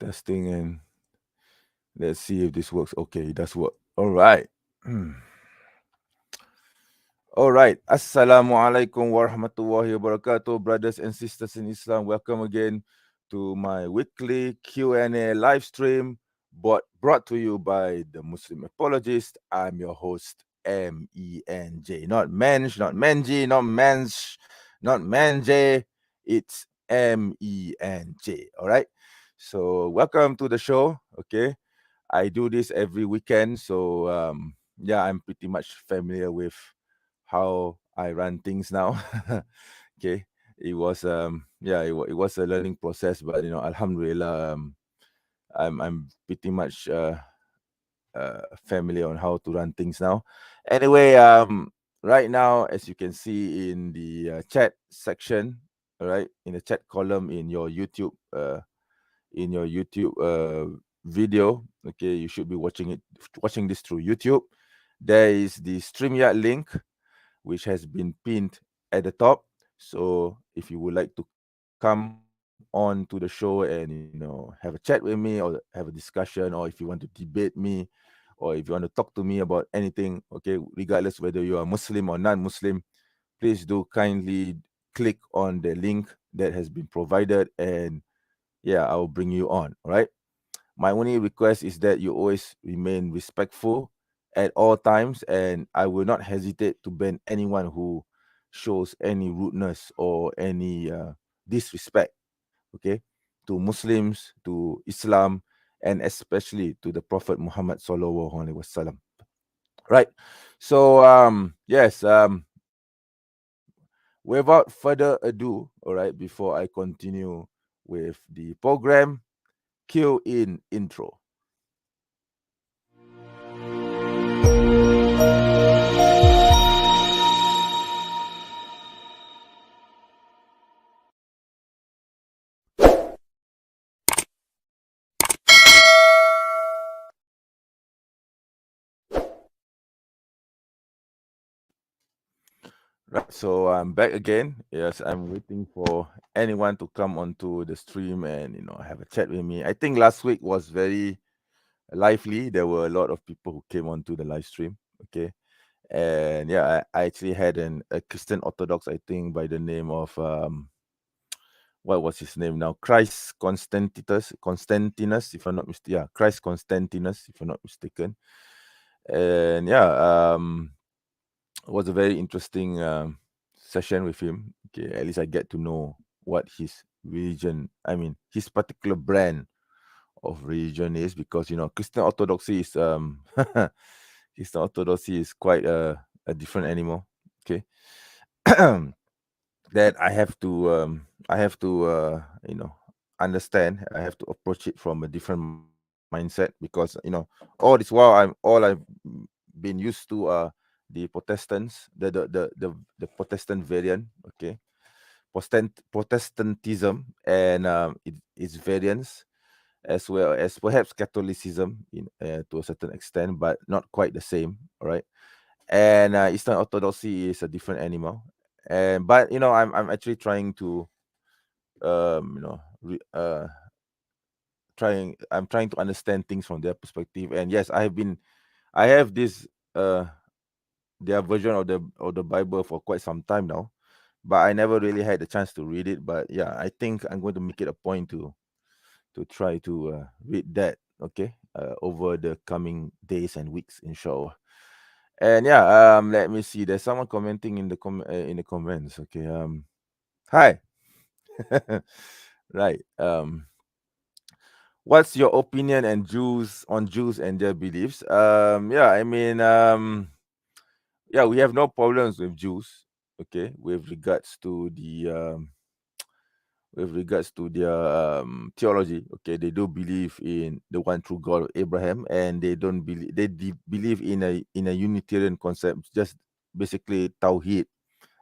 Testing, and let's see if this works. Okay, it does work. All right. All right. Assalamualaikum warahmatullahi wabarakatuh, brothers and sisters in Islam. Welcome again to my weekly Q&A live stream, brought to you by the Muslim Apologist. I'm your host, MENJ. Not Menj, not Menji, not Menj, not Menj. It's MENJ. All right. So welcome to the show. Okay. I do this every weekend. So yeah, I'm pretty much familiar with how I run things now. Okay, it was it was a learning process, but Alhamdulillah, I'm pretty much familiar on how to run things now. Anyway, right now, as you can see in the chat section, all right, in the chat column in your YouTube video, okay, you should be watching this through YouTube. There is the StreamYard link, which has been pinned at the top. So if you would like to come on to the show and have a chat with me or have a discussion, or if you want to debate me, or if you want to talk to me about anything, okay, regardless whether you are Muslim or non-Muslim, please do kindly click on the link that has been provided, and yeah, I'll bring you on. All right. My only request is that you always remain respectful at all times, and I will not hesitate to ban anyone who shows any rudeness or any disrespect, okay, to Muslims, to Islam, and especially to the Prophet Muhammad Sallallahu Alaihi Wasallam. Right. So yes, without further ado, all right, before I continue with the program, cue in intro. Right, so I'm back again. Yes, I'm waiting for anyone to come onto the stream and have a chat with me. I think last week was very lively. There were a lot of people who came onto the live stream. Okay, and yeah, I actually had a Christian Orthodox, I think, by the name of what was his name now? Constantinus, if I'm not mistaken. Yeah, Christ Constantinus, if I'm not mistaken. And yeah, it was a very interesting session with him. Okay, at least I get to know what his religion, I mean, his particular brand of religion is, because Christian Orthodoxy is Christian Orthodoxy is quite a different animal. Okay, that I have to understand. I have to approach it from a different mindset, because all this while I've been used to the Protestants, the Protestant variant, okay, Protestantism, and its variants, as well as perhaps Catholicism to a certain extent, but not quite the same. All right, and Eastern Orthodoxy is a different animal, and but I'm actually trying to um, you know I'm trying to understand things from their perspective. And yes, I have this uh their version of the Bible for quite some time now, but I never really had the chance to read it. But yeah, I think I'm going to make it a point to try to read that, okay, over the coming days and weeks, inshallah. And yeah, let me see. There's someone commenting in the comments. Okay, hi. Right. What's your opinion and Jews and their beliefs? Yeah, I mean, yeah, we have no problems with Jews, okay, with regards to their theology. Okay, they do believe in the one true God of Abraham, and they don't believe believe in a Unitarian concept, just basically Tawhid,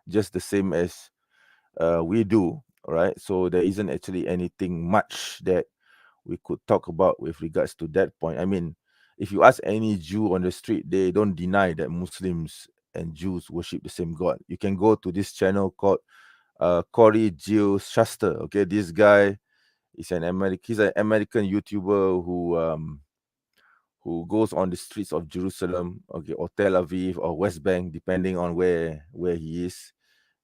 just the same as we do. All right, so there isn't actually anything much that we could talk about with regards to that point. I mean, if you ask any Jew on the street, they don't deny that Muslims and Jews worship the same God. You can go to this channel called Corey Jill Shuster. Okay, this guy He's an American YouTuber who goes on the streets of Jerusalem, okay, or Tel Aviv or West Bank, depending on where he is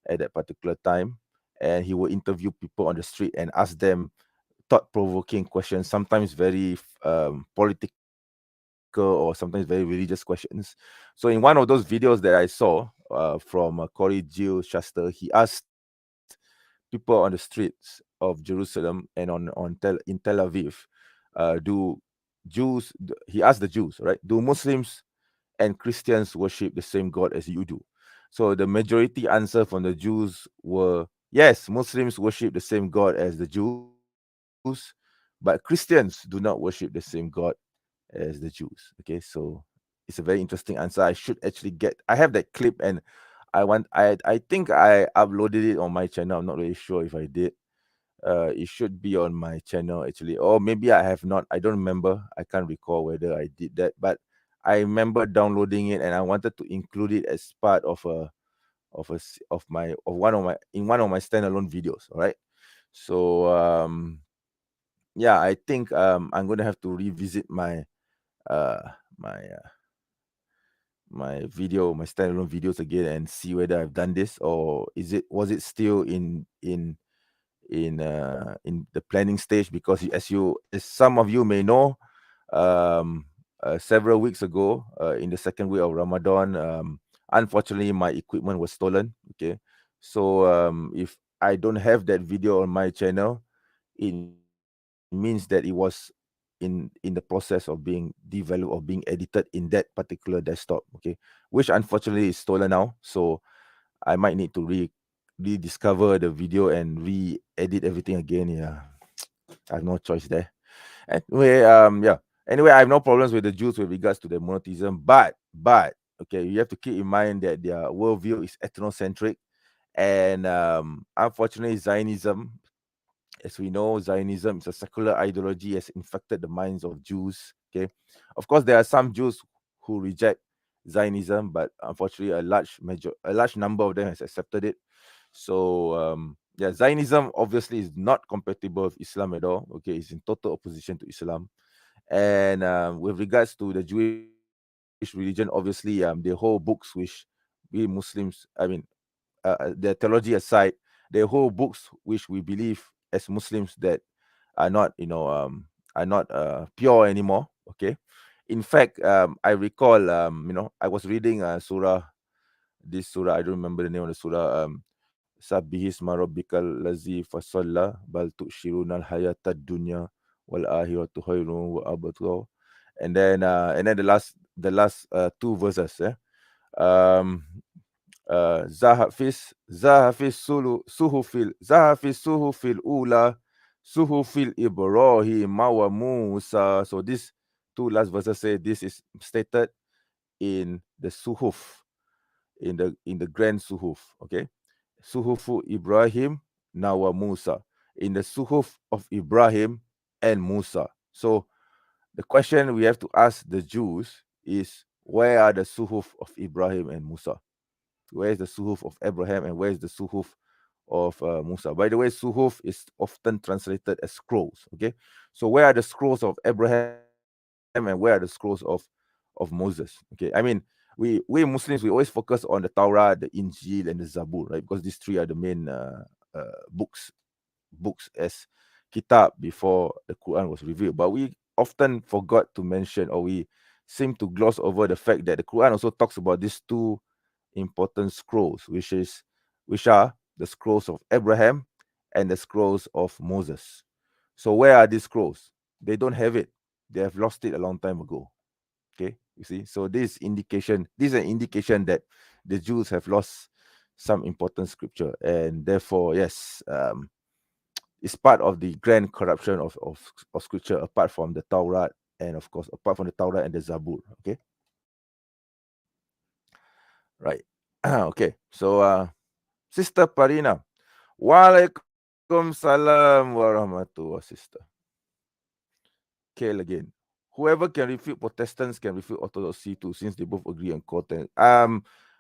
at that particular time. And he will interview people on the street and ask them thought-provoking questions, sometimes very political or sometimes very religious questions. So in one of those videos that I saw from Corey Jill Shuster, he asked people on the streets of Jerusalem and in Tel Aviv, do he asked the Jews, right? Do Muslims and Christians worship the same God as you do? So the majority answer from the Jews were yes, Muslims worship the same God as the Jews, but Christians do not worship the same God as the Jews. Okay, so it's a very interesting answer. I should actually I have that clip, and I think I uploaded it on my channel. I'm not really sure if I did. It should be on my channel actually, or maybe I have not. I don't remember. I can't recall whether I did that, but I remember downloading it, and I wanted to include it as part of one of my standalone videos. All right. So yeah, I think I'm gonna have to revisit uh my uh, my standalone videos again and see whether I've done this, or was it still in the planning stage, because as some of you may know, um several weeks ago, in the second week of Ramadan, unfortunately my equipment was stolen. Okay, so if I don't have that video on my channel, it means that it was in the process of being developed or being edited in that particular desktop. Okay, which unfortunately is stolen now, so I might need to rediscover the video and re-edit everything again. Yeah, I have no choice there. Anyway, yeah. Anyway, I have no problems with the Jews with regards to their monotheism, but okay, you have to keep in mind that their worldview is ethnocentric, and unfortunately, Zionism, as we know, Zionism is a secular ideology, has infected the minds of Jews. Okay, of course, there are some Jews who reject Zionism, but unfortunately, a large number of them has accepted it. So yeah, Zionism obviously is not compatible with Islam at all. Okay, it's in total opposition to Islam. And with regards to the Jewish religion, obviously, they hold books which we Muslims, their theology aside, they hold books which we believe as Muslims that are not, are not pure anymore. Okay, in fact, I recall, I was reading this surah. I don't remember the name of the surah. Sabbihis marabbikal lazi fasalla bal tu'shiruna al-hayata dunya wal akhiratu khairun wa abqa. And then the last two verses. Um, Zahafis suhufil ula suhufil Ibrahim wa Musa. So these two last verses say this is stated in the suhuf, in the grand suhuf. Okay, suhufu Ibrahim nawa Musa, in the suhuf of Ibrahim and Musa. So the question we have to ask the Jews is, where are the suhuf of Ibrahim and Musa? Where is the suhuf of Abraham and where is the suhuf of Musa? By the way, suhuf is often translated as scrolls. Okay, so where are the scrolls of Abraham and where are the scrolls of Moses? Okay, I mean, we Muslims, we always focus on the Torah, the Injil, and the Zabur, right? Because these three are the main books as kitab before the Quran was revealed. But we often forgot to mention, or we seem to gloss over the fact that the Quran also talks about these two important scrolls, which are the scrolls of Abraham and the scrolls of Moses. So where are these scrolls? They don't have it. They have lost it a long time ago. Okay, you see. So this is an indication that the Jews have lost some important scripture, and therefore, yes, it's part of the grand corruption of scripture, apart from the Torah, and of course, apart from the Torah and the Zabur. Okay, right. Okay, so Sister Parina, Waalaikumsalam warahmatullah, sister. Okay, again. Whoever can refute Protestants can refute Orthodoxy too, since they both agree on content.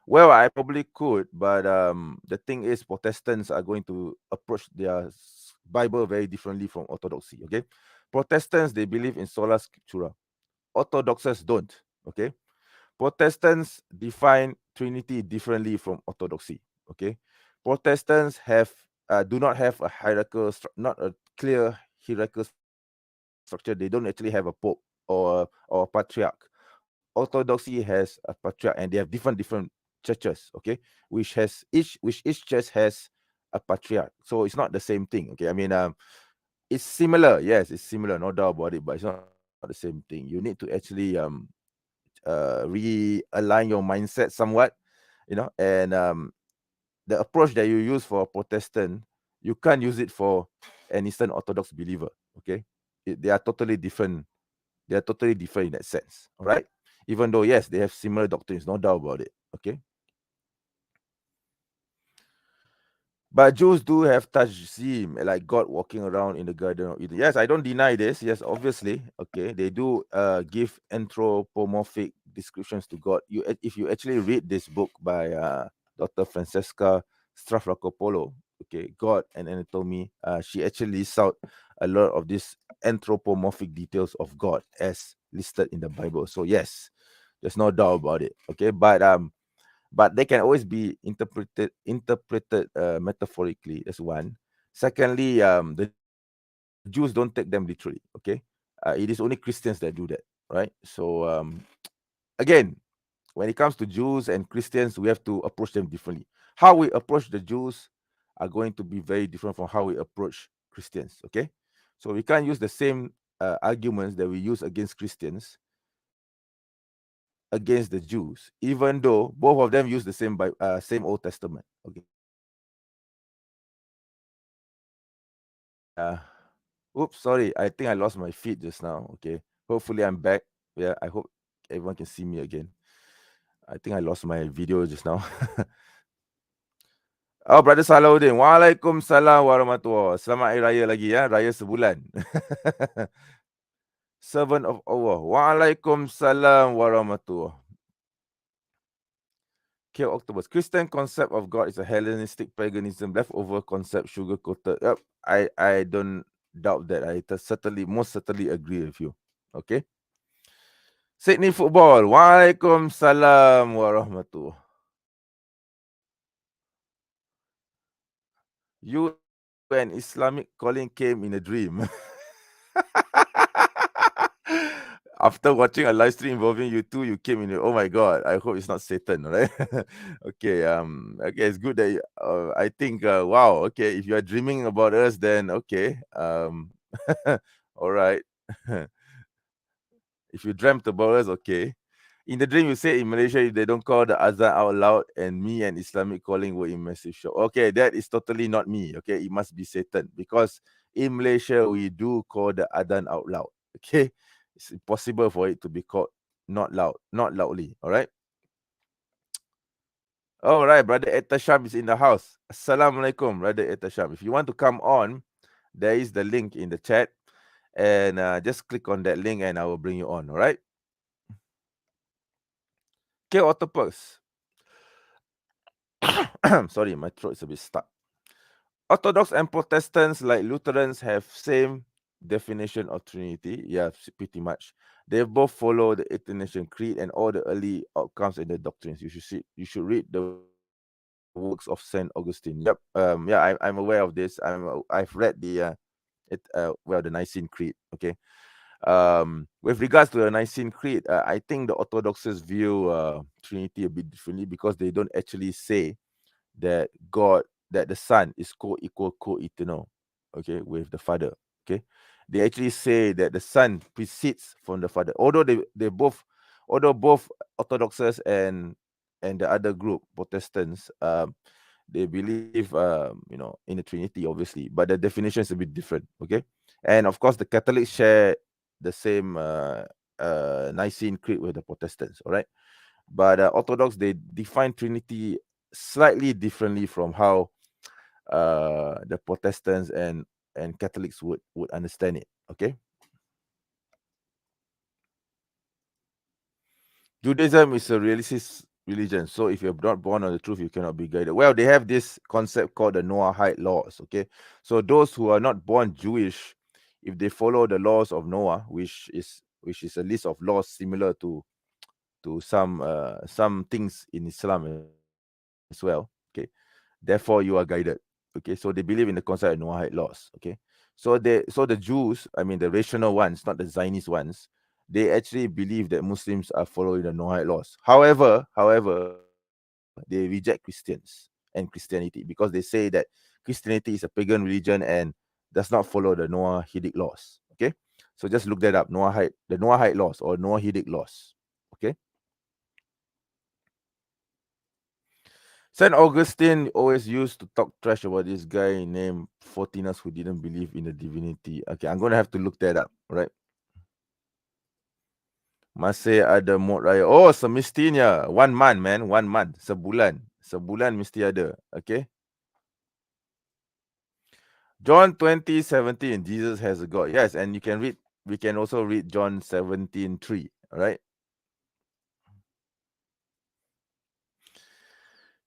Well, I probably could, but the thing is, Protestants are going to approach Bible very differently from orthodoxy. Okay, Protestants, they believe in sola scriptura. Orthodoxes don't. Okay, Protestants define Trinity differently from orthodoxy. Okay, Protestants do not have a hierarchical, not a clear hierarchical structure. They don't actually have a pope or a patriarch. Orthodoxy has a patriarch, and they have different churches. Okay, which each church has a patriarch. So it's not the same thing. Okay, I mean, it's similar. Yes, it's similar, no doubt about it, but it's not the same thing. You need to actually realign your mindset somewhat, and the approach that you use for a Protestant, you can't use it for an Eastern Orthodox believer. Okay, they are totally different. They are totally different in that sense. All right, even though yes, they have similar doctrines, no doubt about it. Okay. But Jews do have tajsim, like God walking around in the Garden of Eden. Yes, I don't deny this. Yes, obviously. Okay, they do give anthropomorphic descriptions to God. If you actually read this book by Dr. Francesca Strafrakopolo, okay, God and Anatomy, she actually lists out a lot of these anthropomorphic details of God as listed in the Bible. So yes, there's no doubt about it. Okay, but they can always be interpreted metaphorically. As one. Secondly, the Jews don't take them literally. Okay, it is only Christians that do that, right? So again, when it comes to Jews and Christians, we have to approach them differently. How we approach the Jews are going to be very different from how we approach Christians. Okay, so we can't use the same arguments that we use against Christians against the Jews, even though both of them use the same Old Testament. Okay. Oops, sorry. I think I lost my feed just now. Okay. Hopefully I'm back. Yeah, I hope everyone can see me again. I think I lost my video just now. Oh, Brother Salahuddin. Waalaikumsalam warahmatullahi. Selamat Hari Raya lagi ya. Raya sebulan. Servant of Allah. Waalaikumsalam warahmatullahi. Kill Octopus. Christian concept of God is a Hellenistic paganism, leftover concept, sugar coated. Yep, I don't doubt that. I most certainly agree with you. Okay. Sydney football. Waalaikumsalam warahmatullahi. You and Islamic calling came in a dream. After watching a live stream involving you two, you came in. Oh my God! I hope it's not Satan, right? Okay. Okay, it's good that I think. Wow. Okay, if you are dreaming about us, then okay. All right. If you dreamt about us, okay. In the dream, you say in Malaysia, if they don't call the azan out loud, and me and Islamic calling were in massive shock. Okay, that is totally not me. Okay, it must be Satan, because in Malaysia we do call the adhan out loud. Okay, it's impossible for it to be called not loudly. All right. All right, brother Etasham is in the house. Assalamualaikum, brother Etasham. If you want to come on, there is the link in the chat, and just click on that link, and I will bring you on. All right. Okay, Octopus. Sorry, my throat is a bit stuck. Orthodox and Protestants, like Lutherans, have same definition of Trinity. Yeah, pretty much. They both follow the Athanasian Creed and all the early outcomes in the doctrines. You should read the works of Saint Augustine. Yep. Yeah, I'm aware of this. I've read the Nicene Creed. Okay. With regards to the Nicene Creed, I think the Orthodoxes view Trinity a bit differently, because they don't actually say that the Son is co-equal, co-eternal, okay, with the Father. Okay, they actually say that the Son precedes from the Father. Although both Orthodoxes and the other group, Protestants, they believe in the Trinity, obviously, but the definition is a bit different. Okay, and of course the Catholics share the same Nicene Creed with the Protestants. All right, but Orthodox, they define Trinity slightly differently from how the Protestants and Catholics would understand it. Okay, Judaism is a religion. So if you're not born on the truth, you cannot be guided. Well, they have this concept called the Noahide laws. Okay, so those who are not born Jewish, if they follow the laws of Noah, which is a list of laws similar to some things in Islam as well. Okay, therefore you are guided. Okay, so they believe in the concept of Noahide laws. Okay, so the Jews, I mean the rational ones, not the Zionist ones, they actually believe that Muslims are following the Noahide laws. However, they reject Christians and Christianity because they say that Christianity is a pagan religion and does not follow the Noahidic laws. Okay, so just look that up, the Noahide laws or Noahidic laws. Okay. Saint Augustine always used to talk trash about this guy named Fortinus who didn't believe in the divinity. Okay, I'm gonna have to look that up, right? Masih ada mood raya. Oh, semestinya 1 month, man. 1 month. Sebulan mesti ada. Okay. John 20:17. Jesus has a God. Yes, and we can also read John 17:3. All right.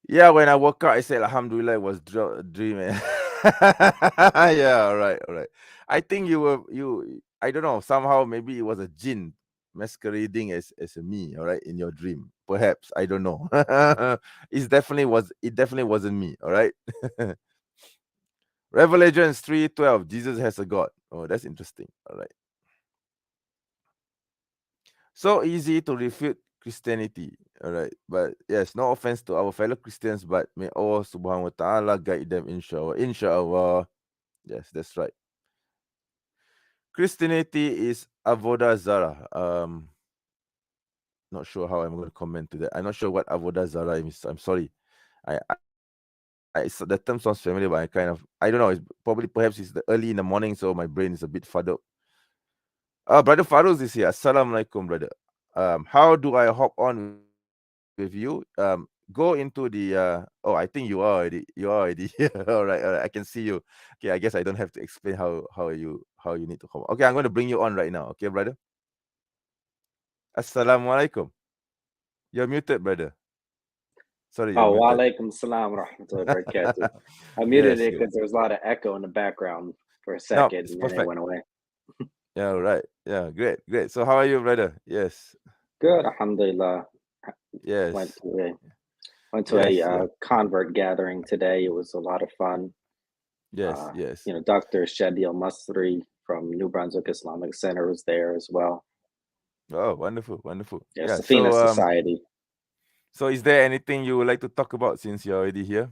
Yeah, when I woke up, I said, Alhamdulillah, it was a dream. Yeah, all right. I think I don't know, somehow maybe it was a jinn masquerading as a me, all right, in your dream. Perhaps, I don't know. It definitely wasn't me, all right. Revelations 3:12, Jesus has a God. Oh, that's interesting. All right. So easy to refute Christianity. All right. But yes, no offense to our fellow Christians, but may Allah subhanahu wa ta'ala guide them, inshallah. Inshallah. Yes, that's right. Christianity is Avodah Zarah. Not sure how I'm going to comment to that. I'm not sure what Avodah Zarah is. I'm sorry. The term sounds familiar, but I don't know. Perhaps it's early in the morning, so my brain is a bit fuddled. Brother Faruz is here. Assalamu alaikum, brother. How do I hop on with you? Go into the I think you are already here. All right, I can see you. Okay, I guess I don't have to explain how you need to hop. Okay, I'm going to bring you on right now. Okay, brother. Assalamu alaikum. You're muted, brother. Sorry, you're Oh, muted. walaikum salam wa rahmatullahi wa barakatuh. I muted Yes, it because there was a lot of echo in the background for a no, second, it's and then it perfect. went away. Yeah, right. Yeah, great. So how are you, brother? Yes, Good, alhamdulillah. Went yes, to a yes, yeah, convert gathering today. It was a lot of fun. yes. Dr. Shadi Al Masri from New Brunswick Islamic Center was there as well. Oh, wonderful. Yeah, Yeah. Safina Society. So is there anything you would like to talk about since you're already here?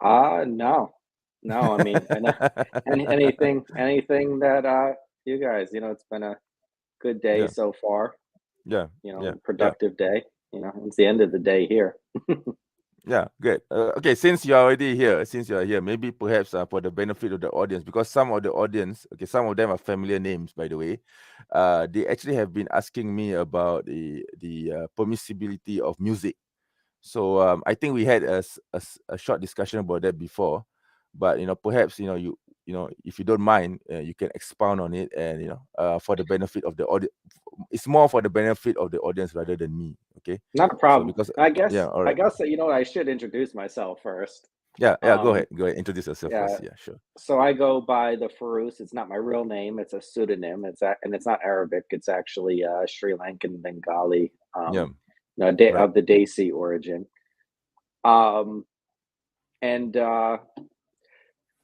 No. I mean, anything that you guys, it's been a good day Yeah, so far. yeah, yeah. Productive day. It's the end of the day here. Yeah, good. Okay, since you are here, maybe perhaps for the benefit of the audience, because some of the audience, okay, some of them are familiar names, by the way. They actually have been asking me about the permissibility of music. So I think we had a short discussion about that before, but perhaps if you don't mind, you can expound on it, and for the benefit of the audience. It's more for the benefit of the audience rather than me. Okay. Not a So problem. because I guess yeah, all I right. guess that I should introduce myself first. Yeah. Go Um, ahead. Introduce yourself yeah, first. Yeah, sure. so I go by the Farus. It's not my real name. It's a pseudonym. And it's not Arabic. It's actually Sri Lankan Bengali. Yeah. Right. Of the Desi origin. Um, and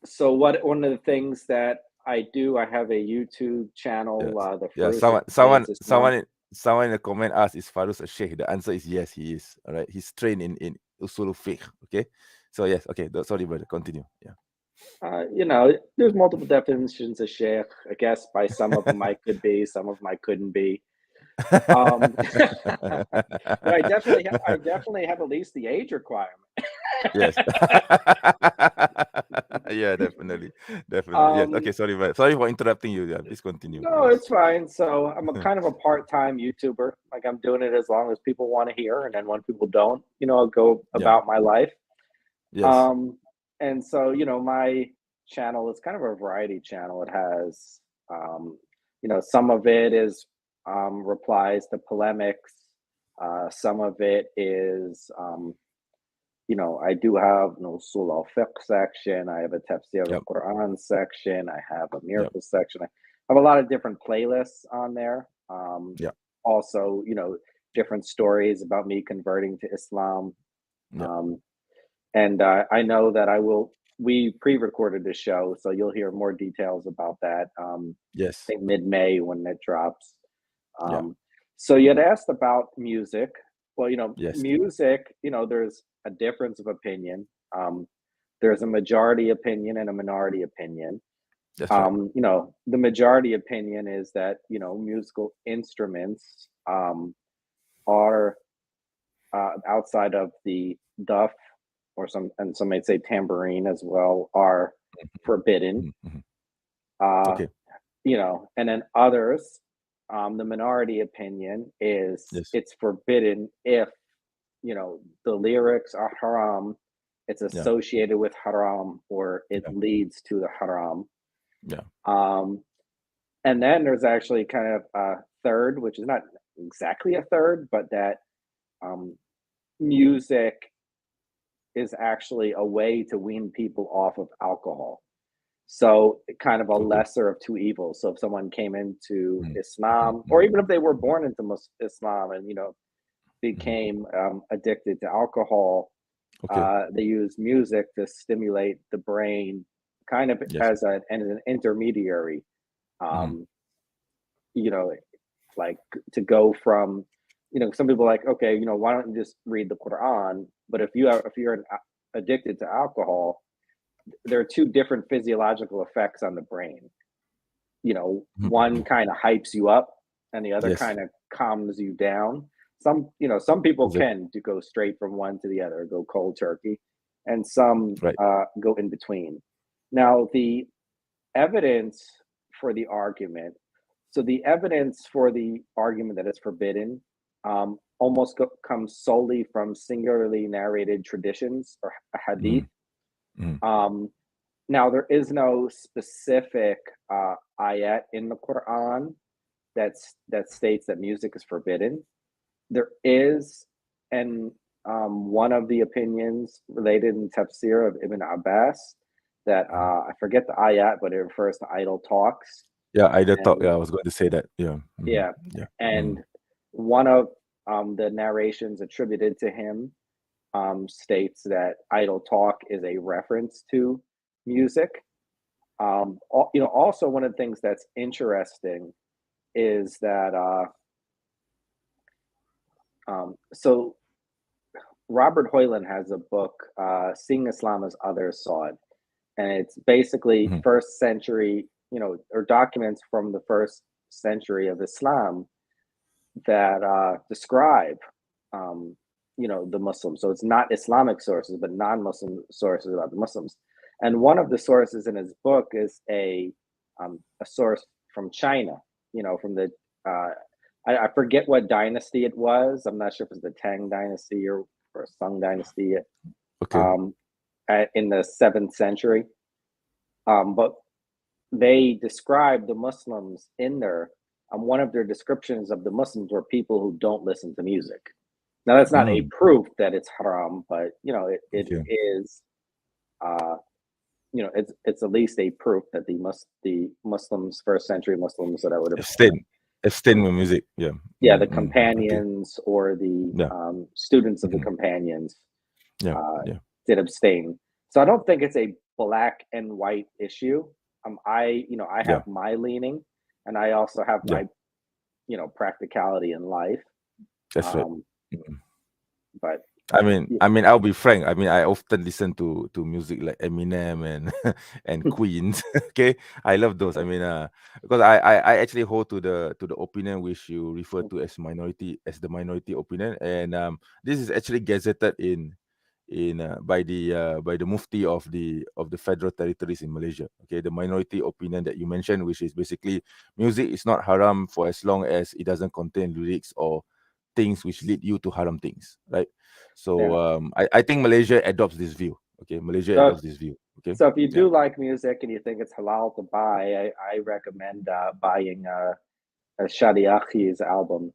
so one of the things that I do, I have a YouTube channel, Yes. the Yeah. Farus Explains Islam. Someone in the comment asked, "Is Farus a sheikh?" The answer is yes, he is. All right. He's trained in usul fiqh. Okay. So yes. Okay. Sorry, brother. Continue. Yeah. There's multiple definitions of sheikh. I guess by some of them I could be, some of them I couldn't be. But I definitely have at least the age requirement. Yes. Yeah, definitely. Yes. Okay, sorry for interrupting you. Yeah, please continue. No, Yes. it's fine. So I'm a kind of a part-time YouTuber. Like I'm doing it as long as people want to hear, and then when people don't, I'll go Yeah. about my life. Yes. Um, and so my channel is kind of a variety channel. It has, some of it is replies to polemics. Some of it is, I do have an usul al-fiqh section. I have a tafsir Yep. al-Quran section. I have a Yep. miracle section. I have a lot of different playlists on there. Yep. Also, different stories about me converting to Islam. Yep. And I know that we pre-recorded the show, so you'll hear more details about that. Yes. I think mid-May when it drops. Yeah. So you had asked about music. Well, Yes. music, there's a difference of opinion. There's a majority opinion and a minority opinion. That's right. The majority opinion is that, musical instruments are outside of the duff or some might say tambourine as well are forbidden. Mhm. Uh, Okay. And then others, the minority opinion is Yes. it's forbidden if, the lyrics are haram, it's Yeah. associated with haram, or it Yeah. leads to the haram. Yeah. And then there's actually kind of a third, which is not exactly a third, but that music is actually a way to wean people off of alcohol. So kind of a Okay. lesser of two evils. So if someone came into Mhm. Islam, or even if they were born into Islam and became addicted to alcohol, Okay. they use music to stimulate the brain, kind of Yes. as an intermediary. Mhm. Um, you know, like to go from, some people are like, okay, why don't you just read the Quran? But if you're addicted to alcohol, there are two different physiological effects on the brain. One Mhm. kind of hypes you up and the other Yes. kind of calms you down. Some people Exactly. can to go straight from one to the other, go cold turkey, and some Right. go in between. Now, the evidence for the argument. So the evidence for the argument that it's forbidden almost comes solely from singularly narrated traditions or hadith. Mhm. Mhm. Um, Now, there is no specific ayat in the Quran that states that music is forbidden. There is, and one of the opinions related in tafsir of Ibn Abbas that Mhm. I forget the ayat, but it refers to idle talks. Yeah, I thought. And Yeah, I was going to say that. Yeah. yeah, Yeah. and one of the narrations attributed to him states that idle talk is a reference to music. Also one of the things that's interesting is that so Robert Hoyland has a book, "Seeing Islam as Others Saw It," and it's basically Mhm. first century, or documents from the first century of Islam that describe, the Muslims. So it's not Islamic sources, but non-Muslim sources about the Muslims. And one of the sources in his book is a source from China. From the uh, I forget what dynasty it was. I'm not sure if it's the Tang dynasty or Sung dynasty Okay. um, in the 7th century. But they describe the Muslims in there. One of their descriptions of the Muslims were people who don't listen to music. Now that's not a Mm. proof that it's haram, but it Okay. is. Uh, it's at least a proof that the Muslims, first century Muslims that I would have, Abstain. Abstain with music. Yeah. the Okay. companions or the Yeah. students of the Mhm. companions Yeah. uh, Yeah. did abstain. So I don't think it's a black and white issue. I Yeah. have my leaning, and I also have Yeah. my practicality in life. That's right. Um, Mhm. but I'll be frank. I often listen to music like Eminem and and Queens. Okay, I love those. Because I actually hold to the opinion which you refer to as the minority opinion, and this is actually gazetted in by the Mufti of the Federal Territories in Malaysia. Okay, the minority opinion that you mentioned, which is basically music is not haram for as long as it doesn't contain lyrics or things which lead you to haram things, right? So yeah. I think Malaysia adopts this view. Okay, Malaysia So adopts this view. Okay, so if you yeah. do like music and you think it's halal to buy, I recommend buying Shadi Akhi's album.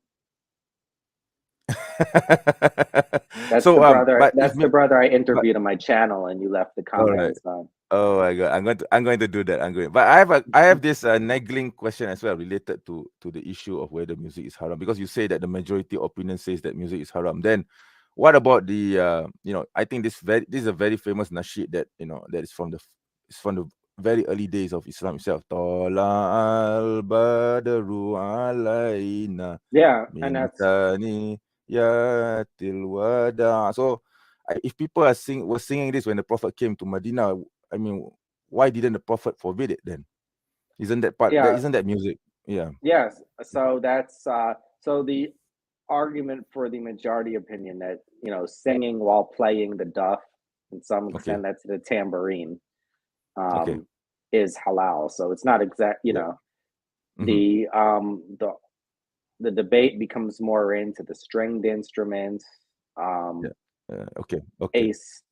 That's So the brother. but if That's me, the brother I but interviewed on my channel, and you left the all right. comments on. Oh my god, I'm going to do that. I'm going, but I have this nagging question as well related to the issue of whether music is haram, because you say that the majority opinion says that music is haram. Then, what about the I think this is a very famous nasheed that that is from it's from the very early days of Islam itself. Tola al badru alaina Yeah, and min that's yatil wada. So if people were singing this when the Prophet came to Medina, I mean, why didn't the Prophet forbid it then? yeah, Isn't that music? Yeah. yes. So that's so the argument for the majority opinion that singing while playing the duff, in some Okay. extent that's the tambourine, Okay. um, is halal. So it's not exact. Yeah. Mm-hmm. The debate becomes more into the stringed instruments, um, Yeah. Okay. Okay. ace,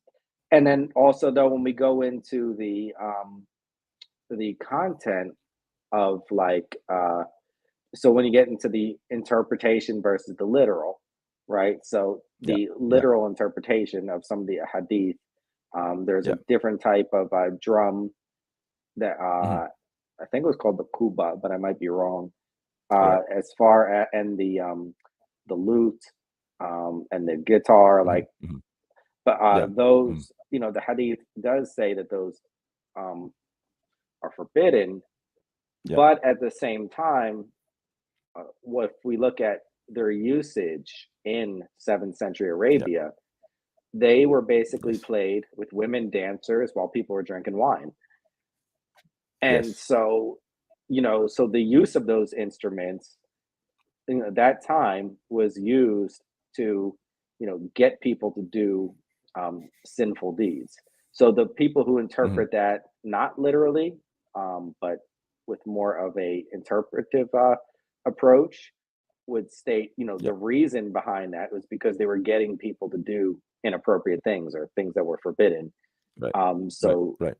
and then also though when we go into the content of like so when you get into the interpretation versus the literal, right? So Yeah. the Yeah. literal interpretation of some of the hadith, there's a Yeah. different type of drum that Mm-hmm. I think it was called the kuba, but I might be wrong. All right. As far as and the lute, and the guitar, Mm-hmm. like, Mm-hmm. but Yeah. Mm-hmm. those, the hadith does say that those um, are forbidden, Yeah. but at the same time, if we look at their usage in 7th century Yeah. Arabia, they were basically Yes. played with women dancers while people were drinking wine. And Yes. so, so the use of those instruments, that time was used to, get people to do sinful deeds. So the people who Mm-hmm. interpret that not literally, but with more of a interpretive approach, would state, Yeah. the reason behind that was because they were getting people to do inappropriate things or things that were forbidden. Right. Right. So, Right.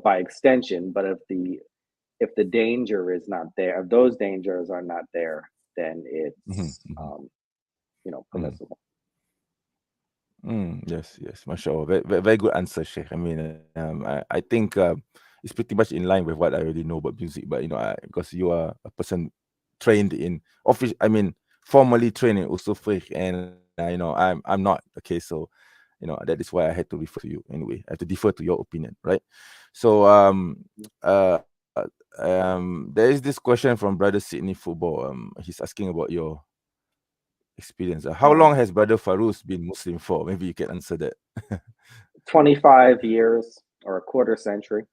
by extension, but if the danger is not there, if those dangers are not there, then Mm-hmm. it's Mm-hmm. Mm-hmm. permissible. Yes, yes, mashallah. Very good answer, Sheikh. I mean, I think it's pretty much in line with what I already know about music. But because you are a person trained in office, I mean, formally trained in usul fiqh, and I'm not. Okay, so that is why I had to refer to you anyway. I have to defer to your opinion, right? So uh, there is this question from Brother Sydney Football. He's asking about your experience. How Um, long has Brother Farooz been Muslim for? Maybe you can answer that. 25 years or a quarter century.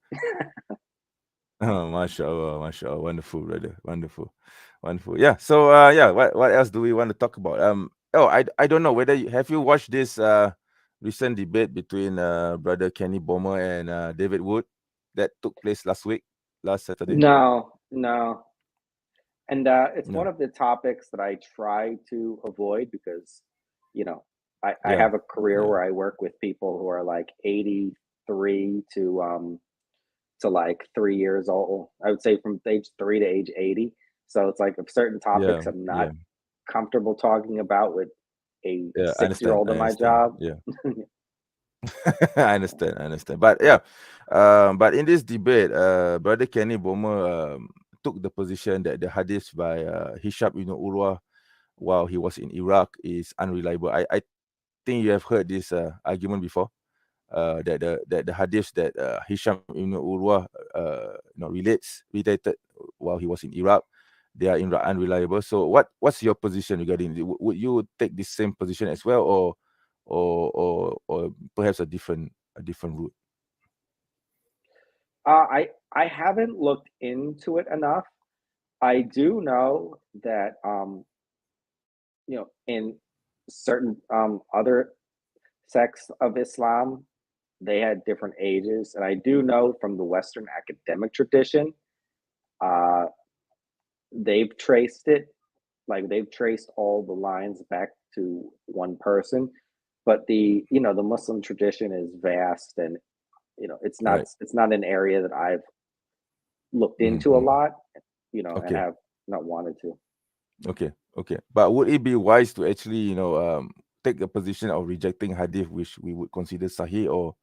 Oh, mashallah, mashallah. Wonderful, brother. Wonderful. Wonderful. Yeah. So yeah, what else do we want to talk about? Oh, I don't know whether have you watched this recent debate between brother Kenny Bomber and David Wood that took place last Saturday? No, no. And it's one No. of the topics that I try to avoid because, you know, I Yeah. have a career Yeah. where I work with people who are like 83 to like 3 years old. I would say from age 3 to age 80. So it's like of certain Yeah. topics I'm not Yeah. comfortable talking about with a Yeah. I 6 year understand. old I in my understand. job. Yeah. I understand. I understand. But yeah, but in this debate, brother Kenny Bomer took the position that the hadith by Hisham ibn Urwa while he was in Iraq is unreliable. I think you have heard this argument before. That the hadith that Hisham ibn Urwa related while he was in Iraq, they are unreliable. So what's your position regarding it? Would you take this same position as well, or perhaps a different route? I haven't looked into it enough. I do know that in certain other sects of Islam, they had different ages, and I do know from the Western academic tradition, uh, they've traced it, like they've traced all the lines back to one person. But the Muslim tradition is vast, and Right. it's not an area that I've looked into a Mm-hmm. lot, and Okay. have not wanted to. Okay. Okay, but would it be wise to actually, take a position of rejecting hadith which we would consider sahih,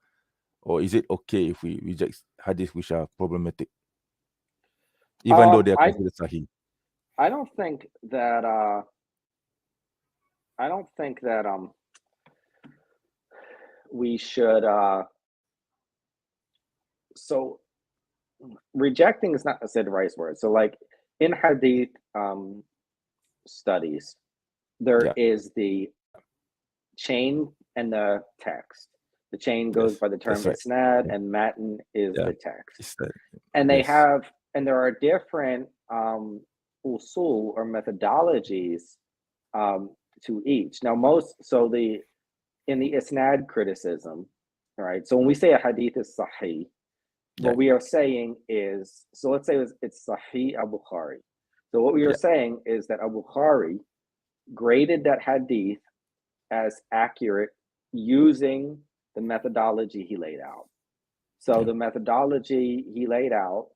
or is it okay if we reject hadith which are problematic, even though they are I considered sahih? I don't think that I don't think that we should so rejecting is not necessarily the right word. So like in hadith studies, there Yeah, is the chain and the text. The chain goes yes, by the term that's right. isnad, Yeah, and matan is yeah. the text. It's that. And they Yes. have, and there are different usul or methodologies to each. Now, in the isnad criticism, all right. So when we say a hadith is sahih, Yeah, what we are saying is, so let's say it's Sahih al-Bukhari. So what we are yeah, saying is that al-Bukhari graded that hadith as accurate using the methodology he laid out. So yeah. the methodology he laid out,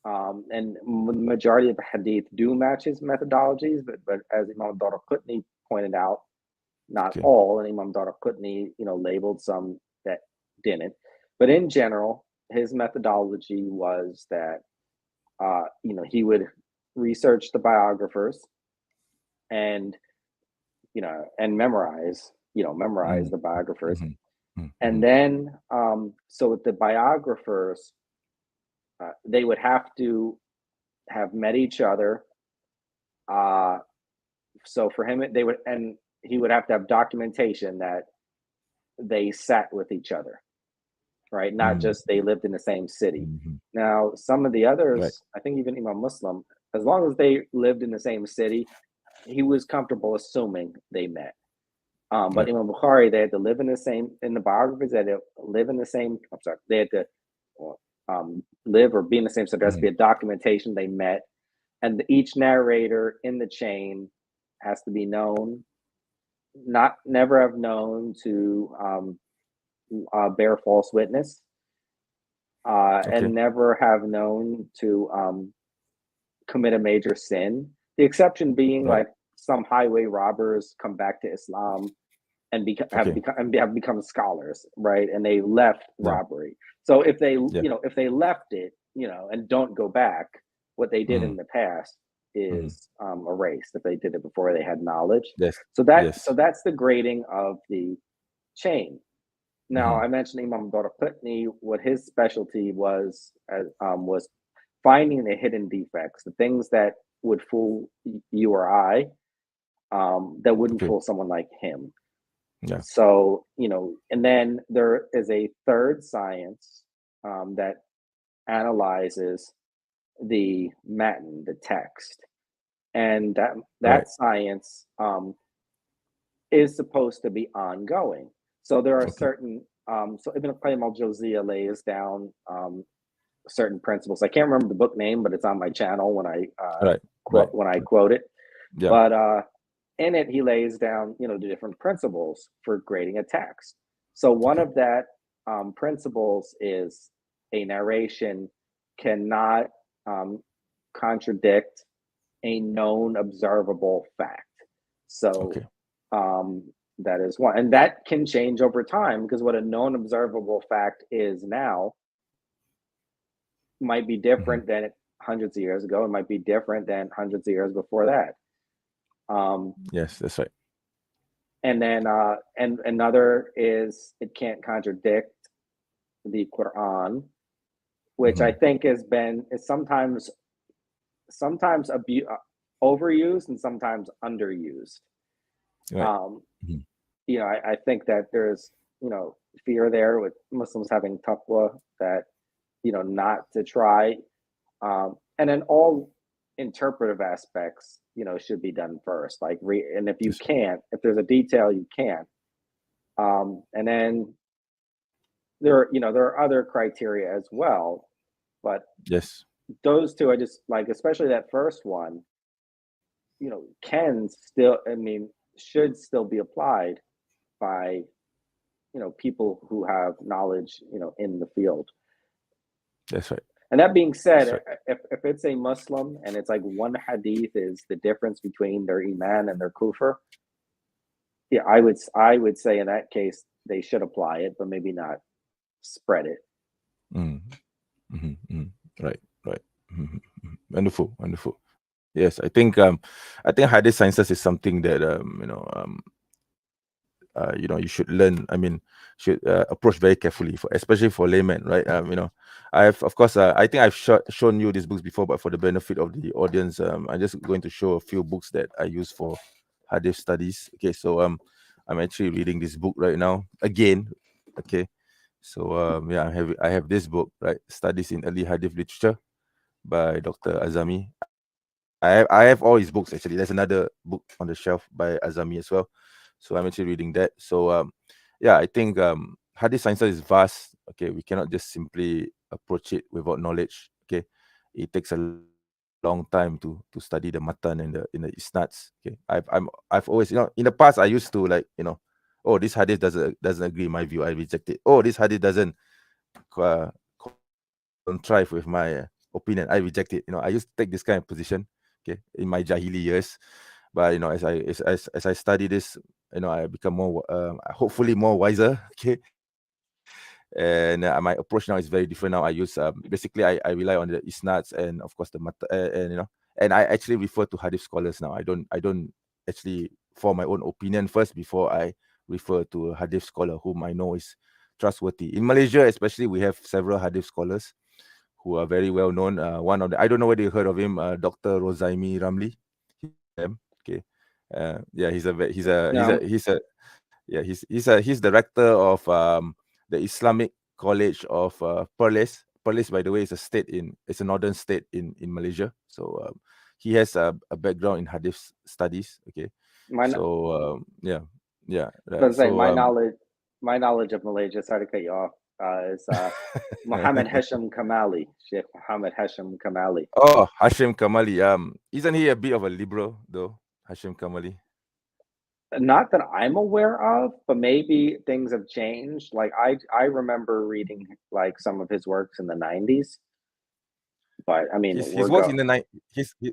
and the majority of the hadith do match his methodologies, but as Imam Daraqutni pointed out, not Okay, all, and Imam Daraqutni, labeled some that didn't. But in general, his methodology was that he would research the biographers and and memorize mm, the biographers, mhm, mm, and mhm. then so with the biographers, they would have to have met each other. Uh, so for him, they would, and he would have to have documentation that they sat with each other, right? Not Mm, just they lived in the same city. mhm. Now, some of the Right. others, I think even Imam Muslim, as long as they lived in the same city, he was comfortable assuming they met. But Right. Imam Bukhari, they had to live in the same, in the biographies, they had to live in the same, I'm sorry, they had to live or be in the same, so there has to Mhm. be a documentation they met. And each narrator in the chain has to be known, not never have known to bear false witness, Okay. and never have known to commit a major sin. The exception being Right. like some highway robbers come back to Islam and Okay. have become scholars, right? And they left Yeah. robbery. So if they, Yeah. if they left it, and don't go back, what they did in Mm, the past mhm. is erased if they did it before they had knowledge. Yes. So Yes. that's the grading of the chain. Now Mhm. I mentioned Imam Daraqutni. What his specialty was finding the hidden defects, the things that would fool you or I, that wouldn't Okay. fool someone like him. Yeah. So, and then there is a third science that analyzes the matan, the text, and Right. that science is supposed to be ongoing. So there are Okay. certain, so Ibn Qayyim al-Jawziyah lays down certain principles. I can't remember the book name, but it's on my channel when I Right. Right. quote it. Yeah. But in it, he lays down, the different principles for grading a text. So one Okay. of that principles is a narration cannot contradict a known observable fact. So Okay. um, that is one, and that can change over time because what a known observable fact is now might be Mhm. different than hundreds of years ago. It might be different than hundreds of years before that. Um, Yes, that's right. and then and another is it can't contradict the Quran, which I Mhm. think is sometimes overused and sometimes underused. Right. Um, Mhm. I think that there's fear there with Muslims having taqwa, that not to try, and then all interpretive aspects should be done first. Like and if you Yes. can't, if there's a detail you can't, and then there are other criteria as well, but Yes. those two I just like, especially that first one, can still, I mean, should still be applied by people who have knowledge in the field. That's right. And that being said, That's right. if it's a Muslim and it's like one hadith is the difference between their iman and their kufr, yeah, I would say in that case they should apply it, but maybe not spread it. Mm. Right, right. Wonderful, wonderful. Yes, I think hadith sciences is something that you know, you should learn. I mean, should approach very carefully, for especially for laymen, right? You know, I have, of course, I think I've shown you these books before, but for the benefit of the audience, I'm just going to show a few books that I use for hadith studies. Okay, so I'm actually reading this book right now again. Okay, so yeah, I have this book, right? Studies in Early Hadith Literature by Dr. Azami. I have all his books actually. There's another book on the shelf by Azami as well. So I'm actually reading that. So yeah, I think hadith sciences is vast. Okay, we cannot just simply approach it without knowledge. Okay, it takes a long time to study the matan and the isnads. Okay, I've always, you know, in the past I used to, like, you know, oh, this hadith doesn't agree with my view, I reject it. Oh, this hadith doesn't uh, contrive with my opinion, I reject it. You know, I used to take this kind of position, okay, in my jahili years. But you know, as I study this, you know, I become more hopefully more wiser. Okay, and my approach now is very different. Now I use basically I rely on the isnads and of course the and you know, and I actually refer to hadith scholars now. I don't actually form my own opinion first before I refer to a hadith scholar whom I know is trustworthy. In Malaysia especially, we have several hadith scholars who are very well known. One of the, I don't know whether you heard of him, Dr. Rozaimi Ramli. Okay. Yeah, No, he's director of the Islamic College of Perlis. Perlis, by the way, is a state in, it's a northern state in Malaysia. So he has a background in hadith studies. Okay, my so yeah, yeah, right. let's say So my knowledge of Malaysia. Sorry to cut you off. Is Muhammad Hashim Kamali, Sheikh Muhammad Hashim Kamali. oh, Hashim Kamali. Isn't he a bit of a liberal though, Hashim Kamali? Not that I'm aware of, but maybe things have changed. Like I remember reading like some of his works in the 90s, but I mean His we're works go in the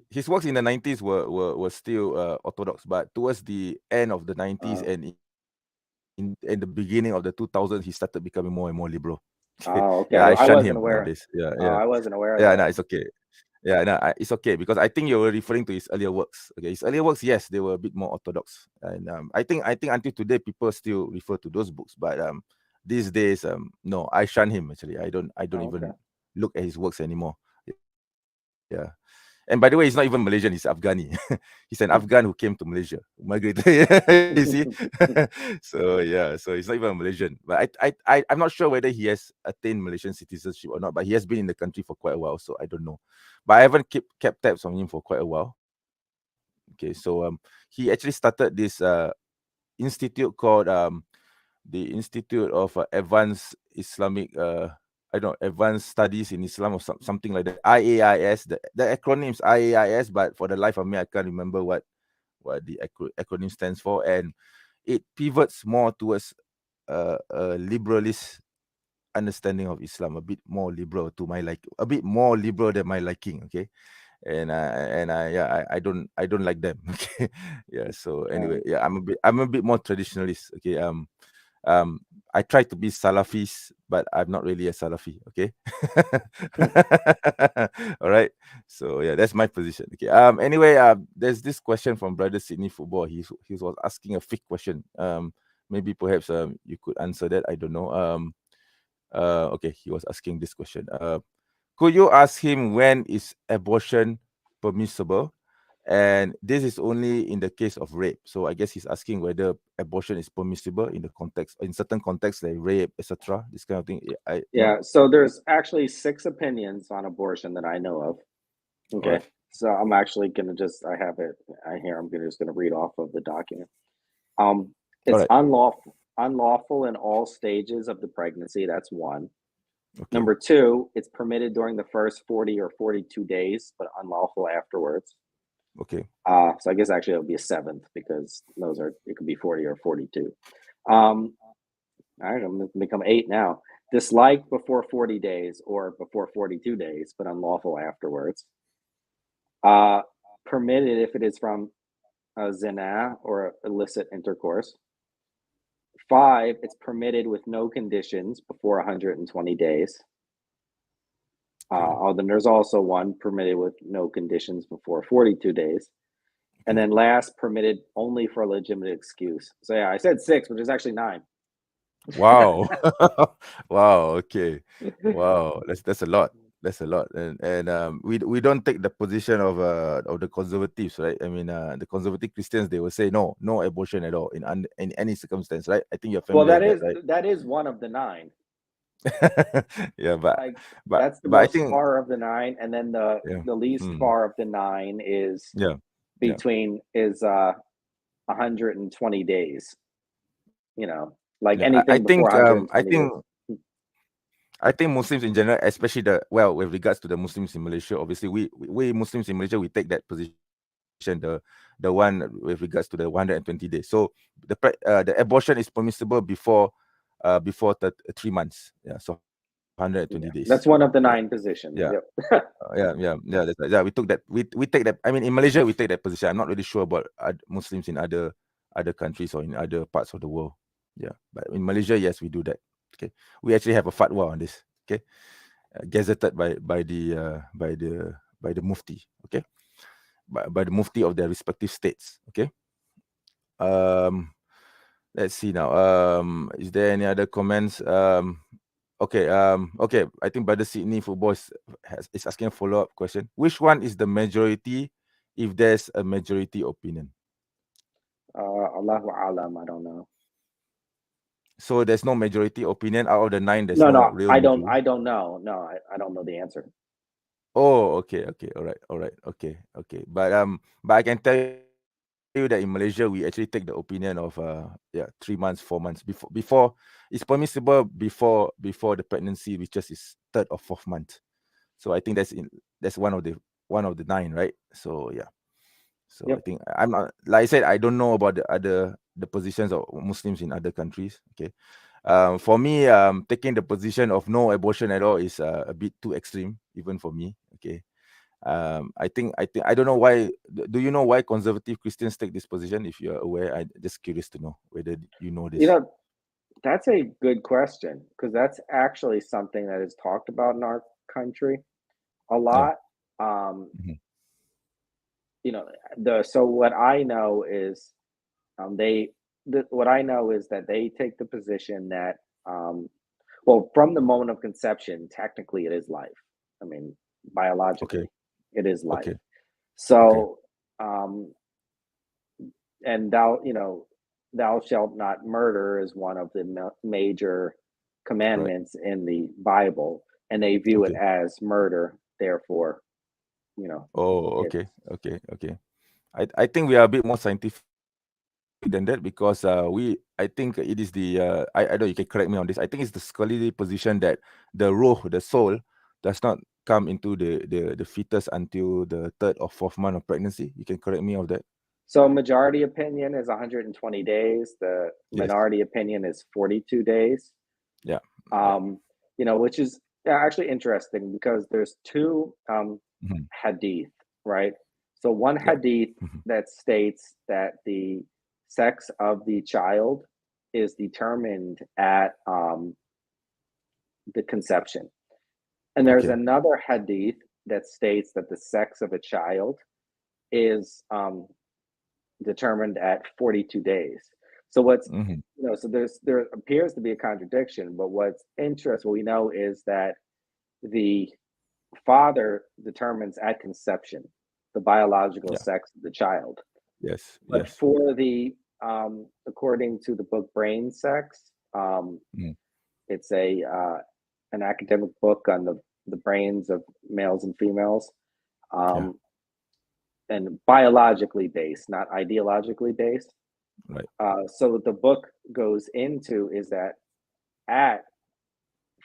his works in the 90s were still orthodox, but towards the end of the 90s uh, and in the beginning of the 2000s, he started becoming more and more liberal. Okay. oh, okay. Yeah, I I shun wasn't him aware. nowadays. Yeah, Oh, yeah, I wasn't aware of yeah. that. No, it's okay. Yeah, no, it's okay because I think you were referring to his earlier works. Okay, his earlier works, yes, they were a bit more orthodox, and I think until today people still refer to those books, but these days, no, I shun him actually. I don't Oh, okay. even look at his works anymore. Yeah. And by the way, he's not even Malaysian, he's Afghani. He's an Afghan who came to Malaysia, migrated. You see? So yeah, so he's not even a Malaysian. But I'm not sure whether he has attained Malaysian citizenship or not, but he has been in the country for quite a while, so I don't know. But I haven't kept tabs on him for quite a while. Okay, so he actually started this institute called the Institute of Advanced Islamic I don't know, Advanced Studies in Islam or something like that. IAIS. The acronym is IAIS, but for the life of me, I can't remember what the acronym stands for. And it pivots more towards a liberalist understanding of Islam, a bit more liberal to my like, a bit more liberal than my liking. Okay, and I yeah, I don't like them. Okay, yeah. So anyway, yeah, I'm a bit more traditionalist. Okay, I try to be Salafis, but I'm not really a Salafi. Okay. All right. So yeah, that's my position. Okay. Anyway, there's this question from Brother Sydney Football. He was asking a fake question. Maybe perhaps you could answer that. I don't know. Okay, he was asking this question. Could you ask him when is abortion permissible? And this is only in the case of rape. So I guess he's asking whether abortion is permissible in the context, in certain contexts like rape, etc. This kind of thing. Yeah, so there's actually 6 opinions on abortion that I know of. All Okay. right. So I'm actually gonna I have it here. I'm just gonna read off of the document. All It's right. unlawful in all stages of the pregnancy. That's one. Okay. Number 2, it's permitted during the first 40 or 42 days, but unlawful afterwards. Okay. So I guess actually it would be a 7th because it could be 40 or 42. All right, I'm gonna become 8 now. disliked before 40 days or before 42 days, but unlawful afterwards. Permitted if it is from a zina or illicit intercourse. 5, it's permitted with no conditions before 120 days. Then there's also one permitted with no conditions before 42 days. And then last, permitted only for a legitimate excuse. So yeah, I said 6, which is actually 9. Wow. Wow. Okay. Wow. That's a lot. That's a lot. And we don't take the position of the conservatives, right? I mean, the conservative Christians, they will say no abortion at all in any circumstance, right? I think you're Well, familiar with that, right? that is one of the 9. Yeah, Like but that's the but I most think far of the 9, and then the least far of the 9 is between is 120 days. You know, like anything before 120 days. I think Muslims in general, especially with regards to the Muslims in Malaysia, obviously we Muslims in Malaysia, we take that position, the one with regards to the 120 days. So the abortion is permissible before 3 months. Yeah, so 120 days. That's one of the 9 positions. Yeah. Yep. That's right. Yeah, we took that. We take that. I mean, in Malaysia, we take that position. I'm not really sure about Muslims in other countries or in other parts of the world. Yeah, but in Malaysia, yes, we do that. Okay, we actually have a fatwa on this. Okay, gazetted by the mufti. Okay, by the mufti of their respective states. Okay. Let's see now. Is there any other comments? Okay. I think Brother Sydney Football is asking a follow-up question. Which one is the majority, if there's a majority opinion? Allahu Alam, I don't know. So there's no majority opinion out of the 9. There's no, real I majority. don't know. No, I don't know the answer. Oh, okay, all right, okay. But I can tell you that in Malaysia we actually take the opinion of 3 months, 4 months before it's permissible before the pregnancy reaches its 3rd or 4th month. So I think that's one of the 9, right? So yeah. So I think I'm not, like I said, I don't know about the positions of Muslims in other countries. Okay. For me, taking the position of no abortion at all is a bit too extreme, even for me. Okay. I think I don't know why. Do you know why conservative Christians take this position? If you're aware, I'm just curious to know whether you know this. That's a good question, because that's actually something that is talked about in our country a lot. So what I know is that they take the position that from the moment of conception, technically it is life. I mean, biologically, it is life. Okay. So, and thou shalt not murder is one of the major commandments in the Bible, and they view it as murder. Therefore, Oh, okay. I think we are a bit more scientific than that, because I think it is the I know you can correct me on this. I think it's the scholarly position that the ruh, the soul, does not come into the fetus until the 3rd or 4th month of pregnancy. You can correct me on that. So majority opinion is 120 days. The minority opinion is 42 days. Yeah. Which is actually interesting, because there's 2 hadith, right? So one hadith that states that the sex of the child is determined at the conception. And there's another hadith that states that the sex of a child is determined at 42 days. So what's so there appears to be a contradiction, but what's interesting, what we know is that the father determines at conception the biological sex of the child. Yes. But for the according to the book Brain Sex, it's an academic book on the brains of males and females. And biologically based, not ideologically based. Right. So what the book goes into is that at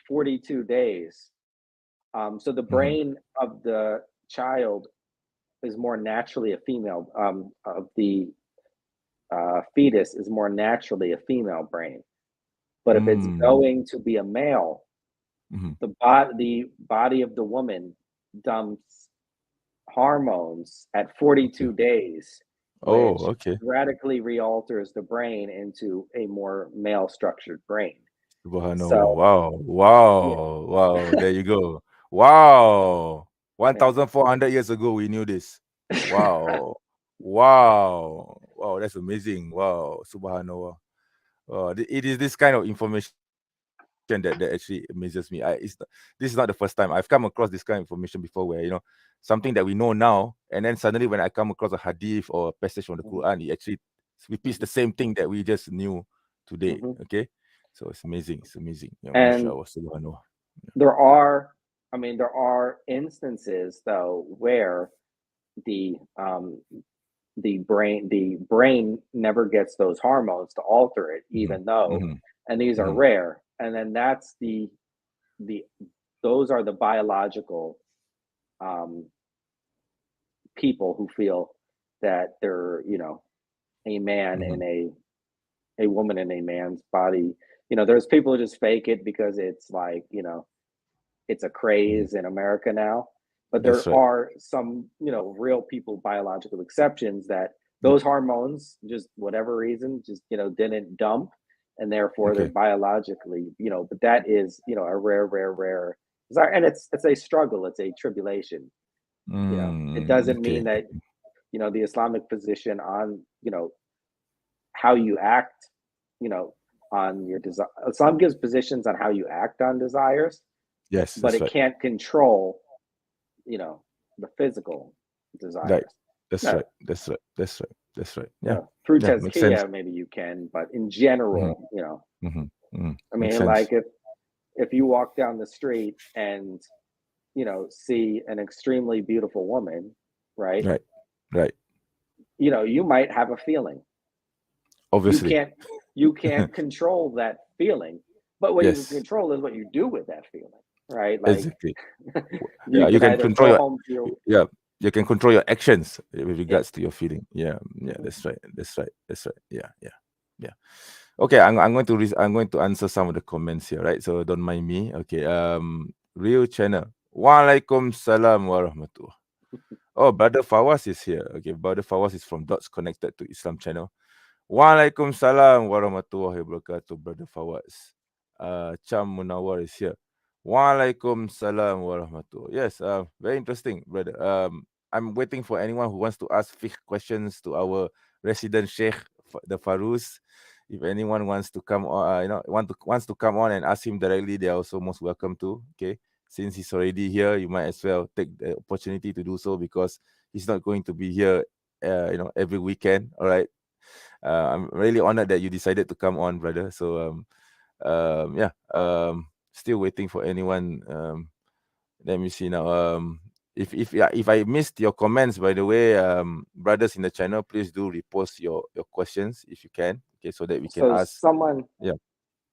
42 days, so the brain of the child is more naturally a female, of the fetus is more naturally a female brain. But if it's going to be a male, Mhm. the body of the woman dumps hormones at Okay. 42 days, Oh, which okay. radically realters the brain into a more male structured brain. Subhanallah. So Wow. yeah, Wow. Wow. There you go. Wow. yeah. 1,400 years ago, we knew this. Wow. Wow. Wow. That's amazing. Wow. Subhanallah. It is this kind of information that actually amazes me. This is not the first time I've come across this kind of information before, where something that we know now, and then suddenly when I come across a hadith or a passage from the Mhm, Quran, it actually repeats the mhm, same thing that we just knew today. mhm. Okay, so it's amazing. It's amazing. Yeah, And mashallah, subhanallah. there are, I mean, there are instances though where the um, the brain never gets those hormones to alter it, Hmm. even though, Hmm. and these are Hmm. rare. And then that's the those are the biological um, people who feel that they're, a man Hmm. in a woman in a man's body. There's people who just fake it because it's like, it's a Hmm. craze in America now. But That's there right. are some, real people, biological exceptions that Yeah. those hormones, just whatever reason, just, didn't dump, and therefore they're Okay. biologically, but that is, a rare, rare, rare desire. And it's a struggle, it's a tribulation. It doesn't Okay. mean that, the Islamic position on, how you act, you know, on your desire. Islam gives positions on how you act on desires, Yes, but that's it right. can't control, you know, the physical Right. desires. That's No, right. That's right. That's right. That's right. Yeah. no. Through Yeah. Makes sense. tazkiyah, maybe you can, but in Hmm. general, Hmm. Hmm. I Makes mean, sense. like if you walk down the street and see an extremely beautiful woman, right? Right. Right. You might have a feeling. You Obviously. can't you can't control that feeling, but what you can Yes. control is what you do with that feeling, right? Like Exactly. you Yeah, you can can either control go your, home feel yeah, you can control your actions with yeah. regards to your feeling. Yeah, yeah, Mhm. that's right. That's right. That's right. Yeah, yeah, yeah. Okay, I'm going to answer some of the comments here, right? So don't mind me. Okay. Real channel. Walaikum salam warahmatullah. Oh, brother Fawaz is here. Okay, brother Fawaz is from Dots Connected to Islam channel. Waalaikumsalam warahmatullahi wabarakatuh, brother Fawaz. Cham Munawar is here. Waalaikumsalam warahmatullahi. Yes, very interesting, brother. I'm waiting for anyone who wants to ask fiqh questions to our resident Sheikh, the Faruz. If anyone wants to come on, wants to come on and ask him directly, they are also most welcome to. Okay, since he's already here, you might as well take the opportunity to do so, because he's not going to be here, every weekend. All right. I'm really honored that you decided to come on, brother. So yeah, still waiting for anyone. Let me see now. If I missed your comments, by the way, brothers in the channel, please do repost your questions if you can. Okay, so that we can So ask. someone Yeah,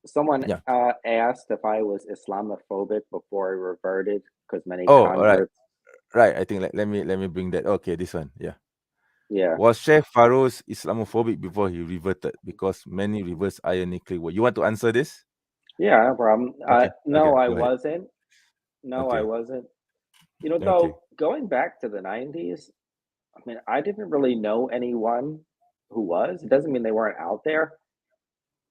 someone yeah. asked if I was Islamophobic before I reverted, because many Oh, all right, converts. right. I think let me bring that. Okay, this one. Yeah. Yeah, Was Sheikh Farouz Islamophobic before he reverted? Because many reverse ironically were. You want to answer this? yeah, no problem. Okay, okay, No, I go ahead. wasn't. No, I Okay, wasn't. okay. Though going back to the '90s, I mean, I didn't really know anyone who was. It doesn't mean they weren't out there.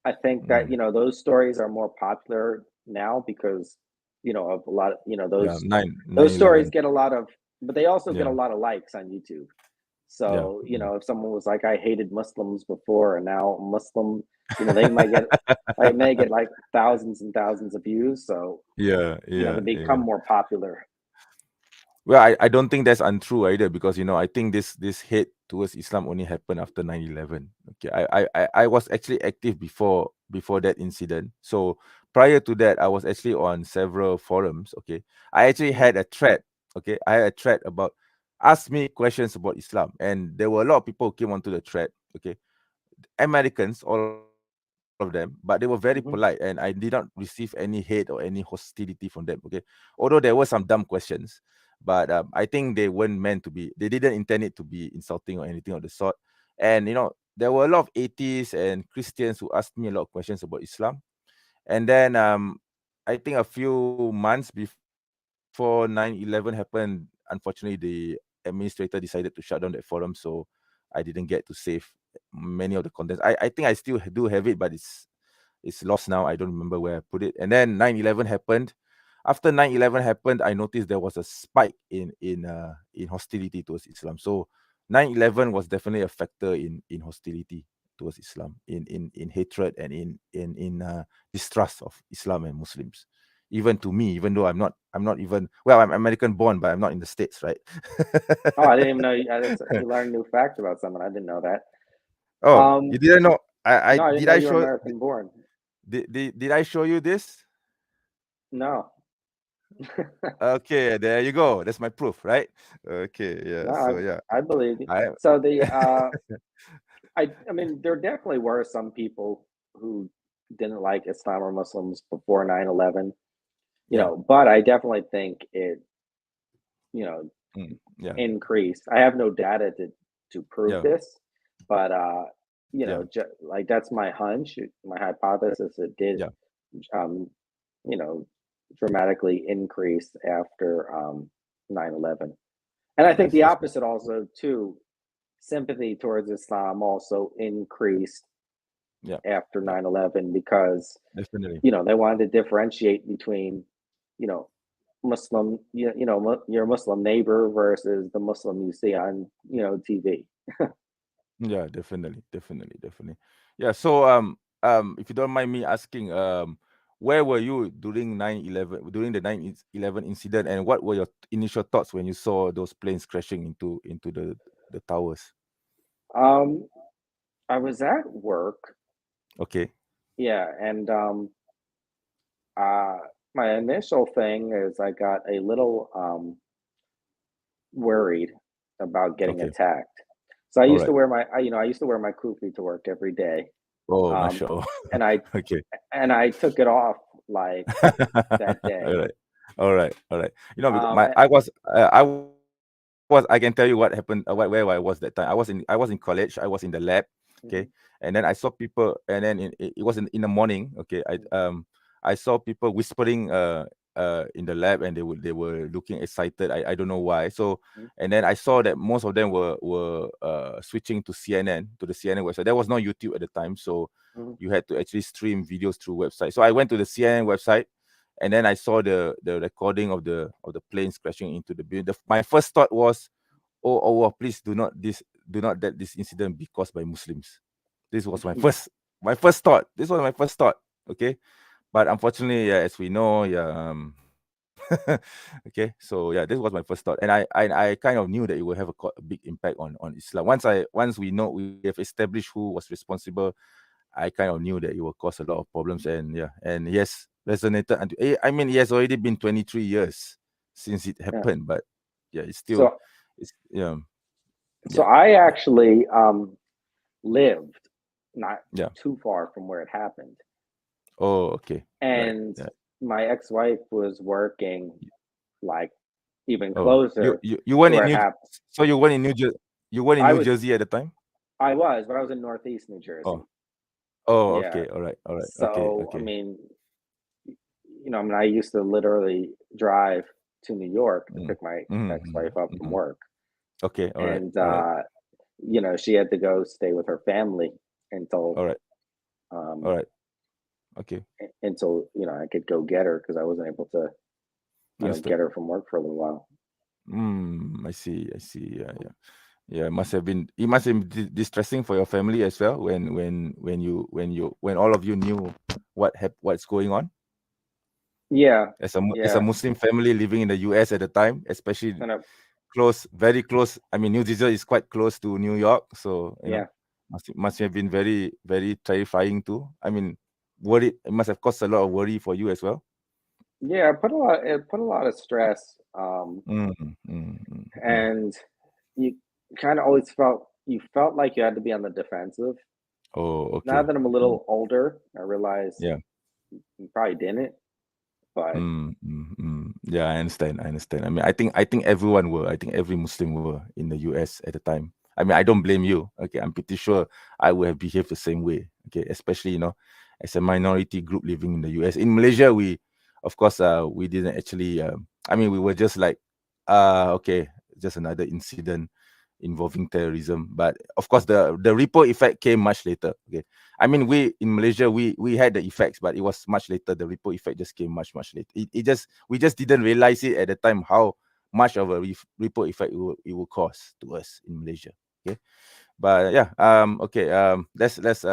I think that, Mm. those stories are more popular now because, of a lot of, Yeah, those stories 9/11. get a lot of, but they also get a Yeah, lot of likes on YouTube. yeah. So, if someone was like, I hated Muslims before and now I'm Muslim, they might get, I may get like thousands and thousands of views. So, Yeah, they yeah, become yeah. more popular. Well, I don't think that's untrue either, because I think this hate towards Islam only happened after 9/11. Okay, I was actually active before that incident. So prior to that, I was actually on several forums. Okay, I actually Mhm, had a thread. Okay, I had a thread about ask me questions about Islam, and there were a lot of people who came onto the thread. Okay, Americans, all of them, but they were very polite, and I did not mhm, receive any hate or any hostility from them. Okay, although there were some dumb questions, but I think they weren't meant to be. They didn't intend it to be insulting or anything of the sort. And there were a lot of atheists and Christians who asked me a lot of questions about Islam, and then I think a few months before 9/11 happened, unfortunately, the administrator decided to shut down that forum, so I didn't get to save many of the contents. I think I still do have it, but it's lost now. I don't remember where I put it. And then 9/11 happened. After 9/11 happened, I noticed there was a spike in hostility towards Islam. So 9/11 was definitely a factor in hostility towards Islam, in hatred and in distrust of Islam and Muslims. Even to me, even though I'm not even, well, I'm American born, but I'm not in the States, right? Oh, I didn't even know you learned a new fact about someone. I didn't know that. Oh, you didn't know? I No, I didn't did know I you were show American born. did I show you this? No. Okay, there you go. That's my proof, right? Okay, yeah. So No, yeah, I believe you. I So I mean, there definitely were some people who didn't like Islam or Muslims before 9/11, yeah, but I definitely think it, you know, yeah, increased. I have no data to prove yeah, this, but yeah, like that's my hunch, my hypothesis. It did, yeah. um, you know, dramatically increase after 9/11. And I think the That's opposite also too. Sympathy towards Islam also increased yeah, after yeah, 9/11 because definitely. they wanted to differentiate between you know Muslim your Muslim neighbor versus the Muslim you see on TV. Yeah, definitely. Yeah. So if you don't mind me asking, where were you during 9/11, during the 9/11 incident, and what were your initial thoughts when you saw those planes crashing into the towers? um I was at work, Okay. yeah, and uh my initial thing is I got a little worried about getting Okay. attacked. So I All used to right. wear I used to wear my kufi to work every day. Oh, Um, mashallah. and I Okay. took it off like that All day. right. All right. All right. Because Um, a- I can tell you what happened, where I was that time. I was in college. I was in the lab. Okay. mhm, And then I saw people, and then it was in the morning. Okay. I saw people whispering in the lab, and they were looking excited. I don't know why. So, mhm, and then I saw that most of them were switching to CNN, to the CNN website. There was no YouTube at the time, so mhm, you had to actually stream videos through website. So I went to the CNN website, and then I saw the recording of the planes crashing into the building. My first thought was, oh, please do not let this incident be caused by Muslims. This was mhm. my first thought. This was my first thought. Okay, but unfortunately, yeah, as we know, yeah, okay, so yeah, this was my first thought, and I kind of knew that it would have a big impact on Islam. Once we have established who was responsible, I kind of knew that it will cause a lot of problems, and yeah, and yes, resonated. And I mean, it has already been 23 years since it Yeah. happened, but yeah, So it's yeah, so yeah, I yeah, actually lived not yeah. too far from where it happened, Oh, okay, right, and yeah. my ex-wife was working like even Oh, closer you to weren't in where it happened. So you weren't in I New was Jersey at the time? I was, but I was in Northeast New Oh, Jersey. oh, Yeah. okay, all right, okay, So I okay. mean, I mean, I used to literally drive to New York to Mm. pick my Mm-hmm. ex-wife up from Mm-hmm. work, Okay, all right, and all right, she had to go stay with her family until all right, um all right. Okay, I could go get her because I wasn't able to understood. get her from work for a little while. I see, I see. Yeah, yeah. Yeah, it must have been distressing for your family as well when all of you knew what's going on Yeah, as a yeah, Muslim family living in the US at the time, especially kind of. close, very close. I mean, New Jersey is quite close to New York, so Yeah, must have been very, very terrifying too. I mean, worried. It must have caused a lot of worry for you as well. yeah. It put a lot of stress, Mm, mm, mm, mm. and you kind of always felt like you had to be on the defensive. Oh, Now okay. that I'm a Mm, little older, I realize yeah. you probably didn't, but Yeah, I understand. I understand. I mean, I think everyone were. I think every Muslim were in the US at the time. I mean, I don't blame you. Okay, I'm pretty sure I would have behaved the same way. Okay, especially as a minority group living in the US. In Malaysia, of course, we didn't actually. I mean, we were just like, okay, just another incident involving terrorism. But of course, the ripple effect came much later. Okay, I mean, we in Malaysia, we had the effects, but it was much later. The ripple effect just came much later. We just didn't realize it at the time how much of a ripple effect it will cause to us in Malaysia. Okay, but yeah, okay, let's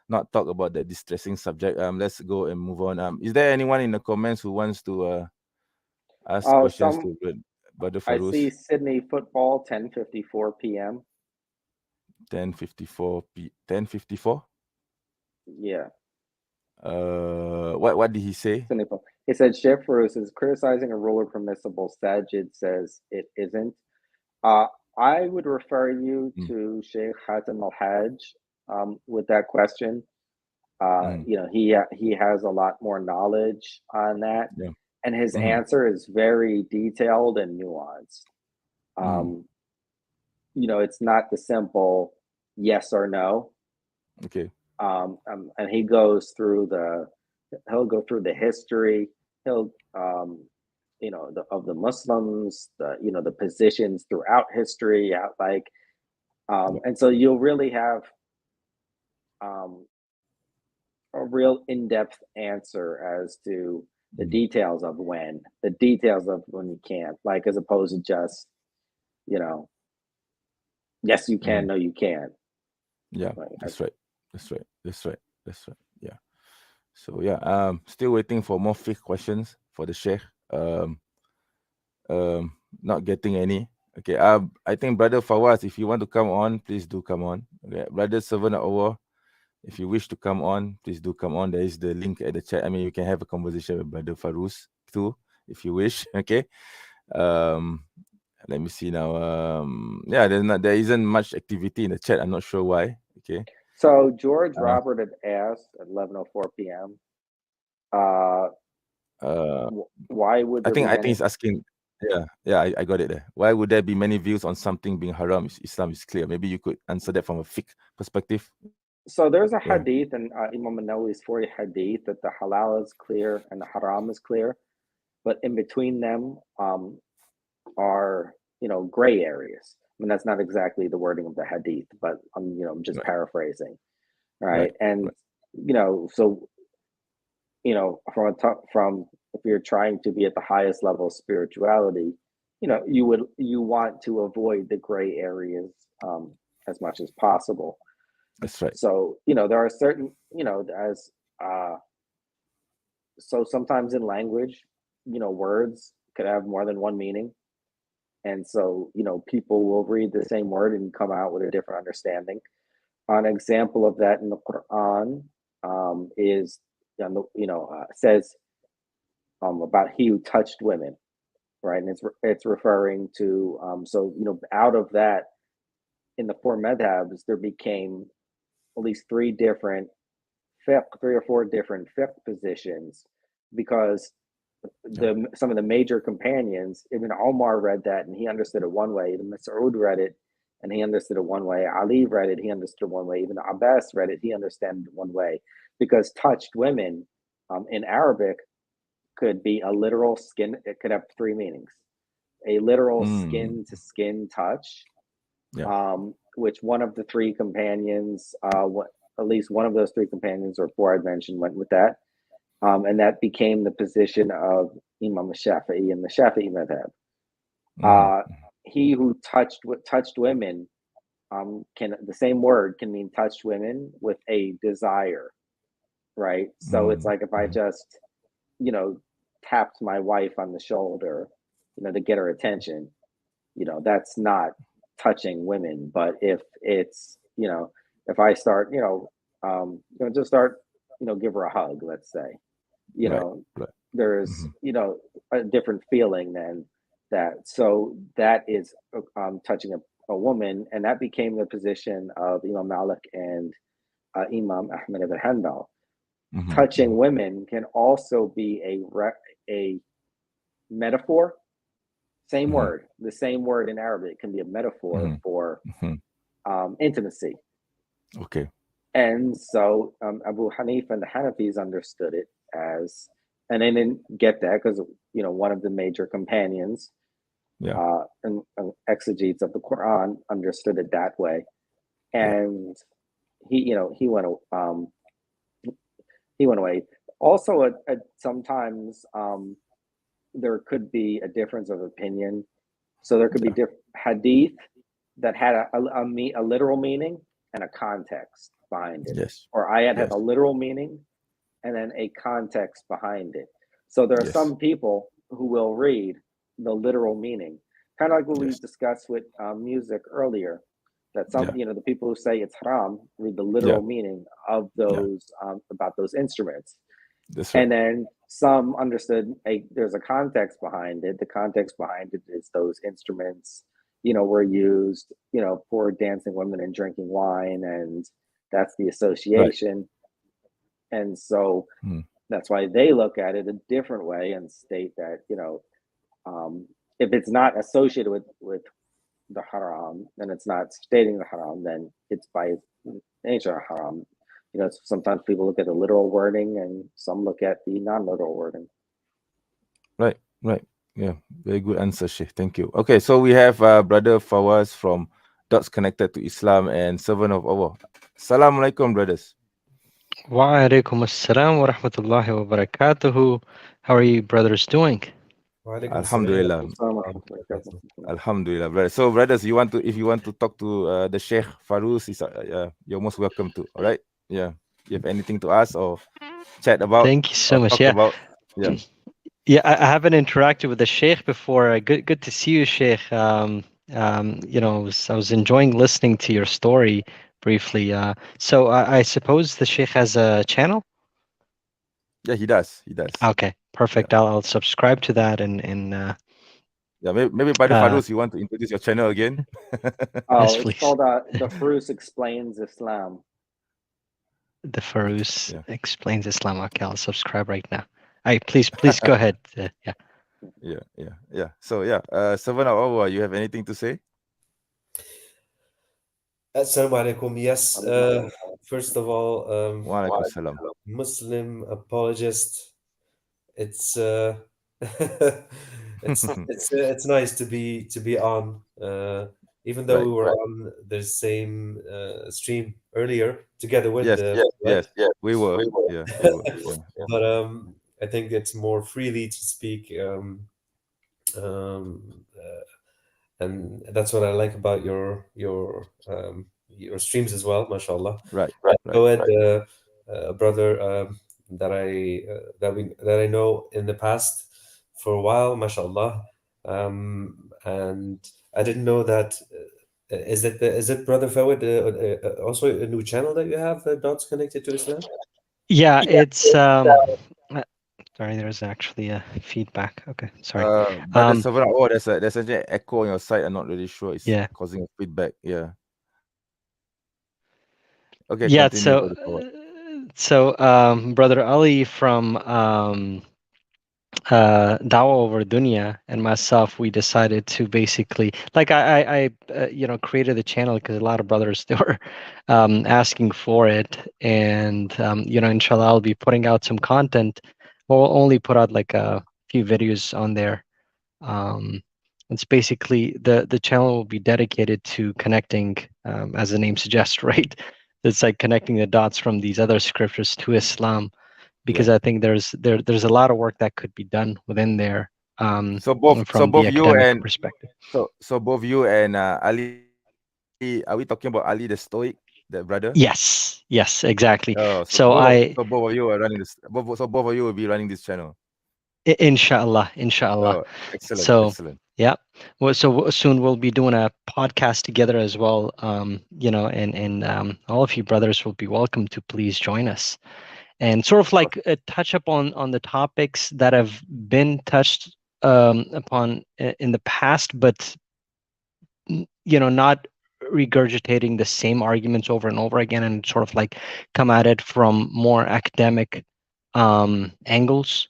not talk about the distressing subject. Let's go and move on. Is there anyone in the comments who wants to ask questions to Brother I see Farooz? Sydney football 10:54 p.m. 10:54. Yeah. What did he say? Sydney football. He said Sheikh Farouz is criticizing a ruler permissible. Sajid says it isn't. I would refer you to Sheikh Hatem al-Hajj with that question. You know, he has a lot more knowledge on that, and his answer is very detailed and nuanced. You know, it's not the simple yes or no. Okay. And he goes through he'll go through the history. He'll you know, of the Muslims, you know, the positions throughout history, and so you'll really have a real in-depth answer as to the details of when you can't, like, as opposed to just, you know, yes you can, no you can't. Yeah, that's right. Yeah. So yeah, still waiting for more fake questions for the Sheikh. Not getting any. Okay. I think Brother Fawaz, if you want to come on, please do come on. Okay. Brother Servant of Allah, if you wish to come on, please do come on. There is the link at the chat. I mean, you can have a conversation with Brother Farooz too, if you wish. Okay. Let me see now. Yeah, there isn't much activity in the chat. I'm not sure why. Okay. So George Robert had asked at 11:04 p.m. Why would there I think be many? he's asking. Yeah, I got it there. Why would there be many views on something being haram? Islam is clear. Maybe you could answer that from a fiqh perspective. So there's a hadith, and Imam Nawawi's 40 hadith, that the halal is clear and the haram is clear, but in between them are, you know, gray areas. I mean, that's not exactly the wording of the hadith, but I'm, you know, just paraphrasing, right? And you know, so, you know, from if you're trying to be at the highest level of spirituality, you know, you want to avoid the gray areas as much as possible. That's right. So, you know, there are certain, you know, so sometimes in language, you know, words could have more than one meaning. And so, you know, people will read the same word and come out with a different understanding. An example of that in the Quran is, you know, says about he who touched women, right? And it's referring to, so, you know, out of that, in the four madhabs, there became at least three or four different fiqh positions, because some of the major companions, Ibn Omar read that and he understood it one way. Ibn Mas'ud read it and he understood it one way. Ali read it, he understood it one way. Ibn Abbas read it, he understood it one way. Because touched women in Arabic could be a literal skin. It could have three meanings: a literal skin to skin touch, which one of the three companions, at least one of those three companions or four I'd mentioned, went with that. And that became the position of Imam Shafi'i in the Shafi'i madhab. He who touched women, the same word can mean touched women with a desire, right? So it's like if I just, you know, tapped my wife on the shoulder, you know, to get her attention, you know, that's not touching women. But if it's, you know, if I start, you know, just start, you know, give her a hug, let's say, you know, there's, you know, a different feeling than that. So that is touching a woman, and that became the position of Imam Malik and Imam Ahmed ibn Hanbal. Touching women can also be a metaphor. Same word, the same word in Arabic can be a metaphor for intimacy. Okay. And so Abu Hanifa and the Hanafis understood it as and they didn't get that because one of the major companions and exegetes of the Quran understood it that way, and he went away. Also, sometimes there could be a difference of opinion. So there could be hadith that had a literal meaning and a context behind it. Yes. Or ayat had a literal meaning and then a context behind it. So there are some people who will read the literal meaning, kind of like what we discussed with music earlier. That some, the people who say it's haram read the literal meaning of those about those instruments. That's right. And then some understood there's a context behind it. The context behind it is those instruments, were used, for dancing women and drinking wine, and that's the association. Right. And so that's why they look at it a different way and state that, if it's not associated with the haram, and it's not stating the haram, then it's by nature haram. Sometimes people look at the literal wording and some look at the non-literal wording. Right. Yeah, very good answer, Sheikh. Thank you. Okay, so we have Brother Fawaz from Dots Connected to Islam and Servant of Allah. Assalamu alaikum, brothers. Wa alaikum assalam wa rahmatullahi wa barakatuhu. How are you brothers doing? Alhamdulillah. Alhamdulillah, brother. So, brothers, if you want to talk to the Sheikh Farus, you're most welcome to. All right. Yeah. You have anything to ask or chat about? Thank you so much. Yeah, I haven't interacted with the Sheikh before. Good to see you, Sheikh. I was enjoying listening to your story briefly. So I suppose the Sheikh has a channel? Yeah, he does. Okay, perfect. Yeah. I'll subscribe to that and maybe Brother Farus, you want to introduce your channel again? Yes, please. It's called The Farus Explains Islam. The Farus Explains Islam. Okay, I'll subscribe right now. Please go ahead. Yeah. So Servant of Allah, you have anything to say? Assalamu alaikum. Yes. First of all, wa alaikum salam. Muslim apologist. It's it's nice to be on. Even though we were on the same stream earlier together with yes, we were. Yeah. But I think it's more freely to speak, and that's what I like about your streams as well, mashallah. Right. Go ahead, brother, that I know in the past for a while, mashallah, and I didn't know that. Is it Brother Fawad also a new channel that you have, Dots Connected to Islam? Yeah, it's sorry, there's actually a feedback. Okay, sorry. But there's an echo on your side. I'm not really sure it's causing a feedback. Yeah. Okay. Yeah. Continue, so Brother Ali from Dawa Over Dunya and myself, we decided to basically, like, I created the channel because a lot of brothers, they were asking for it, and inshallah I'll be putting out some content. We'll only put out like a few videos on there. It's basically the channel will be dedicated to connecting, as the name suggests, right? It's like connecting the dots from these other scriptures to Islam. Because I think there's a lot of work that could be done within there. So both you and perspective. So both you and Ali, are we talking about Ali the Stoic, the brother? Yes, exactly. So both of you are running this. So both of you will be running this channel. Inshallah. Oh, excellent. Yeah. Well, so soon we'll be doing a podcast together as well. And all of you brothers will be welcome to please join us. And sort of like touch up on the topics that have been touched upon in the past, but not regurgitating the same arguments over and over again, and sort of like come at it from more academic angles,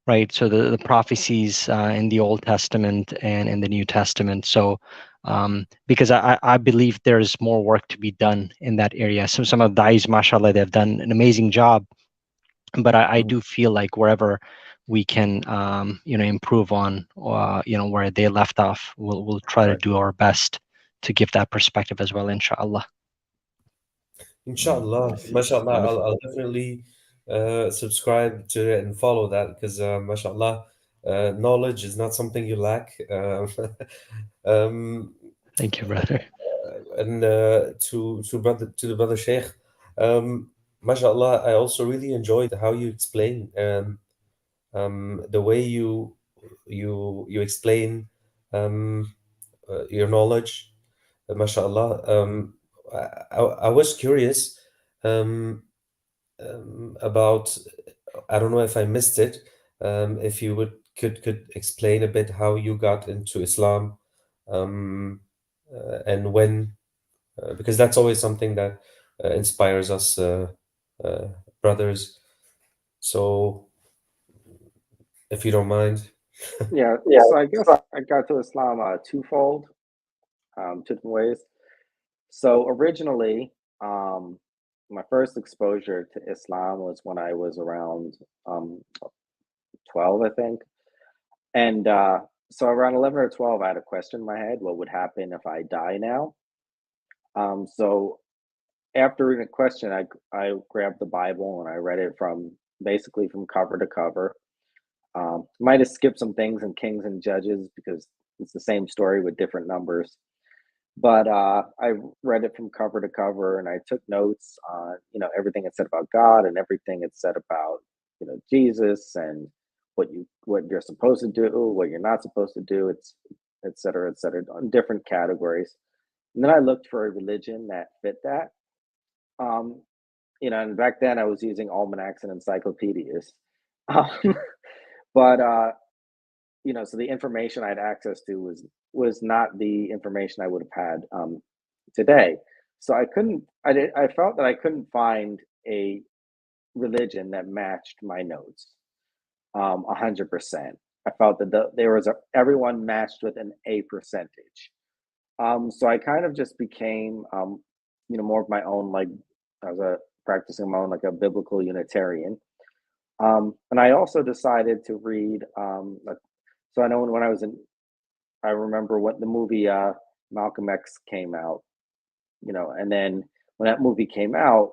right? So the prophecies in the Old Testament and in the New Testament. So because I believe there's more work to be done in that area. So some of the da'is, mashallah, they've done an amazing job. But I do feel like wherever we can improve on where they left off. We'll try to do our best to give that perspective as well, inshallah. Inshallah, I see. mashallah, Wonderful. I'll definitely subscribe to it and follow that because, mashallah, knowledge is not something you lack. Um, Thank you, brother. and to the brother Sheikh, mashallah, I also really enjoyed how you explain the way you explain your knowledge, mashallah. I was curious about, I don't know if I missed it, if you could explain a bit how you got into Islam, and when, because that's always something that inspires us, brothers. So if you don't mind. Yeah. So I guess I got to Islam twofold, two different ways. So originally, my first exposure to Islam was when I was around 12, I think. And so around 11 or 12, I had a question in my head: what would happen if I die now? So after reading the question, I grabbed the Bible and I read it from basically from cover to cover. Might have skipped some things in Kings and Judges because it's the same story with different numbers. But I read it from cover to cover, and I took notes on everything it said about God and everything it said about Jesus and what you're supposed to do, what you're not supposed to do. It's et cetera, on different categories. And then I looked for a religion that fit that. Um, and back then I was using almanacs and encyclopedias. Um, but so the information I had access to was not the information I would have had today. So I felt that I couldn't find a religion that matched my notes 100%. I felt that everyone matched with a percentage. So I kind of just became more of my own, like I was practicing my own, like a biblical Unitarian. And I also decided to read. So I know when I was I remember what the movie Malcolm X came out, and then when that movie came out,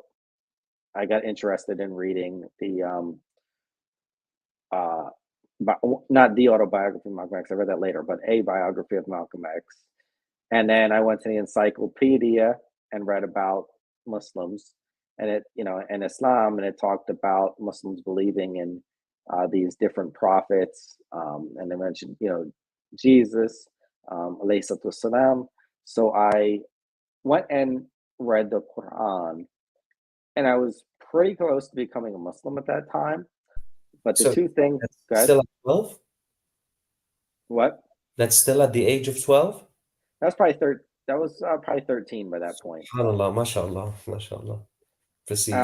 I got interested in reading the not the autobiography of Malcolm X. I read that later, but a biography of Malcolm X. And then I went to the encyclopedia and read about Muslims and and Islam, and it talked about Muslims believing in these different prophets, and they mentioned Jesus, alayhi salatu wasalam. So I went and read the Quran, and I was pretty close to becoming a Muslim at that time. But the So two things, that's still at 12? what? That's still at the age of 12? That was probably That was probably 13 by that point. SubhanAllah, mashallah, mashallah. Proceed.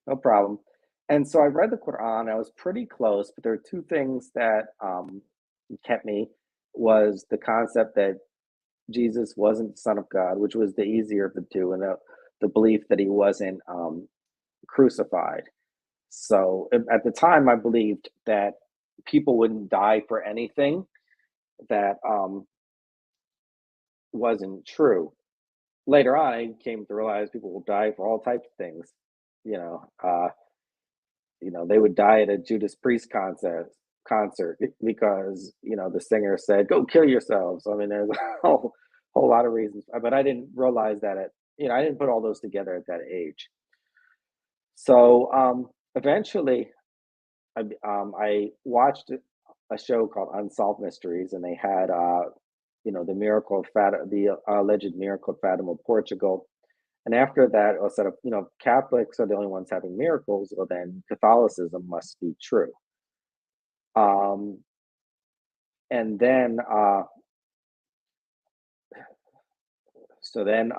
No problem. And so I read the Quran. I was pretty close, but there are two things that kept me. Was the concept that Jesus wasn't the Son of God, which was the easier of the two, and the belief that he wasn't crucified. So at the time, I believed that people wouldn't die for anything that wasn't true. Later on, I came to realize people will die for all types of things. You know, uh, they would die at a Judas Priest concert because the singer said, "Go kill yourselves." I mean, there's a whole lot of reasons, but I didn't realize that I didn't put all those together at that age. So eventually, I watched a show called Unsolved Mysteries, and they had the miracle of the alleged miracle of Fatima, Portugal. And after that, I said, Catholics are the only ones having miracles. Well, then Catholicism must be true. Um, and then, so then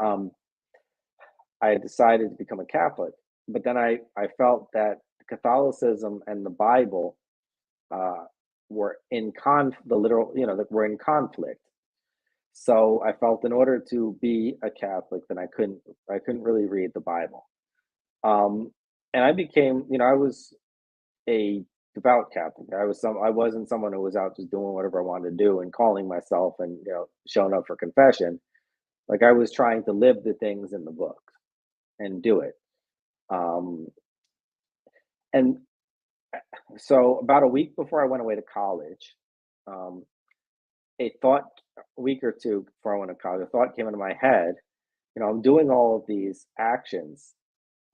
I decided to become a Catholic. But then I felt that Catholicism and the Bible were in were in conflict. So I felt in order to be a Catholic, then I couldn't really read the Bible. And I became, I was a devout Catholic. I wasn't someone who was out just doing whatever I wanted to do and calling myself and showing up for confession. Like I was trying to live the things in the book and do it. And so about a week before I went away to college, a week or two before I went to college, a thought came into my head. I'm doing all of these actions,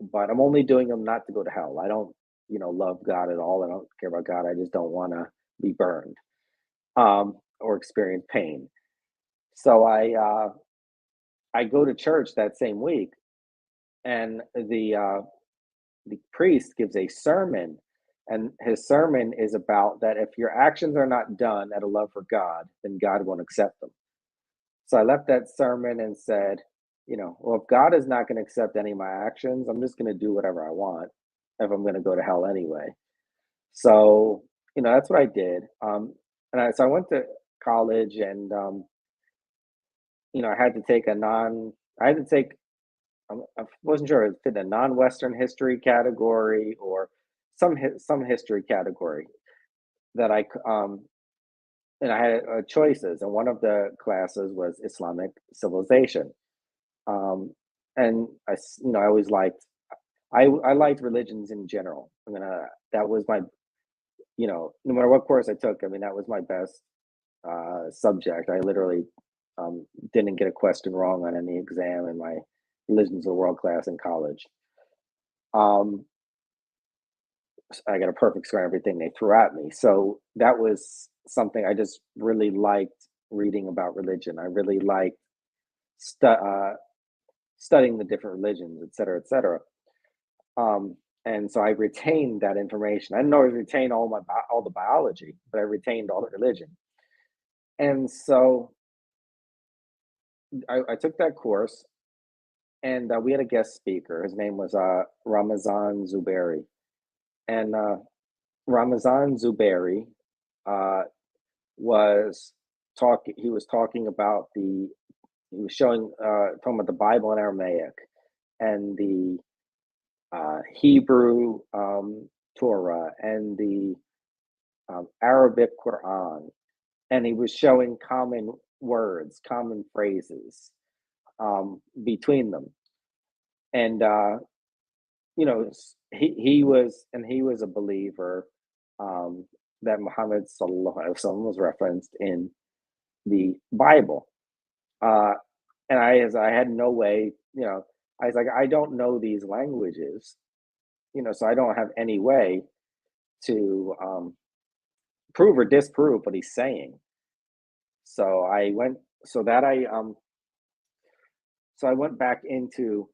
but I'm only doing them not to go to hell. I don't, love God at all. I don't care about God. I just don't want to be burned, or experience pain. So I go to church that same week, and the priest gives a sermon, and his sermon is about that if your actions are not done out of love for God, then God won't accept them. So I left that sermon and said, well, if God is not going to accept any of my actions, I'm just going to do whatever I want if I'm going to go to hell anyway. So, that's what I did. So I went to college, and I had to take I wasn't sure if it fit a non-Western history category or some history category that and I had choices, and one of the classes was Islamic civilization. And I always liked, I liked religions in general. That was my, no matter what course I took, that was my best subject. I literally didn't get a question wrong on any exam, and my religions were world class in college. I got a perfect score on everything they threw at me. So that was something I just really liked reading about religion. I really liked studying the different religions, et cetera, et cetera. And so I retained that information. I didn't always retain all the biology, but I retained all the religion. And so I took that course, and we had a guest speaker. His name was Ramazan Zubairi. And Ramazan Zubairi was talking about he was talking about the Bible in Aramaic and the Hebrew Torah and the Arabic Quran, and he was showing common words, common phrases between them. And he was a believer that Muhammad sallallahu alaihi wasallam was referenced in the Bible. And I had no way, I was like, I don't know these languages, so I don't have any way to prove or disprove what he's saying. So I went back into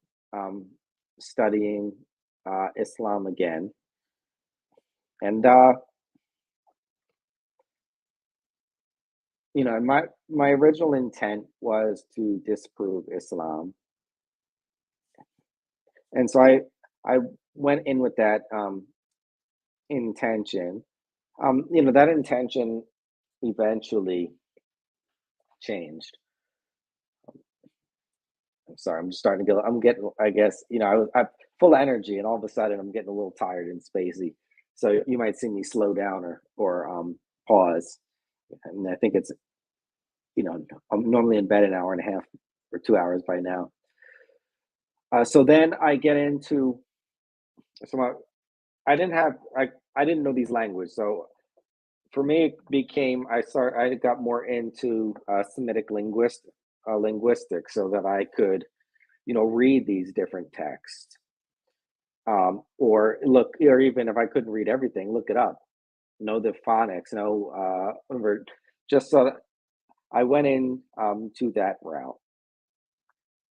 studying Islam again. And my original intent was to disprove Islam. And so I went in with that intention. That intention eventually changed. I'm sorry, I'm just starting to I guess, I'm full of energy, and all of a sudden I'm getting a little tired and spacey. So you might see me slow down or pause. And I think it's, I'm normally in bed an hour and a half or 2 hours by now. So then I get into, I didn't know these languages. So for me, it became, I got more into Semitic linguistics, so that I could, read these different texts, or even if I couldn't read everything, look it up, know the phonics, just so that I went in to that route.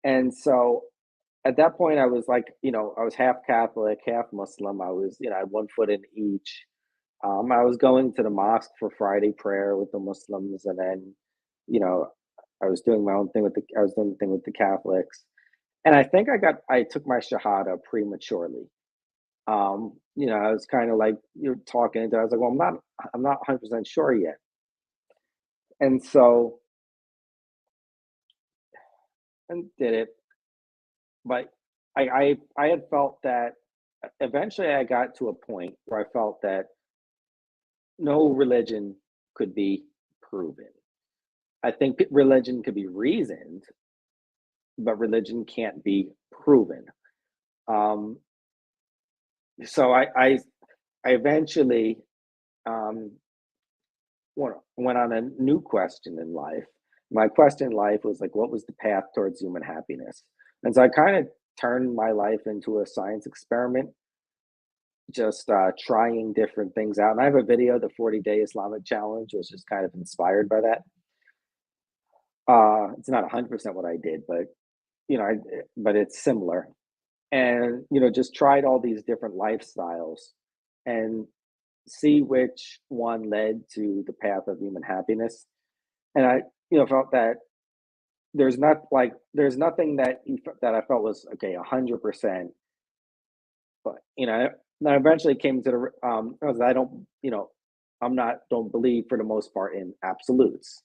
And so at that point, I was like, I was half Catholic, half Muslim. I was, I had one foot in each. I was going to the mosque for Friday prayer with the Muslims, and then, I was doing my own thing with the Catholics. And I think I took my Shahada prematurely. I was kind of like, you're talking, and I was like, well, I'm not 100% sure yet. And so, and did it. But I had felt that eventually I got to a point where I felt that no religion could be proven. I think religion could be reasoned, but religion can't be proven. So I eventually went on a new question in life. My question in life was like, what was the path towards human happiness? And so I kind of turned my life into a science experiment, just trying different things out. And I have a video, the 40-day Islamic challenge, which is kind of inspired by that. It's not 100% what I did, but but it's similar. And just tried all these different lifestyles and see which one led to the path of human happiness. And I felt that there's nothing that I felt was okay 100%. But I eventually came to the I don't believe for the most part in absolutes.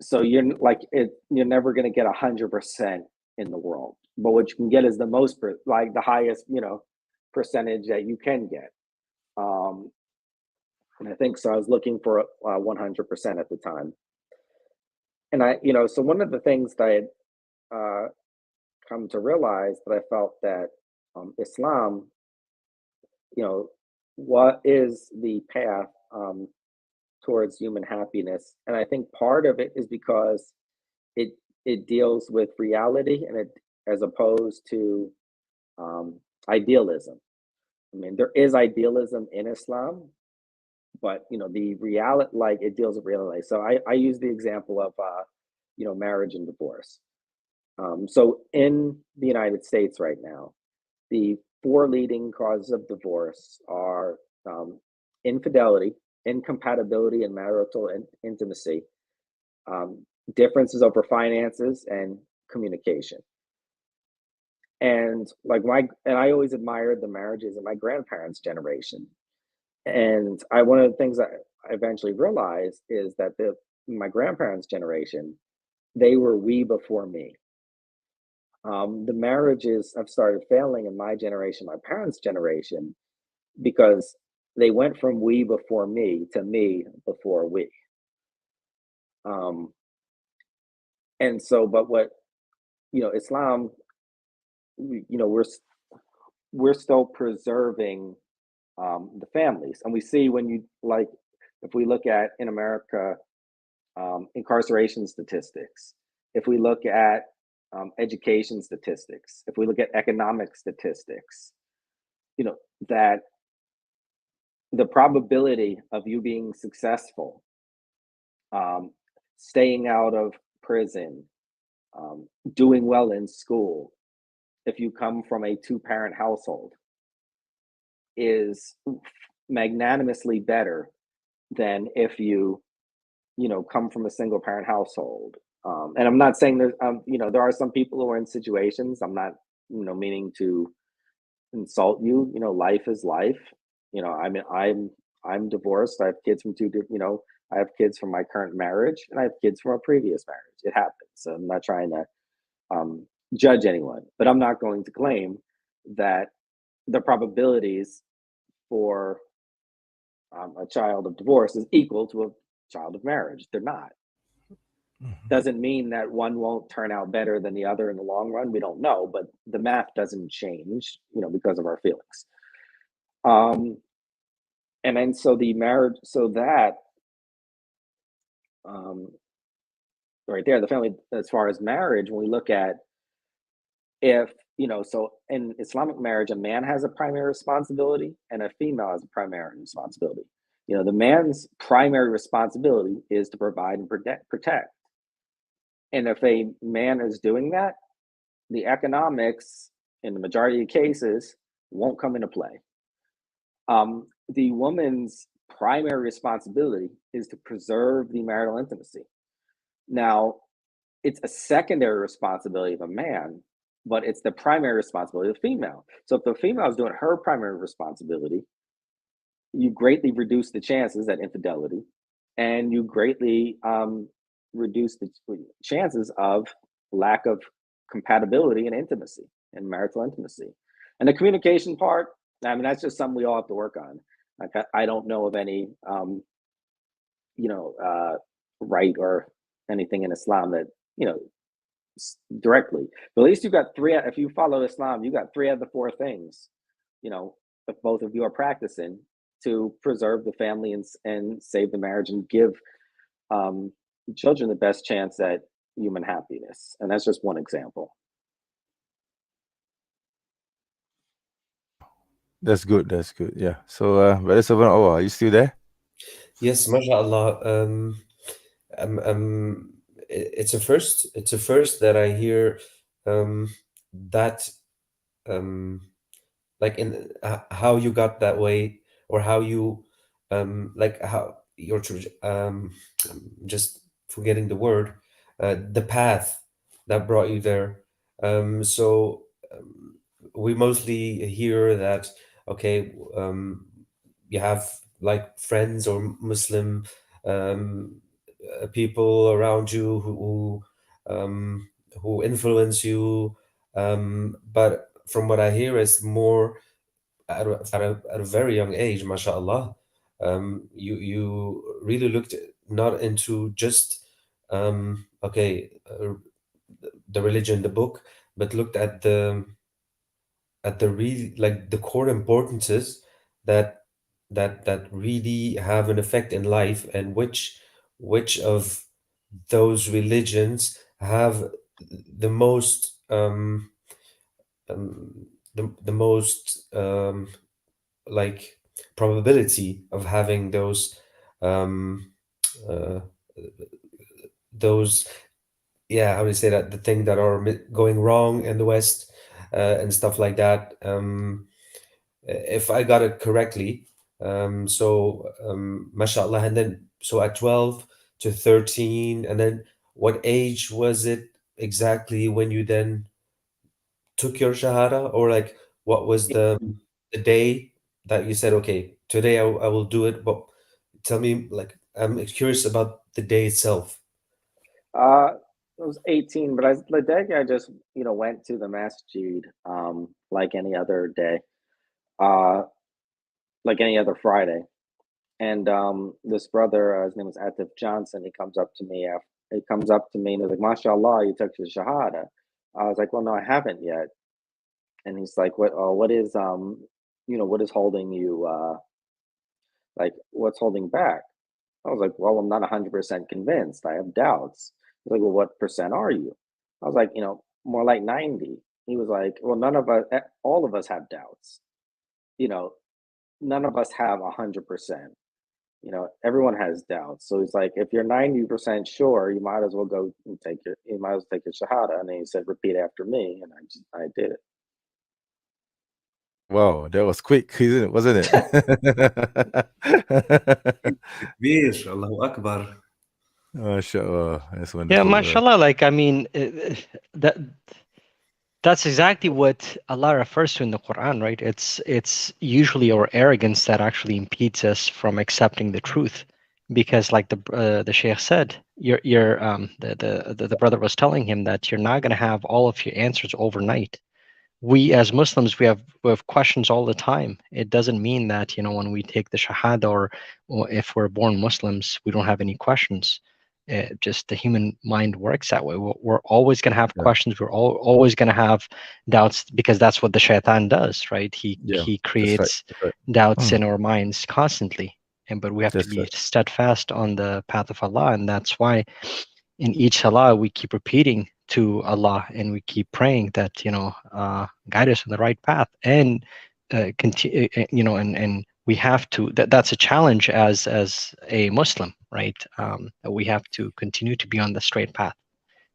So you're never going to get 100% in the world, but what you can get is the highest percentage that you can get. And I think so. I was looking for 100% at the time, and so one of the things that I had come to realize that I felt that Islam, what is the path towards human happiness, and I think part of it is because it deals with reality and as opposed to idealism. I mean, there is idealism in Islam, but the reality, it deals with reality. So I use the example of marriage and divorce. So in the United States right now, the 4 leading causes of divorce are infidelity, incompatibility in marital intimacy, differences over finances, and communication. And I always admired the marriages of my grandparents' generation. And one of the things I eventually realized is that my grandparents' generation, they were we before me. The marriages have started failing in my generation, my parents' generation, because they went from we before me to me before we. And so, but what Islam, we're still preserving the families, and we see if we look at in America incarceration statistics, if we look at education statistics, if we look at economic statistics, that the probability of you being successful, staying out of prison, doing well in school, if you come from a 2-parent household, is magnanimously better than if you come from a single parent household. And I'm not saying there's there are some people who are in situations, I'm not meaning to insult you. Life is life. I mean, I'm divorced. I have kids from I have kids from my current marriage, and I have kids from a previous marriage. It happens. So I'm not trying to judge anyone, but I'm not going to claim that the probabilities for a child of divorce is equal to a child of marriage. They're not. Doesn't mean that one won't turn out better than the other in the long run. We don't know, but the math doesn't change, because of our feelings. And then so the marriage, so that right there, the family, as far as marriage, when we look at so in Islamic marriage, a man has a primary responsibility and a female has a primary responsibility. The man's primary responsibility is to provide and protect. And if a man is doing that, the economics, in the majority of cases, won't come into play. The woman's primary responsibility is to preserve the marital intimacy. Now, it's a secondary responsibility of a man, but it's the primary responsibility of the female. So if the female is doing her primary responsibility, you greatly reduce the chances at infidelity, and you greatly reduce the chances of lack of compatibility and intimacy and marital intimacy. And the communication part, I mean, that's just something we all have to work on. Like I don't know of any right or anything in Islam that directly. But at least you got three. If you follow Islam, you got three of the four things. If both of you are practicing to preserve the family and save the marriage and give children the best chance at human happiness. And that's just one example. That's good. That's good. Yeah. So, Brother Servant, are you still there? Yes, mashallah. It's a first. It's a first that I hear that like in how you got that way, or how you like how your just forgetting the word, the path that brought you there. So we mostly hear that, okay, you have like friends or Muslim people around you who influence you, but from what I hear is more at a very young age, mashallah. You really looked not into just okay, the religion, the book, but looked at the real, like the core importances that that really have an effect in life, and which of those religions have the most the most like probability of having uh, those, yeah, how do you say that, the thing that are going wrong in the West, and stuff like that. If I got it correctly, mashallah. And then so at 12 to 13, and then what age was it exactly when you then took your shahada, or like what was the day that you said, okay, today I will do it? But tell me, like, I'm curious about the day itself. I was 18, but the day I just went to the masjid like any other day, uh, like any other Friday. And this brother, his name is Atif Johnson, he comes up to me and he's like, "MashaAllah, you took your shahada." I was like, "Well, no, I haven't yet." And he's like, what is what is holding you like what's holding back?" I was like, "Well, I'm not 100% convinced. I have doubts." He's like, "Well, what percent are you?" I was like, "More like 90." He was like, "Well, none of us, all of us have doubts. You know, none of us have 100%. Everyone has doubts." So he's like, "If you're 90% sure, you might as well you might as well take your shahada." And then he said, "Repeat after me." And I did it. Wow, that was quick, isn't it? Wasn't it? Takbir, Allahu Akbar. Mashallah, that's Yeah, wonderful. mashallah. Like, I mean, that that's exactly what Allah refers to in the Quran, right? It's usually our arrogance that actually impedes us from accepting the truth, because, like the Sheikh said, the brother was telling him that you're not going to have all of your answers overnight. We as Muslims, we have questions all the time. It doesn't mean that when we take the Shahada, or if we're born Muslims, we don't have any questions. Just the human mind works that way. We're always going to have Yeah. questions. We're always going to have doubts, because that's what the shaitan does, right? He creates That's right. doubts in our minds constantly, but we have to That's be right. steadfast on the path of Allah. And that's why in each salah we keep repeating to Allah, and we keep praying that guide us on the right path, and continue, and we have to, that's a challenge as a Muslim, right? That we have to continue to be on the straight path,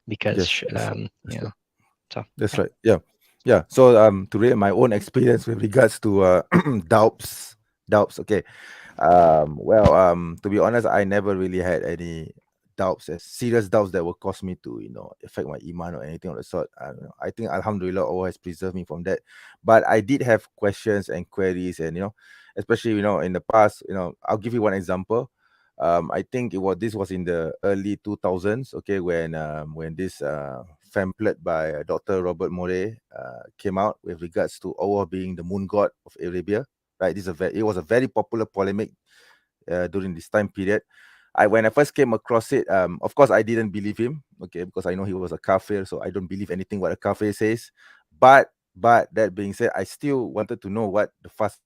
because Yes, that's right. That's right. so That's yeah. right. Yeah. Yeah. So to rate my own experience with regards to doubts. Okay. To be honest, I never really had any serious doubts that will cause me to affect my iman or anything of the sort. I think Alhamdulillah Allah has preserved me from that. But I did have questions and queries, and especially in the past, I'll give you one example. I think this was in the early 2000s, okay, when this pamphlet by Dr. Robert Morey came out with regards to Allah being the moon god of Arabia. right? It was a very popular polemic during this time period. When I first came across it, of course I didn't believe him, okay, because I know he was a kafir, so I don't believe anything what a kafir says. But that being said, I still wanted to know what the fuss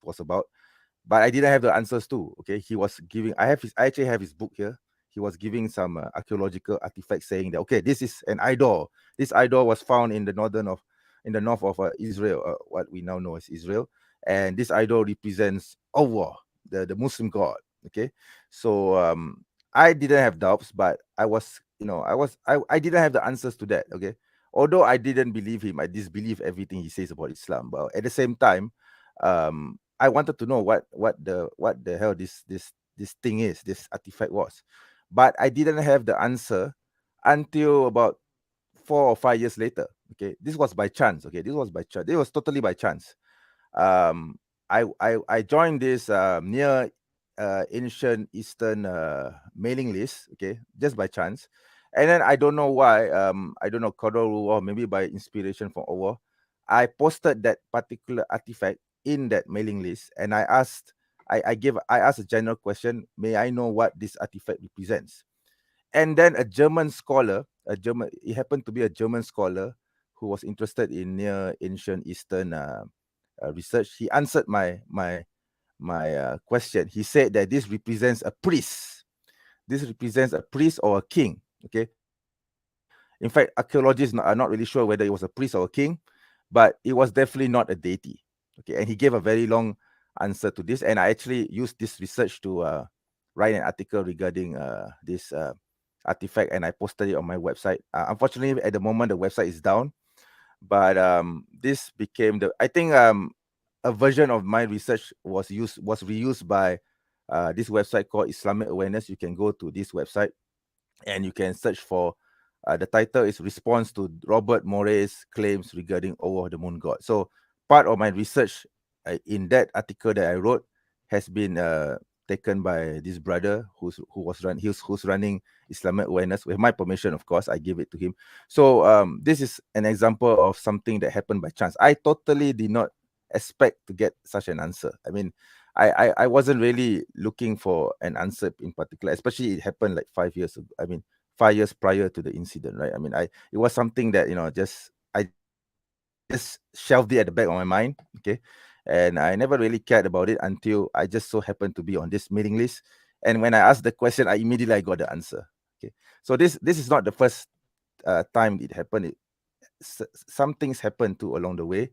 was about. But I didn't have the answers too. Okay, he was giving. I actually have his book here. He was giving some archaeological artifacts saying that okay, this is an idol. This idol was found in the north of Israel, what we now know as Israel, and this idol represents Allah, the Muslim God. Okay, so I didn't have doubts, but I didn't have the answers to that. Okay, although I didn't believe him, I disbelieve everything he says about Islam. But at the same time, I wanted to know what the hell this thing is, this artifact was, but I didn't have the answer until about 4 or 5 years later. Okay, this was by chance. Okay, this was by chance. This was totally by chance. I joined this near ancient Eastern mailing list. Okay, just by chance, and then I don't know why. I don't know, Qadar or maybe by inspiration from Allah, I posted that particular artifact in that mailing list, and I asked a general question: may I know what this artifact represents? And then a German scholar, it happened to be a German scholar who was interested in near ancient Eastern research. He answered my question. He said that this represents a priest. This represents a priest or a king. Okay. In fact, archaeologists are not really sure whether it was a priest or a king, but it was definitely not a deity. Okay, and he gave a very long answer to this, and I actually used this research to write an article regarding this artifact, and I posted it on my website. Unfortunately, at the moment, the website is down, but this became I think a version of my research was reused by this website called Islamic Awareness. You can go to this website and you can search for the title is Response to Robert Morey's Claims Regarding Allah the Moon God. So part of my research in that article that I wrote has been taken by this brother who's running Islamic Awareness. With my permission, of course, I give it to him. So this is an example of something that happened by chance. I totally did not expect to get such an answer. I mean, I wasn't really looking for an answer in particular, especially it happened like 5 years ago. I mean, 5 years prior to the incident, right? I mean, it was something that I just shelved it at the back of my mind, okay, and I never really cared about it until I just so happened to be on this mailing list. And when I asked the question, I immediately got the answer. Okay, so this is not the first time it happened. Some things happen too along the way.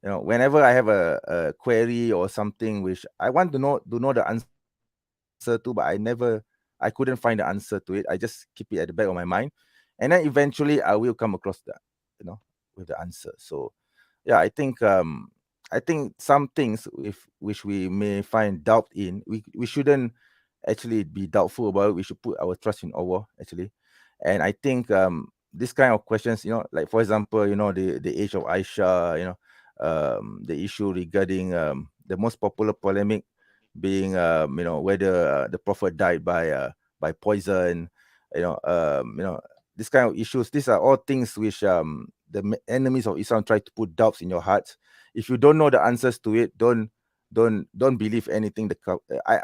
You know, whenever I have a query or something which I want to know the answer to, but I couldn't find the answer to it. I just keep it at the back of my mind, and then eventually I will come across that, with the answer. So, yeah, I think some things which we may find doubt in, we shouldn't actually be doubtful about it. We should put our trust in Allah actually, and I think this kind of questions, like for example, the age of Aisha, the issue regarding the most popular polemic being whether the prophet died by poison, this kind of issues. These are all things which the enemies of Islam try to put doubts in your hearts. If you don't know the answers to it, don't believe anything.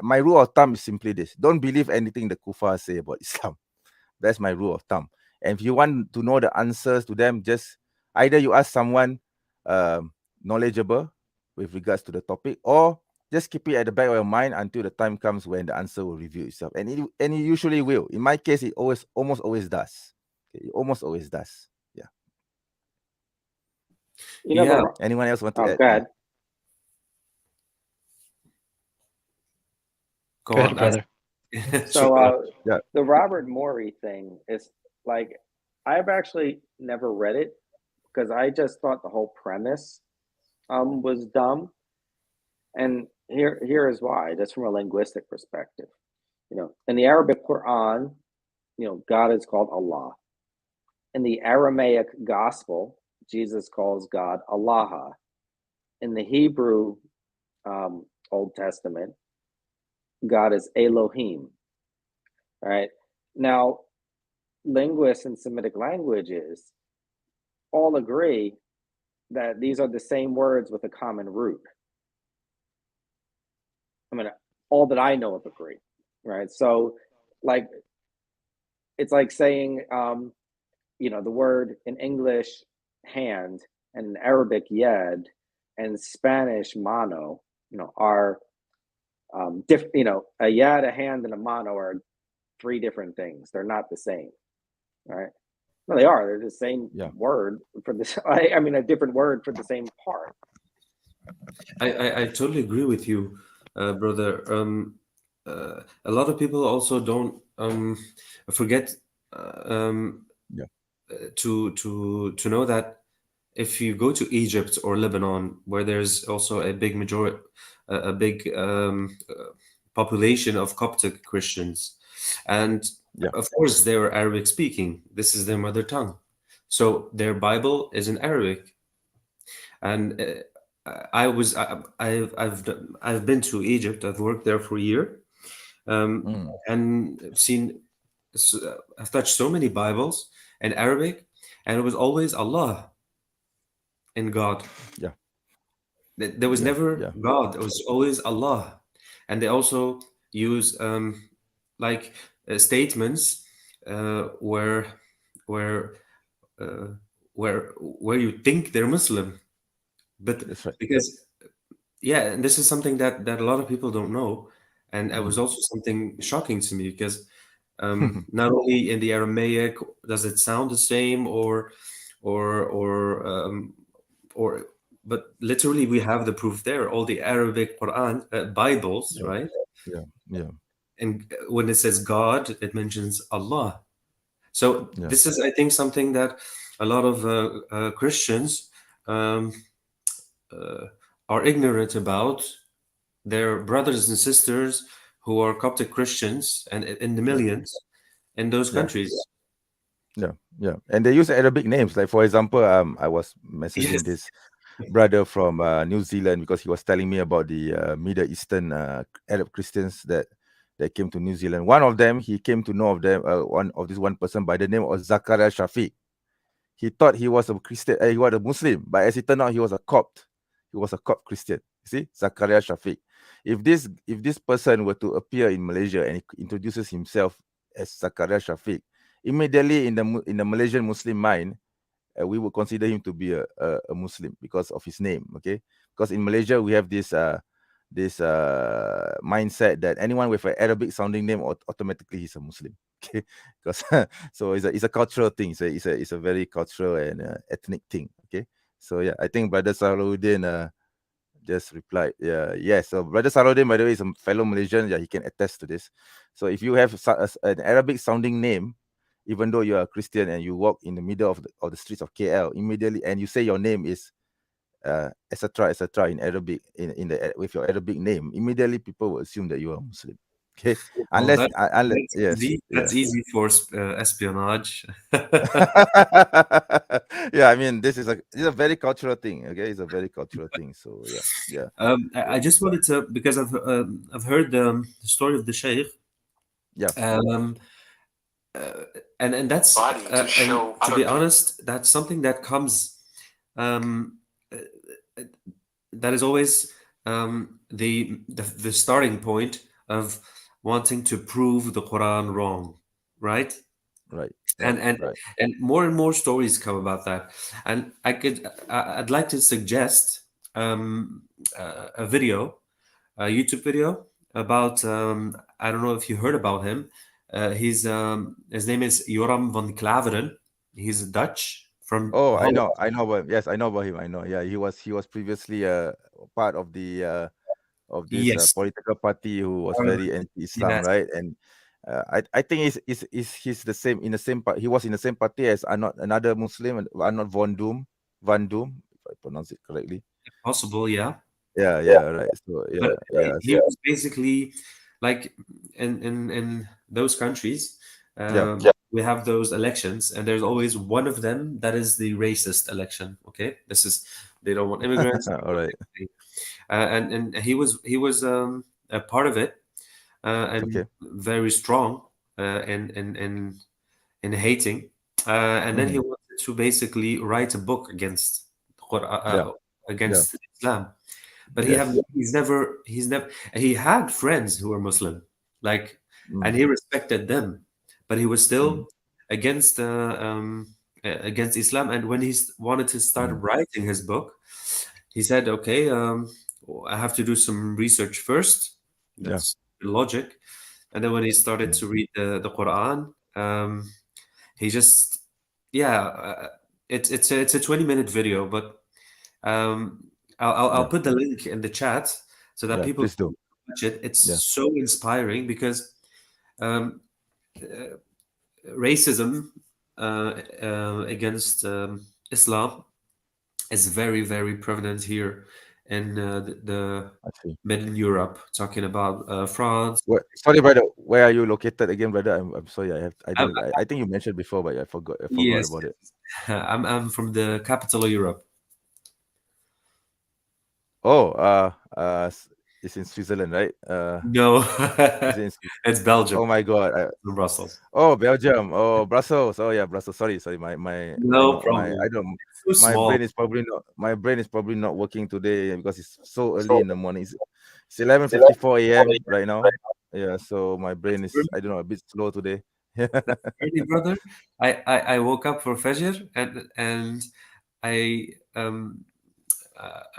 My rule of thumb is simply this: don't believe anything the kuffar say about Islam. That's my rule of thumb. And if you want to know the answers to them, just either you ask someone knowledgeable with regards to the topic, or just keep it at the back of your mind until the time comes when the answer will reveal itself. And it usually will. In my case, it almost always does. It almost always does. Yeah. Anyone else want to add? Go ahead. Go ahead, brother. So the Robert Morey thing is like, I've actually never read it because I just thought the whole premise was dumb. And here is why, just from a linguistic perspective. In the Arabic Quran, God is called Allah. In the Aramaic Gospel, Jesus calls God Allah. In the Hebrew Old Testament, God is Elohim. All right. Now, linguists in Semitic languages all agree that these are the same words with a common root. I mean, all that I know of agree, right? So, like, it's like saying, the word in English hand and in Arabic yad and Spanish mano, are different. A yad, a hand, and a mano are three different things. They're not the same, right? No, they are. They're the same word for this. I mean, a different word for the same part. I totally agree with you, brother. A lot of people also don't forget to know that if you go to Egypt or Lebanon, where there's also a big majority, a big population of Coptic Christians, and of course they are Arabic speaking. This is their mother tongue, so their Bible is in Arabic. And I've been to Egypt. I've worked there for a year, and I've touched so many Bibles in Arabic, and it was always Allah and God. There was never God. It was always Allah, and they also use like statements where where where you think they're Muslim, but That's right. because and this is something that a lot of people don't know, and it was also something shocking to me because not only in the Aramaic does it sound the same, or but literally we have the proof there. All the Arabic Quran Bibles, right? Yeah. And when it says God, it mentions Allah. So this is, I think, something that a lot of Christians are ignorant about. Their brothers and sisters who are Coptic Christians and in the millions in those countries. Yeah. And they use Arabic names. Like, for example, I was messaging this brother from New Zealand because he was telling me about the Middle Eastern Arab Christians that came to New Zealand. One of them, he came to know of them, one person by the name of Zakaria Shafiq. He thought he was a Christian, he was a Muslim, but as it turned out, he was a Copt. He was a Copt Christian. You see, Zakaria Shafiq. If this person were to appear in Malaysia and he introduces himself as Zakaria Shafiq, immediately in the Malaysian Muslim mind, we would consider him to be a Muslim because of his name. Okay, because in Malaysia we have this mindset that anyone with an Arabic sounding name automatically he's a Muslim. Okay, because so it's a cultural thing. It's a very cultural and ethnic thing. Okay, so I think Brother Salahuddin just replied, yes. So Brother Salahuddin, by the way, is a fellow Malaysian. He can attest to this. So if you have an Arabic sounding name, even though you are a Christian and you walk in the middle of the streets of KL, immediately, and you say your name is etc. in Arabic, with your Arabic name, immediately people will assume that you are Muslim. Okay, unless that's easy for espionage. I mean, this is a very cultural thing. Okay, it's a very cultural thing. So I just wanted to, because I've heard the story of the Sheikh. And that's and to be honest, that's something that comes that is always the starting point of wanting to prove the Quran wrong, right? And more and more stories come about that. And I'd like to suggest a video, a YouTube video about I don't know if you heard about him. His name is Joram van Klaveren. He's Dutch from. Oh, Holland. I know about him. Yes, I know about him. I know. Yeah, he was previously part of the of this political party who was very anti-Islam, right? And I think he's the same in the same part. He was in the same party as another Muslim, Arnold Van Doom, if I pronounce it correctly. Possible, yeah. Yeah, right. So he was basically like in those countries. We have those elections, and there's always one of them that is the racist election. Okay, they don't want immigrants. All right. And he was a part of it, and very strong in hating, and then he wanted to basically write a book against Islam. but Yes. he had friends who were Muslim, like, and Mm. he respected them, but he was Mm. still against against Islam. And when he wanted to start Mm. writing his book, he said, "Okay, I have to do some research first." Yeah. That's logic. And then when he started Mm. to read the Quran, he just, yeah, it's a 20-minute video, but um, I'll Yeah. put the link in the chat so that Yeah. people Please can do. watch it. It's Yeah. so inspiring because um, racism against Islam is very, very prevalent here in the I see. Middle Europe, talking about France. Sorry, brother. Where are you located again, brother? I'm sorry. I I, didn't. I think you mentioned before, but I forgot. I forgot yes, about it. I'm from the capital of Europe. Oh, it's in Switzerland, right? No, Is it in it's Belgium, Oh my God. Brussels. Oh, Belgium. Oh, Brussels. Oh yeah, Brussels. Sorry. No problem. I don't. It's so small. My brain is probably not working today because it's so early in the morning. It's 11:54 a.m. right now. Yeah, so my brain is, I don't know, a bit slow today. That's early, brother. I woke up for Fajr, and I um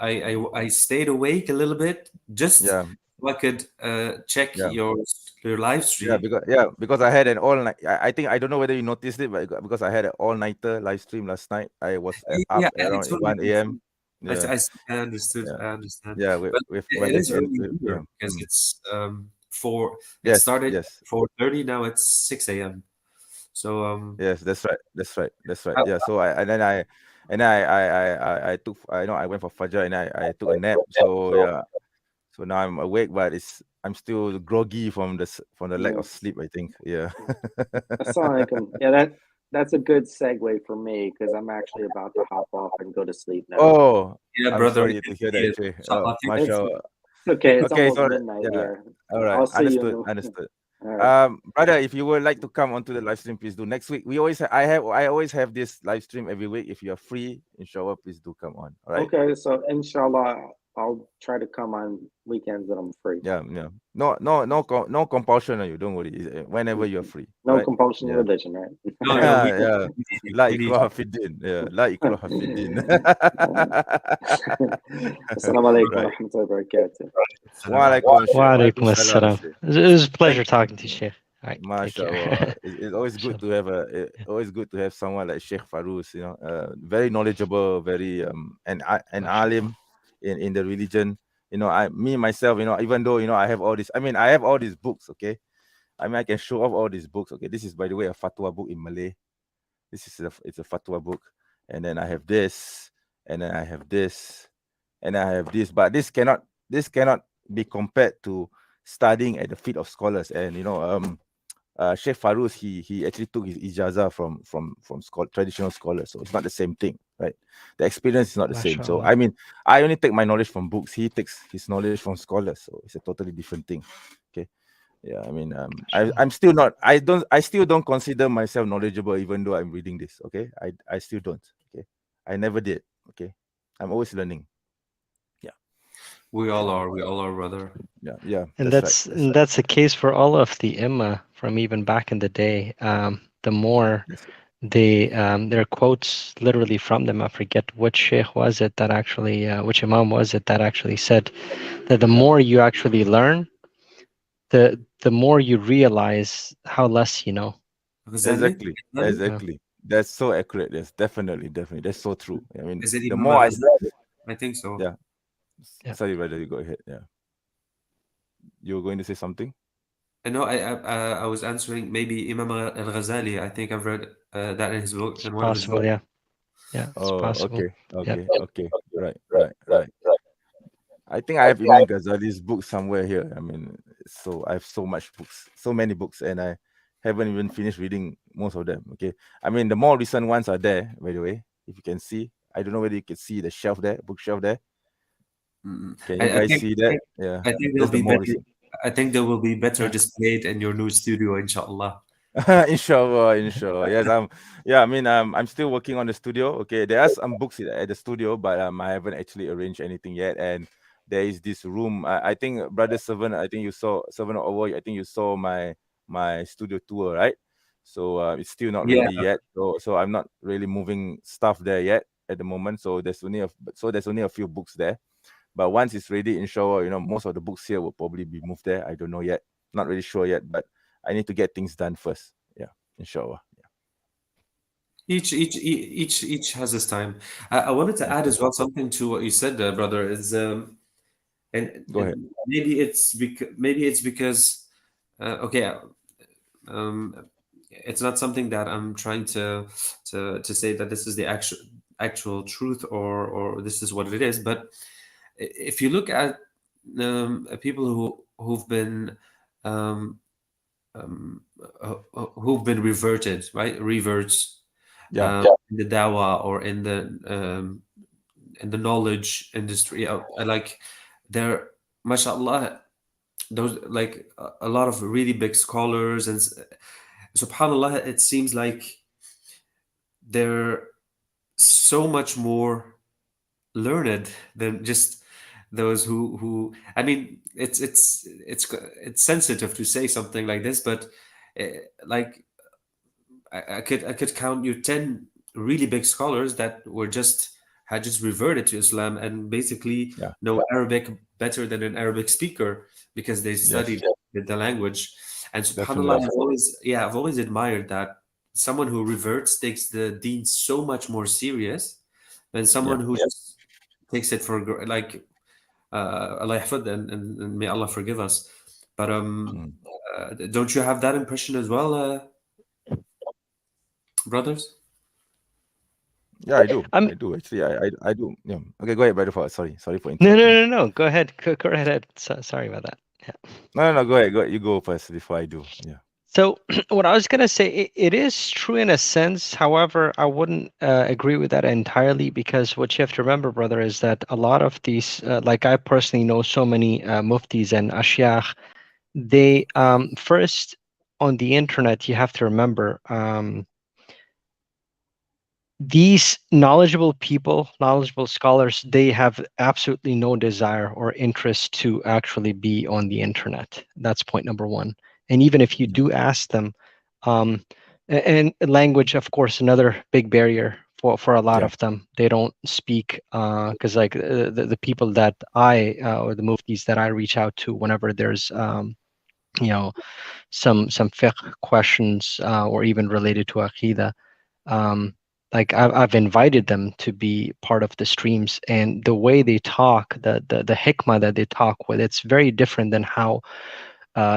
I stayed awake a little bit just Yeah, so I could check yeah. your live Yeah, stream. because I had an all night. I think I don't know whether you noticed it, but because I had an all nighter live stream last night, I was up Yeah, I around told 1 a.m. Yeah, I understood. yeah, I understand. yeah. But With when it the is early yeah. here because Mm. it's four. It Yes, started yes, 4:30. Now it's 6 a.m. So yes. That's right. I, Yeah. So I took, I know, I went for Fajr and I took a nap. So yeah. So now I'm awake, but I'm still groggy from from the lack Yeah. of sleep, I think. Yeah. Assalamualaikum. Yeah, that's a good segue for me because I'm actually about to hop off and go to sleep now. Oh, yeah, I'm brother. sorry to hear that, Shay. Inshallah, take It's Mashallah. okay. It's Okay, almost so midnight yeah, here. all right, I'll see you. understood. All right. Brother, if you would like to come onto the live stream, please do. Next week, I always have this live stream every week. If you are free, inshallah, please do come on. All right. Okay. So inshallah, I'll try to come on weekends that I'm free. Yeah. No compulsion on you. Don't worry. Whenever you're free. No Right. compulsion in Yeah. religion, right? No, we Yeah. need La we need ikraha fiddin. Yeah. La ikraha fiddin. Assalamu alaikum wa Right. rahmatullahi wa barakatuh. Wa alaikum Wa alaikum assalam, assalam. Sheikh. It was a Thank pleasure talking to you, Sheikh. All right, take care. MashaAllah. It's always good to have always good to have someone like Sheikh Farus, very knowledgeable, very an alim in the religion. Me myself, even though I have all this, I have all these books, okay. I can show off all these books, okay. This is, by the way, a fatwa book in Malay. It's a fatwa book, and then I have this, and then I have this, and I have this, but this cannot be compared to studying at the feet of scholars. And Sheikh Farus, he actually took his ijazah from traditional scholars, so it's not the same thing, right? The experience is not the same. So MashaAllah. I only take my knowledge from books. He takes his knowledge from scholars, so it's a totally different thing. Okay, yeah. I'm still not. I still don't consider myself knowledgeable, even though I'm reading this. Okay, I still don't. Okay, I never did. Okay, I'm always learning. We all are, brother. Yeah. And That's right. that's the case for all of the Imma from even back in the day. The more Yes. they there are quotes literally from them. I forget which sheikh was it that actually, which imam was it that actually said that the more you actually learn, the more you realize how less you know. Exactly. Yeah. That's so accurate. Yes, definitely. That's so true. Is it The Imam more I Al-Ghazali? I think so. yeah. Yeah. Sorry, brother, you go ahead. Yeah. You were going to say something? I know. I was answering maybe Imam Al-Ghazali. I think I've read that in his book, It's in one of his possible, books. yeah, it's Oh, possible. okay. Right. I think I have Imam Ghazali's book somewhere here. So I have so many books, and I haven't even finished reading most of them. Okay. The more recent ones are there, by the way. If you can see, I don't know whether you can see the shelf there, bookshelf there. Can you I guys think see that? Yeah. I think they'll That's the be more better. recent. I think they will be better displayed in your new studio, inshallah. Inshallah. Yes, I'm still working on the studio. Okay, there are some books at the studio, but I haven't actually arranged anything yet. And there is this room. I think Brother Servant, I think you saw Servant over. I think you saw my studio tour, right? So it's still not Yeah. ready yet. So I'm not really moving stuff there yet at the moment. So there's only a few books there. But once it's ready, inshallah, most of the books here will probably be moved there. I don't know yet. Not really sure yet, but I need to get things done first. Yeah, inshallah. Yeah. Each has his time. I wanted to add as well something to what you said, brother. And Go ahead. maybe it's because okay, it's not something that I'm trying to say that this is the actual truth or this is what it is. But if you look at people who've been reverted, right? Reverts, Yeah. in the dawah or in the knowledge industry. Like they're, mashallah, those like a lot of really big scholars, and subhanallah, it seems like they're so much more learned than just those who I mean, it's sensitive to say something like this, but like I could count you 10 really big scholars that had just reverted to Islam and basically Yeah. know Arabic better than an Arabic speaker because they studied the language. And subhanallah, Definitely. I've always admired that someone who reverts takes the deen so much more serious than someone Yeah. who just takes it for like Allah yahfad, and may Allah forgive us. But don't you have that impression as well, brothers? Yeah, I do. I Actually, I do. Yeah. Okay, go ahead, brother. Sorry for no, interrupting. no. Go ahead. Go right ahead. Sorry about that. Yeah. No. Go ahead. You go first before I do. Yeah. So what I was gonna say, it is true in a sense. However, I wouldn't agree with that entirely, because what you have to remember, brother, is that a lot of these, like I personally know so many muftis and ashyakh, they first on the internet, you have to remember these knowledgeable people, knowledgeable scholars, they have absolutely no desire or interest to actually be on the internet. That's point number one. And even if you do ask them, and language, of course, another big barrier for a lot of them. They don't speak because like the people that or the muftis that I reach out to whenever there's some fiqh questions or even related to aqidah, like I've invited them to be part of the streams, and the way they talk, the hikmah that they talk with, it's very different than how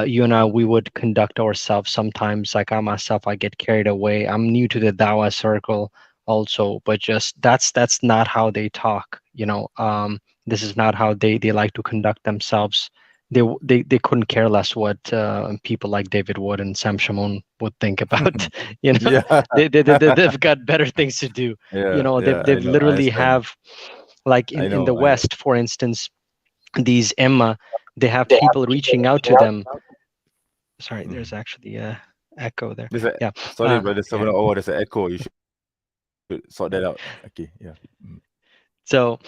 you and I, we would conduct ourselves sometimes. Like I myself, I get carried away. I'm new to the dawah circle also, but just that's not how they talk. This is not how they like to conduct themselves. They couldn't care less what people like David Wood and Sam Shamoun would think about. Yeah. They've got better things to do. Yeah. They've I know. I literally understand. have, like I in know. the West, for instance, these Emma, they have people reaching out to them. Sorry, there's actually a echo there. Yeah. Sorry, brother. Yeah. Oh, there's an echo. You should sort that out. Okay. Yeah. So,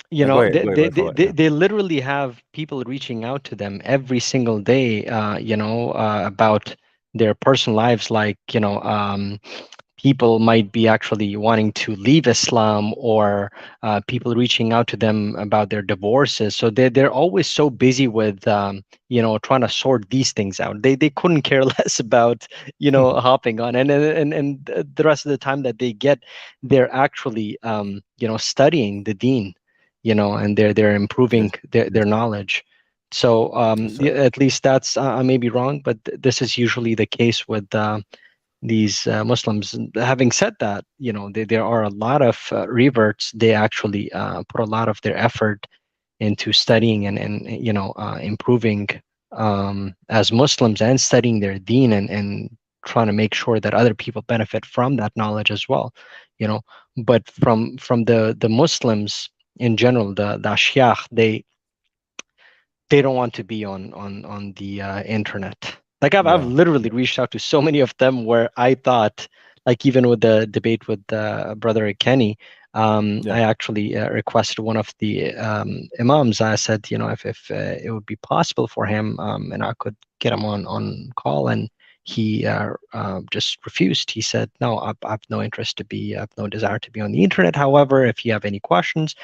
Go ahead. Go ahead. Forward. Yeah. they literally have people reaching out to them every single day, about their personal lives. Like, people might be actually wanting to leave Islam, or people reaching out to them about their divorces. So they're always so busy with trying to sort these things out. They couldn't care less about hopping on, and the rest of the time that they get, they're actually studying the deen, and they're improving their knowledge. So at least that's, I may be wrong, but this is usually the case with these Muslims. Having said that, there are a lot of reverts. They actually put a lot of their effort into studying and improving as Muslims, and studying their deen, and trying to make sure that other people benefit from that knowledge as well. But from the Muslims in general, the ashyakh, they don't want to be on the internet. Like I've literally reached out to so many of them where I thought, like even with the debate with brother Kenny, I actually requested one of the imams. I said, if it would be possible for him, and I could get him on call, and he just refused. He said, no, I have no interest I have no desire to be on the internet. However, if you have any questions,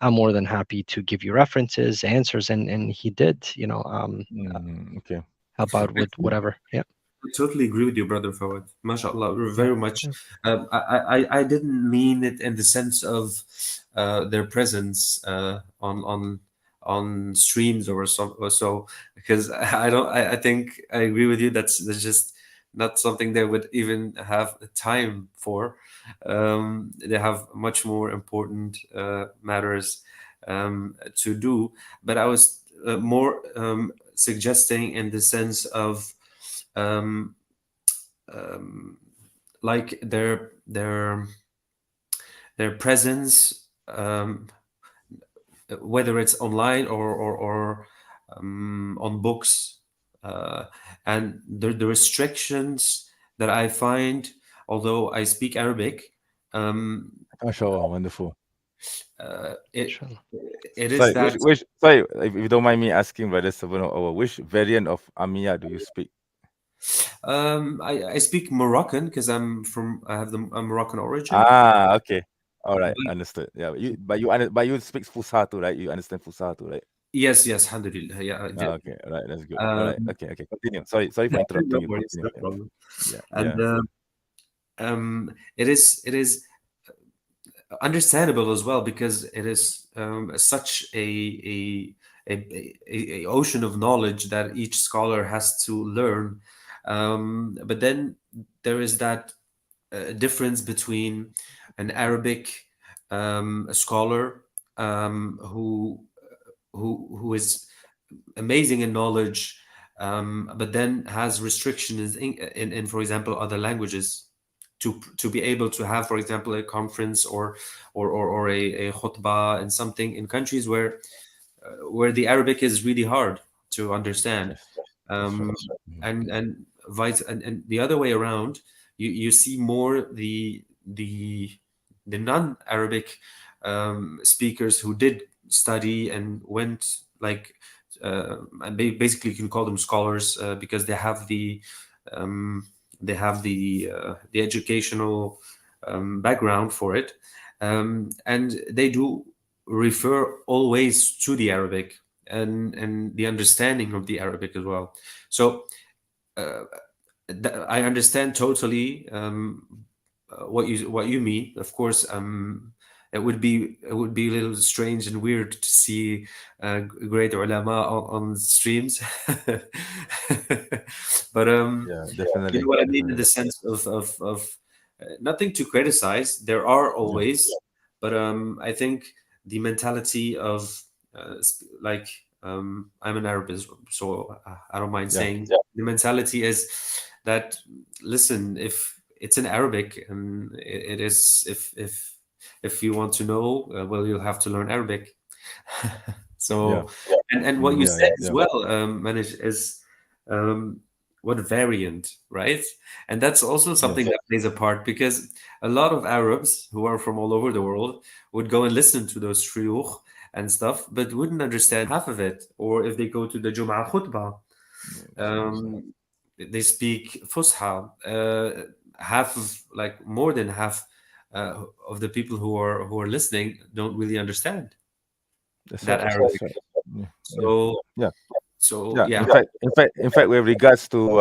I'm more than happy to give you references, answers, and he did, Okay. help out with whatever. Yeah. I totally agree with you, brother Fawad. MashaAllah, very much. I didn't mean it in the sense of their presence on streams or so, because I think I agree with you. That's just not something they would even have time for. They have much more important matters to do. But I was more suggesting in the sense of um, like their presence, whether it's online or on books, and the restrictions that I find, although I speak Arabic, MashaAllah, wonderful. it Inshallah. it is Sorry, that sorry, if you don't mind me asking, Brother Sabano, which variant of Amiya do you speak? I speak Moroccan because I have the a Moroccan origin. Ah, okay. All right, understood. Yeah, but you speak Fusha too, right? You understand Fusha too, right? Yes, alhamdulillah. Yeah, I did. Okay, all right, that's good. All right, okay. Continue. Sorry for No interrupting you. worries, no Continue. Yeah, problem. yeah, And yeah. it is understandable as well because it is such a ocean of knowledge that each scholar has to learn. But then there is that difference between an Arabic scholar who is amazing in knowledge, but then has restrictions in, for example, other languages to be able to have, for example, a conference or a khutbah and something in countries where the Arabic is really hard to understand, Yes, that's right. and the other way around, you see more the non-Arabic speakers who did study and went like and basically you can call them scholars because um, they have the educational background for it, and they do refer always to the Arabic and the understanding of the Arabic as well. So I understand totally what you mean. Of course, it would be a little strange and weird to see great ulama on streams, but Yeah, you know definitely, what I mean in definitely. the sense of nothing to criticize. There are Yeah, always, but I think the mentality of like I'm an Arab, so I don't mind yeah, saying the mentality is that listen, if it's in Arabic and it is if you want to know, well, you'll have to learn Arabic. yeah, So, and what you yeah, said as yeah, well, Manish, is um, what variant, right? And that's also something yes, that plays a part because a lot of Arabs who are from all over the world would go and listen to those shuyukh and stuff, but wouldn't understand half of it. Or if they go to the Jum'ah khutbah, yes, um, they speak Fusha. Half of, like more than half of the people who are listening don't really understand that's that right, Arabic. that's right. Yeah, yeah, So yeah. so Yeah, yeah, in fact, with regards to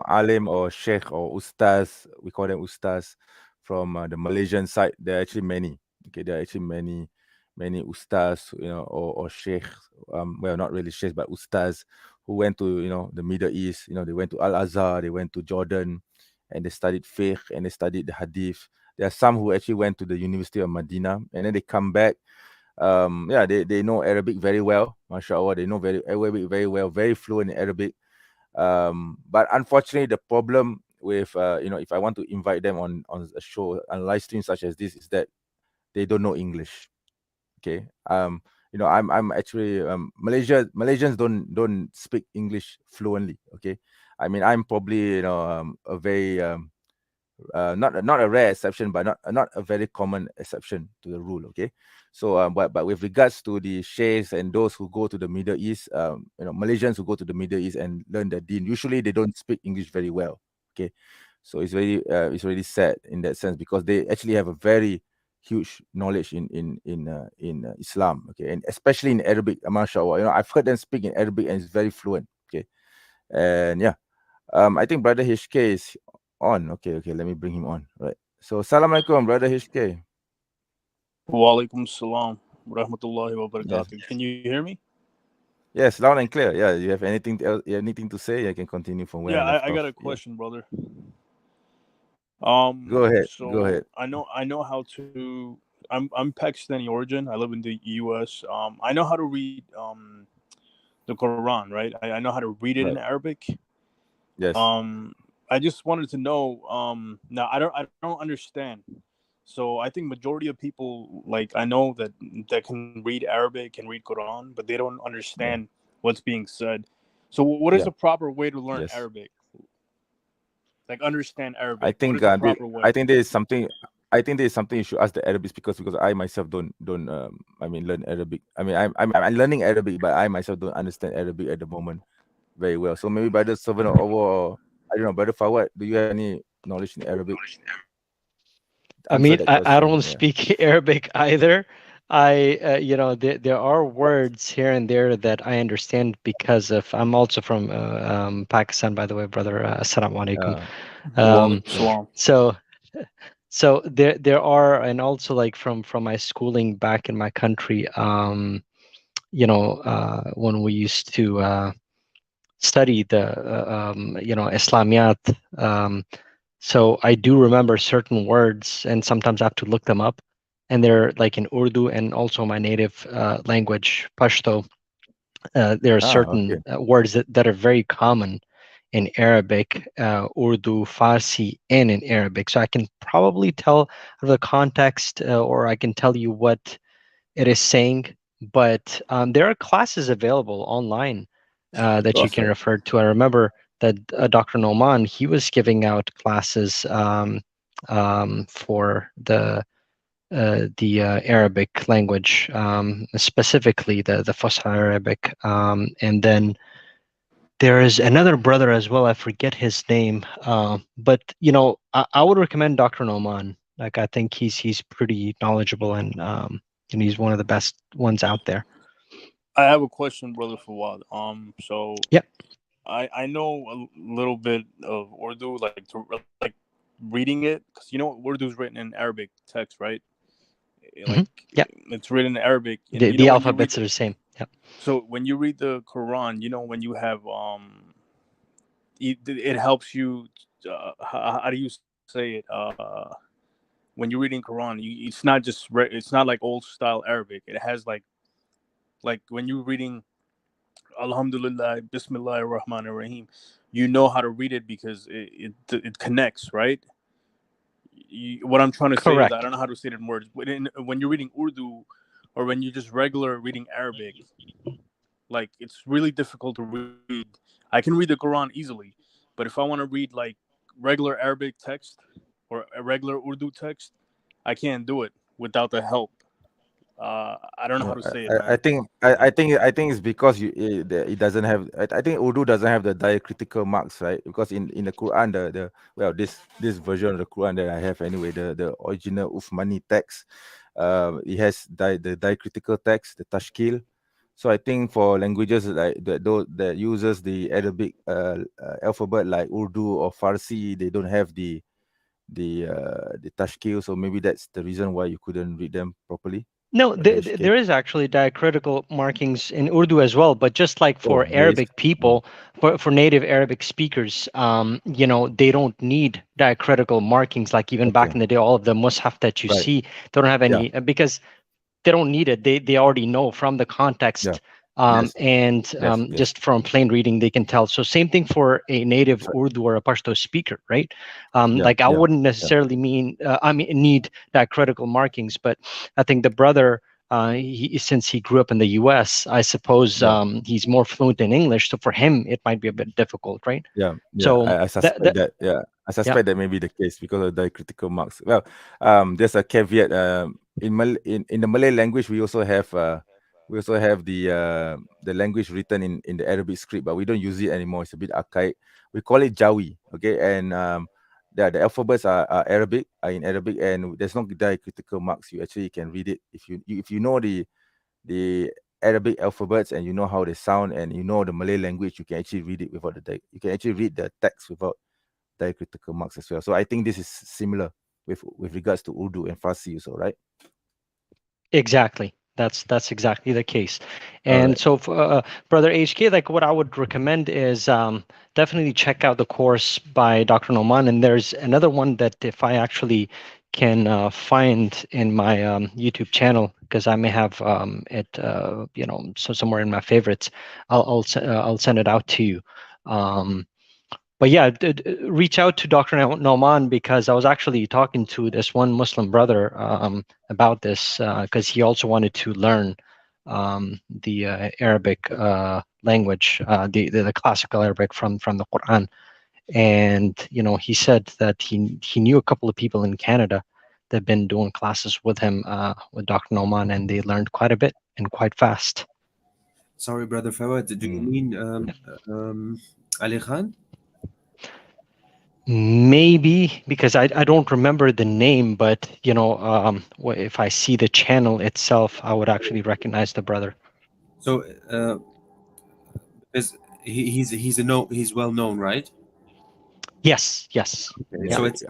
alim or sheikh or ustaz, we call them ustaz from the Malaysian side. There are actually many. Okay, there are actually many ustaz, or sheikh. Well, not really sheikh, but ustaz who went to the Middle East. They went to Al Azhar, they went to Jordan, and they studied fiqh and they studied the hadith. There are some who actually went to the University of Medina and then they come back. Yeah, they know Arabic very well, mashallah. They know Arabic very well, very fluent in Arabic. But unfortunately, the problem with if I want to invite them on a show, on live stream such as this, is that they don't know English. Okay. I'm actually Malaysians don't speak English fluently. Okay. I mean, I'm probably a very not a rare exception, but not a very common exception to the rule. Okay, so but with regards to the sheikhs and those who go to the Middle East, Malaysians who go to the Middle East and learn the deen, usually they don't speak English very well. Okay, so it's really sad in that sense, because they actually have a very huge knowledge in Islam. Okay, and especially in Arabic, mashallah. I've heard them speak in Arabic and it's very fluent. Okay, and yeah. I think Brother HK is on. Okay, let me bring him on. Right. So, Assalamualaikum, Brother HK. Walaikum salam wa rahmatullahi wa barakatuh. Can you hear me? Yes, loud and clear. Yeah, you have anything to say? I can continue from where I left I got off. a question, brother. Go ahead. So Go ahead. I know how to. I'm Pakistani origin. I live in the U.S. I know how to read the Quran, right? I know how to read it in Arabic. Yes. I just wanted to know. Now I don't understand. So I think majority of people, like, I know that can read Arabic, can read Quran, but they don't understand what's being said. So what is the proper way to learn Arabic? Like, understand Arabic. I think I think there is something. I think there is something you should ask the Arabic speakers, because I myself don't learn Arabic. I mean, I'm learning Arabic, but I myself don't understand Arabic at the moment very well. So maybe by the servant or I don't know, Brother Fawad, do you have any knowledge in Arabic? I mean, I don't speak Arabic either. There are words here and there that I understand because of, I'm also from Pakistan, by the way, brother. Assalamu alaikum. So there are, and also like from my schooling back in my country, when we used to study the Islamiyat. So I do remember certain words, and sometimes I have to look them up. And they're like in Urdu and also my native language, Pashto. There are certain words that are very common in Arabic, Urdu, Farsi, and in Arabic. So I can probably tell the context, or I can tell you what it is saying. But there are classes available online that you can refer to. I remember that Dr. Noman, he was giving out classes for the Arabic language, specifically the Fusha Arabic. And then there is another brother as well. I forget his name, but I would recommend Dr. Noman. Like, I think he's pretty knowledgeable, and he's one of the best ones out there. I have a question, brother Fawad. So yeah. I know a little bit of Urdu, like reading it, because Urdu is written in Arabic text, right? Like, it's written in Arabic. And, the alphabets are the same. Yeah. So when you read the Quran, when you have it helps you. How do you say it? When you're reading Quran, it's not just it's not like old style Arabic. It has like when you're reading Alhamdulillah, Bismillah ar-Rahman ar-Rahim, you know how to read it because it connects, right? What I'm trying to say is, I don't know how to say it in words, but when you're reading Urdu, or when you're just regular reading Arabic, like, it's really difficult to read. I can read the Quran easily, but if I want to read like regular Arabic text or a regular Urdu text, I can't do it without the help. I don't know how to say it. I think it's because it doesn't have. I think Urdu doesn't have the diacritical marks, right? Because in the Quran, this version of the Quran that I have anyway, the original Uthmani text, it has the diacritical text, the tashkil. So I think for languages like that uses the Arabic alphabet like Urdu or Farsi, they don't have the tashkil. So maybe that's the reason why you couldn't read them properly. No, there is actually diacritical markings in Urdu as well, but just like for Arabic people, for native Arabic speakers, they don't need diacritical markings. Like even back in the day, all of the mushaf that you see, they don't have any because they don't need it. They already know from the context. Just from plain reading, they can tell. So same thing for a native Urdu or a Pashto speaker, right? I wouldn't necessarily need diacritical markings, but I think the brother, since he grew up in the U.S., I suppose he's more fluent in English. So for him, it might be a bit difficult, right? So I suspect that. Yeah, I suspect that may be the case because of diacritical marks. Well, there's a caveat. In the Malay language, we also have the language written in the Arabic script, but we don't use it anymore. It's a bit archaic. We call it Jawi. Okay, and the alphabets are in Arabic, and there's no diacritical marks. You actually can read it if you know the Arabic alphabets and you know how they sound and you know the Malay language. You can actually read it without you can actually read the text without diacritical marks as well. So I think this is similar with regards to Urdu and Farsi also, right? Exactly. That's exactly the case. And so for, Brother HK, like what I would recommend is definitely check out the course by Dr. Noman. And there's another one that if I actually can find in my YouTube channel, because I may have it, so somewhere in my favorites, I'll send it out to you. But yeah, reach out to Dr. Nauman, because I was actually talking to this one Muslim brother about this, because he also wanted to learn the Arabic language, the classical Arabic from the Quran. And he said that he knew a couple of people in Canada that have been doing classes with him, with Dr. Nauman, and they learned quite a bit and quite fast. Sorry, Brother Fawad, do you mean Ali Khan? Maybe, because I don't remember the name, but if I see the channel itself, I would actually recognize the brother. So he's well known, right? Yes. Okay. Yeah. So it's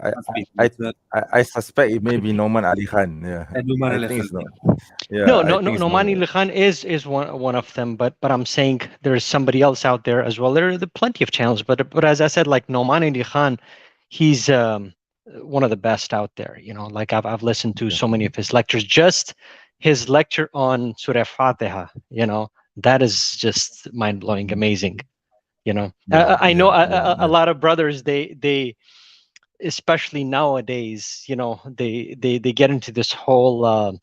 I suspect it may be Noman Ali Khan. Yeah, Noman Ali I think Khan. it's not. Yeah, No, I think it's Nomani Noman. Likhan is one of them, but I'm saying there's somebody else out there as well. There are plenty of channels, but as I said, like Nomani Likhan, he's one of the best out there. Like I've listened to so many of his lectures. Just his lecture on Surah Fatiha, that is just mind blowing, amazing. I know a lot of brothers, they especially nowadays, they get into this whole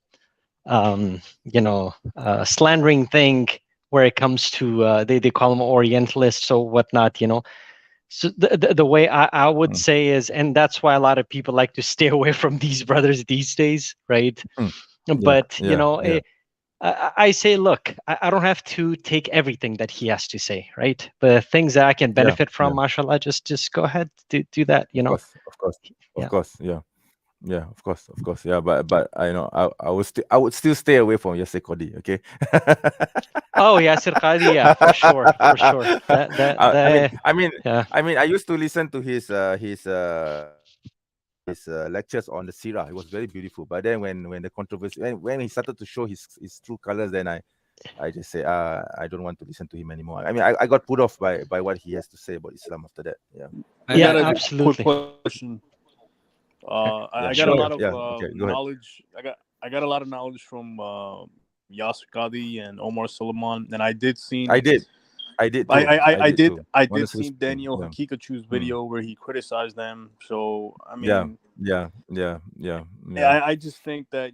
slandering thing where it comes to they call them Orientalists or whatnot. So the way I would say is, and that's why a lot of people like to stay away from these brothers these days, right? But I say, look, I don't have to take everything that he has to say, right? But things that I can benefit from, mashallah, just go ahead, do that, Of course, yeah, of course, yeah. But I know I would still stay away from Yasser Qadi, okay? Oh, Yasser Qadi, yeah, for sure. I mean, I used to listen to his lectures on the Sirah. It was very beautiful. But then when the controversy, when he started to show his true colors, then I just say, I don't want to listen to him anymore. I mean, I got put off by what he has to say about Islam after that. Yeah. I got a absolutely. quick question. I got a lot of knowledge. I got a lot of knowledge from Yasser Qadi and Omar Suleiman, and I did see. I did. I did see Daniel Hakikachu's video where he criticized them. So I mean, I just think that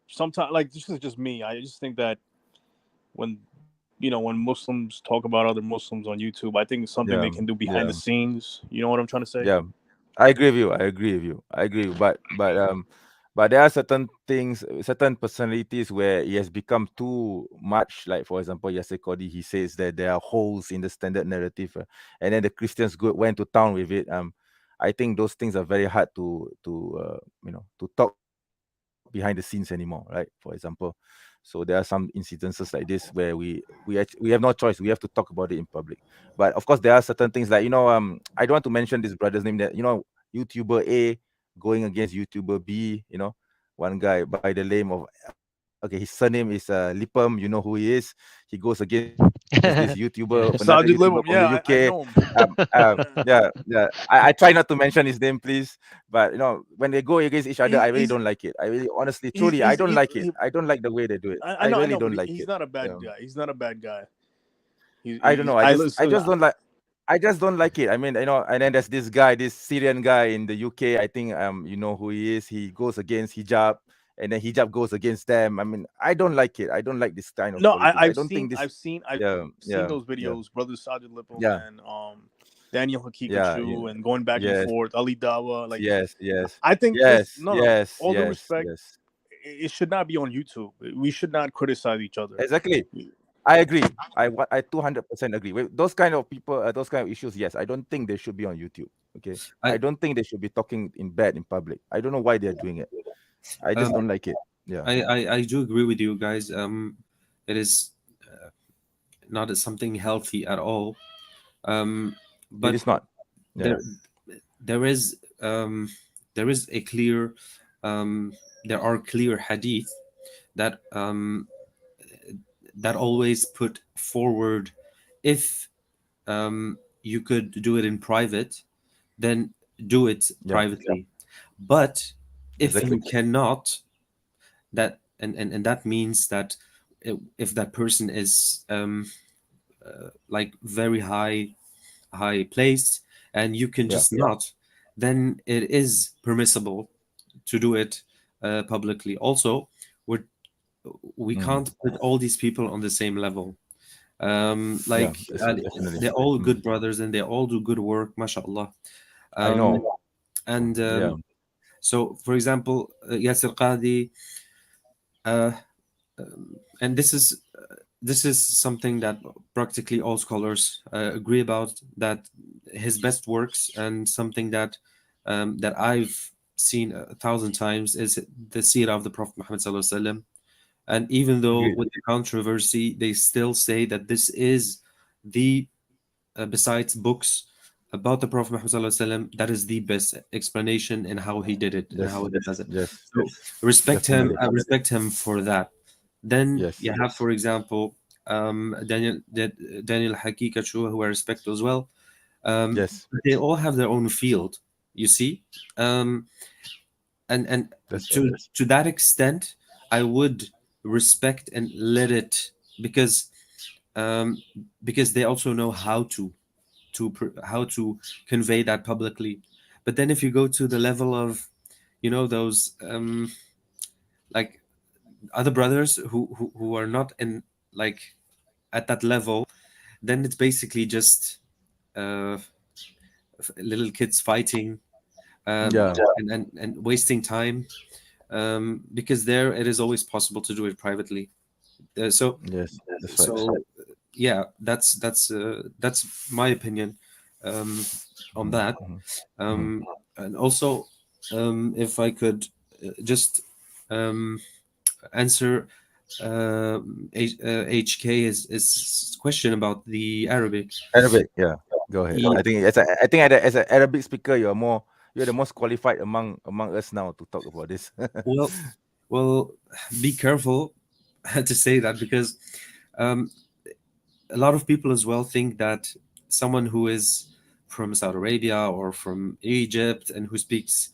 sometimes, like, this is just me. I just think that when Muslims talk about other Muslims on YouTube, I think it's something they can do behind the scenes. You know what I'm trying to say? Yeah, I agree with you. But there are certain things, certain personalities where he has become too much. Like, for example, Yasser Qadi, he says that there are holes in the standard narrative, and then the Christians went to town with it. I think those things are very hard to talk behind the scenes anymore, right? For example, so there are some incidences like this where we have no choice. We have to talk about it in public. But of course, there are certain things like I don't want to mention this brother's name, that YouTuber A going against YouTuber B. One guy by the name of his surname is Lipum. You know who he is. He goes against this YouTuber, another YouTuber from the UK. I try not to mention his name, please. But when they go against each other, I really don't like it. I really, honestly, truly, I don't like it. I don't like the way they do it. I really don't like it. He's not a bad guy. He's not a bad guy. I don't know. I just don't like. I just don't like it. I mean, and then there's this guy, this Syrian guy in the UK. I think you know who he is. He goes against hijab, and then hijab goes against them. I mean, I don't like it. I don't like this kind of politics. I've seen those videos, Brother Sajid Lipum and Daniel Hakikachu and going back and yes, forth, Ali Dawa. Like, yes, I think yes, no, yes, all due yes, respect, yes. it should not be on YouTube. We should not criticize each other. Exactly. I agree. I 200% agree with those kind of people, those kind of issues. Yes, I don't think they should be on YouTube. Okay, I don't think they should be talking in bad in public. I don't know why they're doing it. I just don't like it. Yeah, I do agree with you guys. It is not something healthy at all. it But is not. Yeah, there is a clear there are clear hadith that that always put forward, if you could do it in private, then do it privately. But if exactly. you cannot, that and that means that if that person is like very high placed and you can just not, then it is permissible to do it publicly. Also, we can't put all these people on the same level. Yeah, Like definitely. they're all good brothers and they all do good work, mashallah. I know. And Yeah, so, for example, Yasir Qadi, and this is something that practically all scholars agree about, that his best works, and something that that I've seen 1,000 times, is the seerah of the Prophet Muhammad sallallahu alaihi wasallam. And even though agreed. with the controversy, they still say that this is the besides books about the Prophet Muhammad sallallahu alaihi wasallam, that is the best explanation in how he did it and Yes, how he does it. yes, So respect him. definitely. I respect him for that. Then Yes, you have, for example, Daniel Hakikachu, who I respect as well. yes, They all have their own field, you see, and that's to right. to that extent, I would respect and let it, because um, because they also know how how to convey that publicly. But then if you go to the level of, those like other brothers who are not in, like, at that level, then it's basically just uh, little kids fighting, Yeah, and wasting time, because there it is always possible to do it privately. So yes, that's right. so yeah, that's my opinion on Mhm, that. mhm, mhm. And also, if I could just um, answer HK is question about the Arabic. Arabic, yeah. Go ahead. He- I think as an Arabic speaker, you're the most qualified among us now to talk about this. well, well, be careful to say that, because um, a lot of people as well think that someone who is from Saudi Arabia or from Egypt and who speaks,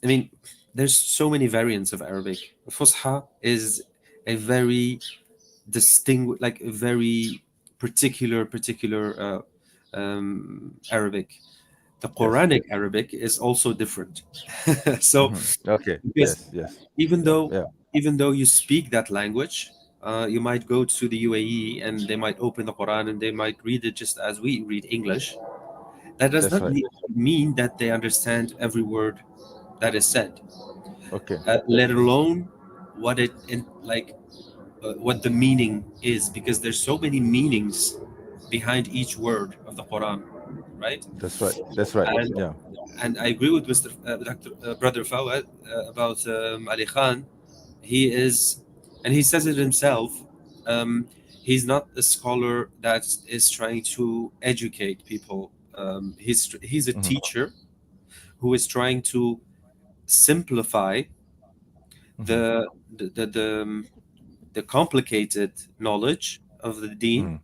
I mean, there's so many variants of Arabic. Fusha is a very distinguished, like a very particular Arabic. The Yes. Quranic Arabic is also different. So, Okay. because Yes. Yes. even though Yeah. even though you speak that language, you might go to the UAE and they might open the Quran and they might read it just as we read English. That does That's not right. mean that they understand every word that is said, Okay. let alone what it in, like what the meaning is, because there's so many meanings behind each word of the Quran, right? That's right. That's right. And Yeah. I agree with Mr. Dr. Brother Fawad about Ali Khan. He is, and he says it himself. He's not a scholar that is trying to educate people. He's a Mhm, teacher who is trying to simplify mhm, the the the, the, um, the complicated knowledge of the Deen, mhm,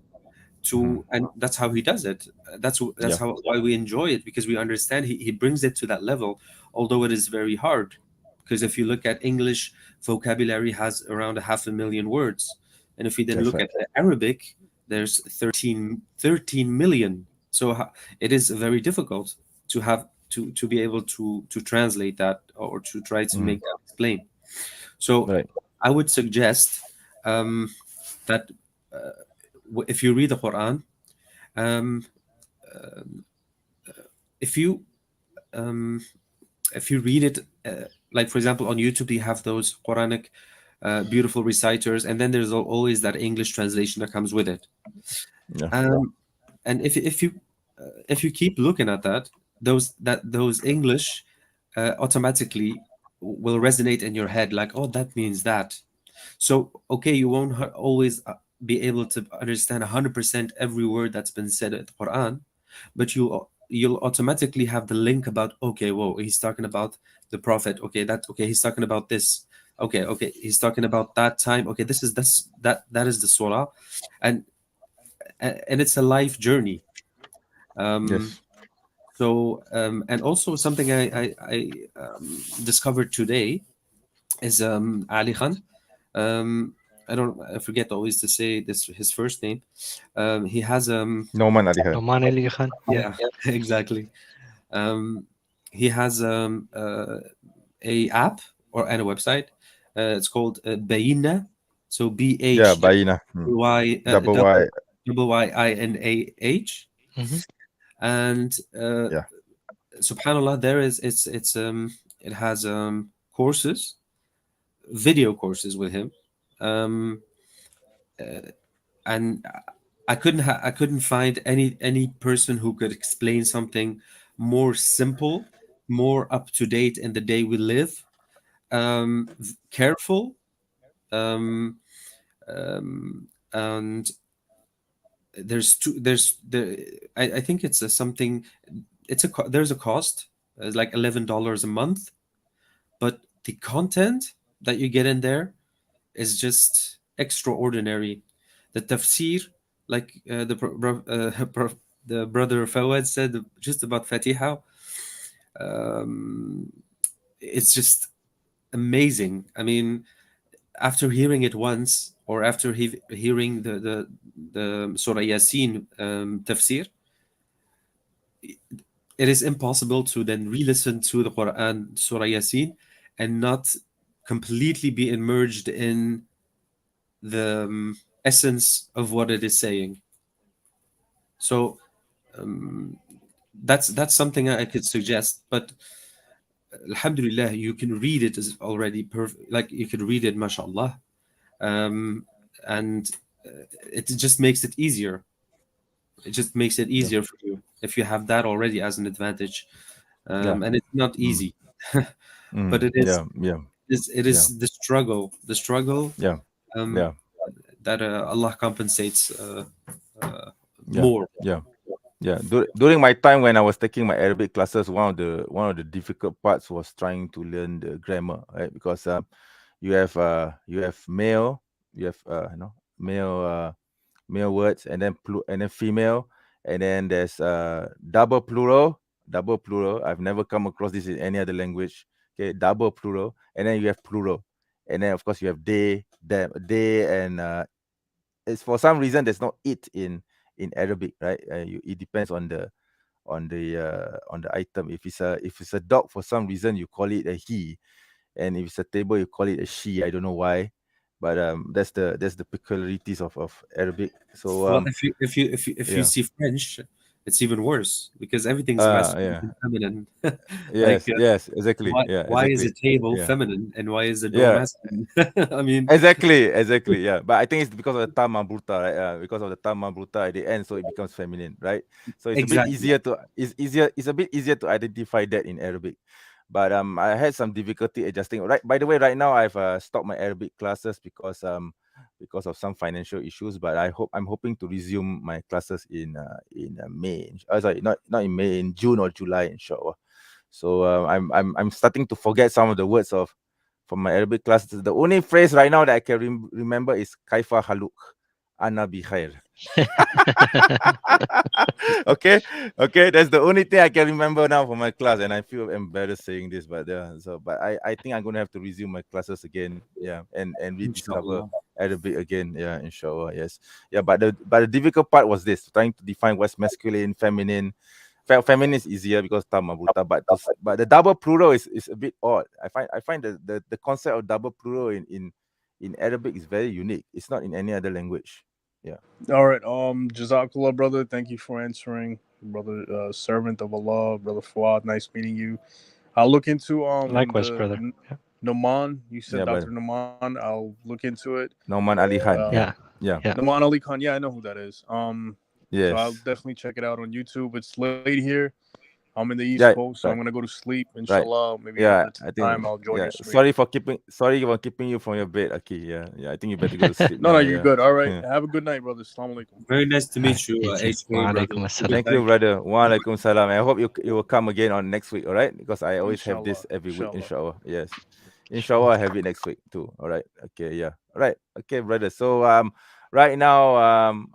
mhm. and that's how he does it. That's Yeah. how why we enjoy it, because we understand he brings it to that level, although it is very hard. Because if you look at English, vocabulary has around 500,000 words, and if we then That's look right. at the Arabic, there's 13 million. So it is very difficult to have to be able to translate that, or to try to Mhm. make that explain. So Right. I would suggest that if you read the Quran, um, if you read it, like for example on YouTube, you have those Quranic beautiful reciters, and then there's always that English translation that comes with it. Yeah. And if you keep looking at that, those English automatically will resonate in your head, like, oh, that means that. So okay, you won't always be able to understand 100% every word that's been said in the Quran, but you'll automatically have the link about, okay, whoa, he's talking about the Prophet. Okay, he's talking about this. Okay, he's talking about that time. Okay, that is the surah, and it's a life journey. Yes. So and also something I discovered today is Ali Khan. I forget always to say his first name. He has Norman Ali Khan. Noman Ali Khan. yeah, exactly. He has a app and a website. It's called Bayina. So Yeah, Baina. Y Double Y. YINAH. Mhm. And Yeah. subhanallah, it has courses, video courses with him, and I couldn't find any person who could explain something more simple, more up to date in the day we live, careful, and I think it's something. There's a cost. It's like $11 a month, but the content that you get in there is just extraordinary. The tafsir, like the brother Fawad said just about Fatiha, it's just amazing. I mean, after hearing it once, or after hearing the Surah Yasin tafsir, it is impossible to then re-listen to the Quran, Surah Yasin, and not completely be immersed in the essence of what it is saying. So that's something I could suggest. But alhamdulillah, you can read it as already perfect. Like you could read it, mashallah, and it just makes it easier. It just makes it easier for you if you have that already as an advantage. Yeah. And it's not easy, but it is. Yeah. It is the struggle. Yeah. Yeah. That Allah compensates Yeah. more. Yeah. Yeah. During my time when I was taking my Arabic classes, one of the difficult parts was trying to learn the grammar, right? Because you have male, you have male words, and then female, and then there's double plural. I've never come across this in any other language. Okay, double plural, and then you have plural, and then of course you have they, them, they, and it's for some reason there's no it in Arabic, right? It depends on the item. If it's a dog, for some reason you call it a he, and if it's a table you call it a she. I don't know why, but that's the peculiarities of Arabic. So Well, if you yeah. see French, it's even worse because everything's masculine Yeah. and feminine. Yes, Like, yes, exactly. why is a table Yeah. feminine and why is the door Yeah. masculine? I mean, Exactly. Yeah, but I think it's because of the Tama Bruta, right? Because of the Tama Bruta at the end, so it becomes feminine, right? So it's exactly. a bit easier to identify that in Arabic. But I had some difficulty adjusting. Right, by the way, right now I've stopped my Arabic classes because of some financial issues. But I'm hoping to resume my classes in May. Sorry, not in May, in June or July, inshallah. So I'm starting to forget some of the words from my Arabic classes. The only phrase right now that I can remember is Kaifa Haluk, Ana bi khair. okay, that's the only thing I can remember now from my class, and I feel embarrassed saying this, but I think I'm gonna have to resume my classes again, and rediscover Inshallah. Arabic again, inshallah, yes, but the difficult part was this, trying to define what's masculine, feminine. Feminine is easier because tamabuta, but the double plural is a bit odd. I find the concept of double plural in Arabic is very unique. It's not in any other language. Yeah. All right. Jazakallah, brother. Thank you for answering, brother. Servant of Allah, brother Fuad. Nice meeting you. I'll look into Likewise, the brother. Yeah. Noman. You said Yeah, Dr. brother. Noman. I'll look into it. Norman Ali Khan. Yeah. Yeah. Yeah. Noman Ali Khan. Yeah, I know who that is. Yes. So I'll definitely check it out on YouTube. It's late here. I'm in the East Yeah, Coast, so right. I'm gonna go to sleep. Right. Inshallah, maybe Yeah, another I think. time I'll join Yeah. your stream. Sorry for keeping you from your bed, Aki. Yeah. Yeah. I think you better go to sleep No, now. you're Yeah. good. All right. Yeah. Have a good night, brother. Assalamu alaikum. Very nice to meet you, You too. HK Wa brother. alaikum assalam. Thank you, brother. Wa alaikum salam. I hope you will come again on next week, all right? Because I always have this Inshallah. every week, Inshallah. inshallah. Yes. Inshallah, I have it next week too. All right. Okay, yeah. All right. Okay, brother. So right now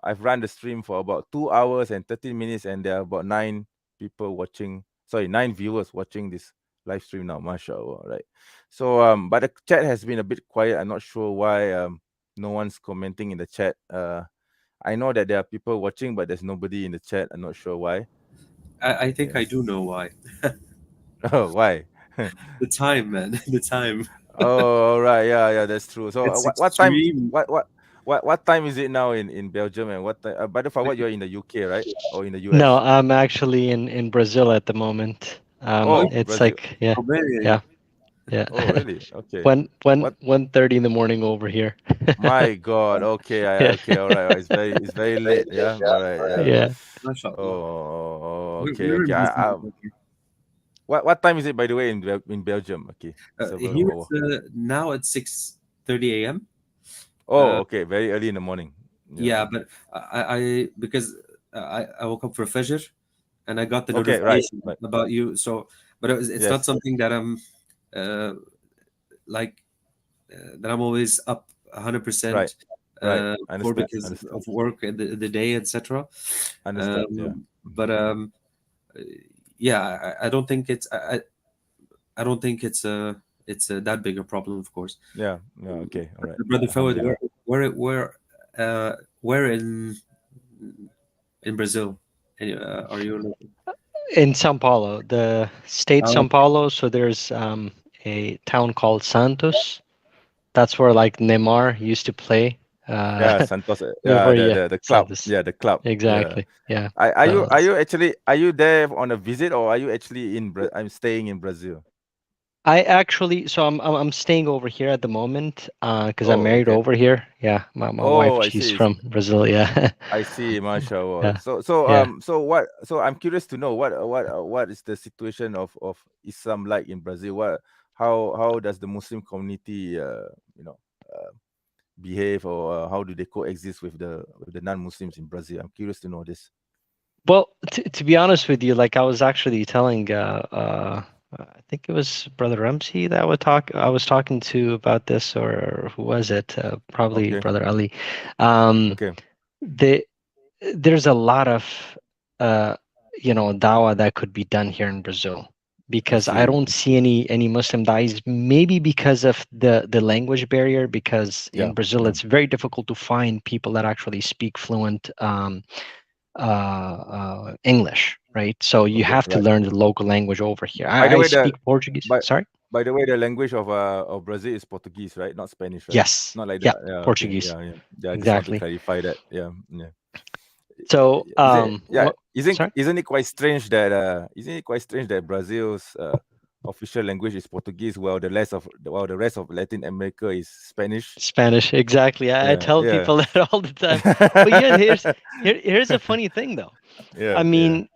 I've run the stream for about 2 hours and 13 minutes, and there are about 9 viewers watching this live stream now, mashallah. Right. So but the chat has been a bit quiet. I'm not sure why no one's commenting in the chat. I know that there are people watching, but there's nobody in the chat. I'm not sure why. I think I Yes. do know why. Oh, why? The time, man. The time. Oh, right. Yeah, that's true. So It's what time? extreme. What time is it now in Belgium, and what time? By the way, you're in the UK, right, or in the US? No, I'm actually in Brazil at the moment. Oh, It's Brazil. like yeah, Albania. yeah. Oh, really? Okay. When What? 1:30 in the morning over here. My God. Okay. Yeah. Okay. All right. It's very late. Yeah. All right. Yeah. Yeah. MashaAllah. Oh. Okay. We're Okay. in Muslim. What time is it, by the way, in Belgium? Okay. Here it's now at 6:30 a.m. Oh, okay. Very early in the morning. Yeah, but I because I woke up for Fajr and I got the Okay, right, notification right. about you. So, but it's not Yes. something that I'm like that I'm always up 100% Right. Right. for Understand. because Understand. of work and the day, etc. Understand. Yeah. But yeah, I don't think it's I don't think it's that big a problem, of course. Yeah. Yeah. Okay. All right. Brother Fawad, Alhamdulillah. where in Brazil are you? In Sao Paulo, the state Oh. Sao Paulo. So there's a town called Santos. That's where like Neymar used to play. Yeah, Santos. Before, Yeah, the club. Santos. Yeah, the club. Exactly. Yeah. Are you there on a visit, or are you actually I'm staying in Brazil? I actually, so I'm staying over here at the moment because I'm Oh, married okay. over here. Yeah, my Oh, I wife, she's see. from Brazil. Yeah. I see, mashallah. Yeah. So I'm curious to know what is the situation of Islam like in Brazil? How does the Muslim community behave, or how do they coexist with the non-Muslims in Brazil? I'm curious to know this. Well, to be honest with you, like I was actually telling I think it was Brother Ramsey that I was talking to about this, or who was it? Probably Okay. Brother Ali. Okay. There's a lot of dawah that could be done here in Brazil, because I don't see any Muslim da'is, maybe because of the language barrier, because in Brazil it's very difficult to find people that actually speak fluent English, right? So you have to learn the local language over here. I speak Portuguese. Sorry? By the way, the language of Brazil is Portuguese, right? Not Spanish, right? Yes. Not like yeah, that. Yeah, Portuguese. Okay. Yeah. I Exactly. just want to clarify that. Yeah. So isn't it quite strange that Brazil's official language is Portuguese, while the rest of Latin America is Spanish? Spanish, exactly. I tell people that all the time. But yeah, here's a funny thing though. Yeah. I mean,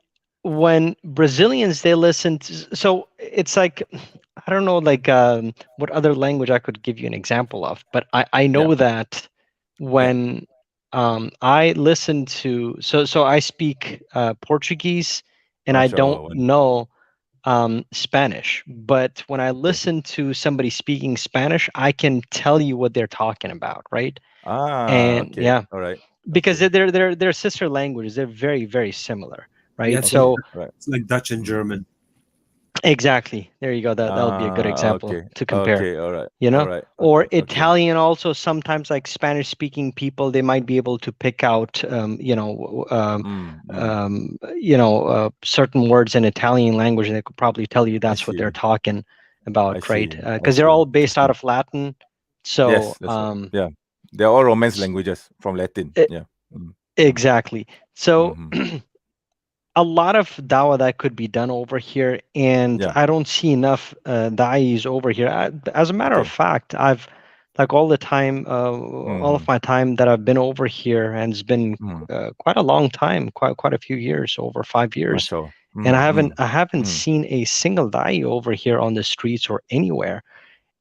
when Brazilians, they listen to, so it's like, I don't know, like what other language I could give you an example of, but I know that when I listen to, so I speak Portuguese, and I don't know Spanish, but when I listen to somebody speaking Spanish, I can tell you what they're talking about, right? And okay. All right. Because they're sister languages, they're very, very similar, right? Yeah, so it's like Dutch and German. Exactly. There you go. That would be a good example to compare. Okay. All right. You know, right. Or Italian also. Sometimes, like Spanish-speaking people, they might be able to pick out, certain words in Italian language, and they could probably tell you that's what they're talking about, right? Because they're all based out of Latin. So yes, that's right. Yeah, they're all Romance languages from Latin. Exactly. So Mhm. a lot of dawah that could be done over here, and Yeah. I don't see enough da'is over here. As a matter of Okay. fact, I've like all the time, all of Mhm. my time that I've been over here, and it's been Mhm. quite a long time, quite a few years, over 5 years, Mashallah. and Mm. I haven't Mm. seen a single da'i over here on the streets or anywhere.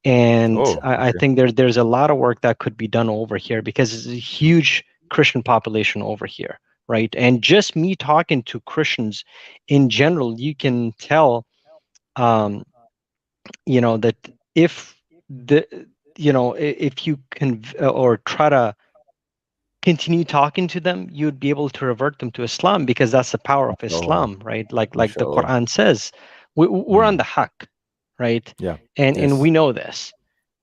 And Oh, I okay. think there's a lot of work that could be done over here because it's a huge Christian population over here, right? And just me talking to Christians in general, you can tell, um, that if the, if you can or try to continue talking to them, you'd be able to revert them to Islam because that's the power of Mashallah. Islam, right? Like the Mashallah. Quran says, we're on the haqq, right? Yeah. And we Yes. know this.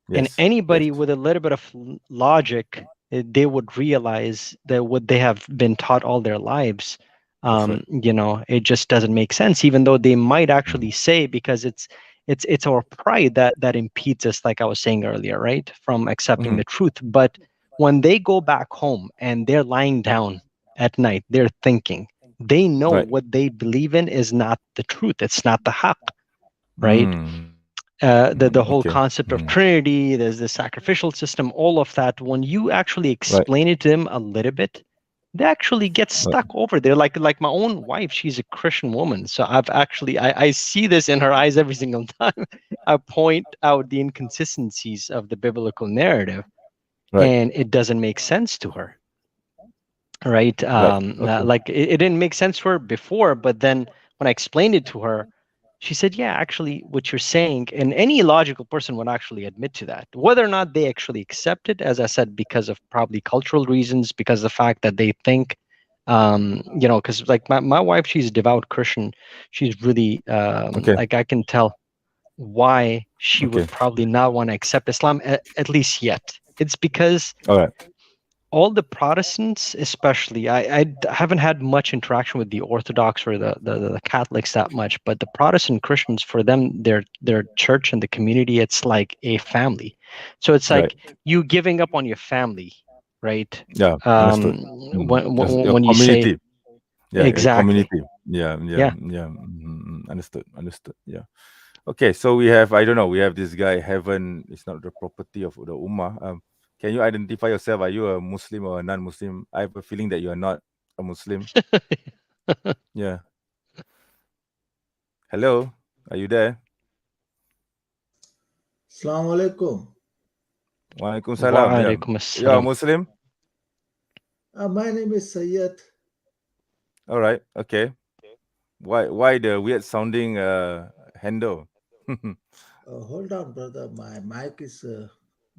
And Yes. Yes. anybody with a little bit of logic, they would realize that what they have been taught all their lives, That's right. it just doesn't make sense, even though they might Mm. actually say, because it's our pride that impedes us, like I was saying earlier, right, from accepting Mhm. the truth. But when they go back home and they're lying down at night, they're thinking, they know Right. what they believe in is not the truth. It's not the haqq, right? Mm. The Okay. whole concept of Trinity, there's the sacrificial system, all of that. When you actually Right. explain it to them a little bit, they actually get Right. stuck over there. Like my own wife, she's a Christian woman, so I see this in her eyes every single time. I point out the inconsistencies of the biblical narrative, Right. and it doesn't make sense to her, right? Right. Okay. Like it didn't make sense to her before, but then when I explained it to her, she said, yeah, actually, what you're saying, and any logical person would actually admit to that. Whether or not they actually accept it, as I said, because of probably cultural reasons, because of the fact that they think, because like my wife, she's a devout Christian. She's really, Okay. like, I can tell why she Okay. would probably not want to accept Islam, at least yet. It's because All right. all the Protestants, especially, I haven't had much interaction with the Orthodox or the Catholics that much, but the Protestant Christians, for them, their church and the community, it's like a family. So it's Right. like you giving up on your family, right? Yeah. Understood. That's your When you say community. Yeah. A exactly, community. Yeah. Yeah. yeah. Yeah. Understood. Understood. Yeah. Okay. So we have, I don't know, we have this guy, heaven is not the property of the Ummah. Can you identify yourself? Are you a Muslim or a non-Muslim? I have a feeling that you are not a Muslim. Yeah. Hello. Are you there? Assalamu alaikum. Walaikum Wa salam. Yeah. alaikum You are a assalam. Muslim? My name is Sayyed. All right. Okay. Why the weird sounding handle? Hold on, brother. My mic is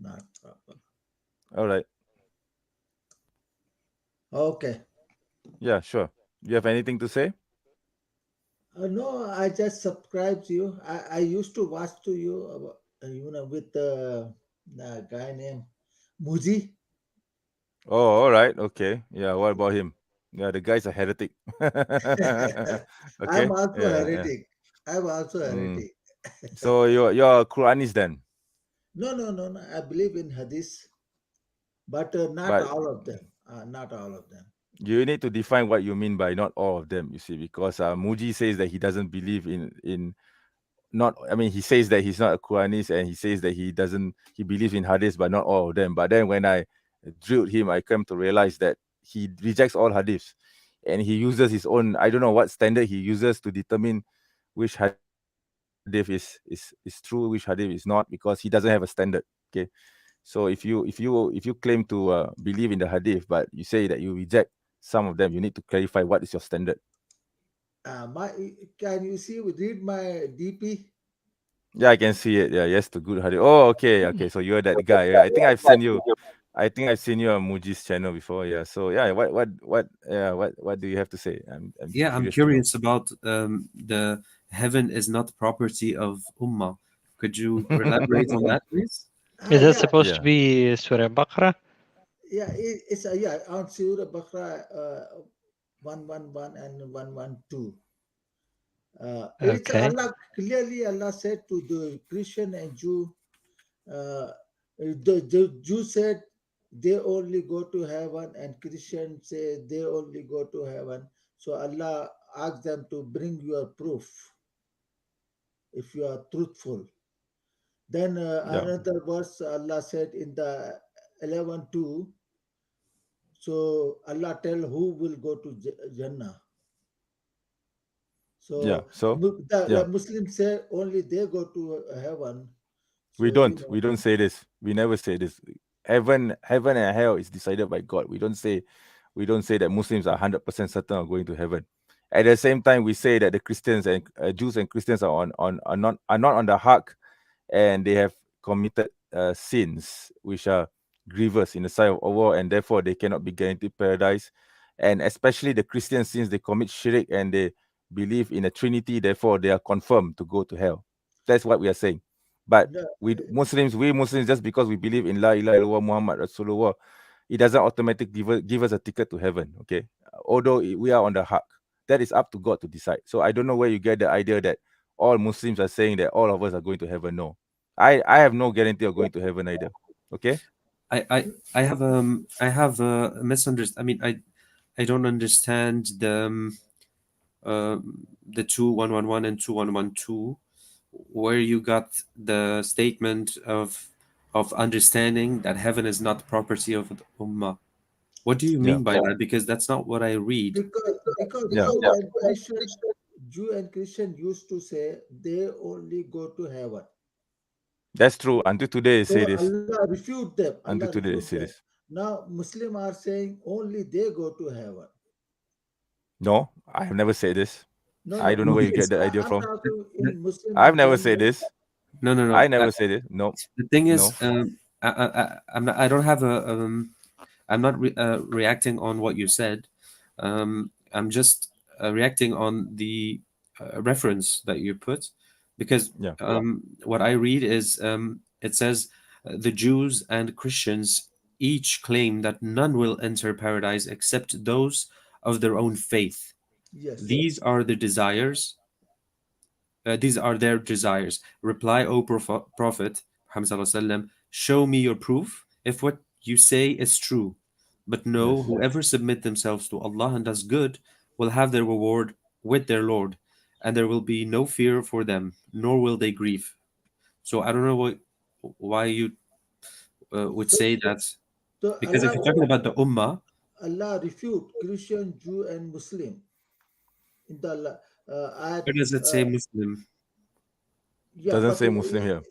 not proper. All right. Okay. Yeah, sure. You have anything to say? No, I just subscribed to you. I used to watch to you, with the guy named Muji. Oh, all right. Okay. Yeah. What about him? Yeah, the guy's a heretic. I'm Okay. also Yeah. Yeah. heretic. I'm also Mm. heretic. So you're a Quranist then, No, no, no, no. I believe in hadith, but not but all of them. Not all of them. you need to define what you mean by not all of them. You see, because Muji says that he doesn't believe in not. I mean, he says that he's not a Quranist, and he says that he believes in hadith, but not all of them. But then when I drilled him, I came to realize that he rejects all hadiths, and he uses his own. I don't know what standard he uses to determine which hadith is true, which hadith is not, because he doesn't have a standard. Okay, so if you claim to believe in the hadith, but you say that you reject some of them, you need to clarify what is your standard. My Can you read my DP? Yeah, I can see it. Yeah, yes, to good hadith. Oh, okay, okay. So you're that guy. Yeah, I think I've seen you on Muji's channel before. Yeah. So yeah, what do you have to say? I'm Yeah, I'm curious to know. curious about the heaven is not property of Ummah. Could you elaborate on that, please? Is that Yeah, supposed to Yeah. be Surah Baqarah? yeah. It's on Surah Baqarah 111 and 112. It's Okay. Allah clearly. Allah said to the Christian and Jew. The Jew said, they only go to heaven, and Christians say they only go to heaven. So Allah asks them to bring your proof if you are truthful. Then Yeah. another verse Allah said in the 11:2. So Allah tell who will go to Jannah. Yeah. So So the yeah, Muslims say only they go to heaven. we So you don't. know, We don't say this. We never say this. Heaven and hell is decided by God. We don't say that Muslims are 100% certain of going to heaven. At the same time, we say that the Christians and Jews and Christians are not on the haq, and they have committed sins which are grievous in the sight of Allah, and therefore they cannot be guaranteed paradise. And especially the Christians, since they commit shirk and they believe in a Trinity, therefore they are confirmed to go to hell. That's what we are saying. But the, we Muslims, just because we believe in La ilaha illallah Muhammad Rasulullah, it doesn't automatically give us a ticket to heaven. Okay, although we are on the haq, that is up to God to decide. So I don't know where you get the idea that all Muslims are saying that all of us are going to heaven. No, I have no guarantee of going to heaven either. Okay. I have a misunderstanding. I mean, I don't understand the 2111 and 2112, where you got the statement of understanding that heaven is not property of the ummah. What do you Yeah. mean by that? Because that's not what I read. because Yeah. Jew and Christian used to say they only go to heaven. That's true. Until today, they So say this. Allah refute them. Allah Until today, they refute say them. this. Now Muslims are saying only they go to heaven. No, I have never said this. No, I no. don't know where you Because get the idea I'm from. talking in Muslim I've in never said general. this. no, no, I no. never said it. No, The thing no. is, I'm not. I don't have a. I'm not reacting on what you said. I'm just reacting on the reference that you put, because Yeah. what I read is it says the Jews and Christians each claim that none will enter paradise except those of their own faith. Yes. These are the desires. These are their desires. Reply, O Prophet Muhammad Sallallahu Alaihi Wasallam, show me your proof if what you say is true. But know, Yes. whoever submit themselves to Allah and does good will have their reward with their Lord, and there will be no fear for them, nor will they grieve. So I don't know why you would So, say that, so because if you're talking about the Ummah, Allah refute Christian, Jew, and Muslim in the ayat. where does it say Muslim? Yeah, Doesn't but say Muslim here.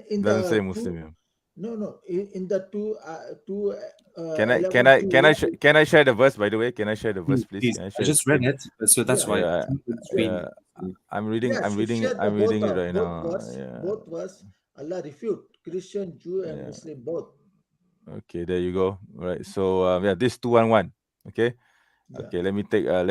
in Doesn't say the Muslim two, here. no, in the two Can I 11 2, can I share the verse, by the way? Can I share the verse, please? Please, Can I I share the just read screen? it, so that's yeah, why Yeah, it's yeah, screen. I'm reading. yeah. I'm So reading it. share the I'm reading it right both now. verse, Yeah, both verse. Allah refute Christian, Jew, and yeah. Muslim both. Okay, there you go. Right. So yeah, this 211. Okay. Yeah, Okay. Let me take yeah.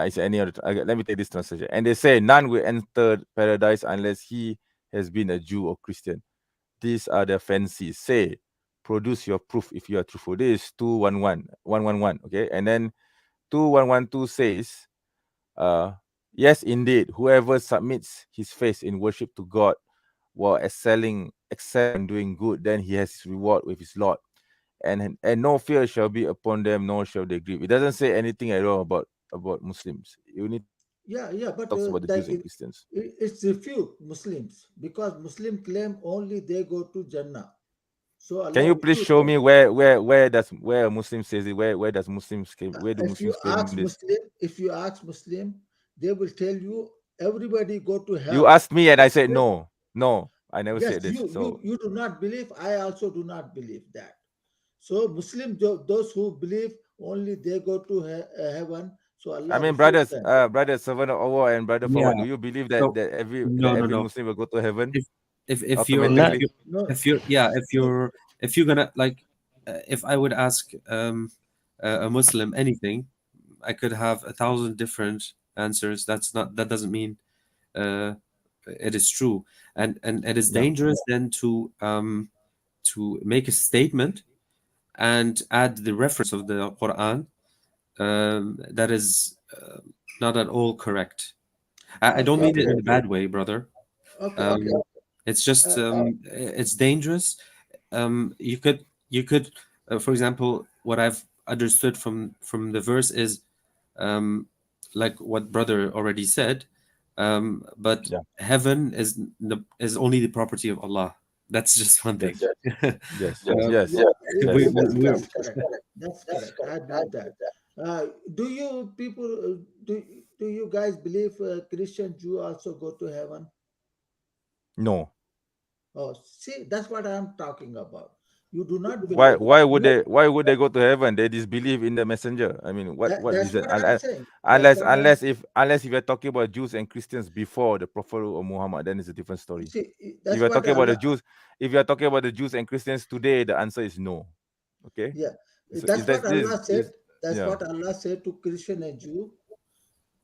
Is any other? Let me take this translation. And they say none will enter paradise unless he has been a Jew or Christian. These are the fancies. Say, produce your proof if you are truthful. This is 111. Okay. And then 2112 says, yes, indeed, whoever submits his faith in worship to God while excelling and doing good, then he has his reward with his Lord. And no fear shall be upon them, nor shall they grieve. It doesn't say anything at all about Muslims. It only yeah. But talks about the Jews and Christians. it's refute Muslims because Muslim claim only they go to Jannah. So Can Allah you please refute show them. me where a Muslim says it? Where does Muslims claim? Where do Muslims claim this? If you ask Muslim, they will tell you everybody go to You hell. asked me and I said no. No, I never Yes, said this. So you do not believe. I also do not believe that. So Muslim, those who believe only they go to heaven. So I Allah mean, refute them. brothers, servant of Allah and brother Yeah. forward. Do you believe that So that every no, that no, every no. Muslim will go to heaven If you're Not automatically? No, if you're gonna like, if I would ask a Muslim anything, I could have 1,000 different answers. That doesn't mean uh, it is true, and it is Yeah. dangerous then to make a statement and add the reference of the Quran that is not at all correct. I don't mean okay, it in a bad way, brother. okay. Um, it's just it's dangerous you could for example, what I've understood from the verse is like what brother already said, but Yeah. heaven is only the property of Allah. That's just one thing. Yes. Yes. Uh, Yes. Yeah, we, Yes. we, we, that's correct. That's correct. I believe that. Do you people do you guys believe Christian Jew also go to heaven? No. Oh, see, that's what I'm talking about. You do not Why? believe. Why would No, they? Why would they go to heaven? They disbelieve in the messenger. I mean, what that's reason? what I'm saying. That's Unless what I'm. unless if you're talking about Jews and Christians before the Prophet or Muhammad, then it's a different story. See, If that's you're what talking about the Allah. Jews, if you're talking about the Jews and Christians today, the answer is no. Okay. Yeah, So is that's what that this Allah said. is That's yeah. what Allah said to Christian and Jew.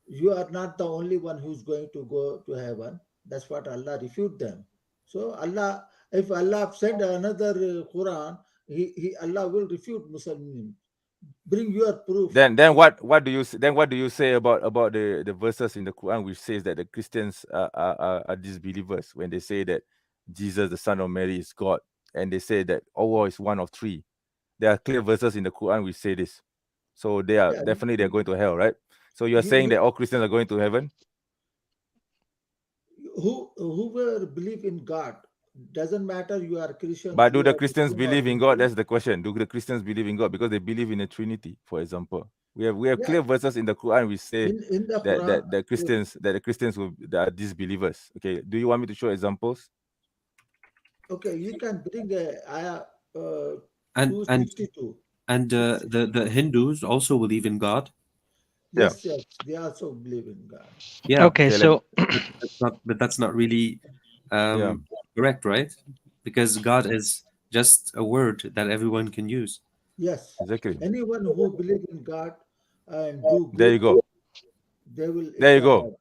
You are not the only one who's going to go to heaven. That's what Allah refute them. So Allah, if Allah send another Quran, Allah will refute Muslims. Bring your proof. Then what do you say about the verses in the Quran which says that the Christians are disbelievers when they say that Jesus the son of Mary is God, and they say that Allah is one of three. There are clear verses in the Quran which say this. So they are Yeah, definitely they're going to hell, right? So you're you, saying you that all Christians are going to heaven, whoever believe in God, doesn't matter you are Christian, but do Jew, the or Christians Muslim, or believe in God? Hindu. That's the question. Do the Christians believe in God because they believe in a Trinity, for example? We have Yeah, clear verses in the Quran which say in the that Quran. the Christians that are disbelievers. Okay, do you want me to show examples? Okay, you can bring a ayah and and 262. and the 262. Hindus also believe in God. Yeah. Yes, yes, they also believe in God. Yeah, Okay, Okay, let me. so but that's not really Yeah, um, correct, right? Because God is just a word that everyone can use. Yes, exactly. anyone who believe in God and do There you good, go. they will There you enter go. heaven.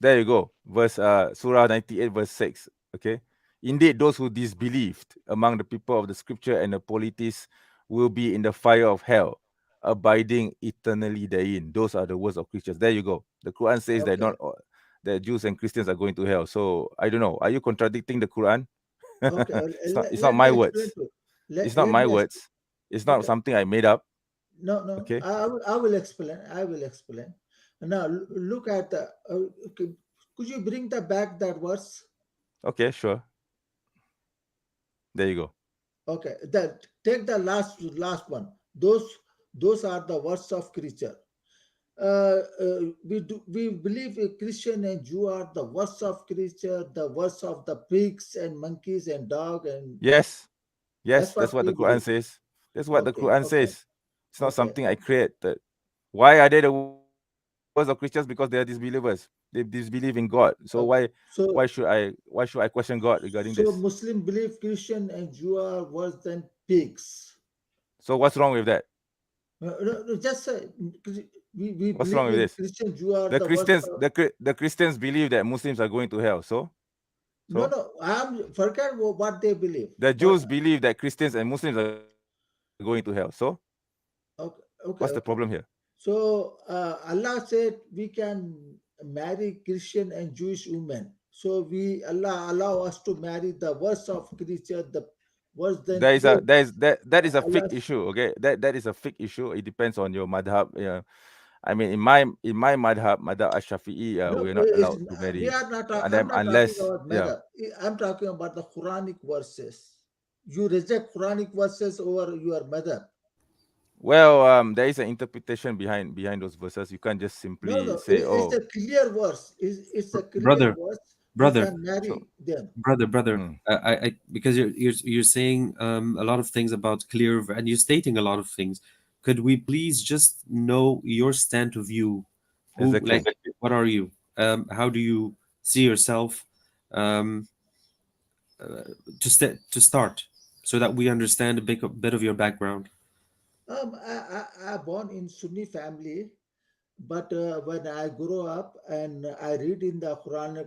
There you go. Verse Surah 98, verse 6. Okay. Indeed, those who disbelieved among the people of the scripture and the polities will be in the fire of hell, abiding eternally therein. Those are the words of Christians. There you go. The Quran says that Okay, not all, that Jews and Christians are going to hell. So I don't know. Are you contradicting the Quran? okay. It's not Let me my explain words. to. It's not Let my me explain. words. It's not Okay, something I made up. no, no. Okay. I will explain. I will explain. Now look at the. Okay. Could you bring the back that verse? Okay, sure. There you go. Okay, that take the last one. Those are the words of creature. We believe a Christian and Jew are the worst of creature, the worst of the pigs and monkeys and dog, and Yes. Yes, that's that's what what the we Quran believe. says. That's what the Okay, Quran okay, says. It's not okay, something I created. Why are they the worst of Christians? Because they are disbelievers. They disbelieve in God. So okay. So why should I question God regarding this? so Muslim believe Christian and Jew are worse than pigs. So what's wrong with that? No, no, just we What's wrong believe with in this? Christian Jew are The the worst. Christians the Christians believe that Muslims are going to hell. No, So no, I'm forget what they believe. the But Jews believe that Christians and Muslims are going to hell. What's the problem here? okay. So Allah said we can marry Christian and Jewish women. So we Allah allow us to marry the worst of creature, the worse than pig. That is a fake Allah, issue. Okay, that is a fake issue. It depends on your madhab. Yeah, I mean, in my madhab Ash-Shafi'i, no, we're not it's, allowed to we marry, are not. and I'm then not talking unless about yeah. mother. I'm talking about the Quranic verses. You reject Quranic verses over your mother. Well, there is an interpretation behind those verses. You can't just No, simply no, say, it's "Oh, a clear verse. It's a clear Brother, verse. We brother, can so." marry them. brother. Mm. I because you're saying a lot of things about clear, and you're stating a lot of things. Could we please just know your stand of view? Who, like, Exactly. what are you? How do you see yourself? Um, to start, so that we understand a bit of your background. I born in Sunni family, but when I grow up and I read in the Quran,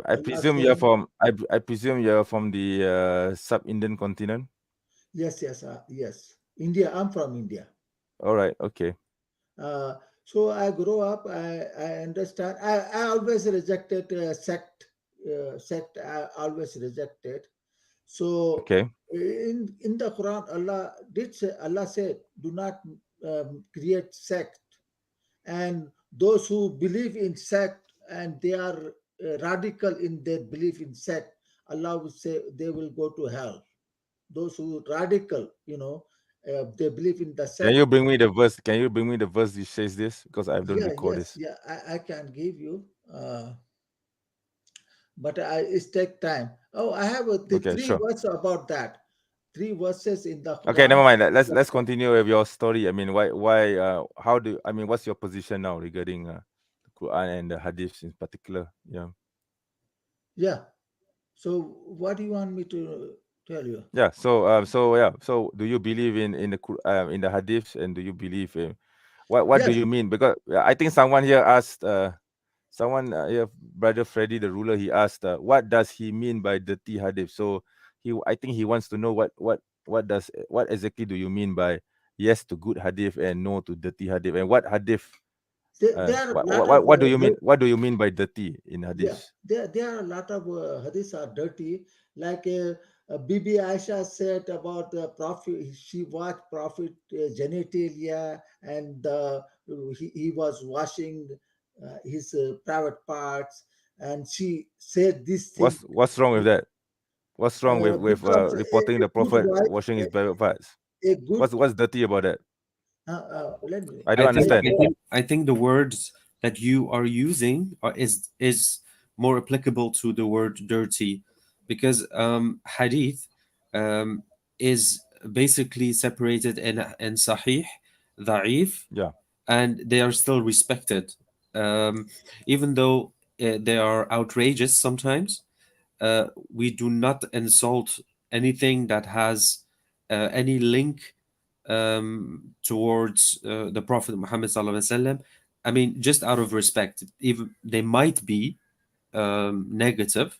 I Allah presume you're saying, from I presume you're from the sub-Indian continent. yes, yes, yes, India. I'm from India. All right. Okay. Uh, so I grow up. I understand. I always rejected sect. Sect. I always rejected. So Okay. in the Quran, Allah said, do not create sect. And those who believe in sect and they are radical in their belief in sect, Allah will say they will go to hell. Those who radical, they believe in the Can sect. you bring me the verse? Can you bring me the verse which says this? Because I don't recall this. Yeah, I can give you, but it take time. Oh, I have the Okay, three sure. verses about that. 3 verses in the Quran. Okay, never mind. Let's continue with your story. I mean, how do I mean, what's your position now regarding the Quran and the Hadiths in particular? Yeah. Yeah. So what do you want me to tell you? Yeah. So So do you believe in the Hadiths, and do you believe in what do Yes. you mean? Because I think someone here asked here, Brother Freddy the ruler, he asked what does he mean by dirty Hadith? So I think he wants to know what exactly do you mean by yes to good Hadith and no to dirty Hadith, and what Hadith There are a lot of what do you mean? What do you mean by dirty in yeah, Hadith? there are a lot of hadiths are dirty. Like Bibi Aisha said about the Prophet, she watched Prophet genitalia, and he was washing his private parts, and she said this thing. What's wrong with that? What's wrong with Because reporting the a good Prophet wife, washing his private parts? a good. What's dirty about that? Let me. I don't understand. I think the words that you are using is more applicable to the word dirty, because hadith is basically separated in sahih, da'if, Yeah. and they are still respected, even though they are outrageous sometimes. We do not insult anything that has any link towards the Prophet Muhammad sallallahu alaihi wasallam. I mean, just out of respect, even they might be negative,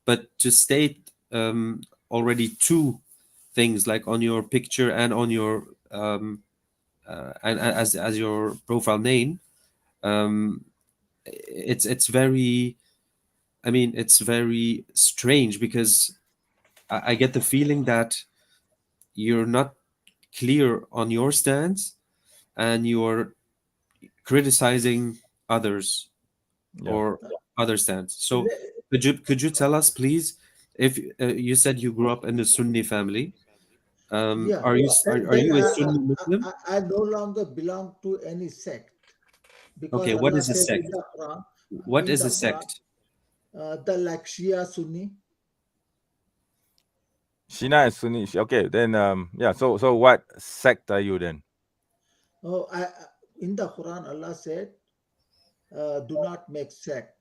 but to state already two things, like on your picture and on your and as your profile name, um, it's very. I mean, it's very strange, because I get the feeling that you're not clear on your stance, and you're criticizing others Yeah. or other stance. So could you tell us, please, if you said you grew up in a Sunni family, Yeah. are you Then a Sunni Muslim? I no longer belong to any sect, because Okay, what Allah is a said sect? in the Quran, What is a sect? the like Shia Sunni. Shina and Sunni. Okay, then yeah. So what sect are you then? Oh, in the Quran, Allah said, do not make sect.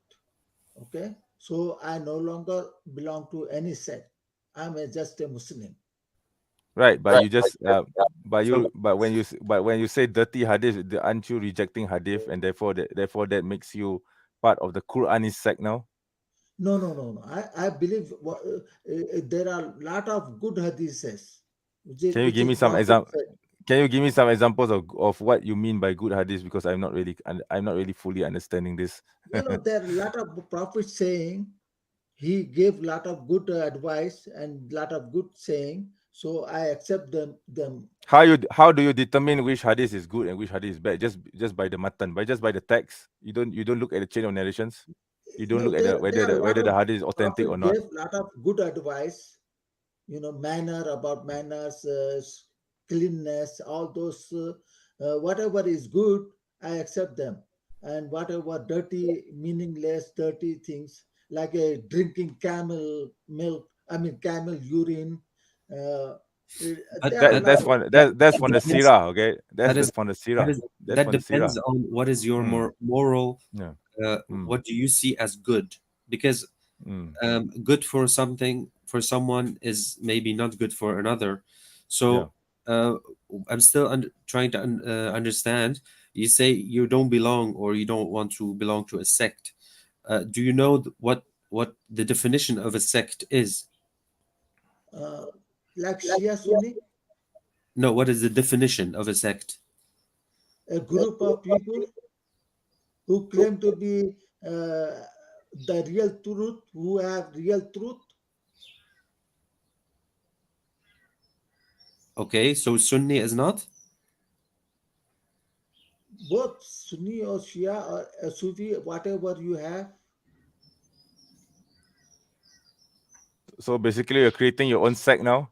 Okay, so I no longer belong to any sect. I'm just a Muslim. Right, but you just So but when you say dirty Hadith, aren't you rejecting Hadith, and therefore that makes you part of the Quranist sect now? No. I believe there are a lot of good hadiths, Can you which give is me some Prophet example? said. Can you give me some examples of what you mean by good Hadith? Because I'm not really fully understanding this. There are a lot of prophets saying, he gave a lot of good advice and lot of good saying, so I accept them. How do you determine which Hadith is good and which Hadith is bad? Just by the matan, just by the text. You don't look at the chain of narrations. You don't look at There are a lot whether the of Hadith is authentic prophet or not. gave a lot of good advice, about manners, cleanness, all those, whatever is good, I accept them. And whatever dirty, meaningless, dirty things, like drinking camel milk, camel urine, but, there are a lot of. That's that from the depends. Sirah, okay? That is From the that Sirah. is That's that from the depends Sirah. on what is your Mm, moral. yeah. Mm, What do you see as good? Because mm, good for someone is maybe not good for another. yeah. So I'm still trying to understand. You say you don't belong, or you don't want to belong to a sect. Do you know what the definition of a sect is? uh, like Shia Sunni, No, what is the definition of a sect? a group of people who claim to be the real truth, who have real truth. Okay, so Sunni is not? Both Sunni or Shia or Sufi, whatever you have. So basically, you're creating your own sect now.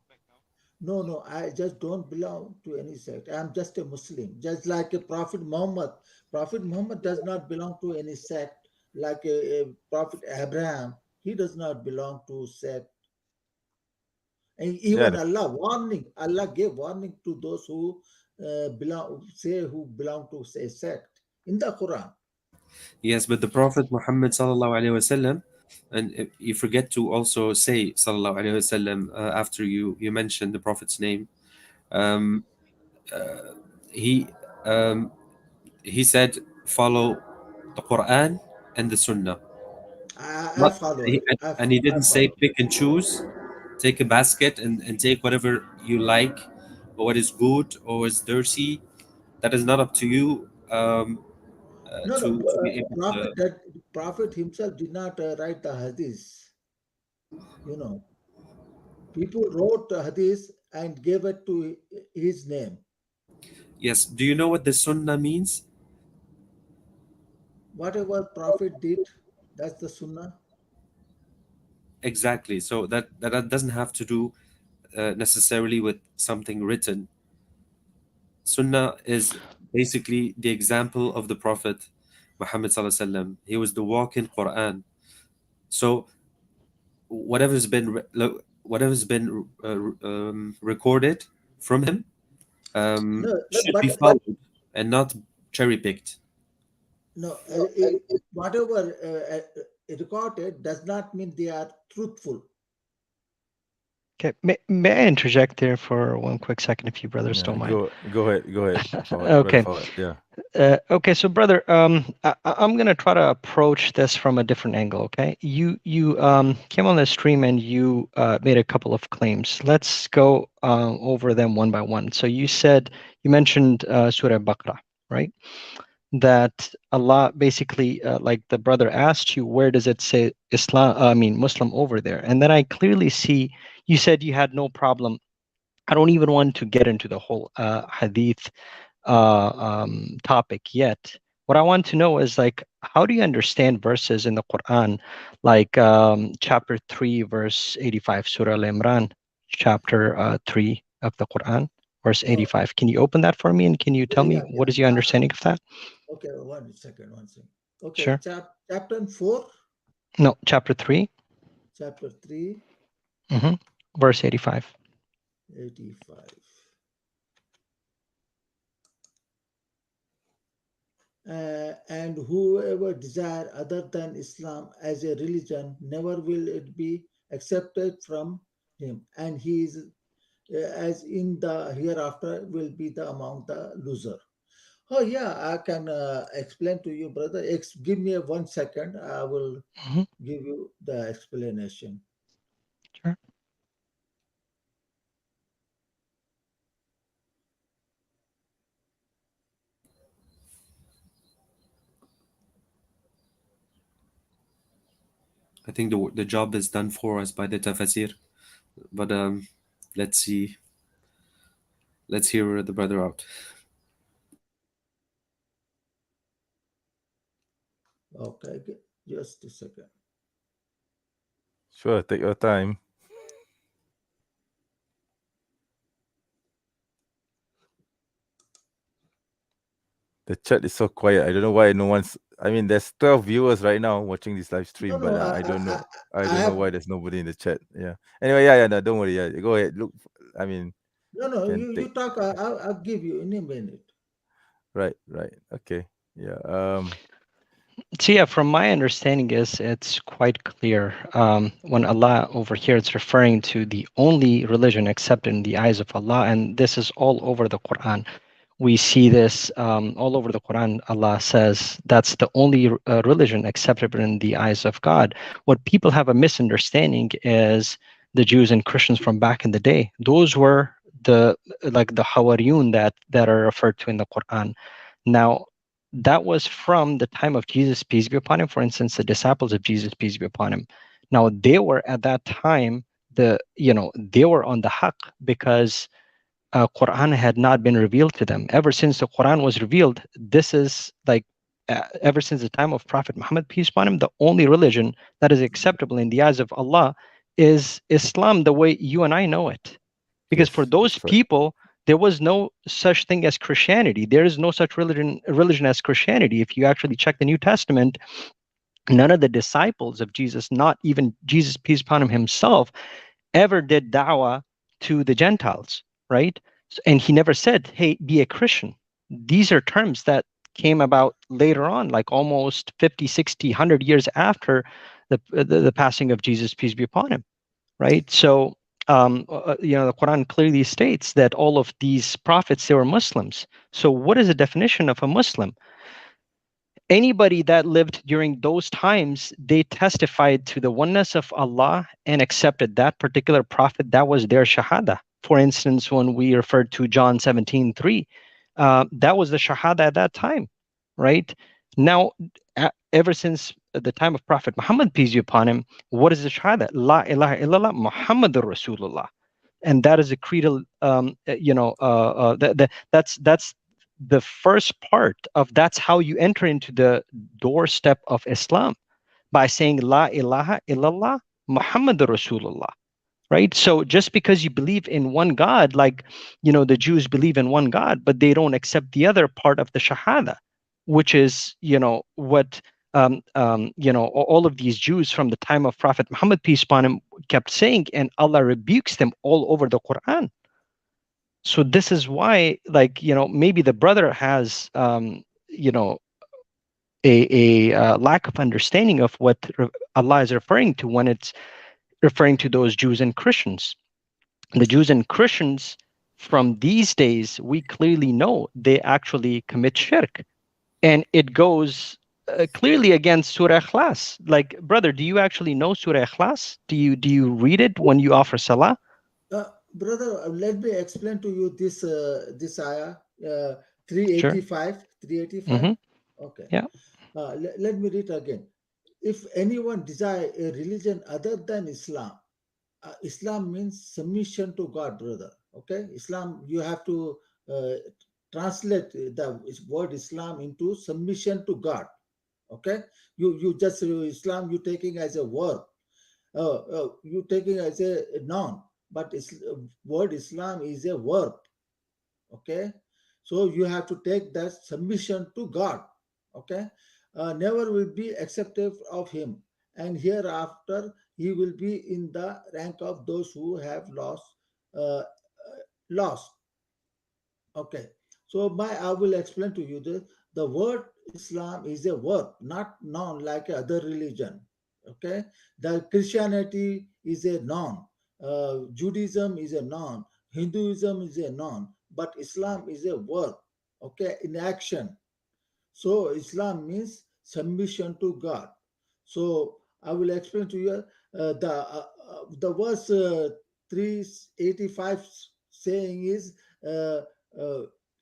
No, I just don't belong to any sect. I'm just a Muslim, just like a Prophet Muhammad. Prophet Muhammad does not belong to any sect, like a Prophet Abraham. He does not belong to sect. And Yeah, even Allah gave warning to those who who belong to a sect in the Quran. Yes, but the Prophet Muhammad sallallahu alaihi wasallam, and you forget to also say sallallahu alaihi wasallam after you mention the Prophet's name. Um, he um, he said follow the Quran and the Sunnah. I Not follow he, it. and he I didn't say follow. pick and choose, take a basket and take whatever you like, or what is good or is dirty. That is not up to you No. to be able to. Prophet himself did not write the hadith. You know, people wrote the hadith and gave it to his name. Yes. Do you know what the Sunnah means? Whatever Prophet did, that's the Sunnah. Exactly. So that doesn't have to do necessarily with something written. Sunnah is basically the example of the Prophet Muhammad Sallallahu Alaihi Wasallam. He was the walking Quran. So whatever's been recorded from him No, should be but followed and not cherry picked. no, whatever recorded does not mean they are truthful. Okay, may I interject there for one quick second, if you brothers don't mind? Go ahead. Forward, Okay. forward. Yeah. Okay, so brother, I'm gonna try to approach this from a different angle. Okay, you came on the stream and you made a couple of claims. Let's go over them one by one. So you mentioned Surah Baqarah, right? That Allah basically, like the brother asked you, where does it say Muslim over there? And then I clearly see you said you had no problem. I don't even want to get into the whole hadith topic yet. What I want to know is, like, how do you understand verses in the Quran, like chapter 3, verse 85, Surah Al-Imran, chapter 3 of the Quran, verse 85. Can you open that for me and can you tell me what is your understanding of that? Okay, one second. Okay, Sure. chapter 4. No, chapter 3. Chapter 3. Verse 85. 85. And whoever desire other than Islam as a religion, never will it be accepted from him, and he is as in the hereafter will be the among the loser. Oh yeah, I can explain to you, brother. Give me 1 second. I will give you the explanation. Sure. I think the job is done for us by the tafsir, but let's see. Let's hear the brother out. Okay, just a second. Sure, take your time. The chat is so quiet. I don't know why no one's. I mean, there's 12 viewers right now watching this live stream, but I don't know. I don't know why there's nobody in the chat. Yeah. Anyway, no, don't worry. Yeah, go ahead. Look, I mean. No, you talk. I'll give you in a minute. Right. Okay. Yeah. So yeah, from my understanding is it's quite clear when Allah over here it's referring to the only religion accepted in the eyes of Allah, and this is all over the Quran. We see this all over the Quran. Allah says that's the only religion acceptable in the eyes of God. What people have a misunderstanding is the Jews and Christians from back in the day. Those were the Hawariyun that are referred to in the Quran. Now, that was from the time of Jesus, peace be upon him. For instance, the disciples of Jesus, peace be upon him. Now, they were at that time they were on the haqq because Quran had not been revealed to them. Ever since the Quran was revealed, this is like, ever since the time of Prophet Muhammad, peace upon him, the only religion that is acceptable in the eyes of Allah is Islam, the way you and I know it. Because for Yes, those that's right. people, there was no such thing as Christianity. There is no such religion as Christianity. If you actually check the New Testament, none of the disciples of Jesus, not even Jesus, peace upon him himself, ever did da'wah to the Gentiles, right? And he never said, hey, be a Christian. These are terms that came about later on, like almost 50, 60, 100 years after the passing of Jesus, peace be upon him, right? So, the Quran clearly states that all of these prophets, they were Muslims. So what is the definition of a Muslim? Anybody that lived during those times, they testified to the oneness of Allah and accepted that particular prophet. That was their shahada. For instance, when we referred to John 17:3, that was the shahada at that time, right? Now, ever since the time of Prophet Muhammad, peace be upon him, what is the shahada? La ilaha illallah Muhammadur Rasulullah. And that is a creedal, that's the first part of, that's how you enter into the doorstep of Islam, by saying La ilaha illallah Muhammadur Rasulullah, right? So just because you believe in one God, like, the Jews believe in one God, but they don't accept the other part of the Shahada, which is, what, all of these Jews from the time of Prophet Muhammad, peace upon him, kept saying, and Allah rebukes them all over the Quran. So this is why, like, maybe the brother has, a lack of understanding of what Allah is referring to when it's referring to those Jews and Christians. The Jews and Christians from these days, we clearly know they actually commit shirk. And it goes clearly against Surah Ikhlas. Like, brother, do you actually know Surah Ikhlas? Do you read it when you offer salah? Brother, let me explain to you this ayah, 385. Sure. 385. Mm-hmm. Okay. Yeah. Let me read again. If anyone desire a religion other than Islam, Islam means submission to God, brother. Okay, Islam, you have to translate the word Islam into submission to God. Okay, you just Islam you taking as a word, you taking as a noun, but word Islam is a verb. Okay, so you have to take that submission to God. Okay, never will be accepted of him, and hereafter he will be in the rank of those who have lost. Okay, so I will explain to you the word Islam is a verb, not noun like other religion. Okay, the Christianity is a noun, Judaism is a noun, Hinduism is a noun, but Islam is a verb. Okay, in action. So Islam means submission to God. So I will explain to you the verse 385 saying is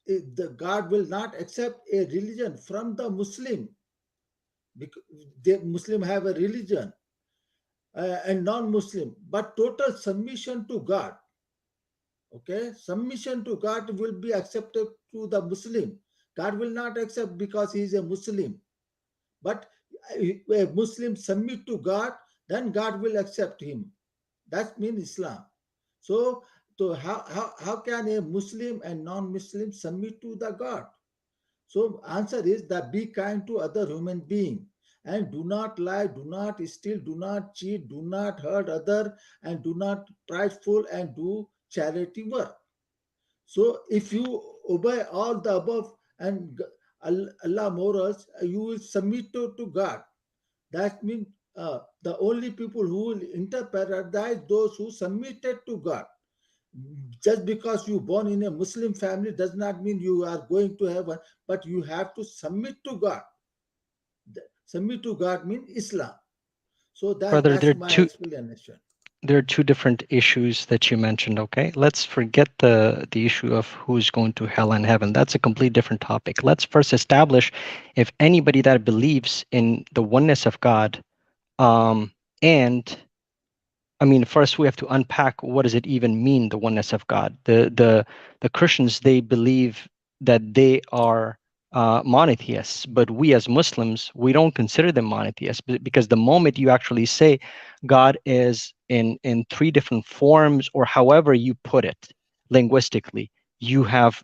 the God will not accept a religion from the Muslim, because the Muslim have a religion and non-Muslim, but total submission to God. Okay, submission to God will be accepted to the Muslim. God will not accept because he is a Muslim. But a Muslim submit to God, then God will accept him. That means Islam. So how can a Muslim and non-Muslim submit to the God? So answer is that be kind to other human being, and do not lie, do not steal, do not cheat, do not hurt other, and do not prideful, and do charity work. So if you obey all the above and Allah morals, you will submit to God. That means the only people who will enter paradise those who submitted to God. Just because you born in a Muslim family does not mean you are going to heaven, but you have to submit to God. Submit to God means Islam. So Brother, that's my explanation. There are two different issues that you mentioned. Okay, let's forget the issue of who's going to hell and heaven. That's a complete different topic. Let's first establish if anybody that believes in the oneness of God, and I mean, first we have to unpack what does it even mean, the oneness of God. The Christians, they believe that they are monotheists, but we as Muslims, we don't consider them monotheists because the moment you actually say God is in three different forms, or however you put it linguistically, you have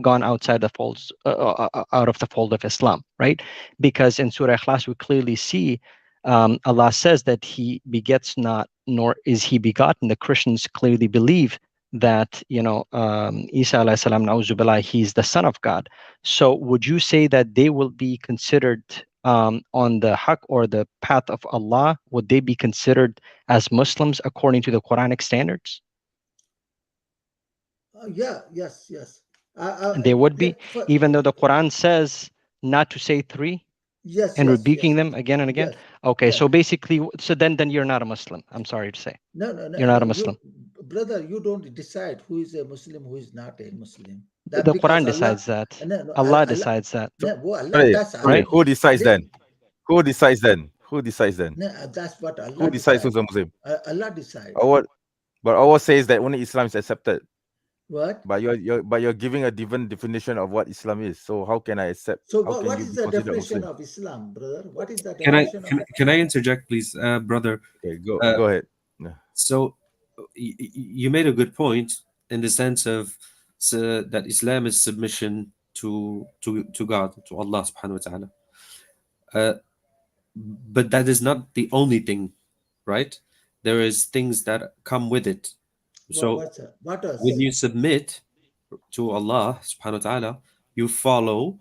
gone outside the folds, out of the fold of Islam, right? Because in Surah Ikhlas, we clearly see Allah says that He begets not, nor is He begotten. The Christians clearly believe that, Isa alayhi salam, na'uzu billah, He's the Son of God. So would you say that they will be considered on the haqq or the path of Allah? Would they be considered as Muslims according to the Quranic standards? Yes. They would be, For, even though the Quran says not to say three yes, and yes, rebuking yes, them again and again. yes. Okay, Yeah. so basically, so then you're not a Muslim. I'm sorry to say. No, You're not a Muslim. Brother, you don't decide who is a Muslim, who is not a Muslim. That The because Quran decides that. no, Allah decides that. Allah, that's Sorry, Right? who decides Let- then? Who decides then? Who decides then? No, that's what Who Allah decides decides. who's a Muslim? Allah decide. But Allah says that only Islam is accepted. What? But you're giving a different definition of what Islam is. So how can I accept? So How can what you is be the considered definition Muslim? of Islam, brother? What is the Can I definition of can I interject, please, brother? Okay, Uh, go ahead. Yeah. So you made a good point in the sense of that Islam is submission to God, to Allah subhanahu wa ta'ala. But that is not the only thing, right? There is things that come with it. So what else? when you submit to Allah subhanahu wa ta'ala, you follow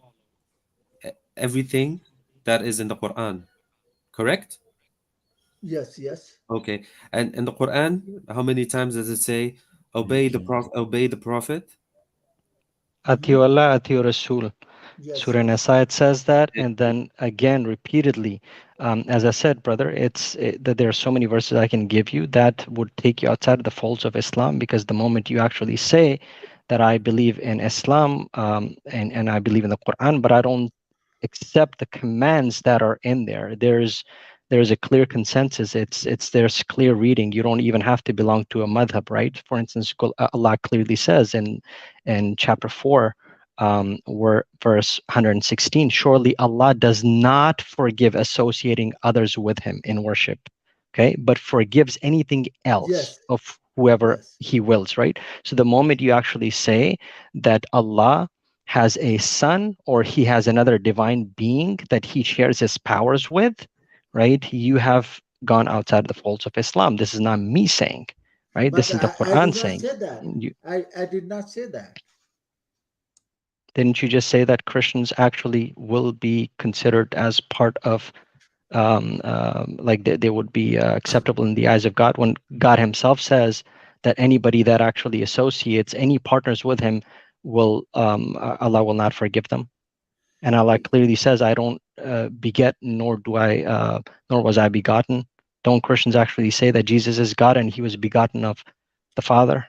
everything that is in the Quran, correct? Yes. Okay. And in the Quran, how many times does it say obey the prophet? Atiyu Allah, atiyu Rasul. Yes. Surah Nisa, it says that, and then again repeatedly. As I said, brother, that there are so many verses I can give you that would take you outside of the folds of Islam, because the moment you actually say that I believe in Islam, and I believe in the Quran, but I don't accept the commands that are in there, there's a clear consensus. There's clear reading. You don't even have to belong to a madhab, right? For instance, Allah clearly says in chapter 4, where verse 116, surely Allah does not forgive associating others with Him in worship, okay, but forgives anything else Yes. of whoever Yes. He wills, right? So the moment you actually say that Allah has a son, or He has another divine being that He shares His powers with, right, you have gone outside the folds of Islam. This is not me saying, right? But This is the I Quran did not saying. say that. I did not say that. Didn't you just say that Christians actually will be considered as part of, like they would be acceptable in the eyes of God, when God Himself says that anybody that actually associates any partners with Him will, Allah will not forgive them, and Allah clearly says, "I don't beget, nor was I begotten." Don't Christians actually say that Jesus is God and He was begotten of the Father?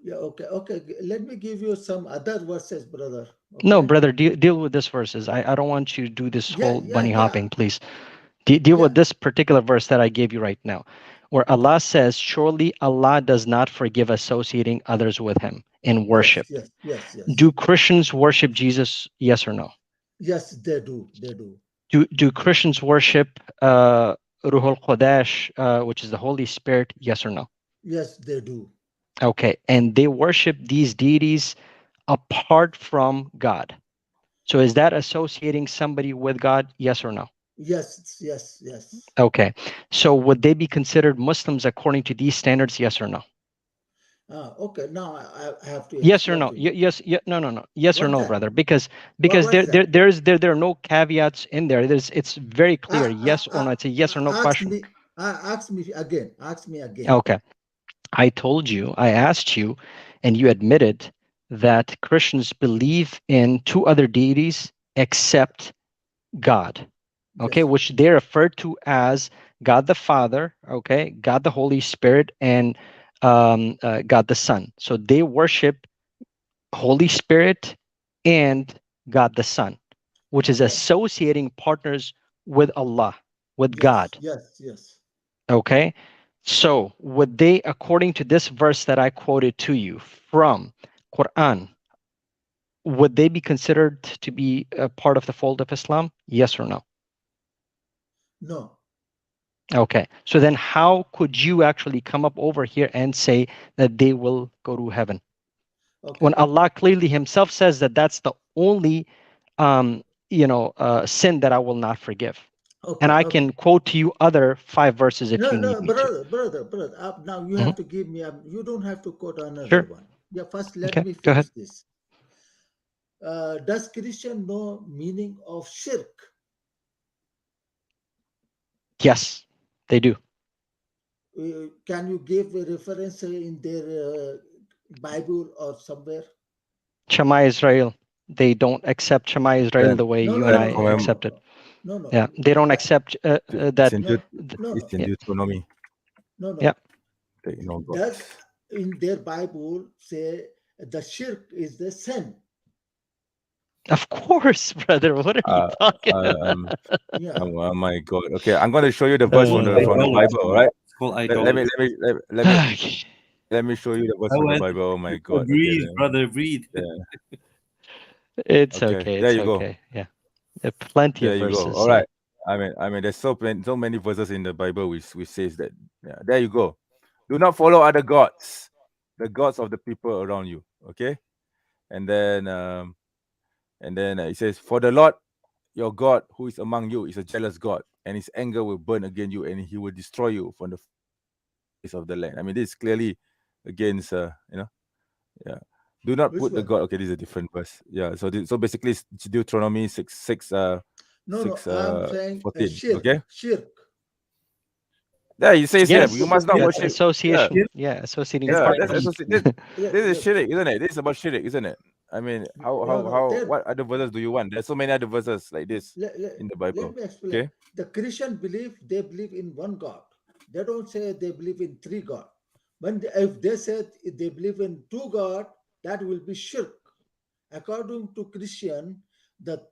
Yeah, okay. Let me give you some other verses, brother. Okay? No, brother, deal with this verses. I don't want you to do this whole bunny hopping, please. Deal with this particular verse that I gave you right now, where Allah says, surely Allah does not forgive associating others with Him in worship. Yes. Do Christians worship Jesus? Yes or no? Yes, they do. Do Christians worship Ruhul Qodash, which is the Holy Spirit? Yes or no? Yes, they do. Okay, and they worship these deities apart from God. So is that associating somebody with God? Yes or no? Yes. Okay, so would they be considered Muslims according to these standards? Yes or no? Okay, now I have to Yes or explain no? to you. No. Yes or What's no, that? brother? Because What's that? there are no caveats in there. It's very clear. Yes or no. It's a yes or no question. Ask me again. Okay. I asked you, and you admitted that Christians believe in two other deities except God, okay, Yes. which they refer to as God the Father, okay, God the Holy Spirit, and God the Son. So they worship Holy Spirit and God the Son, which is associating partners with Allah, with God, Yes. okay. So would they, according to this verse that I quoted to you from Quran, would they be considered to be a part of the fold of Islam? Yes or no? No. Okay. So then how could you actually come up over here and say that they will go to heaven? Okay. When Allah clearly himself says that that's the only sin that I will not forgive. Okay. And I Okay. can quote to you other 5 verses if you need me to. Brother. Now you have to give me. You don't have to quote another Sure. one. Yeah. First, let Okay, me go ahead. finish this. Does Christian know meaning of shirk? Yes, they do. Can you give a reference in their Bible or somewhere? Shema Israel. They don't accept Shema Israel the way you and I accept it. No. Yeah, they don't accept that. It's in Yeah. Deuteronomy. No. Yeah. Does in their Bible say the shirk is the sin? Of course, brother. What are you talking about? Yeah. Oh my God. Okay, I'm going to show you the verse from the Bible. All right. Let me show you the verse from the Bible. Oh my God. Breathe, Okay, brother, breathe. yeah. It's Okay, okay. there It's you go. okay. Yeah. There are plenty There of you verses. go. All right. I mean, there's so many verses in the Bible which says that. Yeah, there you go. Do not follow other gods, the gods of the people around you. Okay, and then it says, "For the Lord your God, who is among you, is a jealous God, and His anger will burn against you, and He will destroy you from the face of the land." I mean, this is clearly against, yeah. Do not Which put the one? God. Okay, this is a different verse. Yeah. So basically, it's Deuteronomy 6. No. I'm saying 14. shirk. Okay. Shirk. Yeah, it says Yes, here you must not yes, worship. association. Yeah, associating Yeah, partners. this is shirk, isn't it? This is about shirk, isn't it? I mean, what other verses do you want? There's so many other verses like this in the Bible. Let me explain. Okay. The Christian they believe in one God. They don't say they believe in 3 God. If they said they believe in 2 God, that will be shirk. According to Christian, the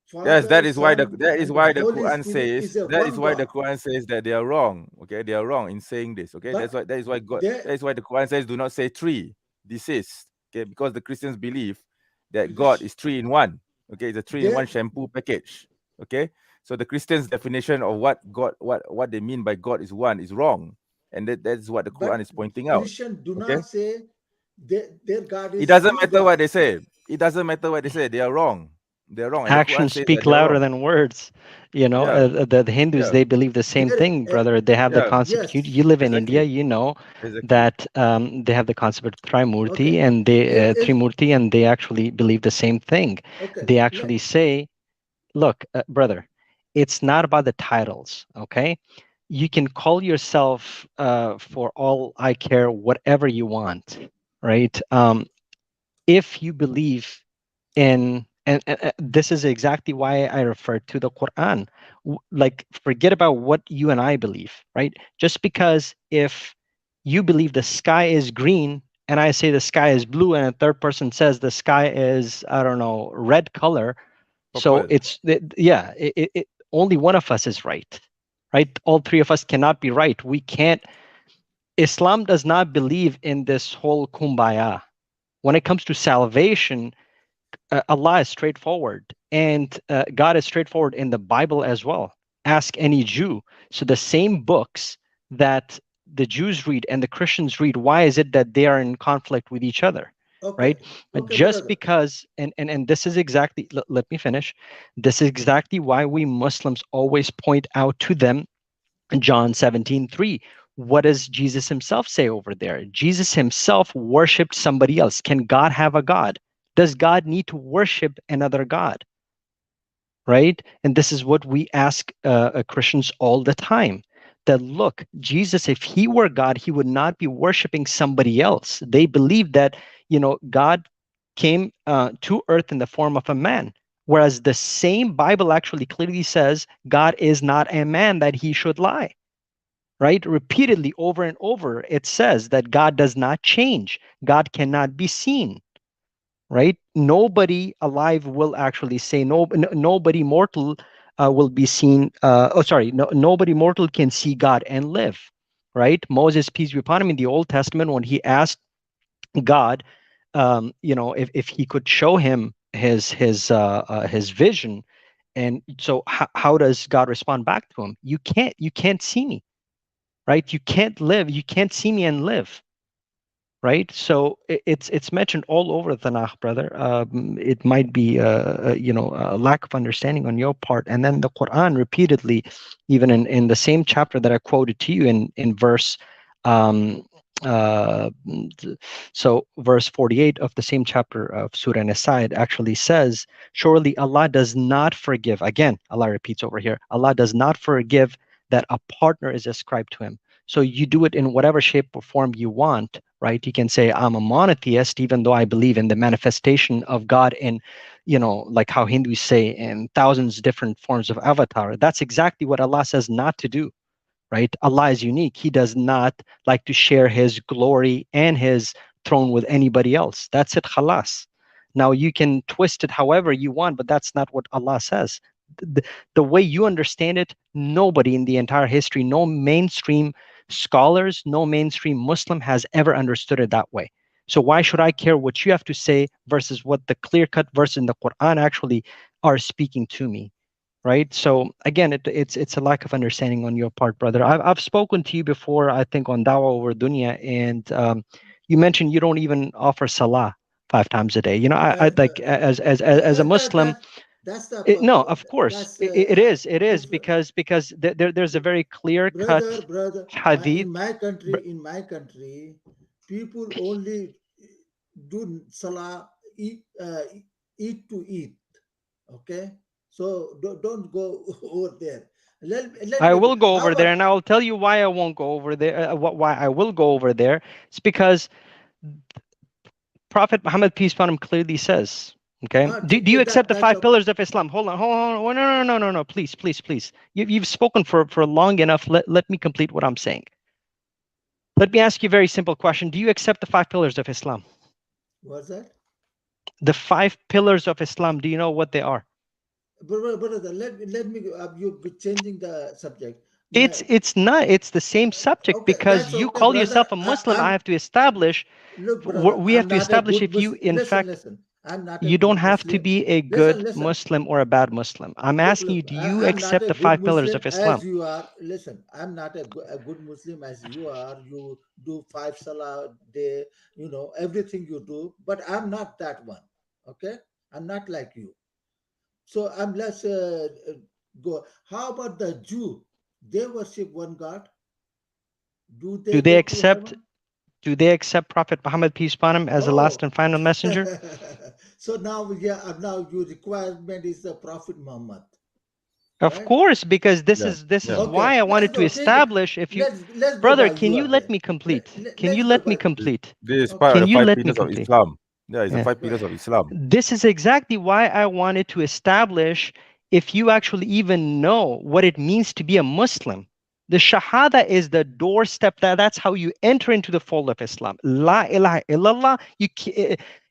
Father, Yes, that is why the Holy Quran Spirit says is a one God. the Quran says that they are wrong. Okay, they are wrong in saying this. Okay, But that is why the Quran says do not say 3. Desist. Okay, because the Christians believe that God is 3 in 1. Okay, it's a 3 in 1 shampoo package. Okay, so the Christians' definition of what they mean by God is one is wrong, and that's what the Quran is pointing out. Christians do Okay, not say their God is it doesn't his matter God. what they say. It doesn't matter what they say. They are wrong. They're wrong, and the Quran Actions says speak that they're louder wrong. than words. You know, Yeah. the Hindus, they believe the same thing, brother. They have the concept. Yes. You live in India, you know that they have the concept of Trimurti and they Trimurti, and they actually believe the same thing. They actually say, look, brother, it's not about the titles, okay? You can call yourself, for all I care, whatever you want, right? If you believe in, and this is exactly why I refer to the Quran. Like, forget about what you and I believe, right? Just because if you believe the sky is green and I say the sky is blue, and a third person says the sky is, I don't know, red color, so it's only one of us is right? All 3 of us cannot be right. We can't. Islam does not believe in this whole kumbaya. When it comes to salvation, Allah is straightforward, and God is straightforward in the Bible as well. Ask any Jew. So the same books that the Jews read and the Christians read, why is it that they are in conflict with each other? Right? Just brother. Because, and this is exactly, let me finish. This is exactly why we Muslims always point out to them John 17:3. What does Jesus himself say over there? Jesus himself worshipped somebody else. Can God have a God? Does God need to worship another God? Right? And this is what we ask Christians all the time. That look, Jesus, if he were God, he would not be worshiping somebody else. They believe that, God came to earth in the form of a man. Whereas the same Bible actually clearly says God is not a man that he should lie. Right? Repeatedly, over and over, it says that God does not change. God cannot be seen. Right? Nobody alive will actually say nobody mortal will be seen. Nobody mortal can see God and live. right? Moses, peace be upon him, in the Old Testament, when he asked God, if he could show him his vision, and so how does God respond back to him? You can't see me, right? You can't see me and live. Right, so it's mentioned all over the Tanakh, brother. It might be a lack of understanding on your part, and then the Quran repeatedly, even in the same chapter that I quoted to you in verse, uh, so verse 48 of the same chapter of Surah Nisa actually says, "Surely Allah does not forgive." Again, Allah repeats over here, Allah does not forgive that a partner is ascribed to Him. So you do it in whatever shape or form you want, right? You can say, I'm a monotheist, even though I believe in the manifestation of God in, like how Hindus say, in thousands different forms of avatar. That's exactly what Allah says not to do, right? Allah is unique. He does not like to share His glory and His throne with anybody else. That's it, khalas. Now you can twist it however you want, but that's not what Allah says. The way you understand it, nobody in the entire history, no mainstream scholars, no mainstream Muslim has ever understood it that way. So why should I care what you have to say versus what the clear-cut verse in the Quran actually are speaking to me, right? So again, it's a lack of understanding on your part, brother. I've spoken to you before, I think, on Dawah Over Dunya, and you mentioned you don't even offer salah 5 times a day. I like as a Muslim. That's the No, of course it is because there's a very clear cut brother. hadith. In my country, people only do salah eat to eat. Okay, so don't go over there. I Me. will go How over there, about and I will tell you why I won't go over there. Why I will go over there? It's because Prophet Muhammad, peace be upon him, clearly says, okay, do you accept the 5 pillars of Islam? Hold on. No, please. You've spoken for long enough. Let me complete what I'm saying. Let me ask you a very simple question. Do you accept the 5 pillars of Islam? What's that? The 5 pillars of Islam, do you know what they are? Brother, let me you changing the subject. It's not. It's the same subject, Okay, because that's you okay, call brother. yourself a Muslim. I have to establish. Look, brother, We have I'm to not a establish good if you, Muslim. in fact, Listen. I'm not a you good don't have to Muslim. be a good Listen. Muslim or a bad Muslim. I'm asking you, do you I'm not accept a the good 5 pillars Muslim of as Islam? you are. Listen, I'm not a good Muslim as you are. You do 5 salah a day, everything you do, but I'm not that one. Okay, I'm not like you. So let's go. How about the Jew? They worship one God. Do they Do they go to accept? heaven? Do they accept Prophet Muhammad, peace be upon him, as the last Oh, and final messenger? so now, now your requirement is the Prophet Muhammad, Of right? course, because this Yeah, is yeah. why I wanted to establish. If you, Let's go brother, by can you your let way. me complete? Can Let's you go let me by. complete? This is part Okay, of Can the you 5 let me pillars of complete? Islam. Yeah, it's the Yeah. 5 pillars of Islam. This is exactly why I wanted to establish if you actually even know what it means to be a Muslim. The Shahada is the doorstep. That's how you enter into the fold of Islam. La ilaha illallah.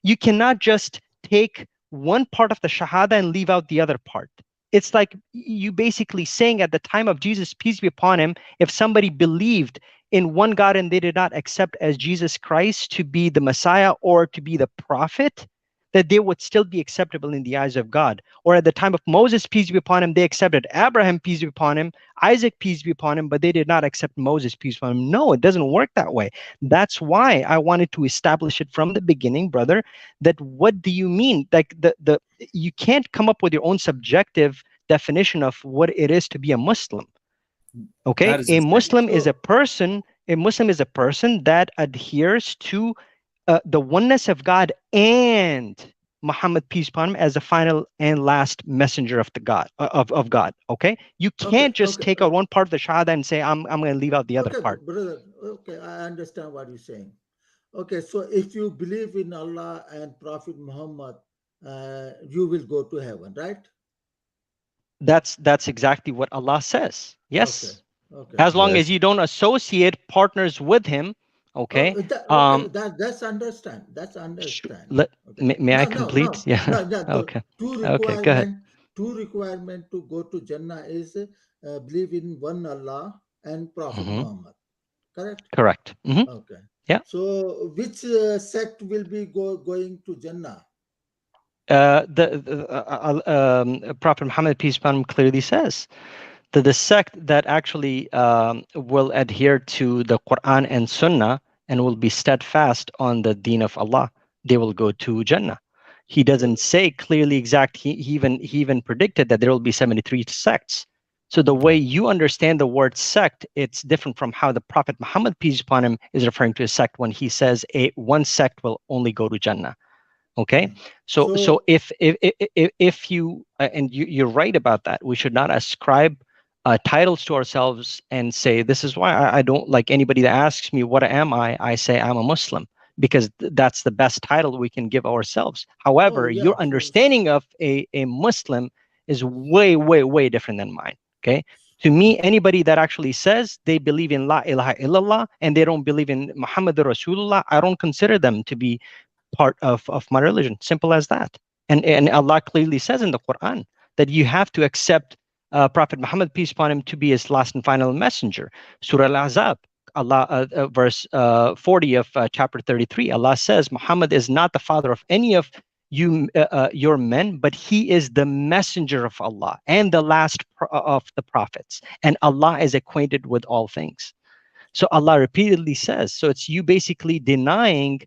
You cannot just take one part of the Shahada and leave out the other part. It's like you basically saying, at the time of Jesus, peace be upon him, if somebody believed in one God and they did not accept as Jesus Christ to be the Messiah or to be the prophet, that they would still be acceptable in the eyes of God. Or at the time of Moses, peace be upon him, they accepted Abraham, peace be upon him, Isaac, peace be upon him, but they did not accept Moses, peace be upon him. No, it doesn't work that way. That's why I wanted to establish it from the beginning, brother, that what do you mean? Like you can't come up with your own subjective definition of what it is to be a Muslim. Okay, That is a exactly. Muslim is a person. A Muslim is a person that adheres to the oneness of God and Muhammad, peace upon him, as the final and last messenger of the God of God. Okay, you can't just take out one part of the Shahada and say I'm going to leave out the other part. Brother. Okay, I understand what you're saying. Okay, so if you believe in Allah and Prophet Muhammad, you will go to heaven, right? That's exactly what Allah says. Yes. Okay. As long Yes. as you don't associate partners with him. Okay. That's understand. That's understand. Let, Okay. may I complete? Yeah. No. Okay. Two Okay. Go ahead. requirement to go to Jannah is believe in one Allah and Prophet Muhammad. Correct? Correct. Okay. Yeah. So which sect will be going to Jannah? Prophet Muhammad, peace be upon him, clearly says that the sect that actually will adhere to the Quran and Sunnah and will be steadfast on the deen of Allah, they will go to Jannah. He doesn't say clearly exact. He even predicted that there will be 73 sects. So the way you understand the word sect, it's different from how the Prophet Muhammad, peace be upon him, is referring to a sect when he says one sect will only go to Jannah. Okay, so if you and you're right about that, we should not ascribe titles to ourselves and say, this is why I don't like anybody that asks me what am I say I'm a Muslim, because that's the best title we can give ourselves. However, yeah, your of course. understanding of a Muslim is way different than mine. Okay, to me, anybody that actually says they believe in La ilaha illallah and they don't believe in Muhammad Rasulullah, I don't consider them to be part of my religion. Simple as that. And Allah clearly says in the Quran that you have to accept Prophet Muhammad, peace upon him, to be his last and final messenger. Surah Al-Ahzab, Allah, verse 40 of chapter 33, Allah says Muhammad is not the father of any of you, your men, but he is the messenger of Allah and the last of the prophets, and Allah is acquainted with all things. So Allah repeatedly says, so it's you basically denying,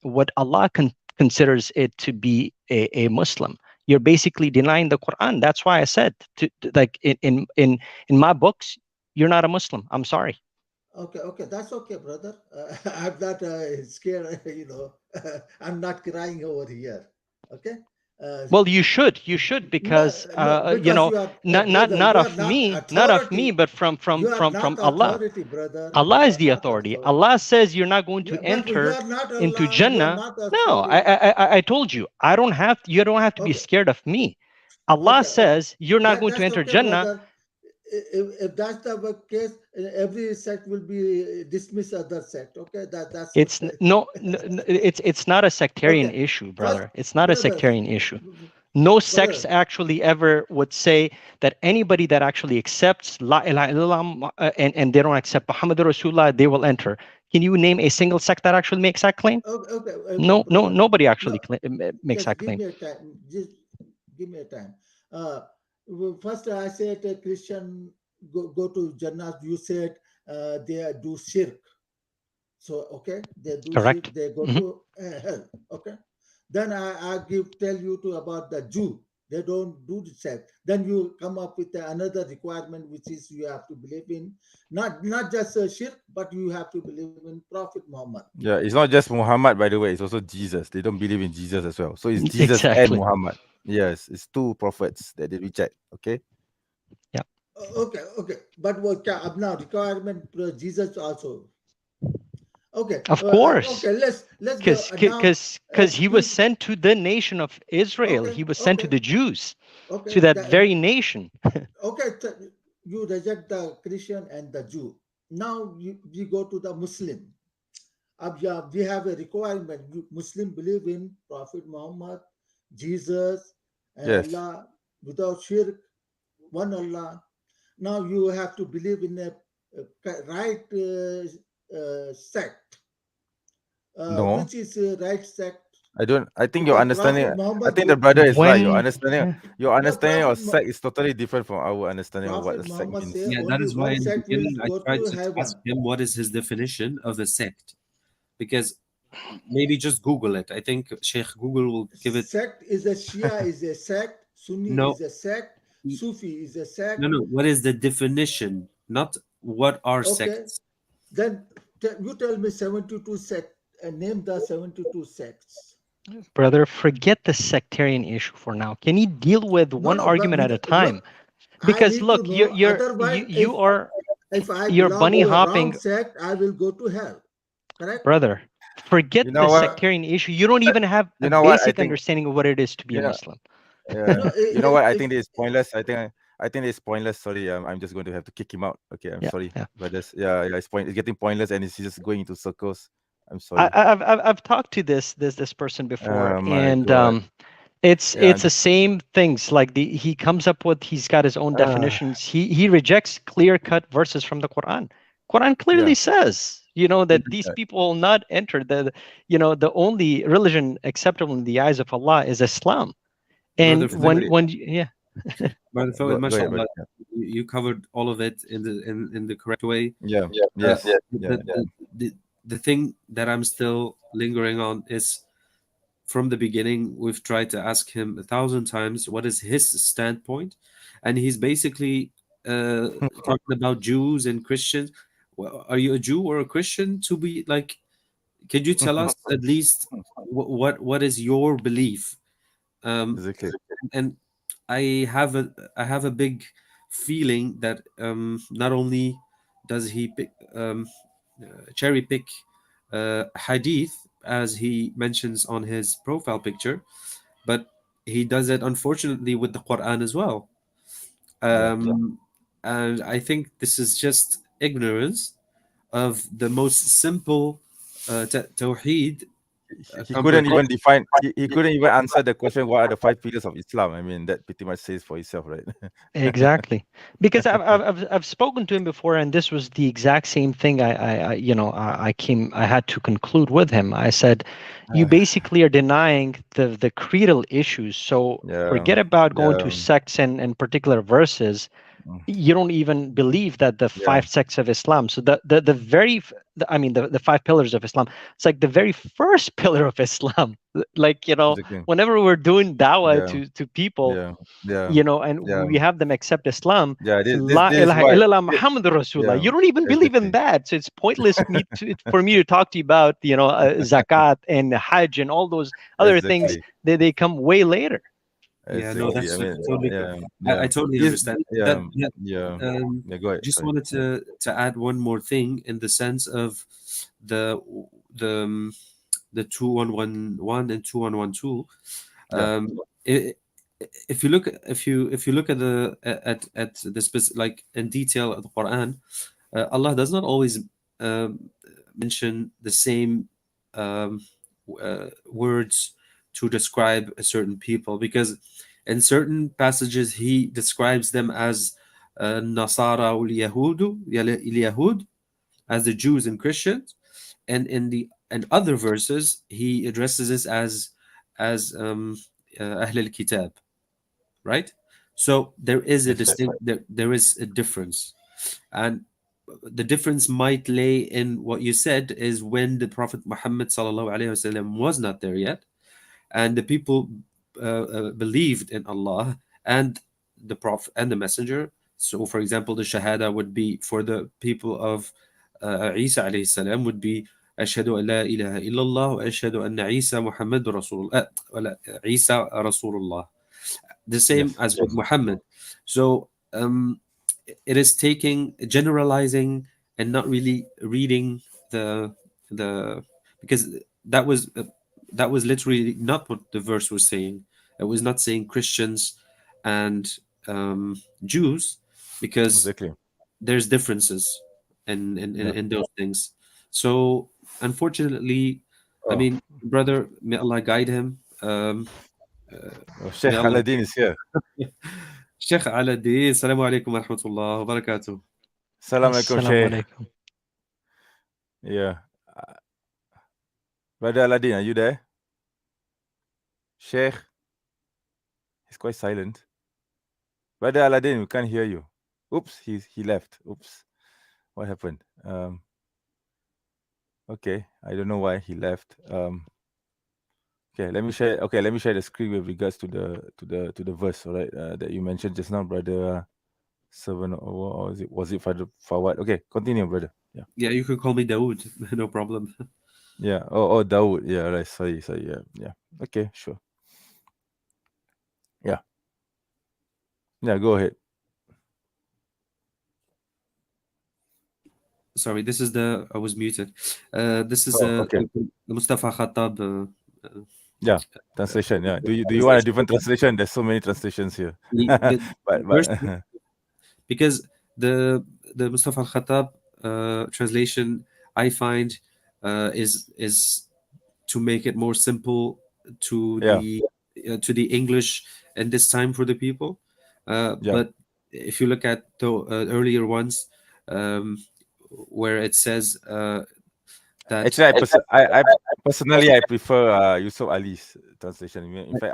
what Allah considers it to be a Muslim. You're basically denying the Quran. That's why I said, like in my books, you're not a Muslim. I'm sorry. Okay, that's okay, brother. I'm not scared. I'm not crying over here. Okay. Well, you should because not of me, but from Allah. Authority, brother. Allah is the authority. Allah says you're not going to enter into Jannah. No, I told you, you don't have to be scared of me. Allah says you're not going to enter Jannah. Brother. If that's the case, every sect will be dismiss other sect. Okay, that's it's no, it's not a sectarian issue, brother. It's not a sectarian issue. No sects actually ever would say that anybody that actually accepts La ilaha illallah and they don't accept Muhammad Rasulullah, they will enter. Can you name a single sect that actually makes that claim? Okay, no, nobody actually makes that claim. Just give me a time. First, I said a Christian go to Jannah. You said they do shirk. So, okay, they do correct. Shirk, they go to hell. Okay. Then I tell you about the Jew. They don't do the sect. Then you come up with another requirement, which is you have to believe in not just shirk, but you have to believe in Prophet Muhammad. Yeah, it's not just Muhammad, by the way. It's also Jesus. They don't believe in Jesus as well. So it's Jesus and Muhammad. Yes, it's two prophets that they reject. Okay. Yeah. Okay. But what now requirement Jesus also. Okay. Of course. Okay. Let's because he was sent to the nation of Israel. He was sent to the Jews, to that very nation. Okay. You reject the Christian and the Jew. Now we go to the Muslim. We have a requirement. Muslim believe in Prophet Muhammad, Jesus, and Allah without shirk, one Allah. Now you have to believe in a right sect. No. Which is a right sect? I think your understanding. I think the brother is right. Your understanding of sect is totally different from our understanding of what a sect means. Yeah, that is why in the beginning I tried to ask him what is his definition of a sect, because maybe just Google it. I think Sheikh Google will give it. Sect is a Shia is a sect. Sunni is a sect. Sufi is a sect. No. What is the definition? Not what are sects. Then you tell me 72 sects and name the 72 sects. Brother, forget the sectarian issue for now. Can you deal with one argument at a time? Because look, you're bunny hopping. Sect, I will go to hell. Correct, brother. Forget the sectarian issue. You don't even have a basic understanding of what it is to be a Muslim. Yeah. You know what? I think it's pointless. I think it's pointless. Sorry, I'm just going to have to kick him out. Okay, I'm sorry, brothers. Yeah, it's getting pointless, and it's just going into circles. I'm sorry. I've talked to this person before, and it's the same things. Like he's got his own definitions. He rejects clear-cut verses from the Quran. Quran clearly Yeah. says, that these Yeah. people will not enter the only religion acceptable in the eyes of Allah is Islam. And Brother Exactly. yeah, Brother Go Fawad, ahead, mashallah, brother. Yeah. you covered all of it in the correct way. Yeah. Yeah. Yes. Yeah. Yeah. The thing that I'm still lingering on is, from the beginning, we've tried to ask him 1,000 times what is his standpoint, and he's basically talking about Jews and Christians. Well, are you a Jew or a Christian? To be like, could you tell us at least what is your belief? Exactly. And I have a big feeling that not only does he cherry pick hadith as he mentions on his profile picture, but he does it unfortunately with the Quran as well. Yeah. And I think this is just ignorance of the most simple tawheed. He couldn't even define. He couldn't even answer the question. What are the 5 pillars of Islam? I mean, that pretty much says for itself, right? exactly. Because I've spoken to him before, and this was the exact same thing. I had to conclude with him. I said, you basically are denying the creedal issues. So Yeah. forget about going Yeah. to sects and particular verses. You don't even believe that the Yeah. 5 sects of Islam. So the very, the 5 pillars of Islam, it's like the very first pillar of Islam. Like, Exactly. whenever we're doing dawah Yeah. to people, Yeah. Yeah. and Yeah. we have them accept Islam. Yeah. This La is ilaha why. illallah Muhammadur Rasulullah. Yeah. You don't even believe in Exactly. that. So it's pointless for me to talk to you about, zakat and hajj and all those other things. Exactly. They come way later. Yeah, no, Exactly. that's I mean, totally. yeah. I Yeah. totally He's understand yeah. that. Yeah, Yeah. Yeah. Go ahead. just Sorry. wanted to add one more thing in the sense of the the um, the 2111 and 2112. Yeah. I if you look if you look at the like in detail of the Quran, Allah does not always mention the same um, words to describe a certain people, because in certain passages he describes them as Nasara ul Yahud, as the Jews and Christians, and in other verses he addresses this as Ahl al-Kitab, right? So there is a That's right. there is a difference, and the difference might lay in what you said is when the Prophet Muhammad sallallahu alaihi wasallam was not there yet, and the people believed in Allah and the Prophet and the Messenger. So, for example, the Shahada would be for the people of Isa alayhi salam would be أشهد أن لا إله إلا الله وأشهد أن عيسى محمد رسول ولا عيسى رسول الله. The same Yes. as with Muhammad. So it is taking generalizing and not really reading the because that was literally not what the verse was saying. It was not saying Christians and Jews, because Exactly. there's differences Yeah. in those things. So unfortunately, I Oh, mean, brother, may Allah guide him. Sheikh May Allah. Aladdin is here. Sheikh Aladdin, assalamu alaikum wa rahmatullah wa barakatuh. Salam alaikum, Assalamu Sheikh. alaikum. Yeah. Brother Aladdin, are you there? Sheikh? He's quite silent. Brother Aladdin, we can't hear you. Oops, he left. Oops. What happened? Okay, I don't know why he left. Okay, let me share. Okay, let me share the screen with regards to the verse, all right, that you mentioned just now, brother. Seven, or was it Fawad? Okay, continue, brother. Yeah. Yeah, you can call me Dawood, no problem. Yeah. Oh, Dawood. Yeah. Right. Sorry. Yeah. Okay. Sure. Yeah. Yeah. Go ahead. Sorry, this is I was muted. This is Okay. the Mustafa Khattab. Yeah. Translation. Yeah. Do you want a different translation? There's so many translations here. but Because the Mustafa Khattab translation, I find is to make it more simple to the English and this time for the people. Yeah. But if you look at the earlier ones, where it says that Actually, I personally I prefer Yusuf Ali's translation. In fact,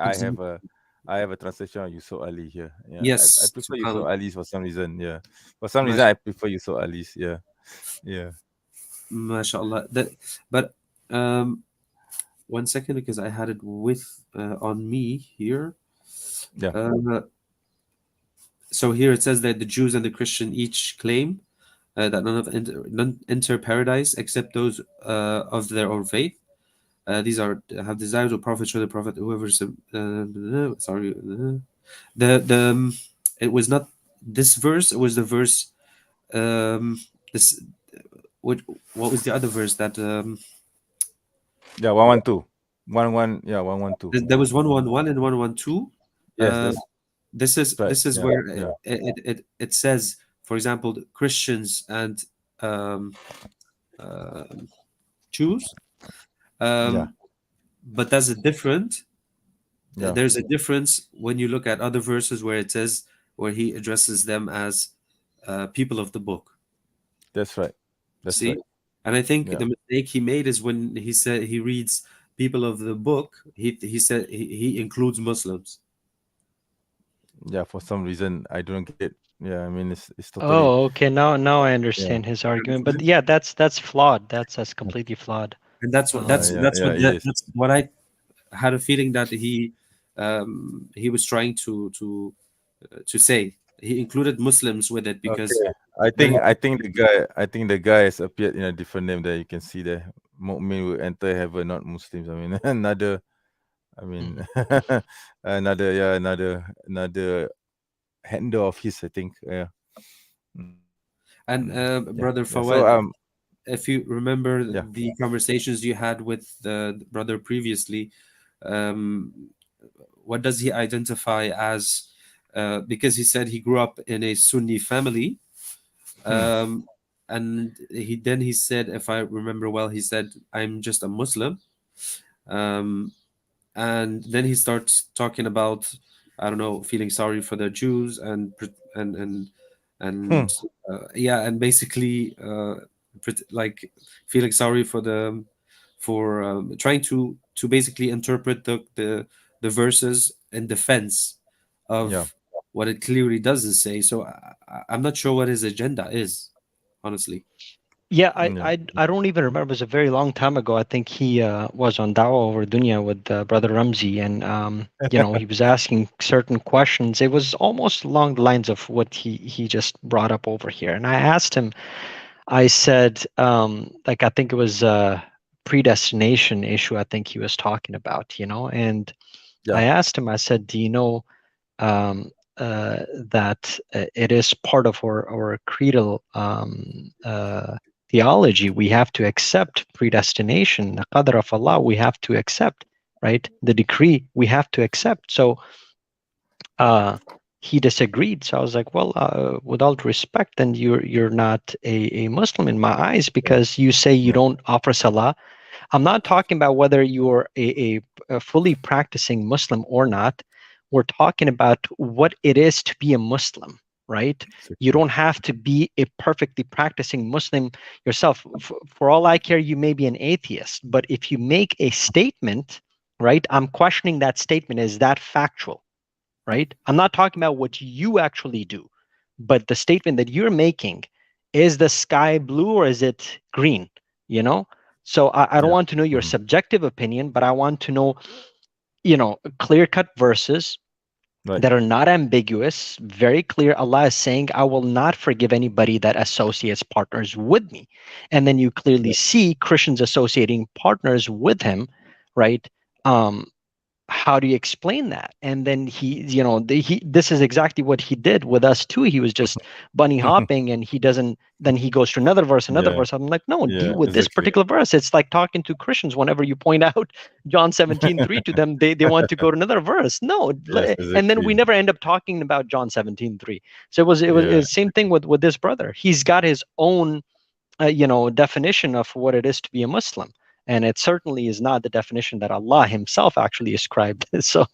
I have a translation of Yusuf Ali here. Yeah, I yes, prefer Yusuf subhanallah. Ali's for some reason. Yeah, for some reason I prefer Yusuf Ali's. Yeah, yeah. MashaAllah. But 1 second, because I had it with on me here. Yeah. So here it says that the Jews and the Christian each claim that none enter paradise except those of their own faith. These have desired of prophets or the prophet, whoever. Sorry, it was not this verse. It was the verse. This what was the other verse that Yeah, 112. 11, yeah, 112. there was 111 and 112. Yes, This is yeah, where yeah. it says, for example, Christians and Jews. Yeah. But that's a different. Yeah. There's a difference when you look at other verses where it says, where he addresses them as people of the book. That's right. That's See? right. And I think Yeah. the mistake he made is when he said he reads people of the book, he said he includes Muslims. Yeah, for some reason I don't get it. Yeah, I mean it's totally. Oh, okay. Now I understand his argument. But yeah, that's flawed. That's completely flawed. And that's what that's what I had a feeling that he was trying to say. He included Muslims with it because I think the guy has appeared in a different name there. You can see there. Mu'min will enter heaven, not Muslims. I mean another handle of his, I think. Yeah. And brother Fawad, so, if you remember the conversations you had with the brother previously, what does he identify as? Because he said he grew up in a Sunni family, and he said, if I remember well, he said, "I'm just a Muslim," and then he starts talking about, I don't know, feeling sorry for the Jews and basically like feeling sorry for them for trying to basically interpret the verses in defense of what it clearly doesn't say. So I'm not sure what his agenda is, honestly. Yeah, I don't even remember. It was a very long time ago. I think he was on Dawah Over Dunya with Brother Ramzi, and he was asking certain questions. It was almost along the lines of what he just brought up over here. And I asked him, I said, like, I think it was a predestination issue I think he was talking about, and I asked him, I said, do you know that it is part of our creedal theology? We have to accept predestination, the qadr of Allah, we have to accept, right? The decree, we have to accept. So he disagreed. So I was like, well, with all respect, then you're not a Muslim in my eyes, because you say you don't offer salah. I'm not talking about whether you're a fully practicing Muslim or not. We're talking about what it is to be a Muslim, right? You don't have to be a perfectly practicing Muslim yourself. For all I care, you may be an atheist, but if you make a statement, right, I'm questioning that statement. Is that factual, right? I'm not talking about what you actually do, but the statement that you're making, is the sky blue or is it green, So I don't want to know your subjective opinion, but I want to know, clear-cut verses that are not ambiguous, very clear. Allah is saying, I will not forgive anybody that associates partners with me. And then you clearly see Christians associating partners with him, right? How do you explain that? And then this is exactly what he did with us too. He was just bunny hopping, and then he goes to another verse. I'm like, no, deal with this particular verse. It's like talking to Christians whenever you point out John 17:3 to them, they want to go to another verse. No. And then we never end up talking about John 17:3. So it was the same thing with this brother. He's got his own definition of what it is to be a Muslim. And it certainly is not the definition that Allah himself actually ascribed. So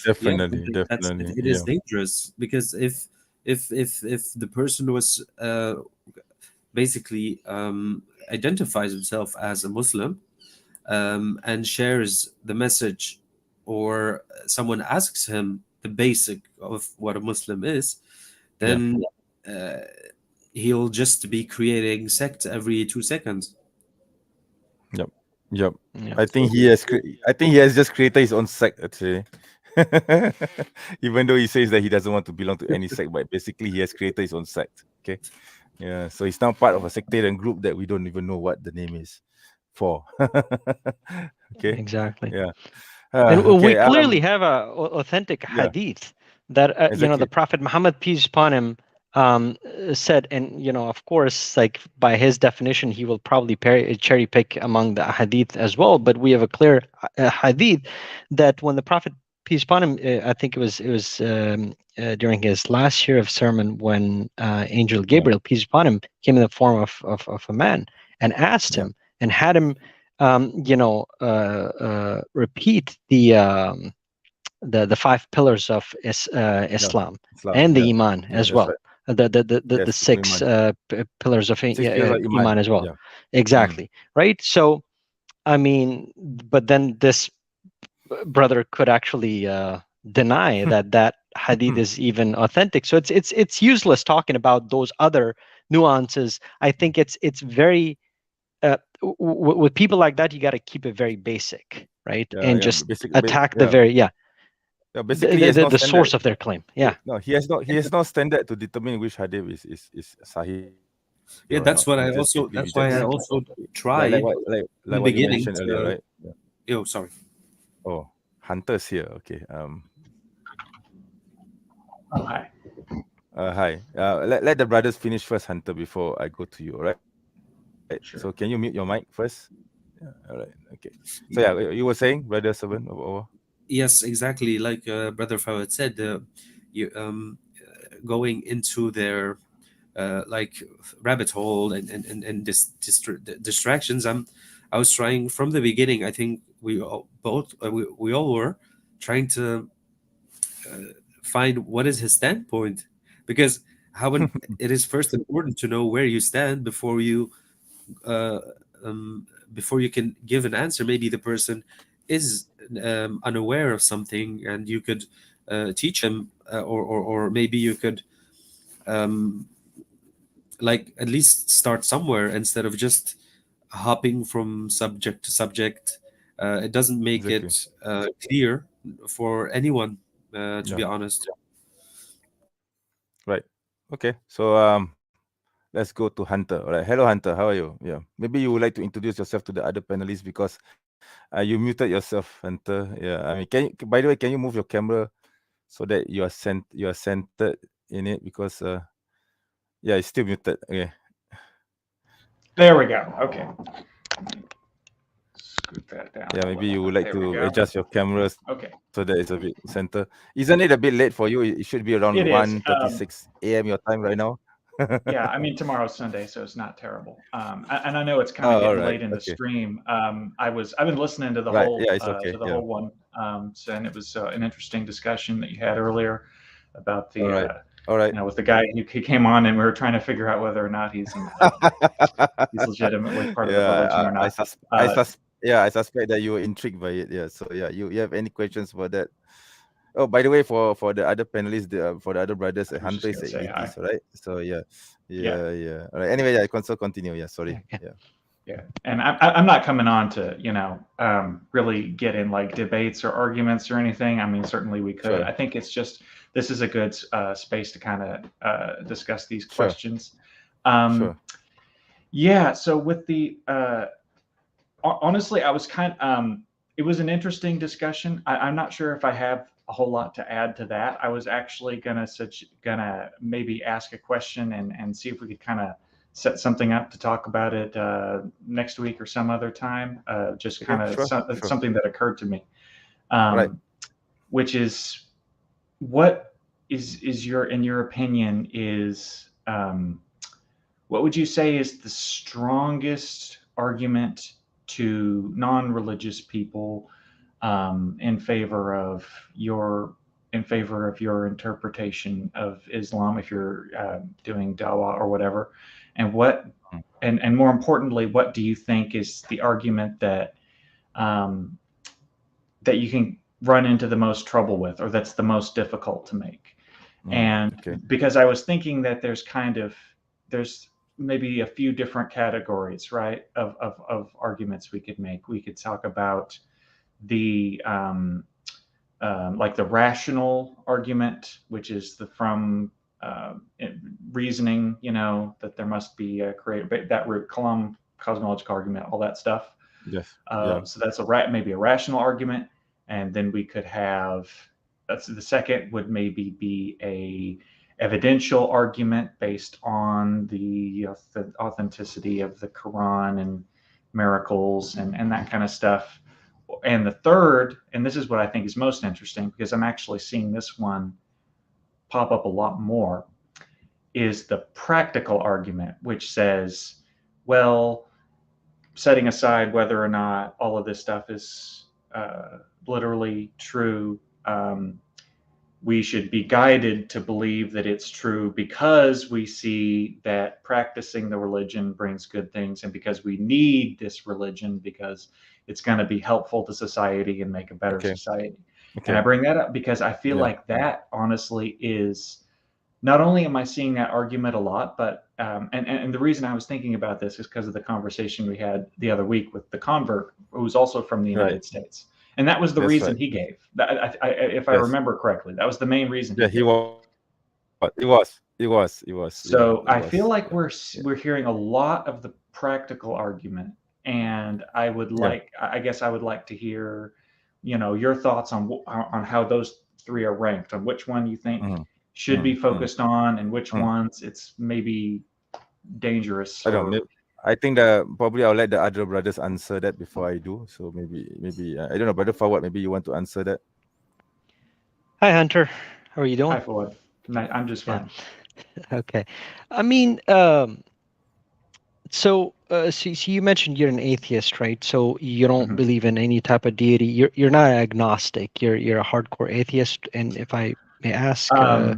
definitely, it is dangerous, because if the person was basically identifies himself as a Muslim and shares the message, or someone asks him the basic of what a Muslim is, then he'll just be creating sects every 2 seconds. Yep. Yep. Yeah. I think he has just created his own sect actually. Even though he says that he doesn't want to belong to any sect, but basically he has created his own sect. Okay. Yeah. So he's now part of a sectarian group that we don't even know what the name is for. Okay. Exactly. Yeah. And we okay. clearly have a authentic yeah. hadith that you know, the Exactly. Prophet Muhammad, peace upon him, said, and you know, of course, like by his definition, he will probably cherry pick among the hadith as well. But we have a clear hadith that when the Prophet, peace upon him, I think it was during his last year of sermon, when Angel Gabriel, peace upon him, came in the form of a man and asked him and had him you know, repeat the 5 pillars of Islam and the Iman as well. Right. The 6 pillars of Iman as well. Yeah. Exactly. Right. So, I mean, but then this brother could actually deny that hadith is even authentic. So it's useless talking about those other nuances. I think it's very with people like that, you got to keep it very basic, right? And just attack the very basically the source of their claim. Yeah. No, he has no standard to determine which hadith is sahih. Yeah, that's what I also. That's why I also tried like what you beginning mentioned earlier, right? Yeah. Oh, sorry. Oh, Hunter's here. Okay. Oh, hi. Hi. Let the brothers finish first, Hunter, before I go to you. All right. Sure. So can you mute your mic first? Yeah. All right. Okay. So yeah, you were saying, Brother Seven, or Yes, exactly. Like Brother Fawad said, you going into their like rabbit hole and distractions. I was trying from the beginning. I think we all were trying to find what is his standpoint, because it is first important to know where you stand before you can give an answer. Maybe the person is unaware of something, and you could teach him, or maybe you could like at least start somewhere instead of just hopping from subject to subject. It doesn't make it clear for anyone, to be honest. Right. Okay. So let's go to Hunter. All right. Hello, Hunter. How are you? Yeah. Maybe you would like to introduce yourself to the other panelists, because you muted yourself, Hunter. Yeah. I mean, by the way, can you move your camera so that you are centered in it, because yeah, it's still muted. Okay. There we go. Okay. Scoot that down. Yeah, maybe you would like to adjust your cameras. Okay. So that it's a bit center. Isn't it a bit late for you? It should be around 1:36 a.m. your time right now. Yeah, I mean, tomorrow's Sunday, so it's not terrible. And I know it's kind of getting late in the stream. I've been listening to the whole whole one. So, and it was an interesting discussion that you had earlier about the you know, with the guy who came on, and we were trying to figure out whether or not he's legitimately part of the religion or not. I suspect that you were intrigued by it. Yeah. So yeah, you have any questions for that? Oh, by the way, for the other panelists, for the other brothers, Hunter is an atheist, right? So yeah. All right. Anyway, continue. Yeah. Sorry. Yeah. And I'm not coming on to, you know, really get in like debates or arguments or anything. I mean, certainly we could. Sure. I think it's just, this is a good space to kind of discuss these questions. Sure. Yeah. So with the, honestly, I was it was an interesting discussion. I'm not sure if I have a whole lot to add to that. I was actually gonna maybe ask a question and see if we could kind of set something up to talk about it next week or some other time. Just kind of something that occurred to me, which is, what is your, in your opinion, is what would you say is the strongest argument to non-religious people in favor of your interpretation of Islam, if you're doing dawah or whatever, and what and more importantly, what do you think is the argument that that you can run into the most trouble with, or that's the most difficult to make? And because I was thinking that there's maybe a few different categories, right, of arguments we could make. We could talk about the like the rational argument, which is from reasoning, that there must be a creator, that root, cosmological argument, all that stuff. Yes. So that's maybe a rational argument. And then we could have, that's the second would maybe be a evidential argument based on the authenticity of the Quran and miracles and that kind of stuff. And the third, and this is what I think is most interesting, because I'm actually seeing this one pop up a lot more, is the practical argument, which says, well, setting aside whether or not all of this stuff is literally true, we should be guided to believe that it's true because we see that practicing the religion brings good things, and because we need this religion because it's going to be helpful to society and make a better society. And I bring that up because I feel like that honestly is, not only am I seeing that argument a lot, but and the reason I was thinking about this is because of the conversation we had the other week with the convert, who's also from the United States. And that was the reason he gave. If I remember correctly, that was the main reason. He was. So I feel like we're hearing a lot of the practical argument, and I would like, I guess I would like to hear, your thoughts on how those three are ranked, on which one you think should be focused on, and which ones it's maybe dangerous. I think that probably I'll let the other brothers answer that before I do. So maybe I don't know, Brother Fawad, maybe you want to answer that. Hi, Hunter. How are you doing? Hi, Fawad. I'm just fine. Okay. I mean, so you mentioned you're an atheist, right? So you don't believe in any type of deity. You're not agnostic. You're a hardcore atheist. And if I may ask, sorry,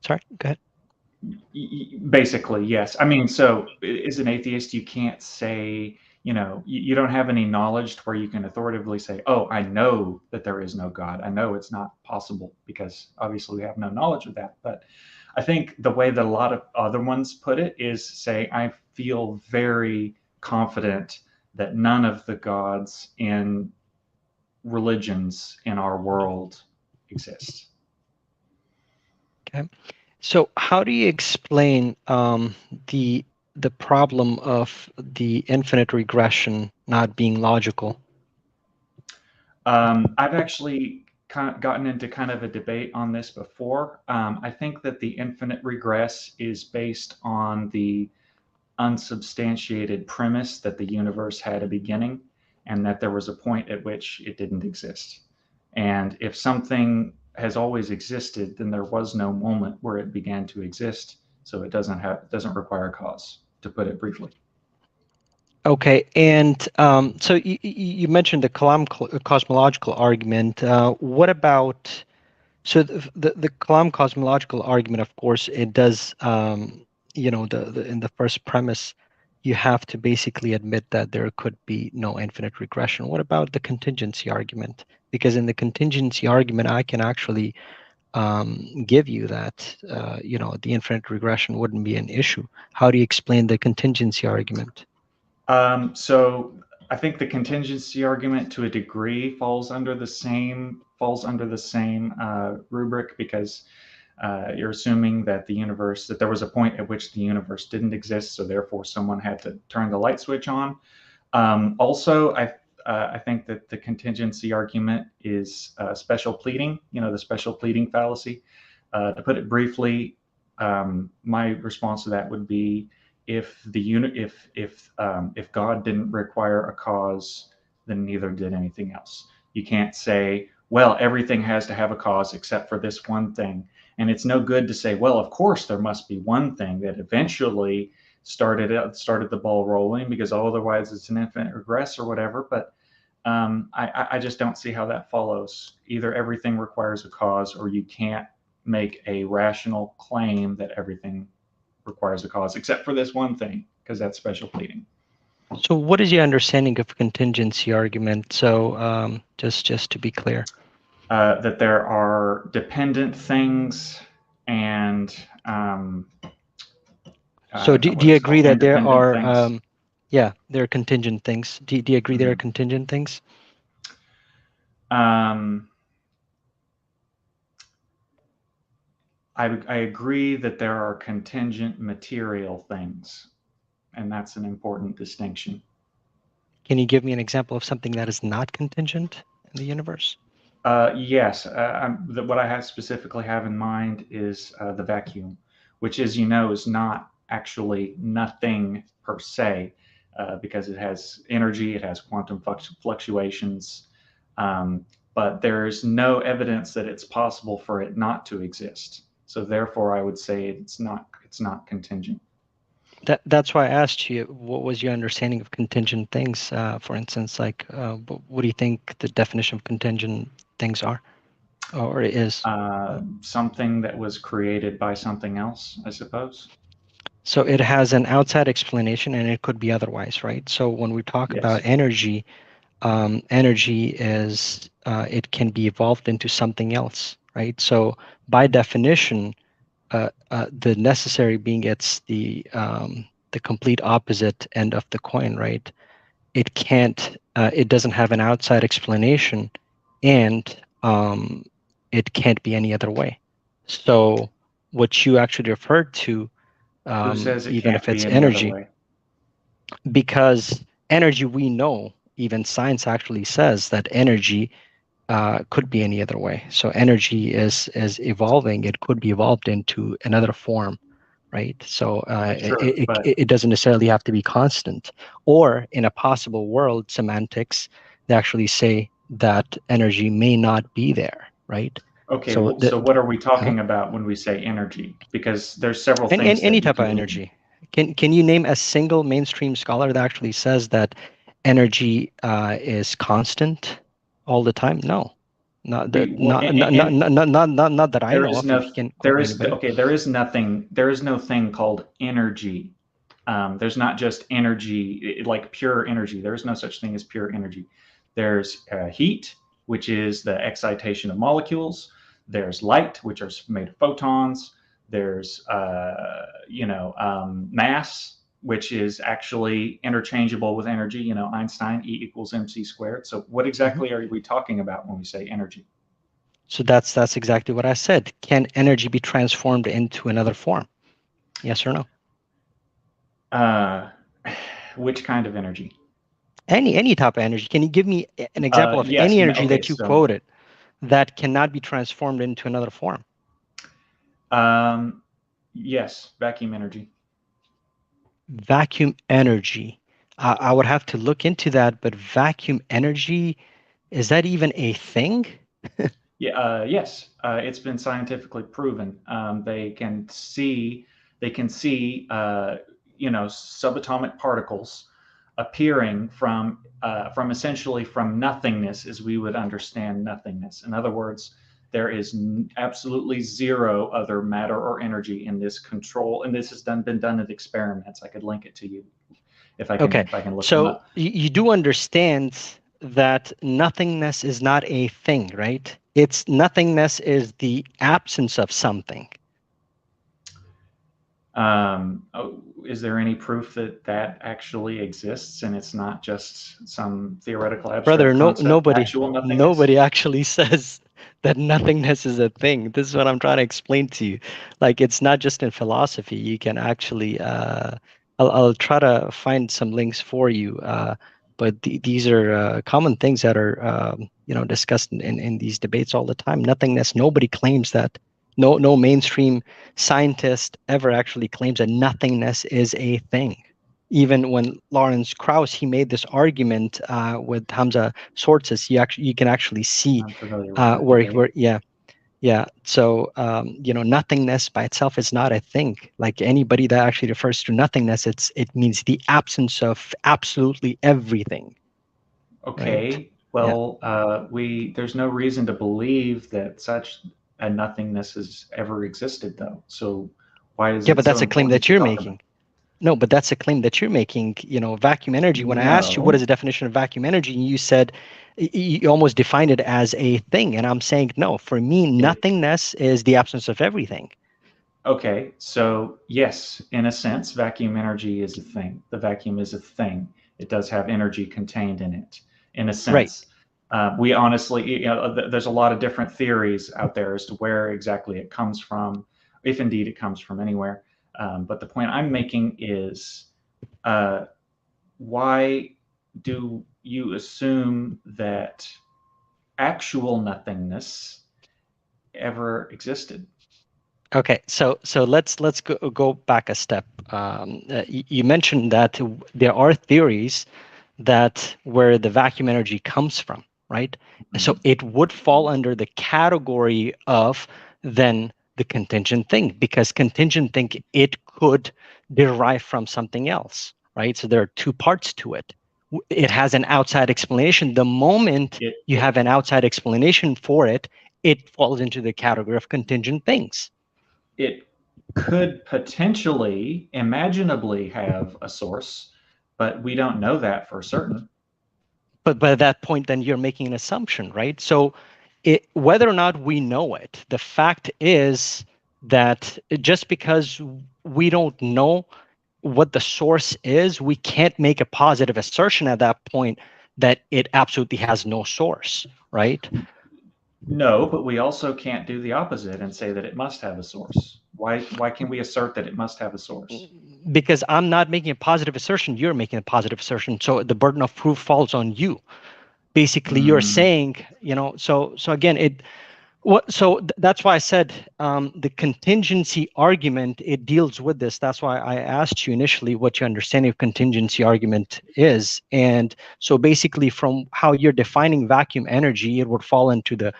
go ahead. Basically, yes. I mean, so as an atheist, you can't say, you don't have any knowledge to where you can authoritatively say, oh, I know that there is no God. I know it's not possible, because obviously we have no knowledge of that. But I think the way that a lot of other ones put it is say, I feel very confident that none of the gods in religions in our world exist. Okay. So how do you explain the problem of the infinite regression not being logical? I've actually gotten into kind of a debate on this before. I think that the infinite regress is based on the unsubstantiated premise that the universe had a beginning and that there was a point at which it didn't exist. And if something has always existed, then there was no moment where it began to exist. So it doesn't require a cause, to put it briefly. Okay, and so you mentioned the cosmological argument. What about, so the Kalam cosmological argument? Of course, it does. In the first premise, you have to basically admit that there could be no infinite regression. What about the contingency argument? Because in the contingency argument, I can actually give you that the infinite regression wouldn't be an issue. How do you explain the contingency argument? So I think the contingency argument, to a degree, falls under the same rubric, because you're assuming that that there was a point at which the universe didn't exist, so therefore someone had to turn the light switch on. Also, I think that the contingency argument is special pleading. The special pleading fallacy. To put it briefly, my response to that would be, if God didn't require a cause, then neither did anything else. You can't say, well, everything has to have a cause except for this one thing. And it's no good to say, well, of course there must be one thing that eventually started the ball rolling, because otherwise it's an infinite regress or whatever. But I just don't see how that follows. Either everything requires a cause, or you can't make a rational claim that everything requires a cause except for this one thing, because that's special pleading. So what is your understanding of contingency argument? So just to be clear. That there are dependent things and so do you agree that there are yeah, there are contingent things. Do you agree there are contingent things? I agree that there are contingent material things, and that's an important distinction. Can you give me an example of something that is not contingent in the universe? Yes. What I specifically have in mind is the vacuum, which, as you know, is not actually nothing per se, because it has energy, it has quantum fluctuations, but there's no evidence that it's possible for it not to exist. So therefore, I would say it's not contingent. That's why I asked you, what was your understanding of contingent things? For instance, like, what do you think the definition of contingent things are, or is? Something that was created by something else, I suppose. So it has an outside explanation, and it could be otherwise, right? So when we talk about energy, energy is it can be evolved into something else, right? So by definition, the necessary being it's the complete opposite end of the coin, right? It can't, it doesn't have an outside explanation, and it can't be any other way. So what you actually referred to, who says it even can't if it's be any energy, other way? Because energy, we know, even science actually says that energy could be any other way. So energy is evolving. It could be evolved into another form, right? So it doesn't necessarily have to be constant. Or in a possible world, semantics, they actually say that energy may not be there, right? Okay, so what are we talking about when we say energy? Because there's several things. Any type of energy. Can you name a single mainstream scholar that actually says that energy is constant all the time? No, not that I know of. If you can quote anybody. There is nothing. There is no thing called energy. There's not just energy, like pure energy. There is no such thing as pure energy. There's heat, which is the excitation of molecules. There's light, which are made of photons. There's mass, which is actually interchangeable with energy. Einstein, E equals mc squared. So what exactly are we talking about when we say energy? So that's exactly what I said. Can energy be transformed into another form? Yes or no? Which kind of energy? Any type of energy. Can you give me an example of any energy that you quoted that cannot be transformed into another form? Yes, vacuum energy. Vacuum energy. I would have to look into that, but vacuum energy, is that even a thing? Yes, it's been scientifically proven. They can see subatomic particles appearing from essentially from nothingness as we would understand nothingness. In other words, there is absolutely zero other matter or energy in this control, and this has been done in experiments. I could link it to you if I can. Okay, if I can look so them up. you do understand that nothingness is not a thing, right? It's nothingness is the absence of something. Is there any proof that actually exists and it's not just some theoretical abstract Brother, concept? Nobody actually says that nothingness is a thing. This is what I'm trying to explain to you. Like, it's not just in philosophy. You can actually, I'll try to find some links for you. But these are common things that are, discussed in these debates all the time. Nothingness. Nobody claims that. No mainstream scientist ever actually claims that nothingness is a thing. Even when Lawrence Krauss, he made this argument with Hamza Sortzis, you can actually see So nothingness by itself is not a thing. Like anybody that actually refers to nothingness, it means the absence of absolutely everything. Okay. Right? Well, there's no reason to believe that such a nothingness has ever existed, though. So why is it? But that's a claim that you're making. No, but that's a claim that you're making. Vacuum energy. When I asked you what is the definition of vacuum energy, you said you almost defined it as a thing, and I'm saying no. For me, nothingness is the absence of everything. Okay, so yes, in a sense, vacuum energy is a thing. The vacuum is a thing. It does have energy contained in it, in a sense. Right. We honestly, there's a lot of different theories out there as to where exactly it comes from, if indeed it comes from anywhere. But the point I'm making is, why do you assume that actual nothingness ever existed? Okay, so let's go back a step. You mentioned that there are theories that where the vacuum energy comes from, right? Mm-hmm. So it would fall under the category of then the contingent thing, because contingent thing, it could derive from something else, right? So there are two parts to it. It has an outside explanation. The moment you have an outside explanation for it, it falls into the category of contingent things. It could potentially, imaginably have a source, but we don't know that for certain. But by that point, then you're making an assumption, right? So whether or not we know it, the fact is that just because we don't know what the source is, we can't make a positive assertion at that point that it absolutely has no source, right? No, but we also can't do the opposite and say that it must have a source. Why can we assert that it must have a source? Because I'm not making a positive assertion, you're making a positive assertion. So the burden of proof falls on you. Basically, you're saying, so again, that's why I said the contingency argument, it deals with this. That's why I asked you initially what your understanding of contingency argument is. And so basically from how you're defining vacuum energy, it would fall into the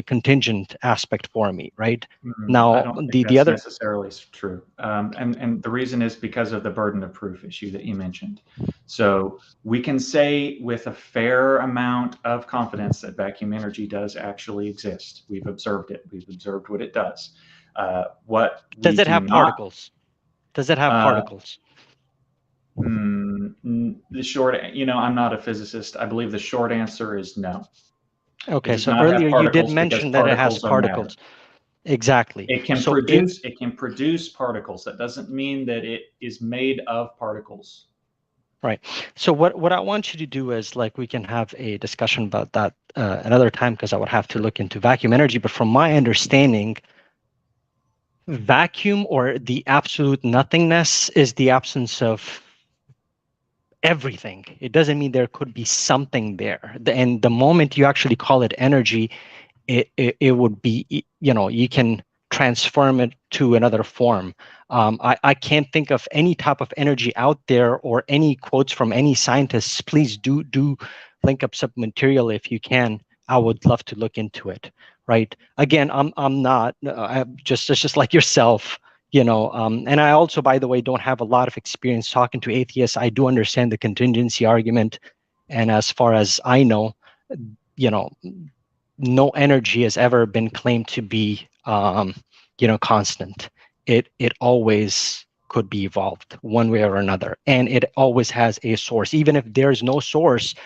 contingent aspect for me, right? Now, I don't think that's necessarily true. And the reason is because of the burden of proof issue that you mentioned. So we can say with a fair amount of confidence that vacuum energy does actually exist. We've observed it. We've observed what it does. Does it have particles? Does it have particles? The short, I'm not a physicist. I believe the short answer is no. Okay, so earlier you did mention that it has particles. Exactly. It can produce particles. That doesn't mean that it is made of particles. Right. So what I want you to do is, like, we can have a discussion about that another time, because I would have to look into vacuum energy. But from my understanding, vacuum, or the absolute nothingness, is the absence of everything. It doesn't mean there could be something there. And the moment you actually call it energy, it would be, you can transform it to another form. I can't think of any type of energy out there, or any quotes from any scientists. Please do link up some material if you can. I would love to look into it. Right. Again, I'm not just like yourself. And I also, by the way, don't have a lot of experience talking to atheists. I do understand the contingency argument, and as far as I know, no energy has ever been claimed to be, constant. It always could be evolved one way or another, and it always has a source. Even if there's no source,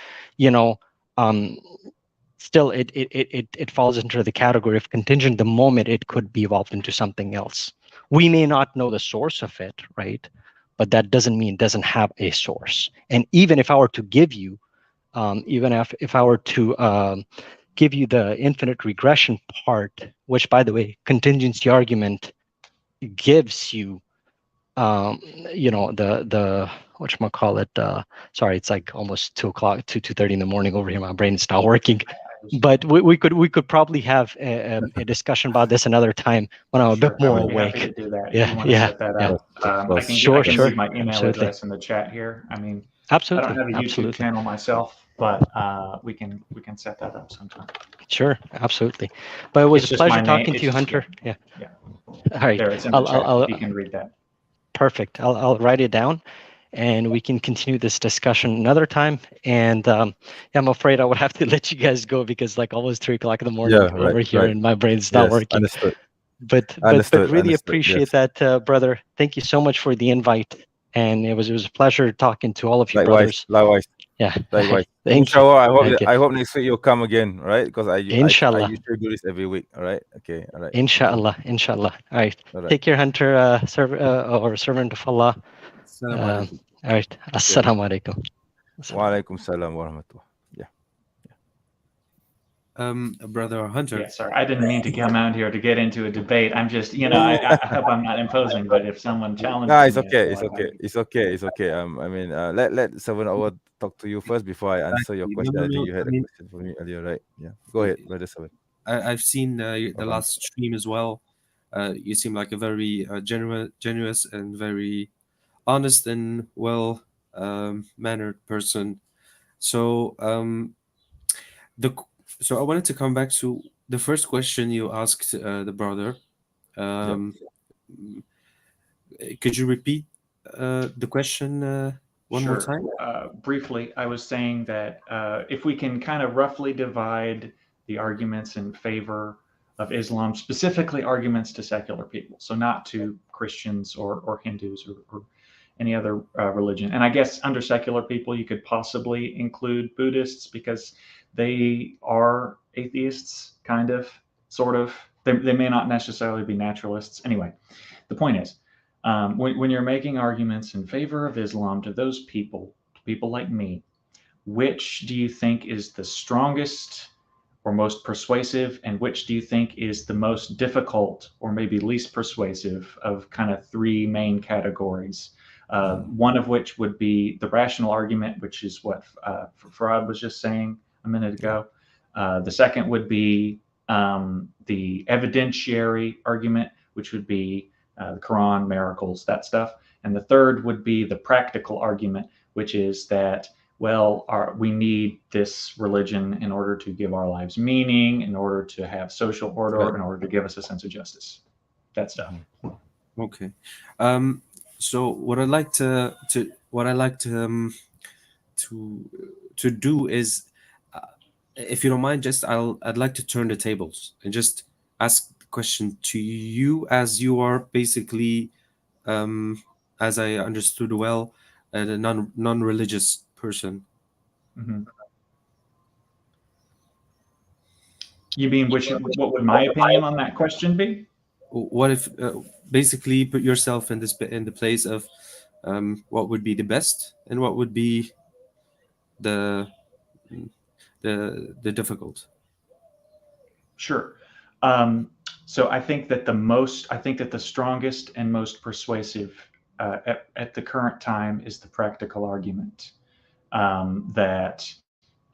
still it falls into the category of contingent the moment it could be evolved into something else. We may not know the source of it, right? But that doesn't mean it doesn't have a source. And even if I were to give you, if I were to give you the infinite regression part, which, by the way, contingency argument gives you, the whatchamacallit, sorry, it's like almost 2:30 in the morning over here. My brain's not working. But we could probably have a discussion about this another time when I'm a bit more awake. Happy to do that. Yeah, if you want to set that up. I can leave my email address in the chat here. I mean, absolutely. I don't have a YouTube channel myself, but we can set that up sometime. Sure, absolutely. But it was a pleasure talking to you, Hunter. Yeah. All right. There, it's in the chat. You can read that. Perfect. I'll write it down, and we can continue this discussion another time. And I'm afraid I would have to let you guys go, because like almost 3 o'clock in the morning over here, and my brain's not working. Understood. But Understood. really Understood. appreciate Yes. that, brother. Thank you so much for the invite, and it was a pleasure talking to all of you Likewise. brothers. Likewise. Yeah. Likewise. Thank you. Inshallah, Okay. I hope next week you'll come again, right? Because I Inshallah. usually do this every week. All right. Okay. All right. Inshallah. Inshallah. All right. All right. Take care, Hunter, or servant of Allah. Assalamu alaikum. All right. Assalamu alaikum. Wa alaikum salam wa rahmatullah. Yeah. Brother Hunter. Yeah, sorry, I didn't mean to come out here to get into a debate. I'm just, I hope I'm not imposing, but if someone challenges No, it's me, okay. It's okay. It's okay. It's okay. I mean, let Servant Allah talk to you first before I answer your question. I think you had a question for me earlier, right? Yeah. Go ahead, Brother Servant. I've seen the last stream as well. You seem like a very genuine and very honest and well mannered person. So so I wanted to come back to the first question you asked the brother. Could you repeat the question one more time? Briefly, I was saying that if we can kind of roughly divide the arguments in favor of Islam, specifically arguments to secular people, so not to Christians or Hindus or any other religion. And I guess under secular people, you could possibly include Buddhists because they are atheists, kind of, sort of. They may not necessarily be naturalists. Anyway, the point is, when you're making arguments in favor of Islam to those people like me, which do you think is the strongest or most persuasive, and which do you think is the most difficult or maybe least persuasive of kind of three main categories? One of which would be the rational argument, which is what Farad was just saying a minute ago. The second would be the evidentiary argument, which would be the Quran, miracles, that stuff. And the third would be the practical argument, which is that, well, we need this religion in order to give our lives meaning, in order to have social order, in order to give us a sense of justice. That stuff. Okay. So what I'd like to do is, if you don't mind, I'd like to turn the tables and just ask the question to you, as you are basically, as I understood well, a non-religious person. Mm-hmm. You mean what would my opinion on that question be? What if basically put yourself in the place of what would be the best and what would be the difficult? Sure. So I think that the strongest and most persuasive at the current time is the practical argument that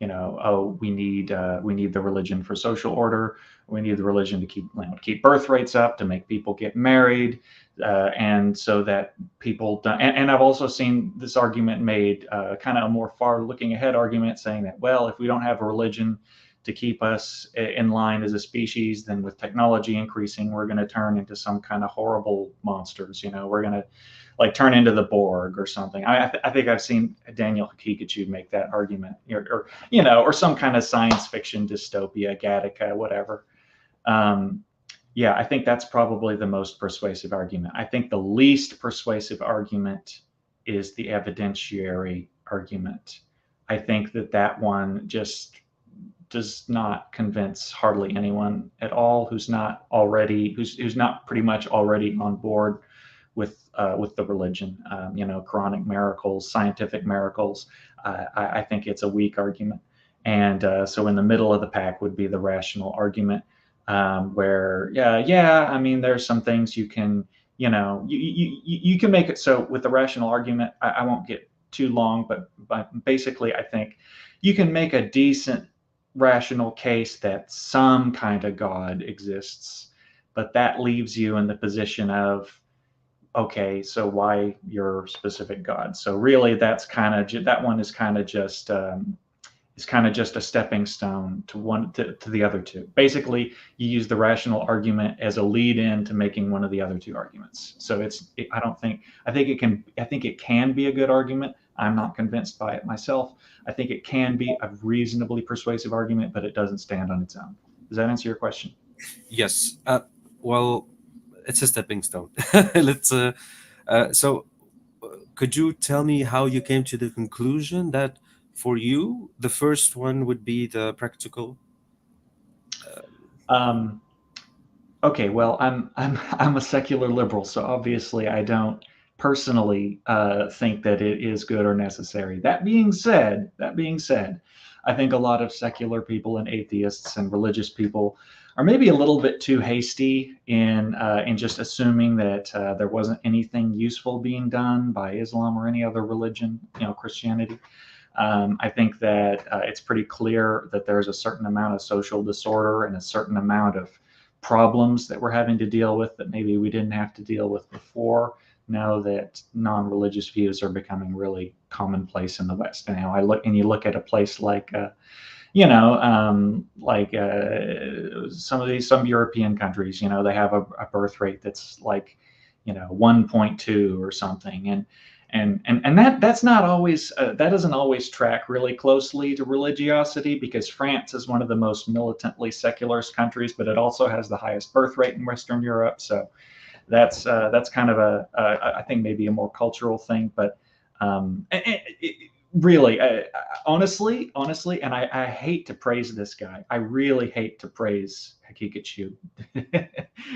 we need the religion for social order. We need the religion to keep birth rates up, to make people get married, and so that people don't. And I've also seen this argument made, kind of a more far-looking ahead argument, saying that, well, if we don't have a religion to keep us in line as a species, then with technology increasing, we're going to turn into some kind of horrible monsters. We're going to turn into the Borg or something. I think I've seen Daniel Hakikachu make that argument, or some kind of science fiction dystopia, Gattaca, whatever. I think that's probably the most persuasive argument. I think the least persuasive argument is the evidentiary argument. I think that one just does not convince hardly anyone at all who's not pretty much already on board with the religion. Quranic miracles, scientific miracles. I think it's a weak argument. And so in the middle of the pack would be the rational argument, where I mean, there's some things you can you can make it. So with the rational argument, I won't get too long, but basically I think you can make a decent rational case that some kind of God exists, but that leaves you in the position of, okay, so why your specific God? So really, that one is kind of just a stepping stone to the other two. Basically, you use the rational argument as a lead-in to making one of the other two arguments. So I think it can be a good argument. I'm not convinced by it myself. I think it can be a reasonably persuasive argument, but it doesn't stand on its own. Does that answer your question? Yes. Well, it's a stepping stone. Let's. So, could you tell me how you came to the conclusion that for you the first one would be the practical? Okay, well, I'm a secular liberal, so obviously I don't personally think that it is good or necessary. That being said, I think a lot of secular people and atheists and religious people are maybe a little bit too hasty in just assuming that there wasn't anything useful being done by Islam or any other religion, Christianity. I think that it's pretty clear that there's a certain amount of social disorder and a certain amount of problems that we're having to deal with that maybe we didn't have to deal with before, now that non-religious views are becoming really commonplace in the West. And now you look at a place like some European countries, they have a birth rate that's like 1.2 or something, and that's not always that doesn't always track really closely to religiosity, because France is one of the most militantly secularist countries, but it also has the highest birth rate in Western Europe. So that's kind of I think maybe a more cultural thing, but really, honestly, and I hate to praise this guy. I really hate to praise Hakikachu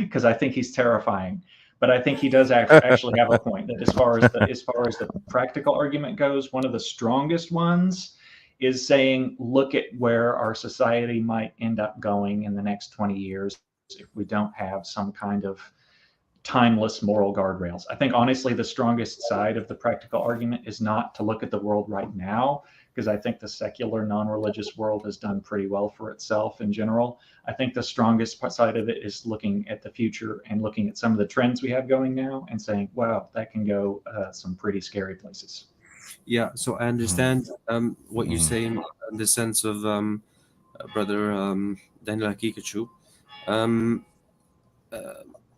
because I think he's terrifying. But I think he does actually have a point that as far as the practical argument goes, one of the strongest ones is saying, look at where our society might end up going in the next 20 years if we don't have some kind of timeless moral guardrails. I think honestly the strongest side of the practical argument is not to look at the world right now, because I think the secular non-religious world has done pretty well for itself in general. I think the strongest side of it is looking at the future and looking at some of the trends we have going now and saying, wow, that can go some pretty scary places. Yeah, so I understand what you say in the sense of brother Daniel Hakikachu.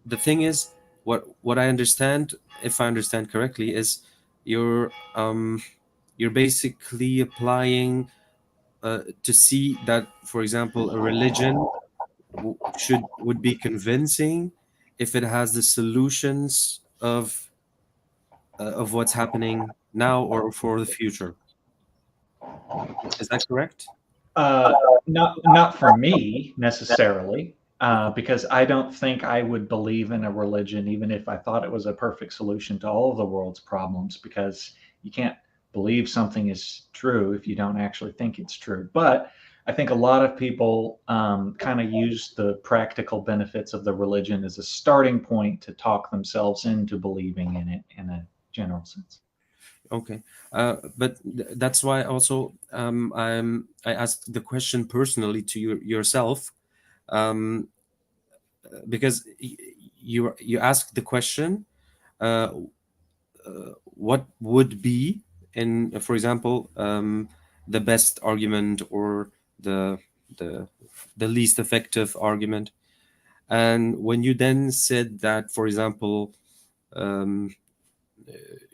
The thing is, what I understand, if I understand correctly, is you're basically applying to see that, for example, a religion would be convincing if it has the solutions of what's happening now or for the future. Is that correct? Not for me necessarily. Because I don't think I would believe in a religion even if I thought it was a perfect solution to all of the world's problems, because you can't believe something is true if you don't actually think it's true. But I think a lot of people kind of use the practical benefits of the religion as a starting point to talk themselves into believing in it in a general sense. Okay, but that's why also I asked the question personally to yourself. Because you asked the question, what would be, in for example, the best argument or the least effective argument, and when you then said that, for example,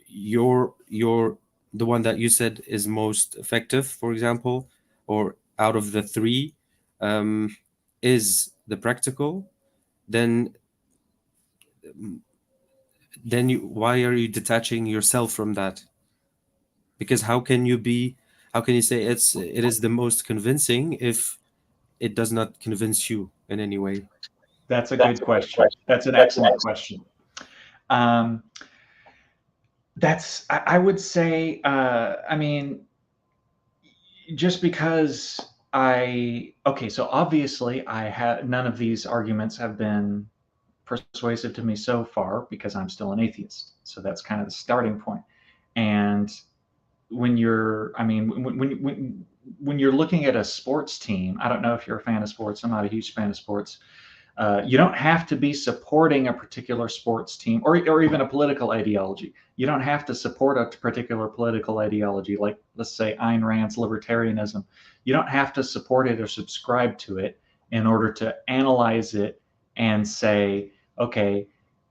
your the one that you said is most effective, for example, or out of the three, is the practical, then why are you detaching yourself from that? Because how can you say it is the most convincing if it does not convince you in any way? That's a good question. That's an excellent question. I would say, I mean, just because so obviously none of these arguments have been persuasive to me so far because I'm still an atheist. So that's kind of the starting point. And when you're looking at a sports team, I don't know if you're a fan of sports. I'm not a huge fan of sports. You don't have to be supporting a particular sports team or even a political ideology. You don't have to support a particular political ideology, like let's say Ayn Rand's libertarianism. You don't have to support it or subscribe to it in order to analyze it and say, okay,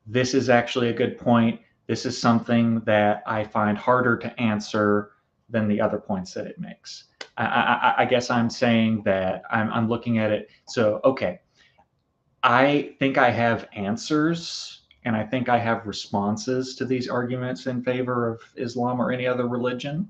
this is actually a good point. This is something that I find harder to answer than the other points that it makes. I guess I'm saying that I'm looking at it. So, okay, I think I have answers, and I think I have responses to these arguments in favor of Islam or any other religion.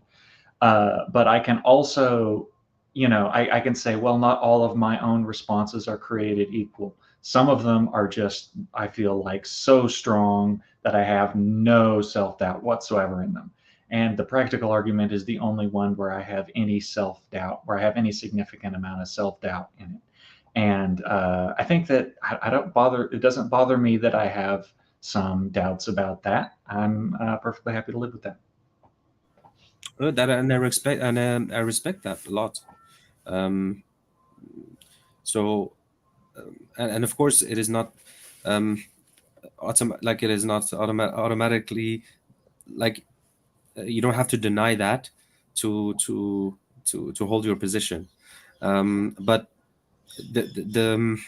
But I can also, I can say, well, not all of my own responses are created equal. Some of them are just, I feel like, so strong that I have no self-doubt whatsoever in them. And the practical argument is the only one where I have any self-doubt, where I have any significant amount of self-doubt in it. And I think that it doesn't bother me that I have some doubts about that. I'm perfectly happy to live with that. That and I respect that a lot. So, and of course, it is not it is not automatically like you don't have to deny that to hold your position. But the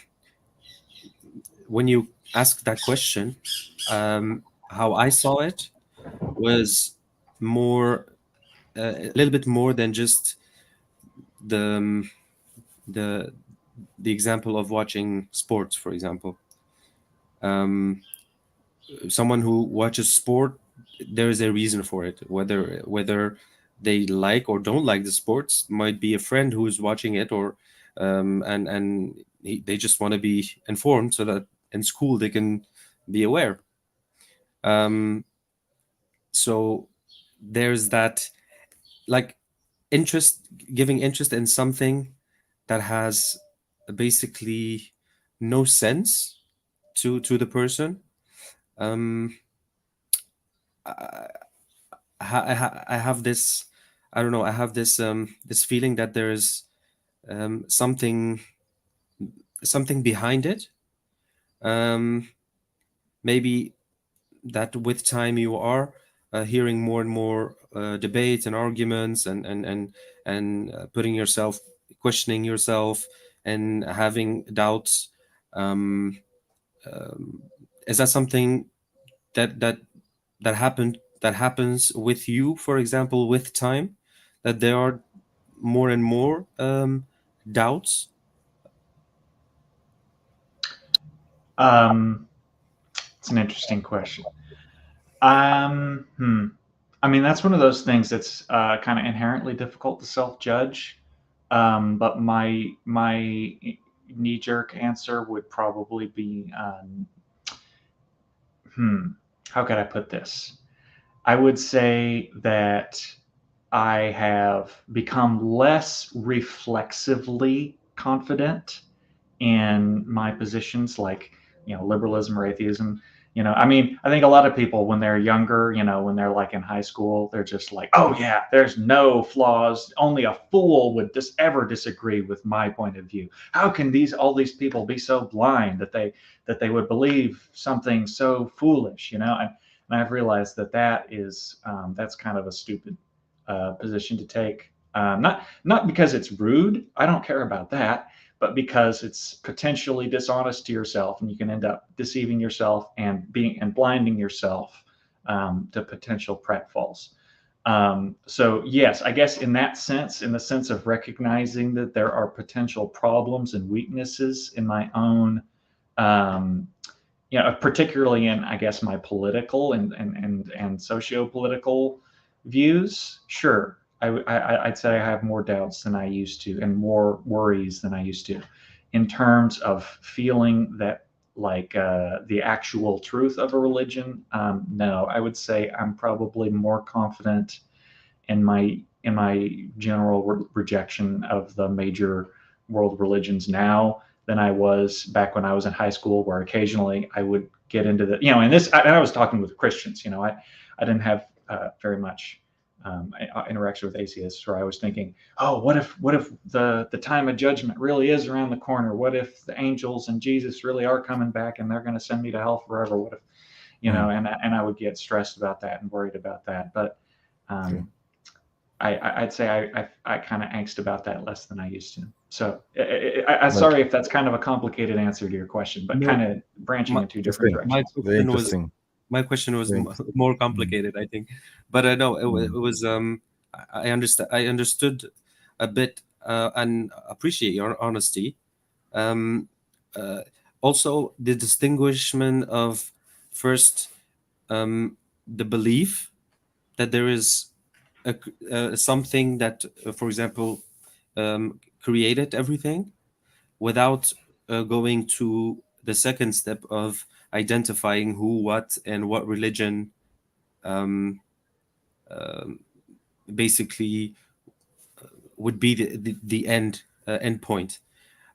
when you ask that question, how I saw it was more a little bit more than just the example of watching sports, for example. Someone who watches sport, there is a reason for it. Whether they like or don't like the sports, might be a friend who is watching it, or they just want to be informed so that in school they can be aware. So there's that, like, giving interest in something that has basically no sense to the person. I have this, I don't know, I have this this feeling that there is something behind it. Maybe that with time you are hearing more and more debates and arguments and putting yourself, questioning yourself and having doubts. Is that something that happens with you, for example, with time, that there are more and more doubts? It's an interesting question. I mean, that's one of those things that's kind of inherently difficult to self-judge. But my knee-jerk answer would probably be, how could I put this? I would say that I have become less reflexively confident in my positions, like, liberalism or atheism. I mean, I think a lot of people, when they're younger, when they're like in high school, they're just like, oh yeah, there's no flaws. Only a fool would ever disagree with my point of view. How can all these people be so blind that they would believe something so foolish, And I've realized that is that's kind of a stupid position to take. Not because it's rude. I don't care about that. But because it's potentially dishonest to yourself, and you can end up deceiving yourself and blinding yourself to potential pratfalls. So yes, I guess in that sense, in the sense of recognizing that there are potential problems and weaknesses in my own, particularly in, I guess, my political and socio-political views, sure. I'd say I have more doubts than I used to and more worries than I used to, in terms of feeling that, like, the actual truth of a religion. No, I would say I'm probably more confident in my general rejection of the major world religions now than I was back when I was in high school, where occasionally I would get into the, and I was talking with Christians. I didn't have very much interaction with atheists, where I was thinking, oh, what if the time of judgment really is around the corner? What if the angels and Jesus really are coming back and they're going to send me to hell forever? What if, and I would get stressed about that and worried about that. But I'd say I kind of angst about that less than I used to. So I'm sorry if that's kind of a complicated answer to your question, but kind of branching in two different directions. My question was more complicated, I think, but I know it was. I understood a bit and appreciate your honesty. also the distinguishment of first the belief that there is something that, for example, created everything, without going to the second step of identifying who, what, and what religion basically would be the end point.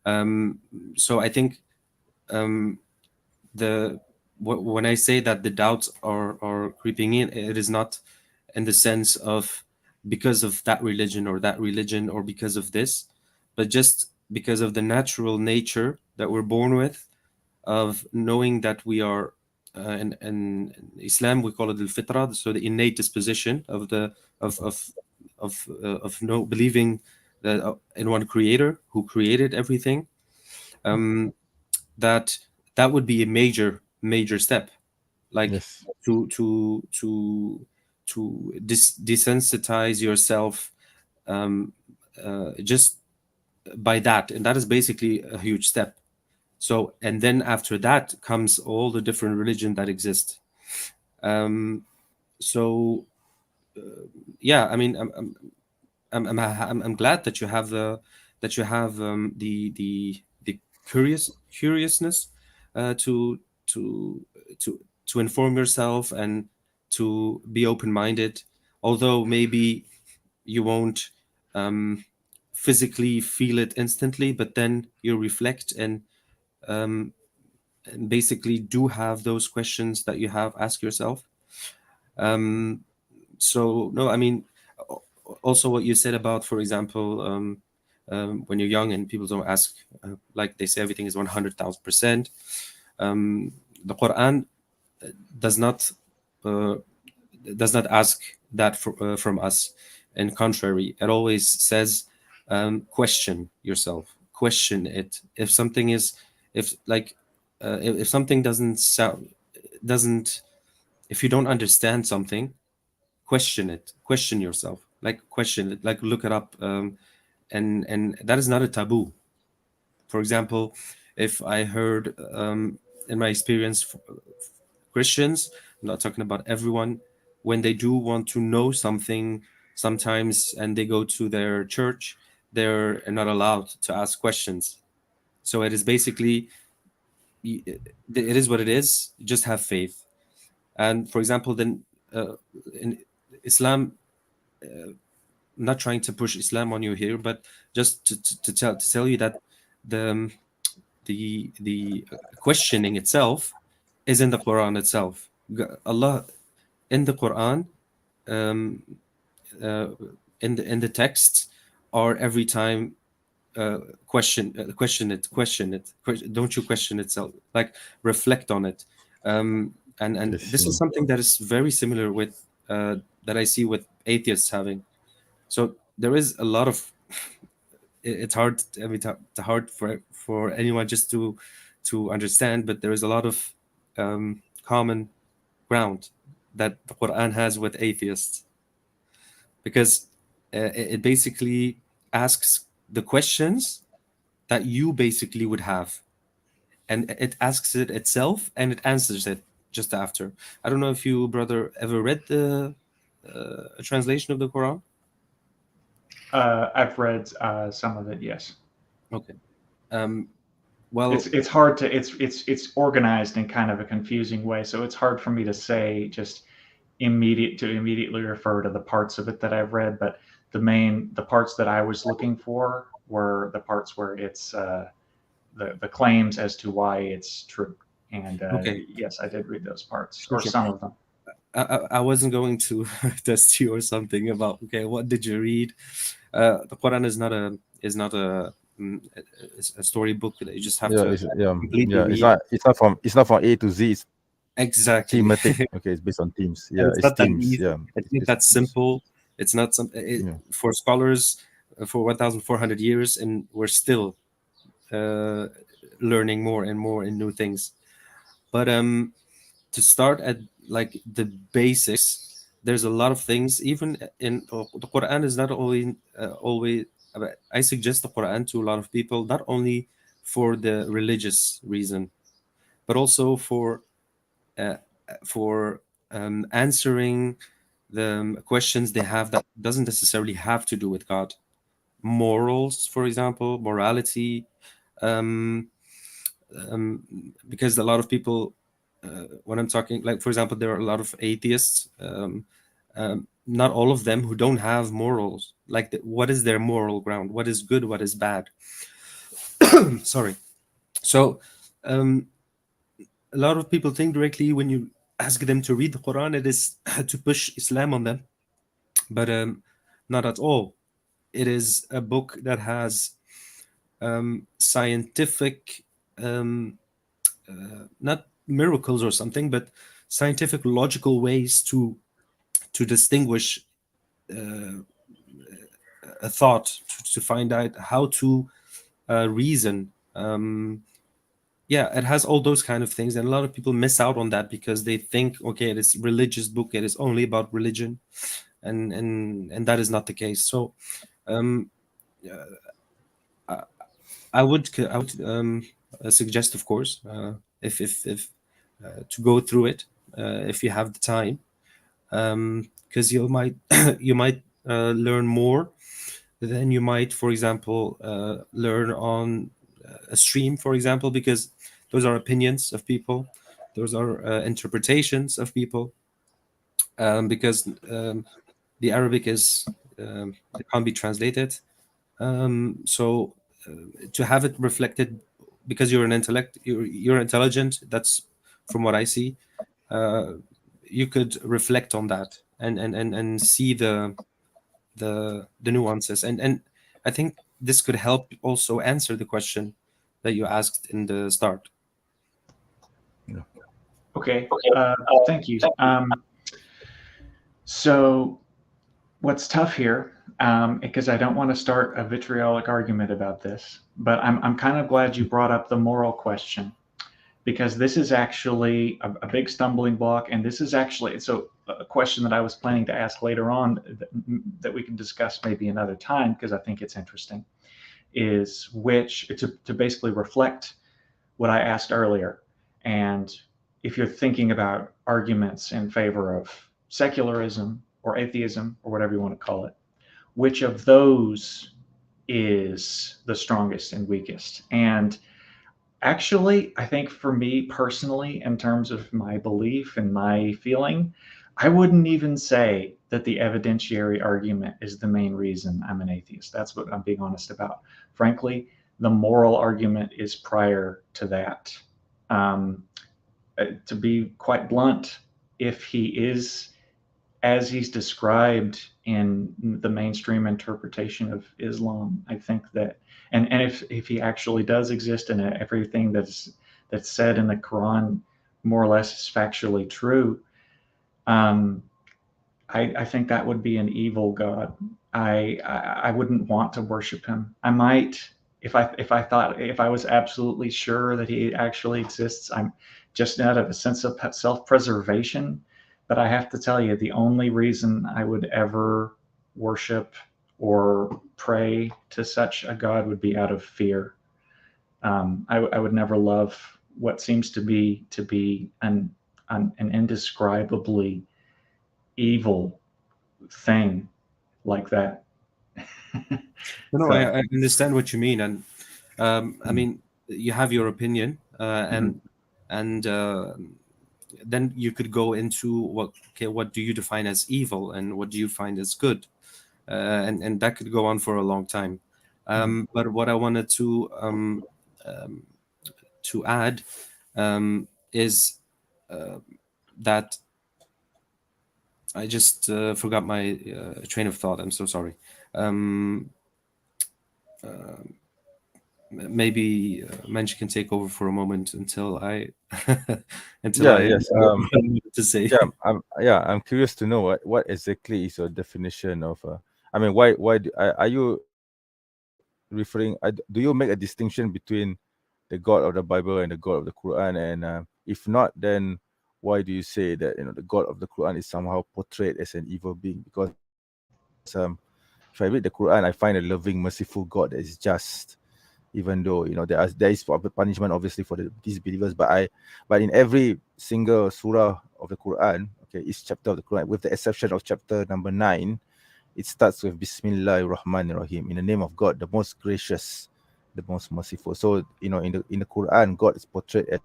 So I think when I say that the doubts are creeping in, it is not in the sense of because of that religion or because of this, but just because of the natural nature that we're born with, of knowing that we are in Islam we call it al-fitra, so the innate disposition of the of no believing that in one creator who created everything. That would be a major step, like Yes. to desensitize yourself just by that, and that is basically a huge step. So, and then after that comes all the different religion that exist. So yeah, I mean, I'm glad that you have the curiousness to to inform yourself and to be open-minded, although maybe you won't physically feel it instantly, but then you reflect and basically do have those questions that you have asked yourself. So no, I mean, also what you said about, for example, when you're young and people don't ask, like they say everything is 100,000%. The Quran does not ask that from us. And contrary, it always says, question yourself, question it. If something is, if something doesn't, if you don't understand something, question it, question yourself, like question it, like look it up, and that is not a taboo. For example, if I heard in my experience, Christians, I'm not talking about everyone, when they do want to know something sometimes and they go to their church, they're not allowed to ask questions. So it is basically, it is what it is, just have faith. And for example, then in Islam, I'm not trying to push Islam on you here, but just to tell you that the questioning itself is in the Quran itself. Allah in the Quran, in the texts, are every time question it. Don't you question itself? Like reflect on it. And Yes, this is something that is very similar with that I see with atheists having. So there is a lot of it's hard, I mean, hard for anyone just to understand, but there is a lot of common ground that the Quran has with atheists, because it basically asks the questions that you basically would have, and it asks it itself and it answers it just after. I don't know if you, brother, ever read the a translation of the Quran. I've read some of it, yes. Okay. Well, it's hard to it's organized in kind of a confusing way, so it's hard for me to say just immediately refer to the parts of it that I've read, but the parts that I was looking for were the parts where it's the claims as to why it's true. And okay. yes, I did read those parts, Sure, or sure. some of them. I wasn't going to test you or something about, okay, what did you read? The Quran is not a storybook that you just have to completely read. It's not from A to Z. It's exactly thematic. Okay, it's based on themes. Yeah, it's it's not that themes. easy. Yeah, It's not that simple. It's not some for scholars for 1,400 years, and we're still learning more and more and new things. But to start at like the basics, there's a lot of things. Even in the Quran is not always. I suggest the Quran to a lot of people, not only for the religious reason, but also for answering the questions they have that doesn't necessarily have to do with God. Morals, for example, morality, because a lot of people, when I'm talking, like, for example, there are a lot of atheists, not all of them, who don't have morals. Like, what is their moral ground? What is good? What is bad? Sorry. So a lot of people think directly when you ask them to read the Quran, it is to push Islam on them, but not at all. It is a book that has scientific, not miracles or something, but scientific, logical ways to distinguish a thought, to find out how to reason. Yeah, it has all those kind of things, and a lot of people miss out on that because they think, okay, it is religious book, it is only about religion, and that is not the case. So I would suggest, of course, if to go through it if you have the time, because you might you might learn more than you might, for example, learn on a stream, for example, because those are opinions of people, those are interpretations of people, because the Arabic is it can't be translated. So to have it reflected, because you're you're intelligent, that's from what I see, you could reflect on that and see the nuances, and I think this could help also answer the question that you asked in the start. Okay, thank you. So what's tough here, because I don't want to start a vitriolic argument about this, but I'm kind of glad you brought up the moral question, because this is actually a big stumbling block, and this is actually a question that I was planning to ask later on that we can discuss maybe another time, because I think it's interesting, is to basically reflect what I asked earlier. And if you're thinking about arguments in favor of secularism or atheism or whatever you want to call it, which of those is the strongest and weakest? And actually, I think for me personally, in terms of my belief and my feeling, I wouldn't even say that the evidentiary argument is the main reason I'm an atheist. That's what I'm being honest about. Frankly, the moral argument is prior to that. To be quite blunt, if he is as he's described in the mainstream interpretation of Islam, I think that, and if he actually does exist and everything that's said in the Quran more or less is factually true, I think that would be an evil God. I wouldn't want to worship him. I might, if I was absolutely sure that he actually exists, I'm just out of a sense of self-preservation. But I have to tell you, the only reason I would ever worship or pray to such a God would be out of fear. I would never love what seems to be an indescribably evil thing like that. No, I understand what you mean, and I mean, you have your opinion, and then you could go into what do you define as evil and what do you find as good, and that could go on for a long time. But what I wanted to add is that I just forgot my train of thought. I'm so sorry. Maybe MENJ can take over for a moment until I know what to say. I'm curious to know what exactly is your definition of I mean, why are you referring, do you make a distinction between the God of the Bible and the God of the Quran? And if not, then why do you say that the God of the Quran is somehow portrayed as an evil being? Because if I read the Quran, I find a loving, merciful God that is just, even though there is punishment obviously for the disbelievers, but in every single surah of the Quran, okay, each chapter of the Quran, with the exception of chapter number 9, it starts with Bismillahir Rahmanir Rahim, in the name of God, the most gracious, the most merciful. So in the Quran, God is portrayed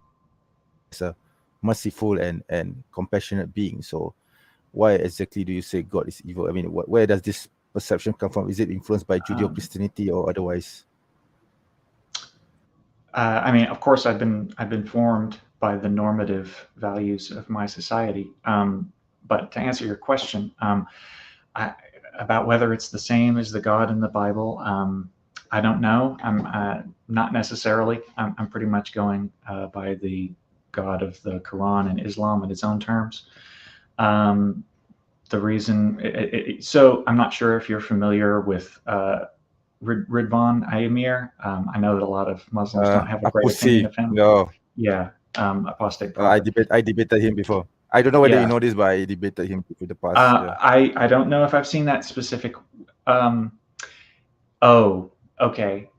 as a merciful and compassionate being. So why exactly do you say God is evil? I mean, where does this perception come from? Is it influenced by Judeo-Christianity or otherwise? I mean, of course, I've been formed by the normative values of my society. But to answer your question, about whether it's the same as the God in the Bible, I don't know. I'm not necessarily. I'm pretty much going by the God of the Quran and Islam in its own terms. The reason, so I'm not sure if you're familiar with Ridvan Ayamir. I know that a lot of Muslims don't have a great opinion of him. No. Yeah, apostate prophet. I debated him before. I don't know whether Yeah. you know this, but I debated him in the past. I don't know if I've seen that specific. Oh, okay.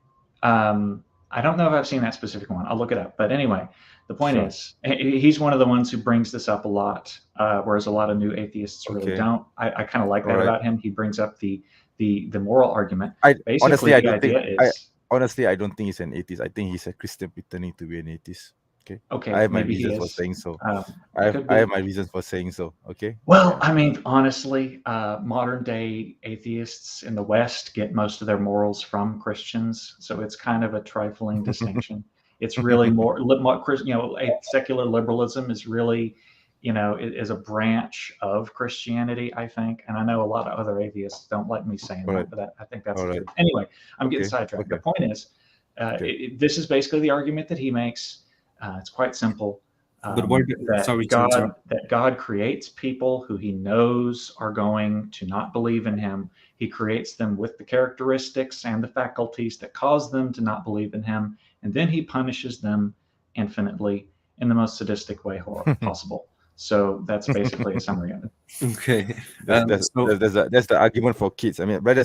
I don't know if I've seen that specific one. I'll look it up. But anyway, the point Sure. is, he's one of the ones who brings this up a lot, whereas a lot of new atheists really Okay. don't. I kind of like that Alright. about him. He brings up the moral argument. Honestly, Basically, I the don't think idea is honestly, I don't think he's an atheist. I think he's a Christian pretending to be an atheist. Okay. okay. I have my Maybe he reasons for is. saying so. Could be. I have my reasons for saying so. Okay. Well, Yeah. I mean, honestly, modern day atheists in the West get most of their morals from Christians, so it's kind of a trifling distinction. It's really more, secular liberalism is really, is a branch of Christianity, I think. And I know a lot of other atheists don't like me saying Alright. that, but I think that's the Alright. truth. Anyway, I'm getting Okay. sidetracked. Okay. The point is, Okay. this is basically the argument that he makes. It's quite simple. But what? Sorry to interrupt. That God creates people who he knows are going to not believe in him. He creates them with the characteristics and the faculties that cause them to not believe in him. And then he punishes them infinitely in the most sadistic way possible. So that's basically a summary of it. Okay. That's the argument for kids. I mean, Brother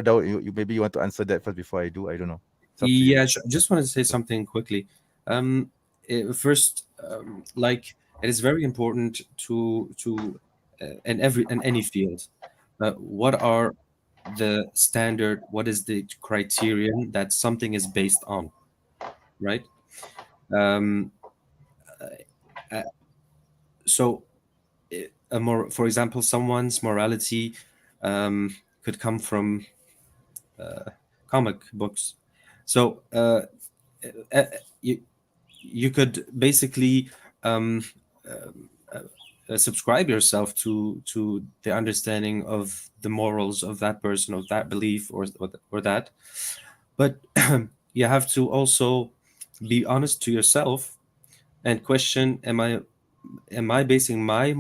Daud, you maybe you want to answer that first before I do. I don't know. Yeah, just wanted to say something quickly. First, like it is very important to in any field, what are the standard? What is the criterion that something is based on, right? So, for example, someone's morality could come from comic books. So you could basically subscribe yourself to the understanding of the morals of that person, of that belief, or that. But you have to also be honest to yourself and question: Am I basing my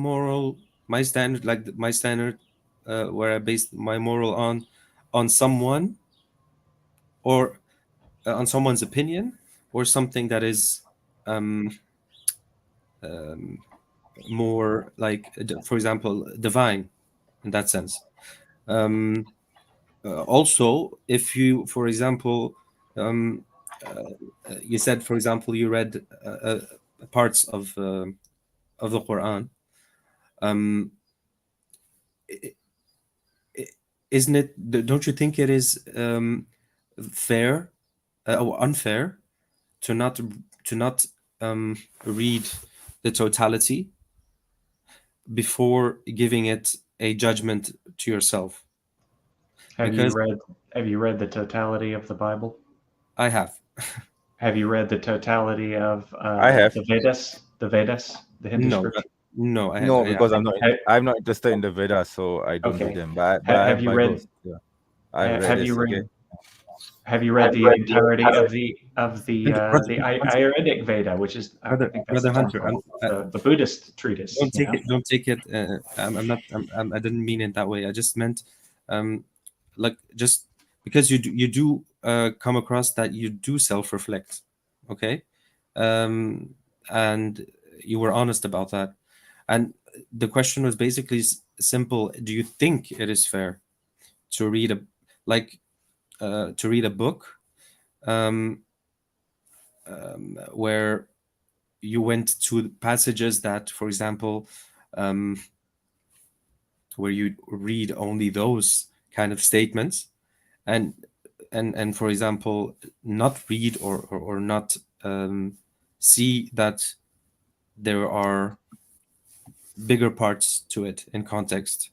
standard, where I base my moral on someone, or on someone's opinion, or something that is more like, for example, divine in that sense. Also, if you, for example, you said, for example, you read parts of the Quran. Isn't it? Don't you think it is fair or unfair to not read the totality before giving it a judgment to yourself? Have you read the totality of the Bible? I have. Have you read the totality of I have. the Vedas, the Hindu scripture? No, because I'm not interested in the Vedas, so I don't do them. But have you read? Yeah. Have you read the entirety of the Ayurvedic Veda, which is Brother Hunter, the Buddhist treatise? Don't take it. I didn't mean it that way. I just meant, like, just because you do come across that you do self-reflect, okay, and you were honest about that, and the question was basically simple: do you think it is fair to read a book where you went to passages that, for example, where you read only those kind of statements, and for example, not read or not see that there are bigger parts to it in context.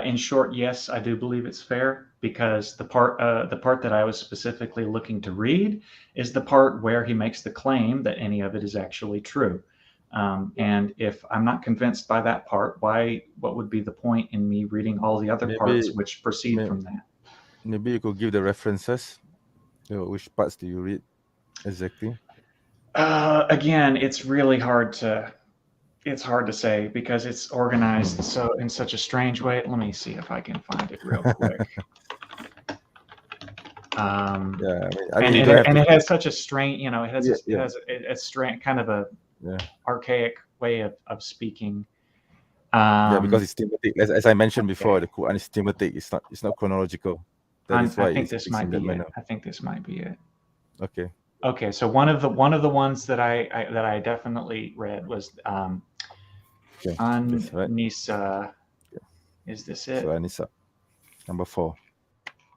In short, yes, I do believe it's fair, because the part that I was specifically looking to read is the part where he makes the claim that any of it is actually true. And if I'm not convinced by that part, what would be the point in me reading all the other parts which proceed from that? Maybe you could give the references. Which parts do you read exactly? Again, it's really hard to say, because it's organized so in such a strange way. Let me see if I can find it real quick. It has such a strange, it has a strange kind of a archaic way of speaking. Because it's thematic. As I mentioned before, the Quran is thematic. It's not chronological. That is why I think this might be it. I think this might be it. Okay. Okay, so one of the ones that I definitely read was An-Nisa. Is this it? So An-Nisa, number 4.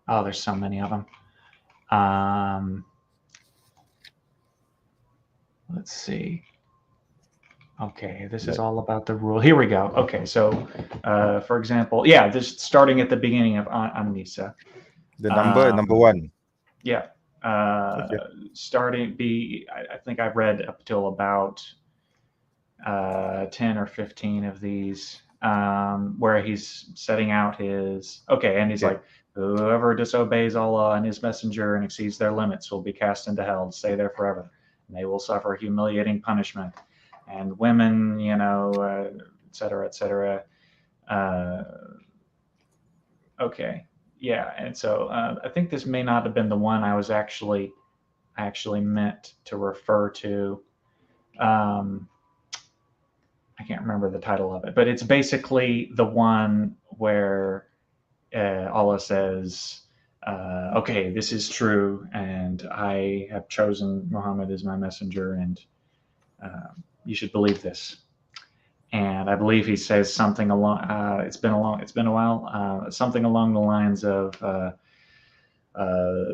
Oh, there's so many of them. Let's see. Okay, this is all about the rule. Here we go. Okay, so for example, this starting at the beginning of An-Nisa. The number 1. Yeah. Starting I think I've read up till about 10 or 15 of these, where he's setting out his and he's like, whoever disobeys Allah and his messenger and exceeds their limits will be cast into hell to stay there forever, and they will suffer humiliating punishment, and women, et cetera, et cetera. And so I think this may not have been the one I was actually meant to refer to. I can't remember the title of it, but it's basically the one where Allah says, this is true, and I have chosen Muhammad as my messenger, and you should believe this. And I believe he says something along. It's been a while. Something along the lines of,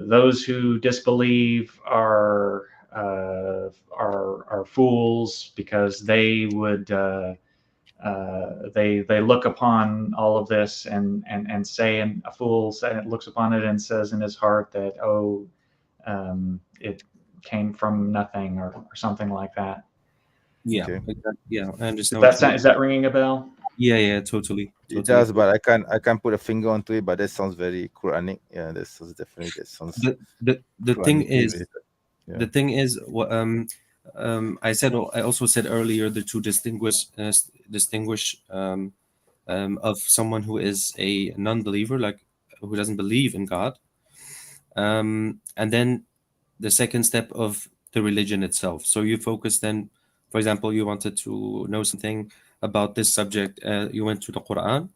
those who disbelieve are fools, because they would they look upon all of this and say, and a fool looks upon it and says in his heart that it came from nothing, or something like that. Yeah, okay. I understand. Is that ringing a bell? Yeah, totally. It does, but I can't put a finger onto it. But that sounds very Quranic. Yeah, that sounds. The thing is, the thing is, I also said earlier, the to distinguish of someone who is a non-believer, like who doesn't believe in God, and then the second step of the religion itself. So you focus then, for example, you wanted to know something about this subject, you went to the Quran,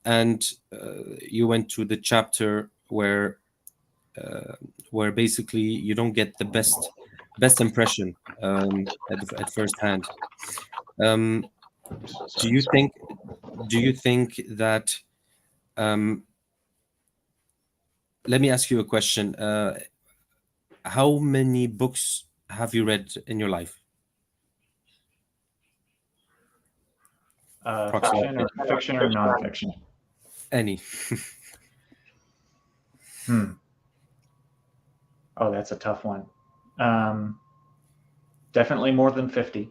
and you went to the chapter where basically you don't get the best impression at first hand. Do you think that let me ask you a question. How many books have you read in your life? Fiction or non-fiction? Any. Oh, that's a tough one. Definitely more than 50.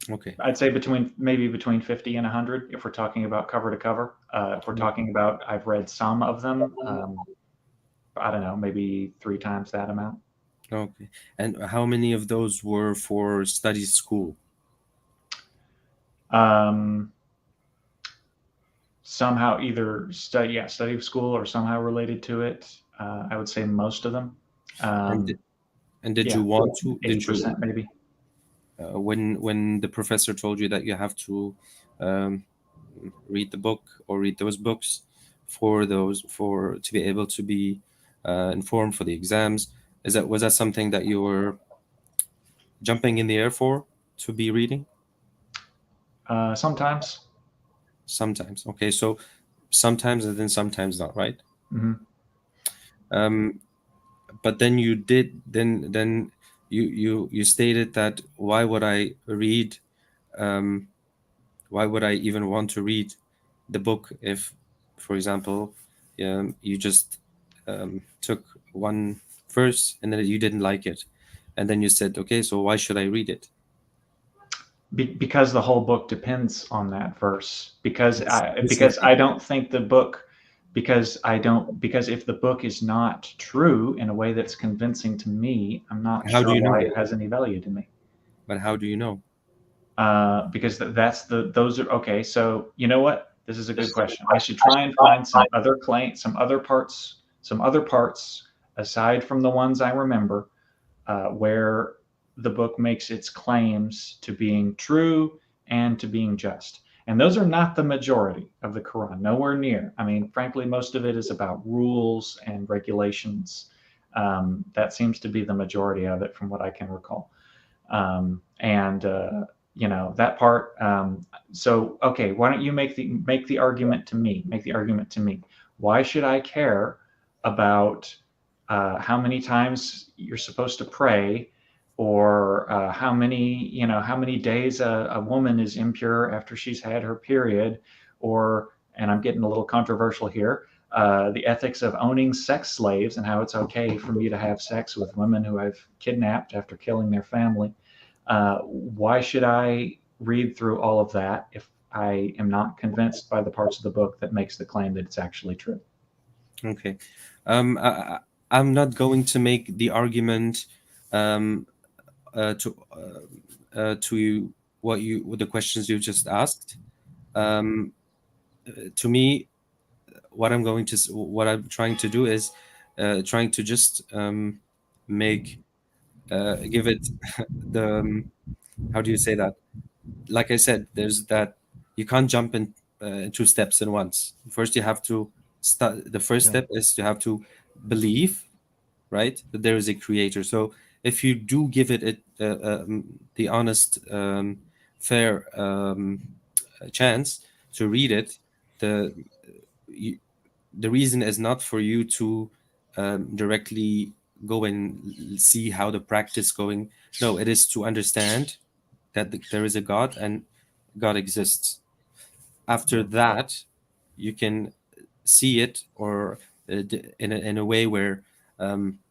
Okay. I'd say maybe between 50 and 100 if we're talking about cover to cover. If we're talking about, I've read some of them, I don't know, maybe 3 times that amount. Okay. And how many of those were for study school? Somehow either study school or somehow related to it. I would say most of them. And did you want to? 80% maybe. When the professor told you that you have to read the book or read those books, for to be able to be informed for the exams? Was that something that you were jumping in the air for, to be reading? Sometimes. Sometimes. Okay, so sometimes and then sometimes not, right? Mm-hmm. But then you did then you stated that why would I read why would I even want to read the book if, for example, you just took one verse and then you didn't like it, and then you said, okay, so why should I read it? Because the whole book depends on that verse. Because It's I don't think the book, because if the book is not true in a way that's convincing to me, I'm not How do sure you know? why it has any value to me. But how do you know? Because those are okay. So you know what? This is a good question. I should try and find some other parts aside from the ones I remember, where the book makes its claims to being true and to being just. And those are not the majority of the Quran, nowhere near. I mean, frankly, most of it is about rules and regulations. That seems to be the majority of it, from what I can recall. That part. So, okay, why don't you make the argument to me? Make the argument to me. Why should I care about how many times you're supposed to pray, or how many days a woman is impure after she's had her period, or, and I'm getting a little controversial here, the ethics of owning sex slaves and how it's okay for me to have sex with women who I've kidnapped after killing their family. Why should I read through all of that if I am not convinced by the parts of the book that makes the claim that it's actually true? Okay. I'm not going to make the argument to what the questions you just asked. To me, what I'm trying to do is trying to just give it the how do you say that? Like I said, there's that you can't jump in 2 steps in once. First, you have to start. The first step is you have to believe, right, that there is a creator. So if you do give it the honest, fair chance to read it, the reason is not for you to directly go and see how the practice going. No, it is to understand that there is a God and God exists. After that, you can see it, or in a way where,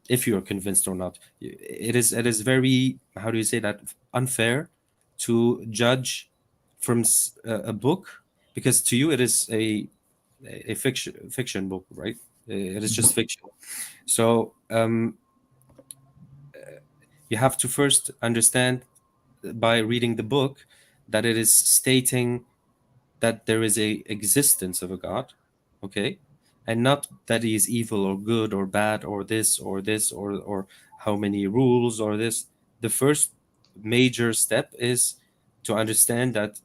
if you are convinced or not, it is very, how do you say that, unfair to judge from a book, because to you it is a fiction book, right? It is just fiction. So you have to first understand by reading the book that it is stating that there is a existence of a God, okay, and not that he is evil or good or bad or this or how many rules or this. The first major step is to understand that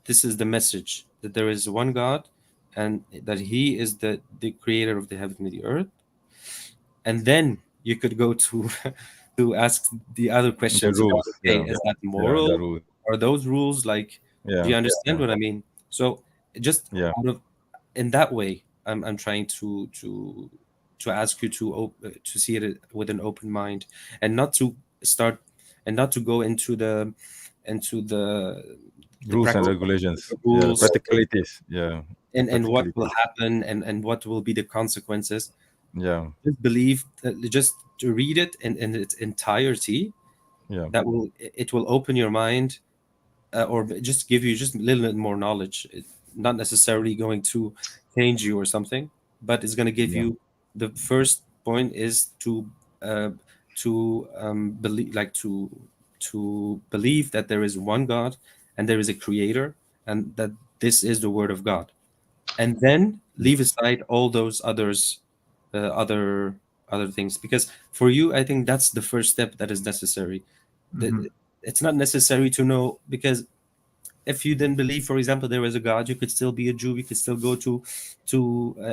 this is the message, that there is one God and that he is the creator of the heaven and the earth. And then you could go to to ask the other The questions. rules. Okay, Yeah. is that Yeah. moral? The rules. Are those rules like? Do you Yeah. understand Yeah. what I mean? So just Yeah. in that way, I'm trying to ask you to see it with an open mind, and not to start and not to go into the Rules and practical regulations. Yeah. The rules, practicalities. Yeah. and what will Practicalities. happen, and what will be the consequences. Yeah. Just believe just to read it in its entirety. Yeah. That it will open your mind, or just give you just a little bit more knowledge. Not necessarily going to change you or something, but it's going to give Yeah. you, the first point is to believe, like to believe that there is one God and there is a creator, and that this is the word of God, and then leave aside all those other things, because for you, I think that's the first step that is necessary. Mhm. It's not necessary to know, because if you didn't believe, for example, there is a God, you could still be a Jew. You could still go to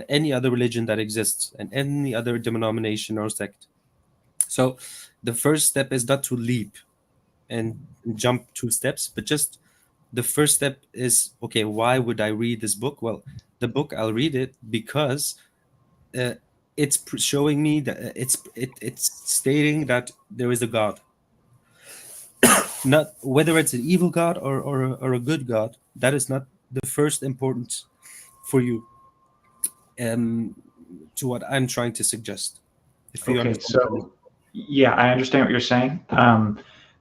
any other religion that exists and any other denomination or sect. So the first step is not to leap and jump 2 steps, but just the first step is, okay, why would I read this book? Well, the book, I'll read it because it's showing me that it's stating that there is a God. Not whether it's an evil God or a good God. That is not the first importance for you. To what I'm trying to suggest. If you Okay, understand what I mean. so yeah, I understand what you're saying.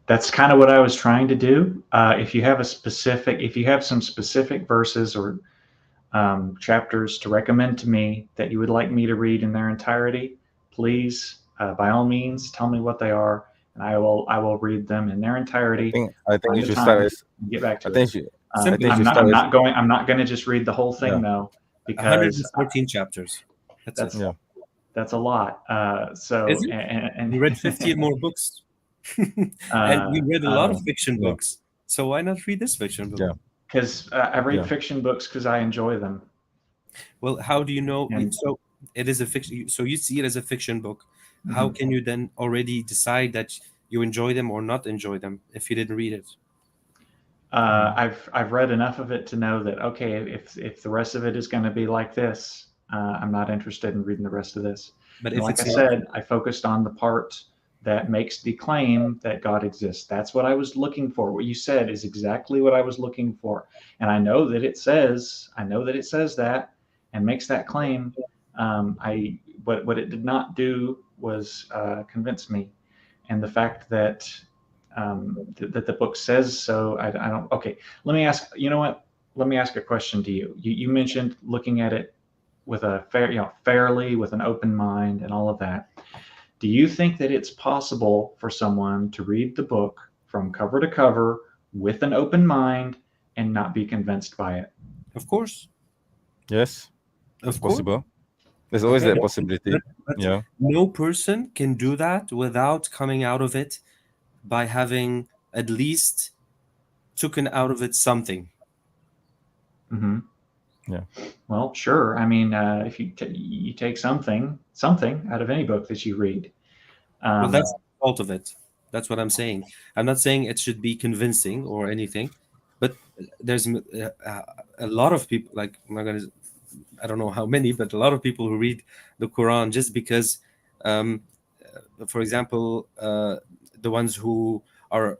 That's kind of what I was trying to do. If you have some specific verses or chapters to recommend to me that you would like me to read in their entirety, please, by all means, tell me what they are, and I will read them in their entirety. I think you should start as. Get back to I think it. you. I'm not going to just read the whole thing though, because 114 chapters. That's it. Yeah. That's a lot. So Is it? and We read 15 more books, and we read a lot of fiction books. So why not read this fiction book? Yeah. Because I read fiction books because I enjoy them. Well, how do you know? And- So it is a fiction. So you see it as a fiction book. How can you then already decide that you enjoy them or not enjoy them if you didn't read it? I've read enough of it to know that, okay, if the rest of it is going to be like this, I'm not interested in reading the rest of this. But And if like it's I said, I focused on the part that makes the claim that God exists. That's what I was looking for. What you said is exactly what I was looking for. And I know that it says that and makes that claim. What it did not do was convince me. And the fact that that the book says so, I don't. Okay, let me ask. You know what? Let me ask a question to you. You mentioned looking at it with a fairly, with an open mind, and all of that. Do you think that it's possible for someone to read the book from cover to cover with an open mind and not be convinced by it? Of course. Yes. Of It's course. possible. There's always Okay. that possibility. But Yeah. no person can do that without coming out of it by having at least taken out of it something. Mm-hmm. Yeah. Well, sure. I mean, if you take something out of any book that you read. Well, that's the fault of it. That's what I'm saying. I'm not saying it should be convincing or anything, but there's a lot of people, like, I don't know how many, but a lot of people who read the Quran just because, for example, the ones who are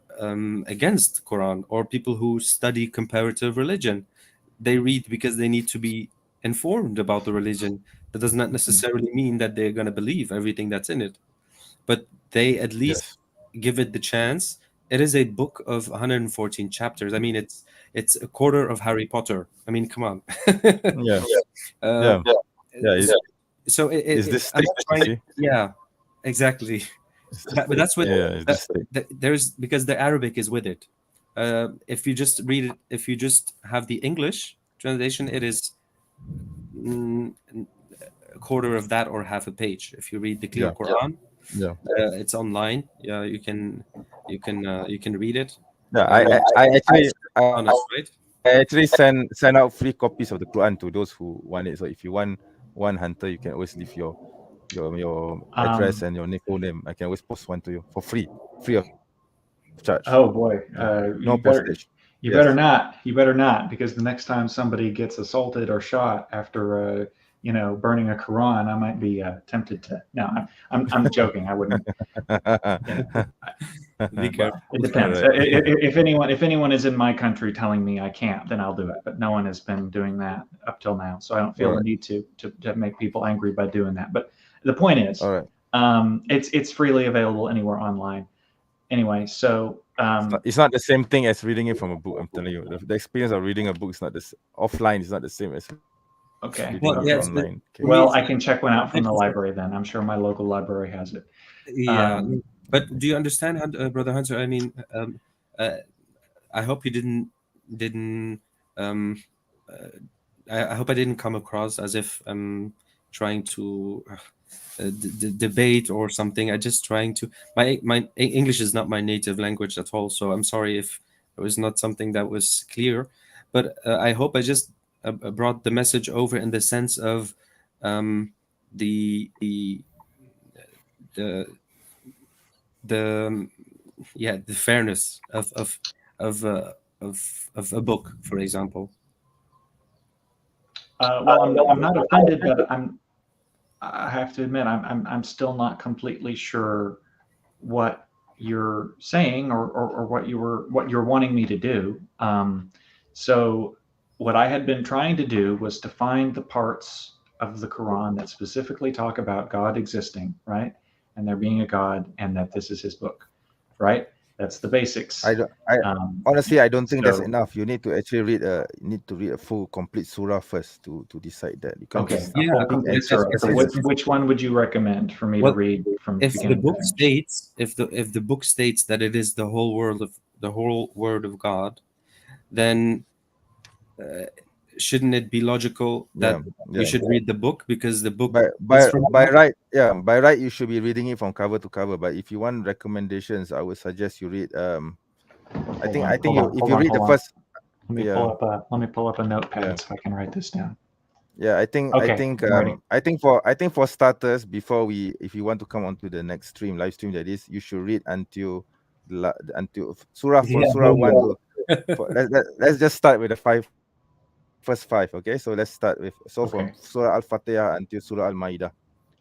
against Quran, or people who study comparative religion, they read because they need to be informed about the religion. That does not necessarily mean that they're going to believe everything that's in it, but they at least give it the chance. It is a book of 114 chapters. I mean, it's a quarter of Harry Potter. I mean, come on. So is this yeah, exactly. But that's what there's, because the Arabic is with it. If you just read it, if you just have the English translation, it is a quarter of that or half a page. If you read the clear Quran, it's online. Yeah, you can read it. Yeah, I actually send out free copies of the Quran to those who want it. So if you want one, Hunter, you can always leave your address and your full name. I can always post one to you for free of charge. Oh boy, no postage. You better not. You better not, because the next time somebody gets assaulted or shot after burning a Quran, I might be tempted to. No, I'm joking. I wouldn't. Be careful. It depends. If anyone is in my country telling me I can't, then I'll do it. But no one has been doing that up till now, so I don't feel the need to make people angry by doing that. But the point is, it's freely available anywhere online. Anyway, so it's not the same thing as reading it from a book. I'm telling you, the experience of reading a book is not this offline. Is not the same as online. Okay. Well, I can check one out from the library then. I'm sure my local library has it. Yeah, but do you understand, Brother Hunter? I mean, I hope you didn't. I hope I didn't come across as if I'm trying to debate or something. I'm just trying to. My English is not my native language at all, so I'm sorry if It was not something that was clear, but I hope I just brought the message over in the sense of the the the yeah, the fairness of a book, for example. Well, I'm not offended, but I have to admit I'm still not completely sure what you're saying or what you're wanting me to do. So what I had been trying to do was to find the parts of the Quran that specifically talk about God existing, right? And there being a God, and that this is his book, right? That's the basics. Honestly, I don't think that's so- enough. You need to actually read a full complete surah first to decide that. You can't Okay, just Yeah, full complete it's- surah. it's- So it's- which one would you recommend for me to Well, read from if the beginning book to end? states, if the book states that it is the whole word of God, then shouldn't it be logical that we should read the book, because the book is from by God? right, by right you should be reading it from cover to cover. But if you want recommendations, I would suggest you read I think if you read the first, Let me pull up a notepad so I can write this down. yeah, I think I'm ready. I think for starters, before if you want to come onto the next live stream, that is, you should read until surah Yeah. 1 to let's just start with the first five. Okay, so let's start with from Surah Al-Fatihah until Surah Al-Ma'idah,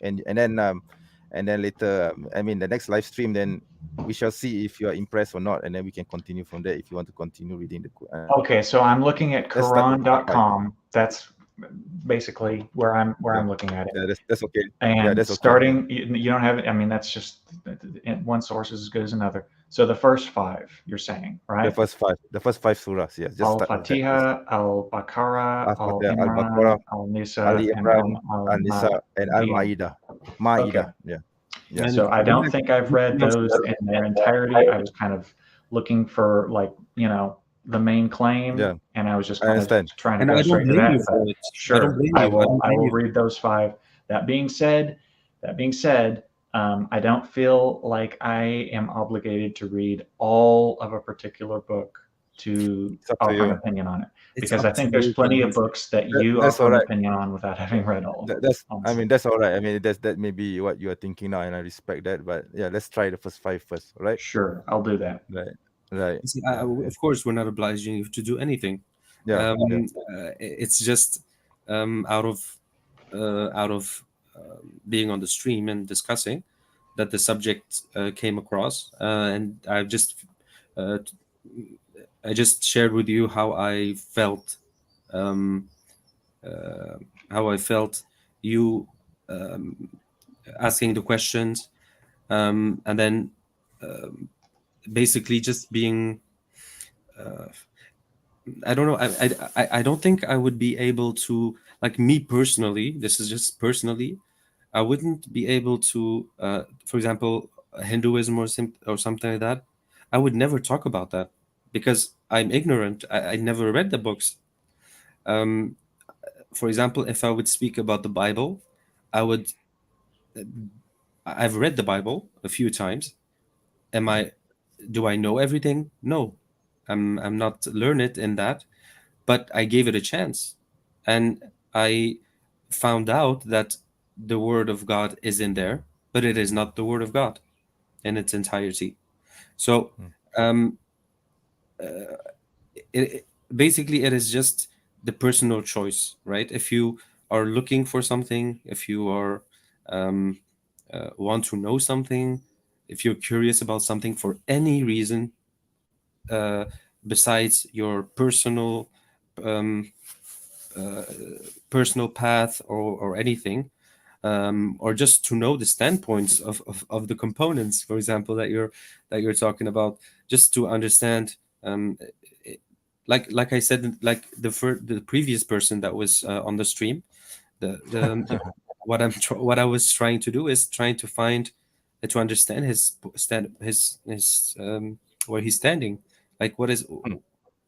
and then later, I mean, the next live stream, then we shall see if you are impressed or not, and then we can continue from there if you want to continue reading the Quran. Okay, so I'm looking at Let's start with Quran.com. That's basically where I'm looking at it. Yeah, that's okay. And that's okay. starting, you don't have, I mean, that's just one source is as good as another. So the first five, you're saying, right? The first five surahs, yes. Just Al-Fatiha, Al-Baqarah, Al-Baqarah, Al-Imran, Al-Nisa, Ali Imran, and Al-Nisa, and Al-Ma'idah. Ma'idah, Okay. yeah. So I don't think I've read those in their entirety. I was kind of looking for, like, the main claim, and I was just kind of trying to go straight to that. But sure, I will read those five. That being said, I don't feel like I am obligated to read all of a particular book to offer an opinion on it, because I think there's plenty of books that you offer an opinion on without having read all. That's all right. I mean, that may be what you are thinking now, and I respect that. But yeah, let's try the first five first, right? Sure, I'll do that. Right. See, of course, we're not obliging you to do anything. It's just out of being on the stream and discussing that the subject came across, and I just shared with you how I felt, you asking the questions, and then basically just being I don't know, I don't think I would be able to, like, me personally, this is just personally, I wouldn't be able to for example, Hinduism or something like that. I would never talk about that because I'm ignorant. I never read the books. For example, if I would speak about the Bible, I've read the Bible a few times. Do I know everything? No, I'm not learned in that, but I gave it a chance, and I found out that the word of God is in there, but it is not the word of God in its entirety. So basically, it is just the personal choice, right? If you are looking for something, if you are want to know something, if you're curious about something for any reason besides your personal path or anything, or just to know the standpoints of the components, for example, that you're talking about, just to understand, like I said, like the previous person that was on the stream, what I was trying to do is trying to find to understand his where he's standing, like what is,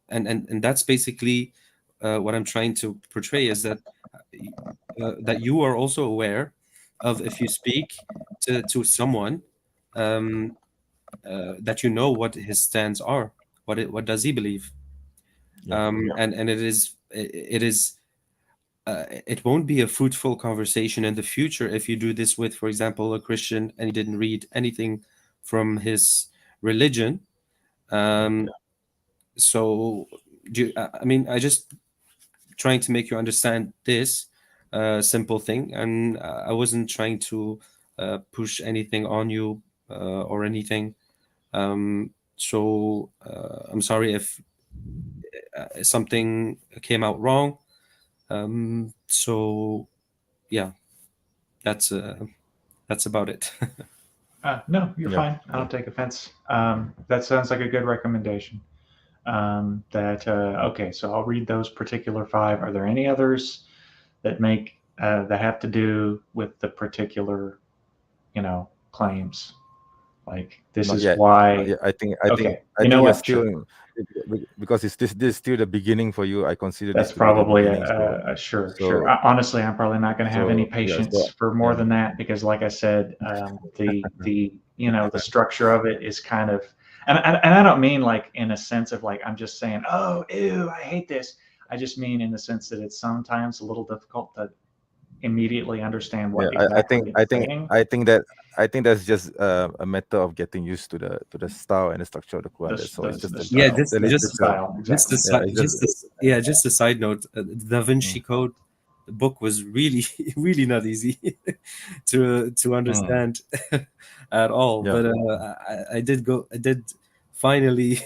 and that's basically what I'm trying to portray, is that that you are also aware of, if you speak to someone, that you know what his stands are, what does he believe? Yeah. And it won't be a fruitful conversation in the future if you do this with, for example, a Christian and he didn't read anything from his religion. So I just trying to make you understand this simple thing, and I wasn't trying to push anything on you or anything. So I'm sorry if something came out wrong. So yeah, that's about it. No, you're Yeah. fine. I don't take offense. That sounds like a good recommendation. Okay, so I'll read those particular 5. Are there any others that that have to do with the particular, claims? Like this Not is yet. why. Not yet. I think Okay, you're what? still Sure. because this is still the beginning for you. I consider That's this to be the probably beginning. sure. So Honestly, I'm probably not going to have any so yeah. patience So for more yeah. than that because, like I said, the the structure of it is kind of, and I don't mean like in a sense of like I'm just saying, oh, ew, I hate this. I just mean in the sense that it's sometimes a little difficult to immediately understand what Yeah, exactly it's saying. I think that's just a matter of getting used to the style and the structure of the Quran. That's all. It's just The the Yeah, style. just literature. just Style, just exactly. a, just a side note. Da Vinci Code, the book was really really not easy to understand at all. Yeah. But I did finally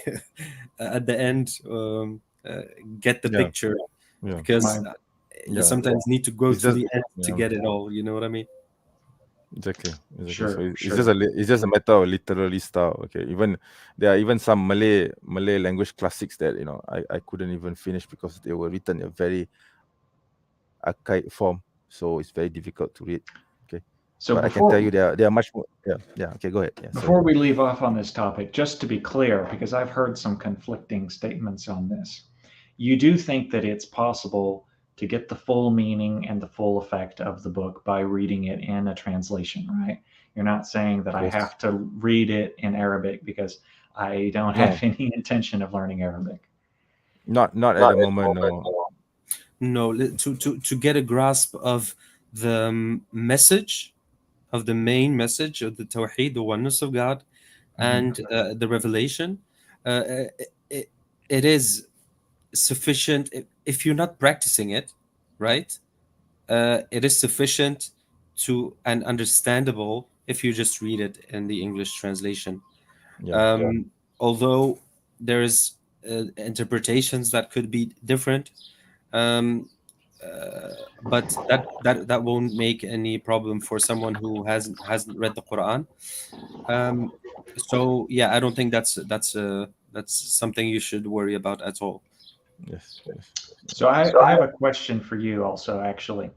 at the end get the Yeah. picture, Yeah. because you Yeah. sometimes need to go It's to just the end to yeah. get it all. You know what I mean? Exactly. So Sure. it's just a matter of literally style. Okay. Even there are even some Malay language classics that I couldn't even finish because they were written in a very archaic form. So it's very difficult to read. Okay. So But I can tell you they are much more. Yeah. Okay. Go ahead. Yeah. Before we leave off on this topic, just to be clear, because I've heard some conflicting statements on this, you do think that it's possible to get the full meaning and the full effect of the book by reading it in a translation, right? You're not saying that I Yes. have to read it in Arabic because I don't have any intention of learning Arabic. Not at the moment. No. No, to get a grasp of the message, of the main message of the Tawheed, the oneness of God, and the revelation, it is sufficient if you're not practicing it, right? It is sufficient to and understandable if you just read it in the English translation. Yeah. Although there's interpretations that could be different, but that won't make any problem for someone who hasn't read the Quran. So yeah, I don't think that's something you should worry about at all. Yes. So I have a question for you also, actually.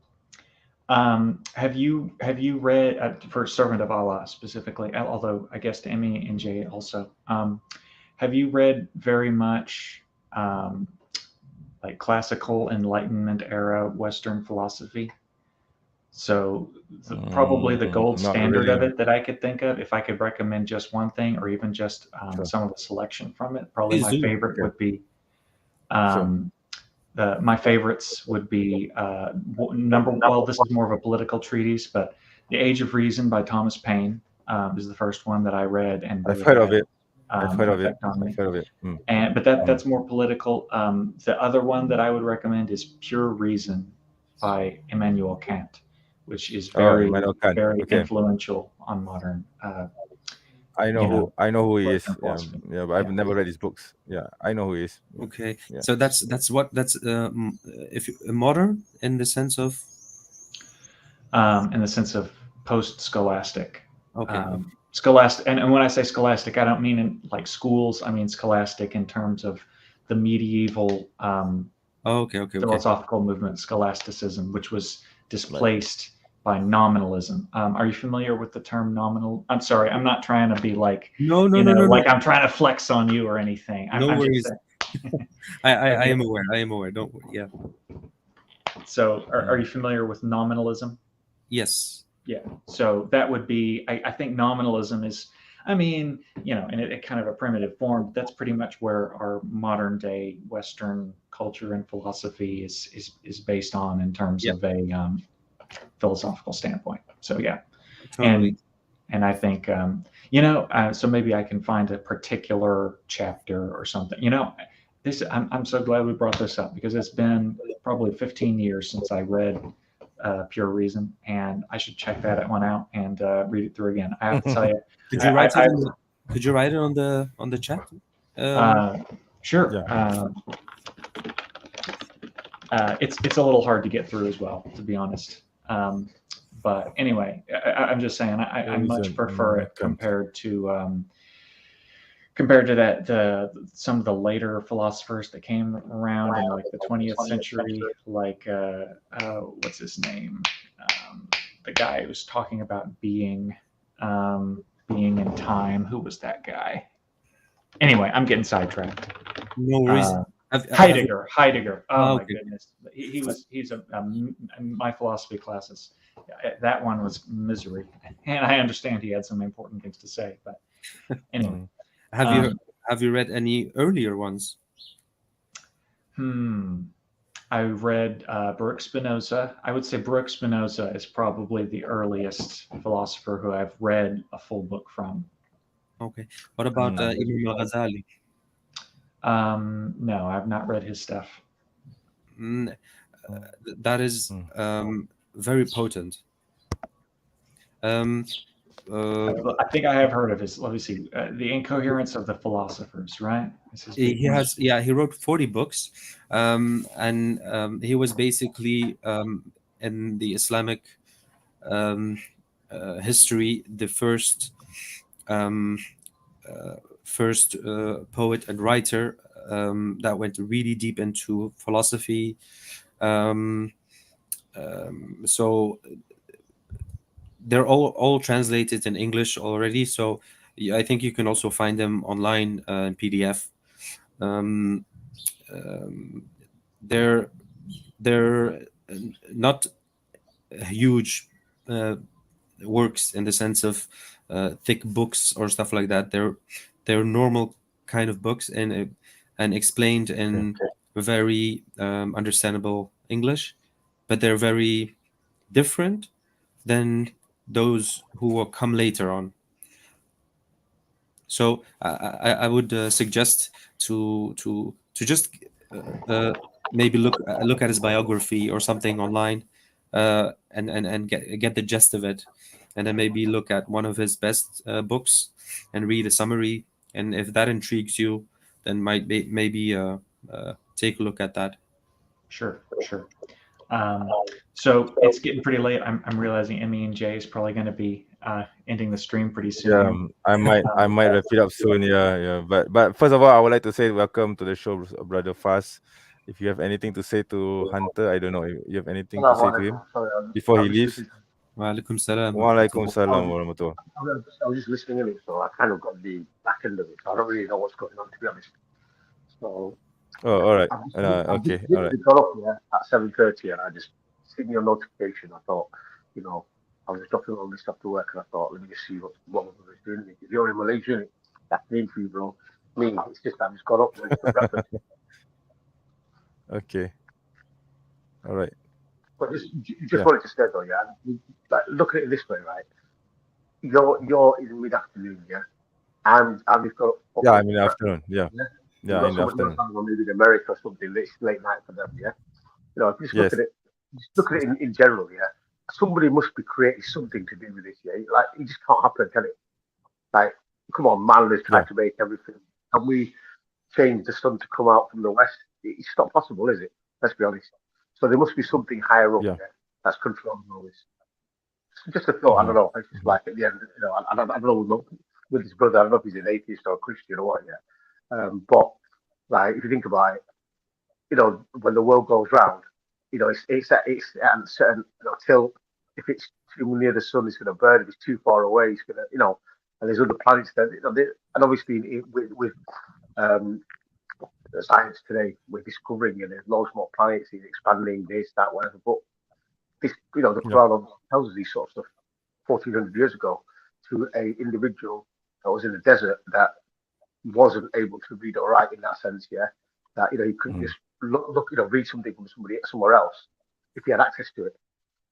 Have you read for Servant of Allah specifically, although I guess to MENJ also, have you read very much like classical Enlightenment era Western philosophy? So probably the gold Not standard of really. it that I could think of, if I could recommend just one thing or even just Sure. some of the selection from it, probably Please my do. favorite would be Sure. my favorites would be well, this is more of a political treatise, but The Age of Reason by Thomas Paine is the first one that I read and really I've heard of had it. I've heard an of it. effect on me. I've heard of it. But that's more political. The other one that I would recommend is Pure Reason by Immanuel Kant, which is very Immanuel Kant. Okay. influential on modern I know who he is. Western philosophy. Yeah, but I've never read his books. Yeah, I know who he is. Okay, Yeah. so that's if modern in the sense of post-scholastic. okay. Scholastic, and when I say scholastic, I don't mean in like schools. I mean scholastic in terms of the medieval Okay. philosophical movement, scholasticism, which was displaced by nominalism. Are you familiar with the term nominal? I'm sorry, I'm not trying to be like No, like I'm trying to flex on you or anything. No I'm worries. just I am aware. I am aware. Don't worry. Yeah. So, are you familiar with nominalism? Yes. Yeah. So that would be, I think nominalism is, I mean, you know, in a kind of a primitive form, that's pretty much where our modern day Western culture and philosophy is based on in terms Yeah. of a philosophical standpoint. So yeah, Totally. and I think you know, so maybe I can find a particular chapter or something. You know, I'm so glad we brought this up because it's been probably 15 years since I read Pure Reason, and I should check that one out and read it through again. I have to tell you, Could you write it? Could you write it on the chat? Sure. Yeah. It's a little hard to get through as well, to be honest. But anyway, I'm just saying I much prefer it compared to that some of the later philosophers that came around in like the 20th century, like what's his name, the guy who was talking about being in time. Who was that guy? Anyway, I'm getting sidetracked. No worries. Heidegger. Oh okay. my goodness, he's in my philosophy classes. That one was misery, and I understand he had some important things to say. But anyway, have you read any earlier ones? I read Baruch Spinoza. I would say Baruch Spinoza is probably the earliest philosopher who I've read a full book from. Okay. What about Imam al-Ghazali? No, I've not read his stuff. That is very potent. I think I have heard of his. Let me see. The Incoherence of the Philosophers, right? He wrote 40 books, and he was basically in the Islamic history the first poet and writer that went really deep into philosophy. So they're all translated in English already. So I think you can also find them online in PDF. They're not huge works in the sense of thick books or stuff like that. They're normal kind of books and explained in very understandable English, but they're very different than those who will come later on. So I would suggest to just maybe look at his biography or something online, and get the gist of it, and then maybe look at one of his best books and read a summary. And if that intrigues you, then maybe take a look at that. Sure. So it's getting pretty late. I'm realizing MENJ is probably going to be ending the stream pretty soon. Yeah, I might wrap it up soon. Yeah. But first of all, I would like to say welcome to the show, Brother Fast. If you have anything to say to Hunter, I don't know. If you have anything to say to him before he leaves. Walaikum salam. Walaikum salam warahmatullah. I was just listening in it, so I kind of got the back end of it. So I don't really know what's going on, to be honest. So. Oh, all right. Okay, all right. Got up here at 7:30, and I just seen your notification. I thought, I was dropping all this stuff to work, and I thought, let me just see what my brother's doing. If you're in Malaysia, that's mean for you, bro. Me, it's just I just got up and for breakfast. Okay. All right. But just wanted to say though, like look at it this way, right? You're in mid-afternoon, yeah. I'm just got up. Yeah, I'm in the afternoon. Yeah, in the afternoon. Maybe in America or something. It's late night for them, yeah. Just look at it. Just look at it in general, yeah. Somebody must be creating something to do with this, yeah. Like it just can't happen, can it? Like, come on, man has tried to make everything. Can we change the sun to come out from the west? It's not possible, is it? Let's be honest. So there must be something higher up there that's controlling all this. Just a thought. I don't know. It's just like at the end, I don't know with his brother. I don't know if he's an atheist or a Christian or what. Yeah. But like, if you think about it, when the world goes round, it's at a certain tilt. If it's too near the sun, it's going to burn. If it's too far away, it's going to, and there's other planets that, and obviously with science today, we're discovering, and there's loads more planets, he's expanding this, that, whatever. But this, the Quran tells us these sort of stuff 1400 years ago to a individual that was in the desert that wasn't able to read or write in that sense, yeah. That you couldn't just look, read something from somebody somewhere else if you had access to it.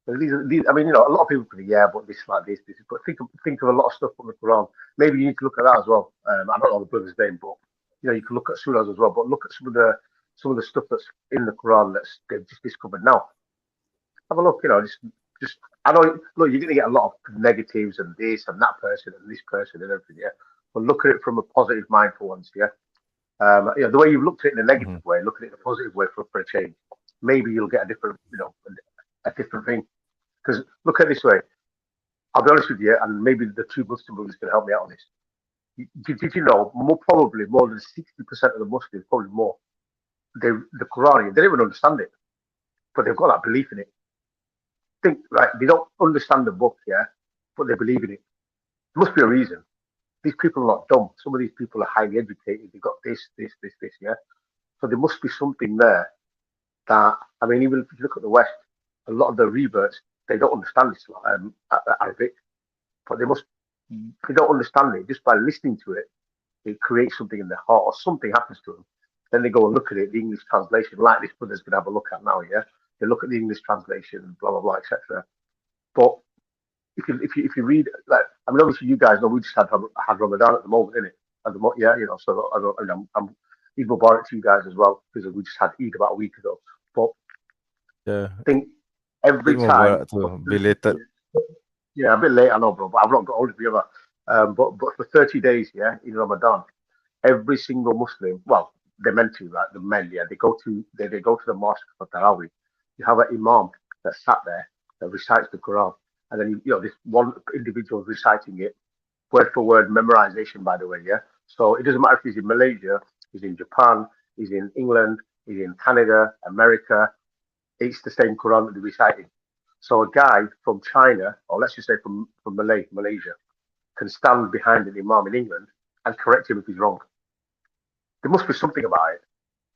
So these, I mean, a lot of people could be, but this like this. But think of a lot of stuff from the Quran. Maybe you need to look at that as well. I don't know the brother's name, but you can look at surahs as well. But look at some of the stuff that's in the Quran that's they've just discovered now. Have a look, just I know. Look, you're going to get a lot of negatives and this and that person and this person and everything, yeah. But look at it from a positive mind for once, yeah. The way you've looked at it in a negative way, look at it in a positive way for a change. Maybe you'll get a different, a different thing. Because look at it this way. I'll be honest with you, and maybe the two Muslim brothers can help me out on this. Did you know probably more than 60% of the Muslims, probably more, the Quran, they don't even understand it, but they've got that belief in it. Think right, they don't understand the book, yeah, but they believe in it. There must be a reason. These people are not dumb. Some of these people are highly educated. They've got this, yeah. So there must be something there that, I mean, even if you look at the West, a lot of the reverts, they don't understand Islam, Arabic, but they don't understand it. Just by listening to it, it creates something in their heart or something happens to them. Then they go and look at it, the English translation, like this brother's going to have a look at now, yeah? They look at the English translation, blah, blah, blah, etc. But if you read, like, I mean, obviously you guys know we just had Ramadan at the moment, innit? Yeah, so I'm Eid Mubarak to you guys as well, because we just had Eid about a week ago. But yeah, I think every time, belated. Yeah, a bit late, I know, bro, but I've not got all of the other. But for 30 days, yeah, in Ramadan, every single Muslim, well, they're meant to, like the men, yeah, they go to the mosque for Tarawih. You have an imam that sat there that recites the Quran, and then this one individual reciting it word for word, memorization, by the way, yeah. So it doesn't matter if he's in Malaysia, he's in Japan, he's in England, he's in Canada, America. It's the same Quran that they're reciting. So a guy from China, or let's just say from Malaysia, can stand behind an imam in England and correct him if he's wrong. There must be something about it.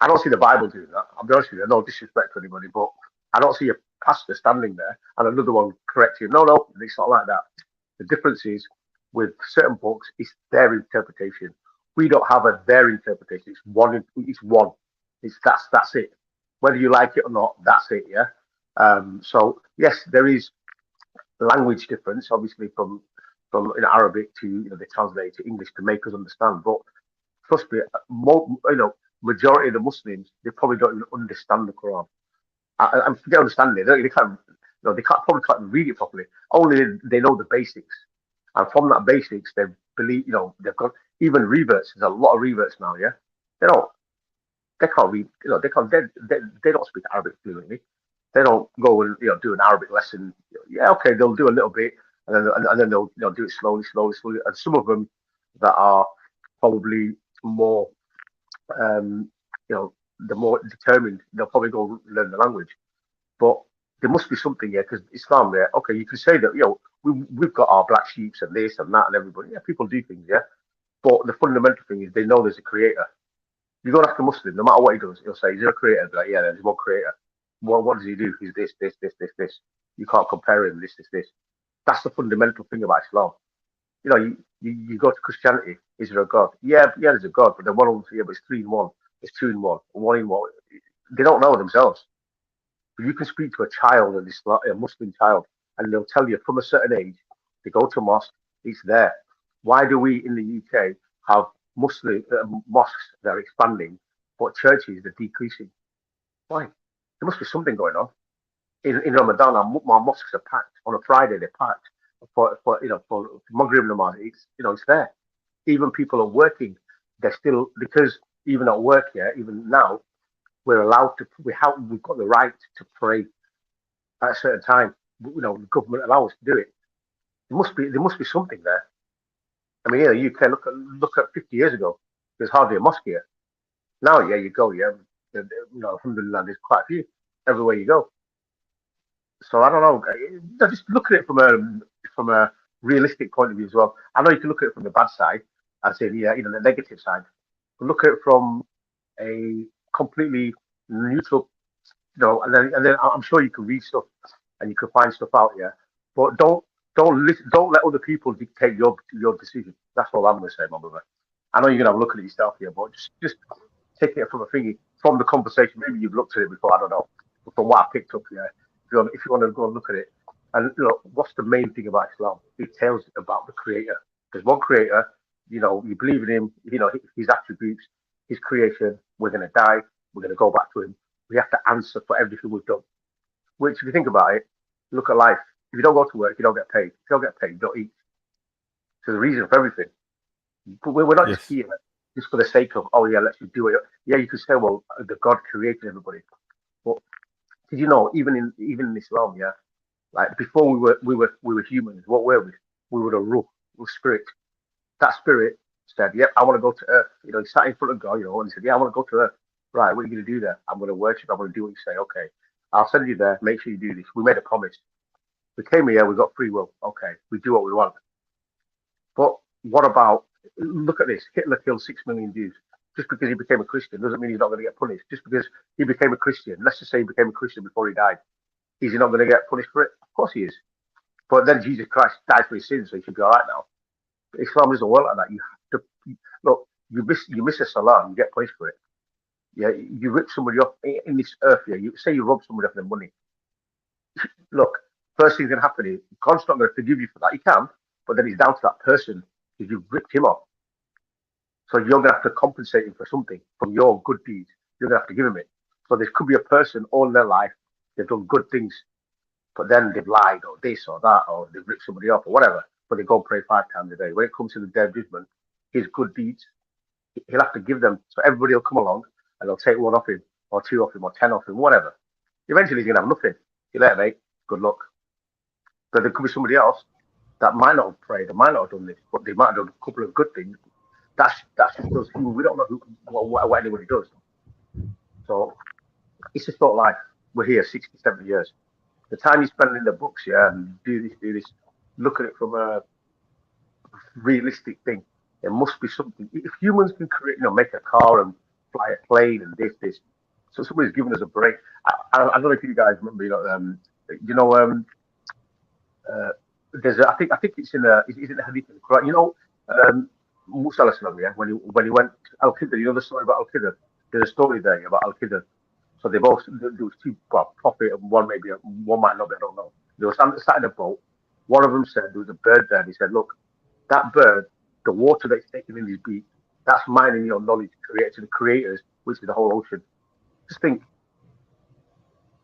I don't see the Bible doing that. I'll be honest with you, no disrespect to anybody, but I don't see a pastor standing there and another one correcting him. No, it's not like that. The difference is with certain books, it's their interpretation. We don't have their interpretation. It's one. That's it. Whether you like it or not, that's it. Yeah. So yes, there is language difference, obviously from in Arabic to they translate to English to make us understand. But trust me, majority of the Muslims, they probably don't even understand the Quran. And they understand it. They can't. They probably can't read it properly. Only they know the basics, and from that basics, they believe. They've got even reverts. There's a lot of reverts now. Yeah, they can't read. They don't speak Arabic fluently. They don't go and do an Arabic lesson. Yeah, okay, they'll do a little bit, and then they'll do it slowly. And some of them that are probably more, the more determined, they'll probably go learn the language. But there must be something here, because Islam, yeah, okay, you can say that we've got our black sheeps and this and that and everybody. Yeah, people do things, yeah. But the fundamental thing is they know there's a creator. You go and ask a Muslim, no matter what he does, he'll say, "Is there a creator?" Like, yeah, there's one creator. Well, what does he do? He's this. You can't compare him. This. That's the fundamental thing about Islam. You go to Christianity. Is there a God? Yeah, there's a God, but they're one over here, but it's 3 in 1. It's 2 in 1. 1 in 1. They don't know themselves. But you can speak to a child, a Muslim child, and they'll tell you from a certain age, they go to mosque, it's there. Why do we in the UK have Muslim mosques that are expanding, but churches that are decreasing? Why? There must be something going on. In Ramadan, our mosques are packed. On a Friday, they're packed for Maghrib Namaz. It's there. Even people are working. They're still, because even at work, yeah, even now, we're allowed to. We've got the right to pray at a certain time. The government allows us to do it. There must be something there. I mean, you can look at 50 years ago. There's hardly a mosque here. Now, yeah, you go, yeah. Alhamdulillah, there's quite a few everywhere you go. So I don't know. Just look at it from a realistic point of view as well. I know you can look at it from the bad side and say, yeah, the negative side. But look at it from a completely neutral, and then I'm sure you can read stuff and you can find stuff out, yeah. But don't let other people dictate your decision. That's all I'm going to say, my brother. I know you're going to have a look at it yourself here, but just take it from a thingy, from the conversation. Maybe you've looked at it before, I don't know. But from what I picked up here, if you want to go and look at it, and what's the main thing about Islam? It tells about the Creator. There's one Creator. You believe in Him. His attributes, His creation. We're going to die. We're going to go back to Him. We have to answer for everything we've done. Which, if you think about it, look at life. If you don't go to work, you don't get paid. If you don't get paid, you don't eat. So the reason for everything. But we're not just here just for the sake of, oh yeah, let's just do it. Yeah, you could say, well, the God created everybody. But did you know, even in Islam, yeah, like before we were humans, what were we? We were a ruh, spirit. That spirit said, yep, I want to go to Earth. He sat in front of God, and he said, yeah, I want to go to Earth. Right, what are you going to do there? I'm going to worship. I'm going to do what you say. Okay, I'll send you there. Make sure you do this. We made a promise. We came here. We got free will. Okay, we do what we want. But what about, look at this. Hitler killed 6 million Jews. Just because he became a Christian doesn't mean he's not going to get punished. Just because he became a Christian, let's just say he became a Christian before he died, is he not going to get punished for it? Of course he is. But then Jesus Christ died for his sins, so he should be all right now. But Islam doesn't work like that. You have to, look, you miss a salah, you get punished for it. Yeah, you rip somebody off in this earth. Yeah, you say you rob somebody of their money. Look, first thing's going to happen is God's not going to forgive you for that. He can, but then it's down to that person because you've ripped him off. So you're going to have to compensate him for something from your good deeds. You're going to have to give him it. So there could be a person all their life, they've done good things, but then they've lied or this or that, or they've ripped somebody off or whatever, but they go and pray 5 times a day. When it comes to the day of judgment, his good deeds, he'll have to give them. So everybody will come along and they'll take 1 off him, or 2 off him, or 10 off him, whatever. Eventually he's going to have nothing. You later, mate. Good luck. But there could be somebody else that might not have prayed, or might not have done this, but they might have done a couple of good things. That's just us. We don't know what anybody does. So it's a sort of life. We're here 60, 70 years. The time you spend in the books, yeah, and do this, look at it from a realistic thing. There must be something. If humans can create, make a car and fly a plane and this, so somebody's given us a break. I don't know if you guys remember, there's I think it's in the hadith in the Quran. Musa yeah, when he went Al Khidr, the story about Al Khidr. There's a story there about Al Khidr. So there was 2 prophet, and one might not be, I don't know. They were sat in a boat. One of them said there was a bird there. And he said, look, that bird, the water that's taken in his beak, that's mining your knowledge created to the creators, which is the whole ocean. Just think.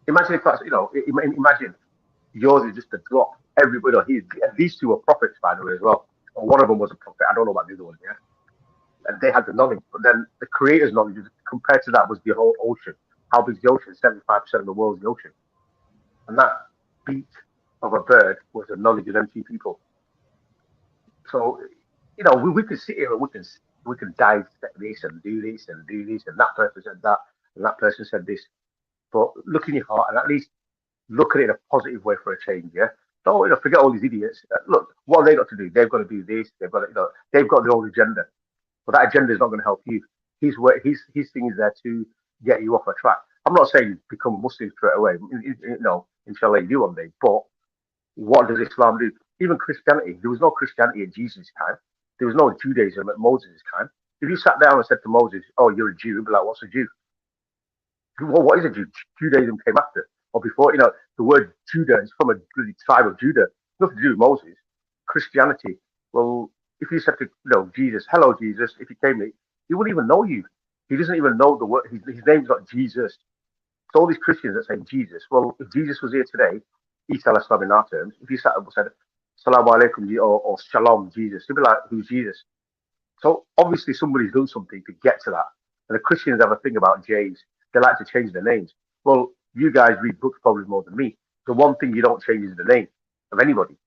Imagine if that's, imagine yours is just a drop. Everybody, these 2 are prophets, by the way, as well. Or one of them was a prophet. I don't know about the other one, yeah. And they had the knowledge, but then the creator's knowledge compared to that was the whole ocean. How big is the ocean? 75% of the world's the ocean. And that beak of a bird was the knowledge of them 2 people. So, we can sit here and we can dissect this and do this and do this, and that person said that, and that person said this. But look in your heart and at least look at it in a positive way for a change, yeah? Don't forget all these idiots. Look, what have they got to do? They've got to do this. They've got they've got their own agenda. But that agenda is not going to help you. His thing is there to get you off a track. I'm not saying become a Muslim straight away. Inshallah you do one day. But what does Islam do? Even Christianity, there was no Christianity at Jesus' time. There was no Judaism at Moses' time. If you sat down and said to Moses, "Oh, you're a Jew," he'd be like, "What's a Jew?" Well, what is a Jew? Judaism came after or before. The word Judah is from a tribe of Judah. Nothing to do with Moses. Christianity. Well, if you said to Jesus, "Hello, Jesus," if he came here, he wouldn't even know you. He doesn't even know the word. His name's not Jesus. So all these Christians that say Jesus. Well, if Jesus was here today, Isa al-Islam in our terms, if he sat up and said, "Salaam alaikum," or "Shalom, Jesus," he'd be like, "Who's Jesus?" So obviously somebody's done something to get to that. And the Christians have a thing about J's. They like to change their names. Well, you guys read books probably more than me. The one thing you don't change is the name of anybody.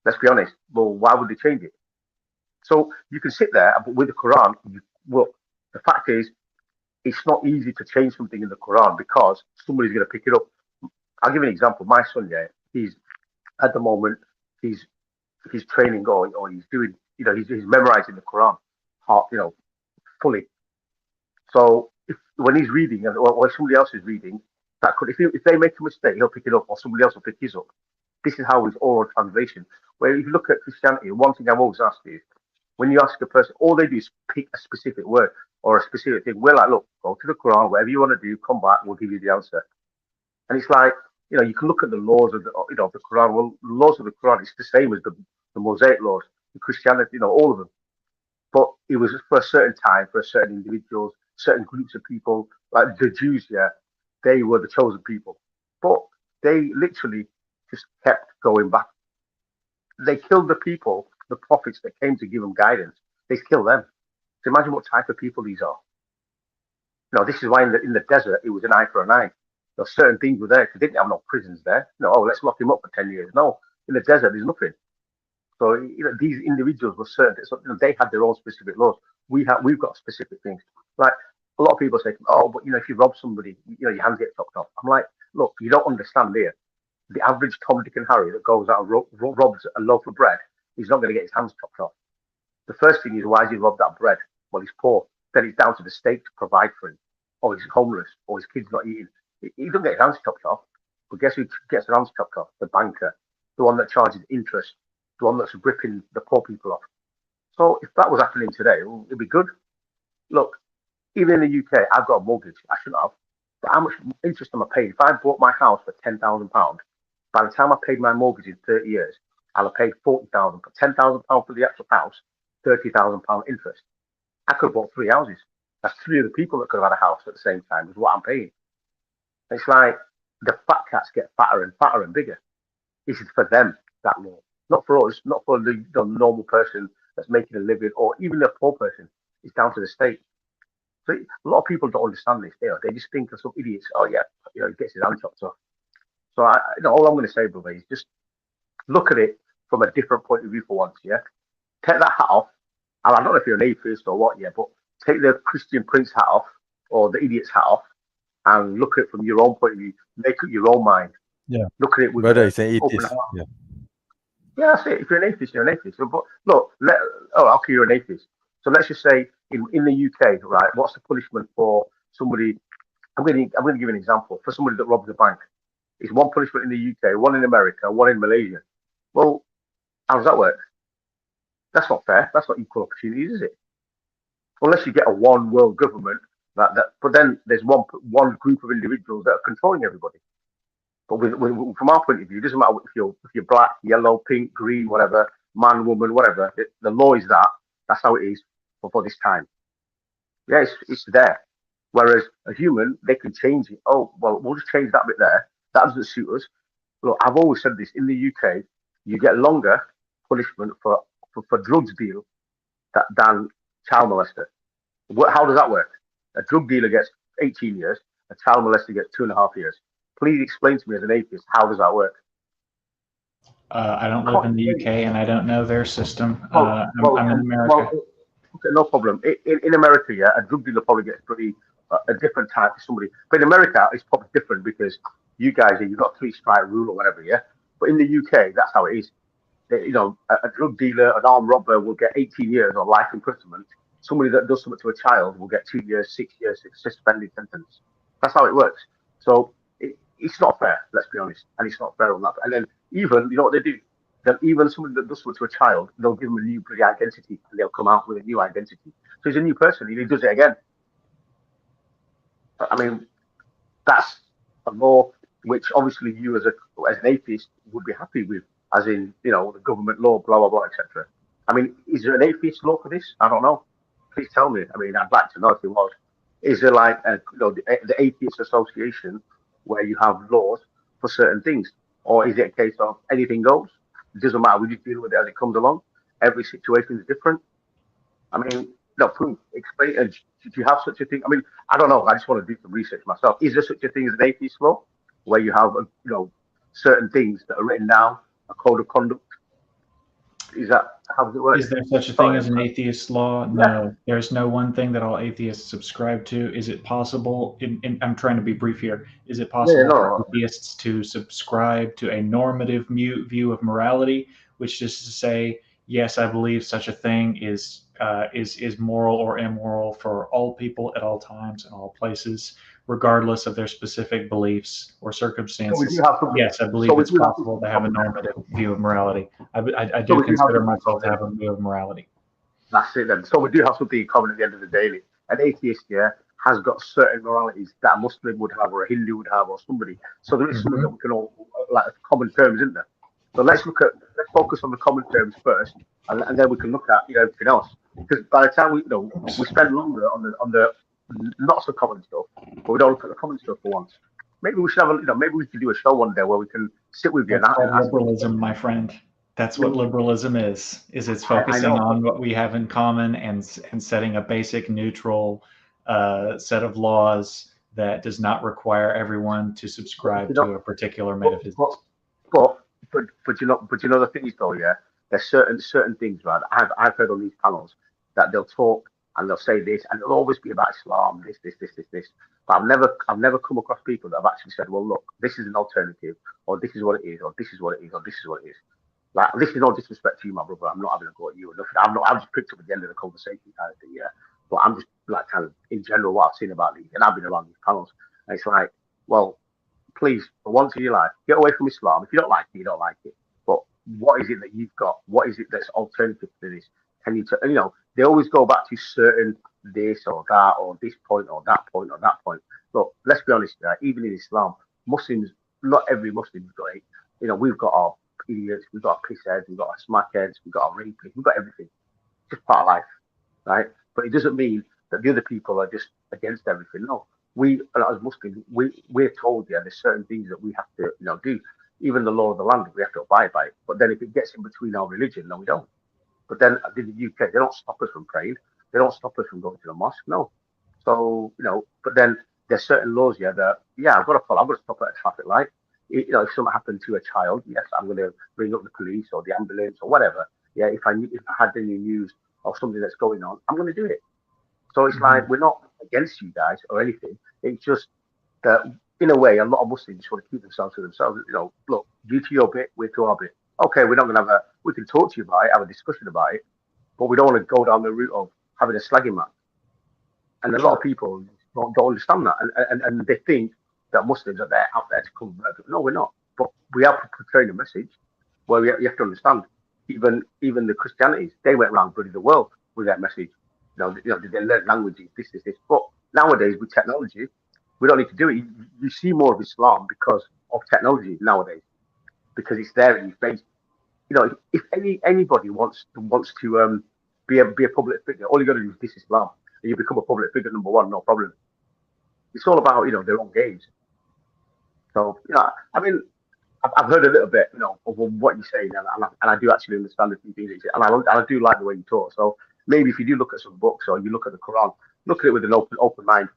Let's be honest. Well, why would they change it? So you can sit there, but with the Quran, the fact is, it's not easy to change something in the Quran because somebody's going to pick it up. I'll give you an example. My son, yeah, he's at the moment, he's training or he's doing, he's memorizing the Quran, fully. So when he's reading or somebody else is reading, that could, if they make a mistake, he'll pick it up, or somebody else will pick his up. This is how it's oral translation. Where if you look at Christianity, one thing I've always asked is, When you ask a person, all they do is pick a specific word or a specific thing. We're like, look, go to the Quran, whatever you want to do, come back, we'll give you the answer. And it's like, you can look at the laws of the, of the Quran. Well, the laws of the Quran, it's the same as the Mosaic laws, the Christianity, all of them. But it was for a certain time, for certain individuals, certain groups of people, like the Jews, they were the chosen people. But they literally just kept going back. They killed the people, the prophets that came to give them guidance. They killed them. So imagine what type of people these are. This is why in the desert, it was an eye for an eye. Certain things were there because they didn't have no prisons there. Let's lock him up for 10 years. No, in the desert, there's nothing. So these individuals were certain. So, they had their own specific laws. We've got specific things. Like a lot of people say, oh, but if you rob somebody, your hands get chopped off. I'm like, look, you don't understand here. The average Tom, Dick, and Harry that goes out and robs a loaf of bread, he's not going to get his hands chopped off. The first thing is, why has he robbed that bread? Well, he's poor. Then it's down to the state to provide for him. Or he's homeless, or his kid's not eating. He doesn't get his hands chopped off. But guess who gets their hands chopped off? The banker, the one that charges interest, the one that's ripping the poor people off. So if that was happening today, it'd be good. Look, even in the UK, I've got a mortgage. I shouldn't have. But how much interest am I paying? If I bought my house for £10,000, by the time I paid my mortgage in 30 years, I'll have paid £40,000 for £10,000 for the actual house, £30,000 interest. I could have bought 3 houses. That's 3 other people that could have had a house at the same time, is what I'm paying. It's like the fat cats get fatter and fatter and bigger. This is for them, that law. Not for us, not for the normal person that's making a living, or even the poor person. It's down to the state. So a lot of people don't understand this. They just think of some idiots. Oh yeah, he gets his hand chopped off. So all I'm going to say, brother, is just look at it from a different point of view for once. Yeah, take that hat off. And I don't know if you're an atheist or what, but take the Christian Prince hat off or the idiot's hat off and look at it from your own point of view. Make up your own mind. Yeah. Look at it with whether it's an open atheist. heart. Yeah. Yeah, that's it. If you're an atheist, you're an atheist. But look, okay, you're an atheist. So let's just say in the UK, right? What's the punishment for somebody? I'm going to give an example for somebody that robs a bank. It's one punishment in the UK, one in America, one in Malaysia. Well, how does that work? That's not fair. That's not equal opportunities, is it? Unless you get a one world government but then there's one group of individuals that are controlling everybody. But from our point of view, it doesn't matter if you're black, yellow, pink, green, whatever, man, woman, whatever. The law is that. That's how it is for this time. Yeah, it's there. Whereas a human, they can change it. Oh, well, we'll just change that bit there. That doesn't suit us. Look, I've always said this. In the UK, you get longer punishment for drugs deal than child molester. How does that work? A drug dealer gets 18 years. A child molester gets 2.5 years. Please explain to me as an atheist, how does that work? I don't live in the UK and I don't know their system. I'm in America. Okay, no problem. In America, yeah, a drug dealer probably gets a different type of somebody. But in America, it's probably different because you guys, you've got 3-strike rule or whatever, yeah? But in the UK, that's how it is. A drug dealer, an armed robber will get 18 years or life imprisonment. Somebody that does something to a child will get 2 years, 6 years, suspended sentence. That's how it works. So it's not fair, let's be honest. And it's not fair on that. And then even, you know what they do? Even somebody that does something to a child, they'll give them a new identity and they'll come out with a new identity. So he's a new person and he does it again. I mean, that's a law which obviously you as an atheist would be happy with, as in, the government law, blah, blah, blah, etc. I mean, is there an atheist law for this? I don't know. Please tell me. I mean, I'd like to know if there was. Is there like the Atheist Association where you have laws for certain things? Or is it a case of anything goes? It doesn't matter. We just deal with it as it comes along. Every situation is different. I mean, please explain. Do you have such a thing? I mean, I don't know. I just want to do some research myself. Is there such a thing as an atheist law where you have, certain things that are written down, a code of conduct? How does it work? Is there such a thing as an atheist law? No, there's no one thing that all atheists subscribe to. Is it possible? I'm trying to be brief here. Is it possible for atheists to subscribe to a normative view of morality, which is to say, yes, I believe such a thing is moral or immoral for all people at all times and all places, regardless of their specific beliefs or circumstances? Yes, I believe it's possible to have a normative view of morality. I do consider myself to have a view of morality. That's it then. So we do have something in common at the end of the day. An atheist, has got certain moralities that a Muslim would have, or a Hindu would have, or somebody. So there is something that we can all, like, common terms, isn't there? So let's focus on the common terms first, and then we can look at everything else. Because by the time we spend longer on the not so common stuff, but we don't look at the common stuff for once. Maybe we should have maybe we could do a show one day where we can sit with you. That's liberalism, my friend. That's what liberalism is it's focusing on what we have in common and setting a basic neutral set of laws that does not require everyone to subscribe to a particular metaphysics. But you know the thing is though, there's certain things, right? I've heard on these panels that they'll talk and they'll say this, and it'll always be about Islam, this. But I've never come across people that have actually said, well, look, this is an alternative, or this is what it is, or this is what it is, or this is what it is. Like, this is no disrespect to you, my brother. I'm not having a go at you or nothing. I've just picked up at the end of the conversation kind of thing, But I'm just like kind of in general what I've seen about these, and I've been around these panels, and it's like, well, please, for once in your life, get away from Islam. If you don't like it, you don't like it. But what is it that you've got? What is it that's alternative to this? Can you, they always go back to certain this or that, or this point or that point or that point. Look, let's be honest, even in Islam, Muslims, not every Muslim's got it. We've got our idiots, we've got our pissheads, we've got our smackheads, we've got our rapists, we've got everything. It's just part of life, right? But it doesn't mean that the other people are just against everything. No, we as Muslims, we're told there's certain things that we have to do. Even the law of the land, we have to abide by it. But then if it gets in between our religion, no, we don't. But then in the UK, they don't stop us from praying. They don't stop us from going to the mosque. No. So but then there's certain laws that I've got to follow. I've got to stop at a traffic light. If something happened to a child, yes, I'm going to bring up the police or the ambulance or whatever. If I had any news of something that's going on, I'm going to do it. So it's like, we're not against you guys or anything. It's just that, in a way, a lot of Muslims just want to keep themselves to themselves. Look, you to your bit, we to our bit. Okay, we're not going to we can talk to you about it, have a discussion about it, but we don't want to go down the route of having a slagging match. And a lot of people don't understand that. And they think that Muslims are out there to convert. No, we're not. But we are portraying a message where you have to understand, even the Christianities, they went around bloody the world with their message. Did they learn languages, this. But nowadays, with technology, we don't need to do it. You see more of Islam because of technology nowadays, because it's there in your face. If anybody wants to be a public figure, all you got to do is this Islam, and you become a public figure number one, no problem. It's all about their own games. So I mean, I've heard a little bit of what you're saying, and I do actually understand a few things, and I do like the way you talk. So maybe if you do look at some books or you look at the Quran, look at it with an open mind.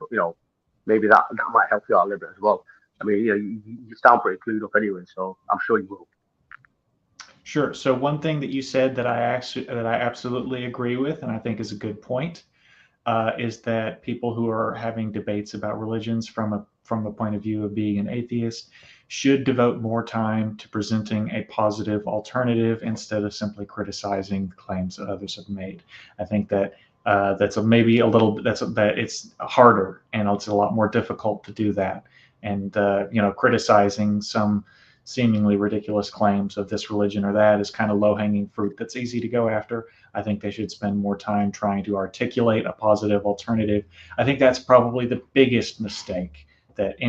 Maybe that might help you out a little bit as well. I mean, you sound pretty clued up anyway, so I'm sure you will. Sure. So one thing that you said that I absolutely agree with, and I think is a good point, is that people who are having debates about religions from the point of view of being an atheist should devote more time to presenting a positive alternative instead of simply criticizing the claims that others have made. I think that that it's harder and it's a lot more difficult to do that. And criticizing some seemingly ridiculous claims of this religion or that is kind of low-hanging fruit that's easy to go after. I think they should spend more time trying to articulate a positive alternative. I think that's probably the biggest mistake that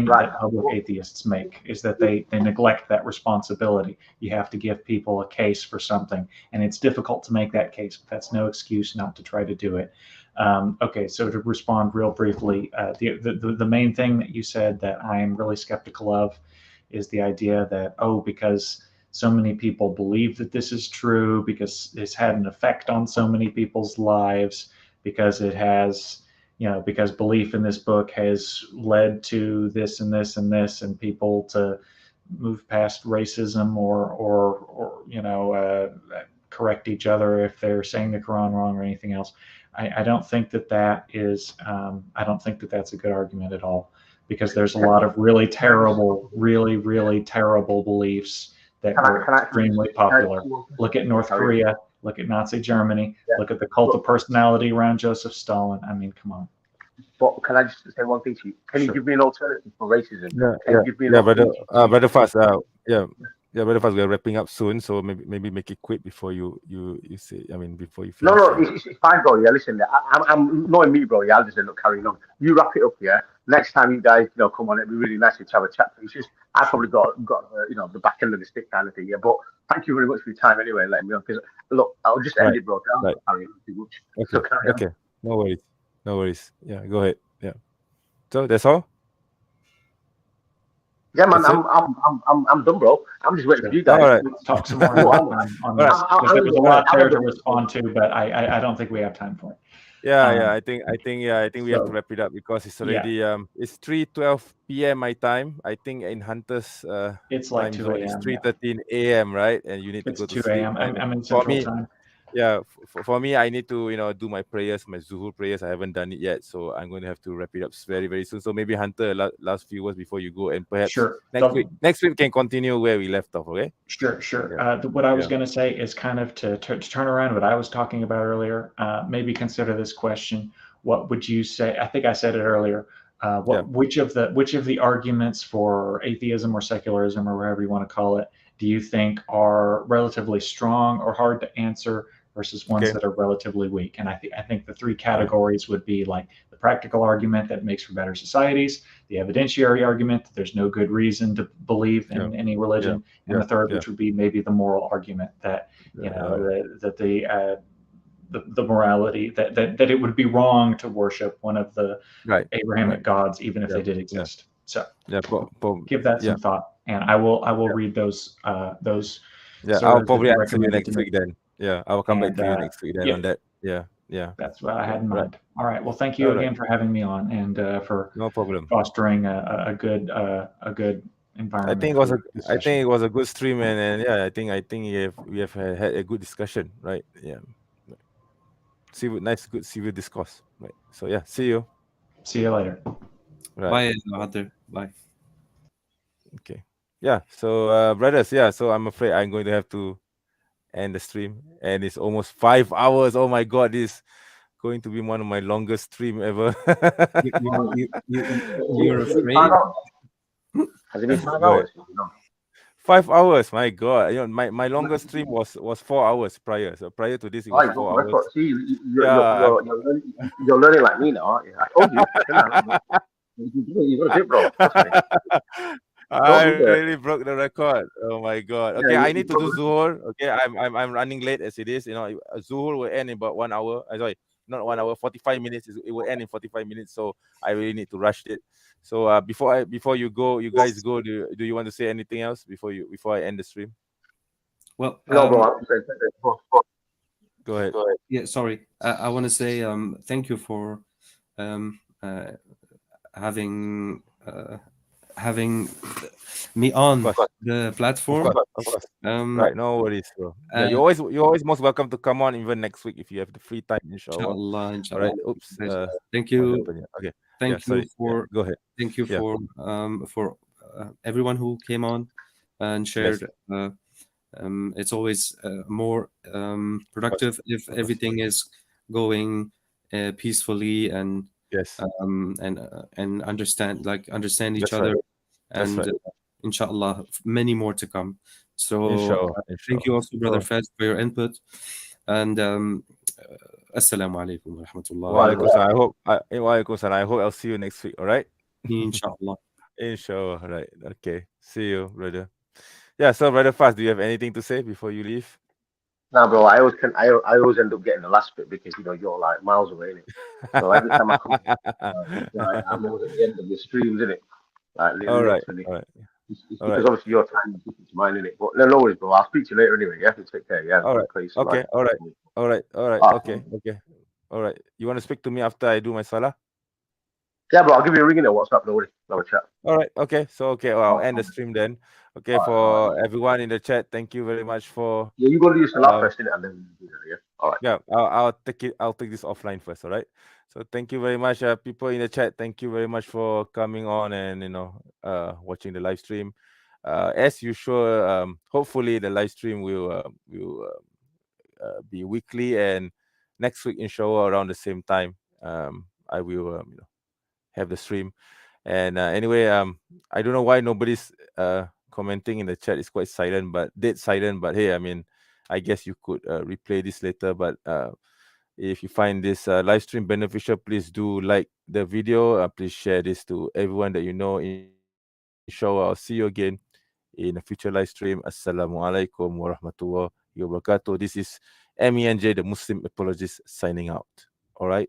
public atheists make, is that they neglect that responsibility. You have to give people a case for something, and it's difficult to make that case, but that's no excuse not to try to do it. Okay, so to respond real briefly, the main thing that you said that I am really skeptical of is the idea that, because so many people believe that this is true, because it's had an effect on so many people's lives, because it has, because belief in this book has led to this and this and this, and people to move past racism or correct each other if they're saying the Quran wrong or anything else. I don't think that is, I don't think that that's a good argument at all, because there's a lot of really terrible beliefs that were extremely popular. Look at North Korea, look at Nazi Germany, look at the cult of personality around Joseph Stalin. I mean, come on. But can I just say one thing to you? Can you give me an alternative for racism? Brother Fast. Yeah, but if we're wrapping up soon, so maybe make it quick before you say. I mean, before you No, finish. no, it's fine, bro. Yeah, listen, I'm knowing me, bro. Yeah, I'll just end up carrying on. You wrap it up, yeah. Next time you guys, come on, it'd be really nice to have a chat. It's just I probably got the back end of the stick kind of thing, yeah. But thank you very much for your time anyway, letting me on. Because look, I'll just end it, bro. I'm not carrying on too much. Okay. So carry on. Okay. No worries. No worries. Yeah, go ahead. Yeah. So that's all. Yeah, man, That's it? I'm done, bro. I'm just waiting for you guys. All right. Let's talk some more on this. There was a lot there to respond to, but I don't think we have time for it. I think we have to wrap it up because it's already it's 3:12 p.m. my time. I think in Hunters it's like time 2 zone a.m. It's 3:13 a.m. right? And you need to go to 2 sleep. a.m. I'm in Central Time. Yeah, for me, I need to do my prayers, my Zuhur prayers. I haven't done it yet, so I'm going to have to wrap it up very very soon. So maybe Hunter, last few words before you go, and perhaps next week can continue where we left off. Okay? Sure. Yeah. What I was going to say is kind of to turn around what I was talking about earlier. Maybe consider this question: what would you say? I think I said it earlier. Which of the arguments for atheism or secularism or whatever you want to call it do you think are relatively strong or hard to answer versus ones that are relatively weak? And I think the three categories would be like the practical argument that makes for better societies, the evidentiary argument that there's no good reason to believe in any religion, and the third, which would be maybe the moral argument that the morality that it would be wrong to worship one of the Abrahamic gods, even if they did exist. So give that some thought, and I will read those. I'll probably answer you next week then. Yeah, I will come back to you next week then on that. Yeah. That's what I had in mind. All right. Well, thank you again for having me on and for no problem fostering a good environment. I think it was a good stream, and I think we have had a good discussion, right? Yeah. Civil discourse, right? So see you. See you later. Right. Bye, Arthur. Bye. Okay. Yeah. So, brothers. Yeah. So I'm afraid I'm going to have to end the stream, and it's almost 5 hours. Oh my God! This is going to be one of my longest stream ever. You're afraid? Has it been 5 hours? 5 hours, my God! My longest stream was 4 hours prior. So prior to this, it was 4 hours. See, you're learning like me now, aren't you? I told you. You got a dip, bro. I really broke the record. Oh my God! Okay, I need to do Zuhur. Okay, I'm running late as it is. Zuhur will end in about 1 hour. Sorry, not 1 hour. 45 minutes. It will end in 45 minutes. So I really need to rush it. So before you guys go, do you want to say anything else before I end the stream? Well, no, bro. Go ahead. Yeah, sorry. I want to say thank you for having me on the platform. Of course. Right, no worries, bro. You're always most welcome to come on even next week if you have the free time, inshallah. Inshallah. All right. Oops. Thank you. Okay. Thank you for. Go ahead. Thank you for everyone who came on and shared. It's always more productive if everything is going peacefully and and understand each other, and inshallah many more to come. So thank you also, brother Fez, for your input, and assalamu alaikum wa rahmatullah. I hope I'll see you next week. All right. Inshallah. Inshallah. Right. Okay. See you, brother. Yeah. So, brother Faz, do you have anything to say before you leave? No, bro. I always end up getting the last bit because you're like miles away, innit? So every time I come, I'm always at the end of the streams, innit? Like all right. Because obviously your time is different to mine, innit? But no worries, bro. I'll speak to you later anyway. You have to take care. Yeah. All right. Please, okay. All right. Okay. All right. You want to speak to me after I do my salah? Yeah, bro. I'll give you a ring in a WhatsApp. No worries. Have a chat. All right. Okay. So I'll end the stream then. Okay. For everyone in the chat, thank you very much for. Yeah, you go to your salah first, innit? And then do that. Yeah. All right. Yeah. I'll take this offline first. All right. So thank you very much, people in the chat. Thank you very much for coming on and watching the live stream. As usual, hopefully the live stream will be weekly, and next week, inshallah, around the same time, I will have the stream. And anyway, I don't know why nobody's commenting in the chat is quite silent, but dead silent. But hey, I mean, I guess you could replay this later. But if you find this live stream beneficial, please do like the video. Please share this to everyone that you know. Inshallah, I'll see you again in a future live stream. Assalamualaikum warahmatullahi wabarakatuh. This is MENJ, the Muslim Apologist, signing out. All right.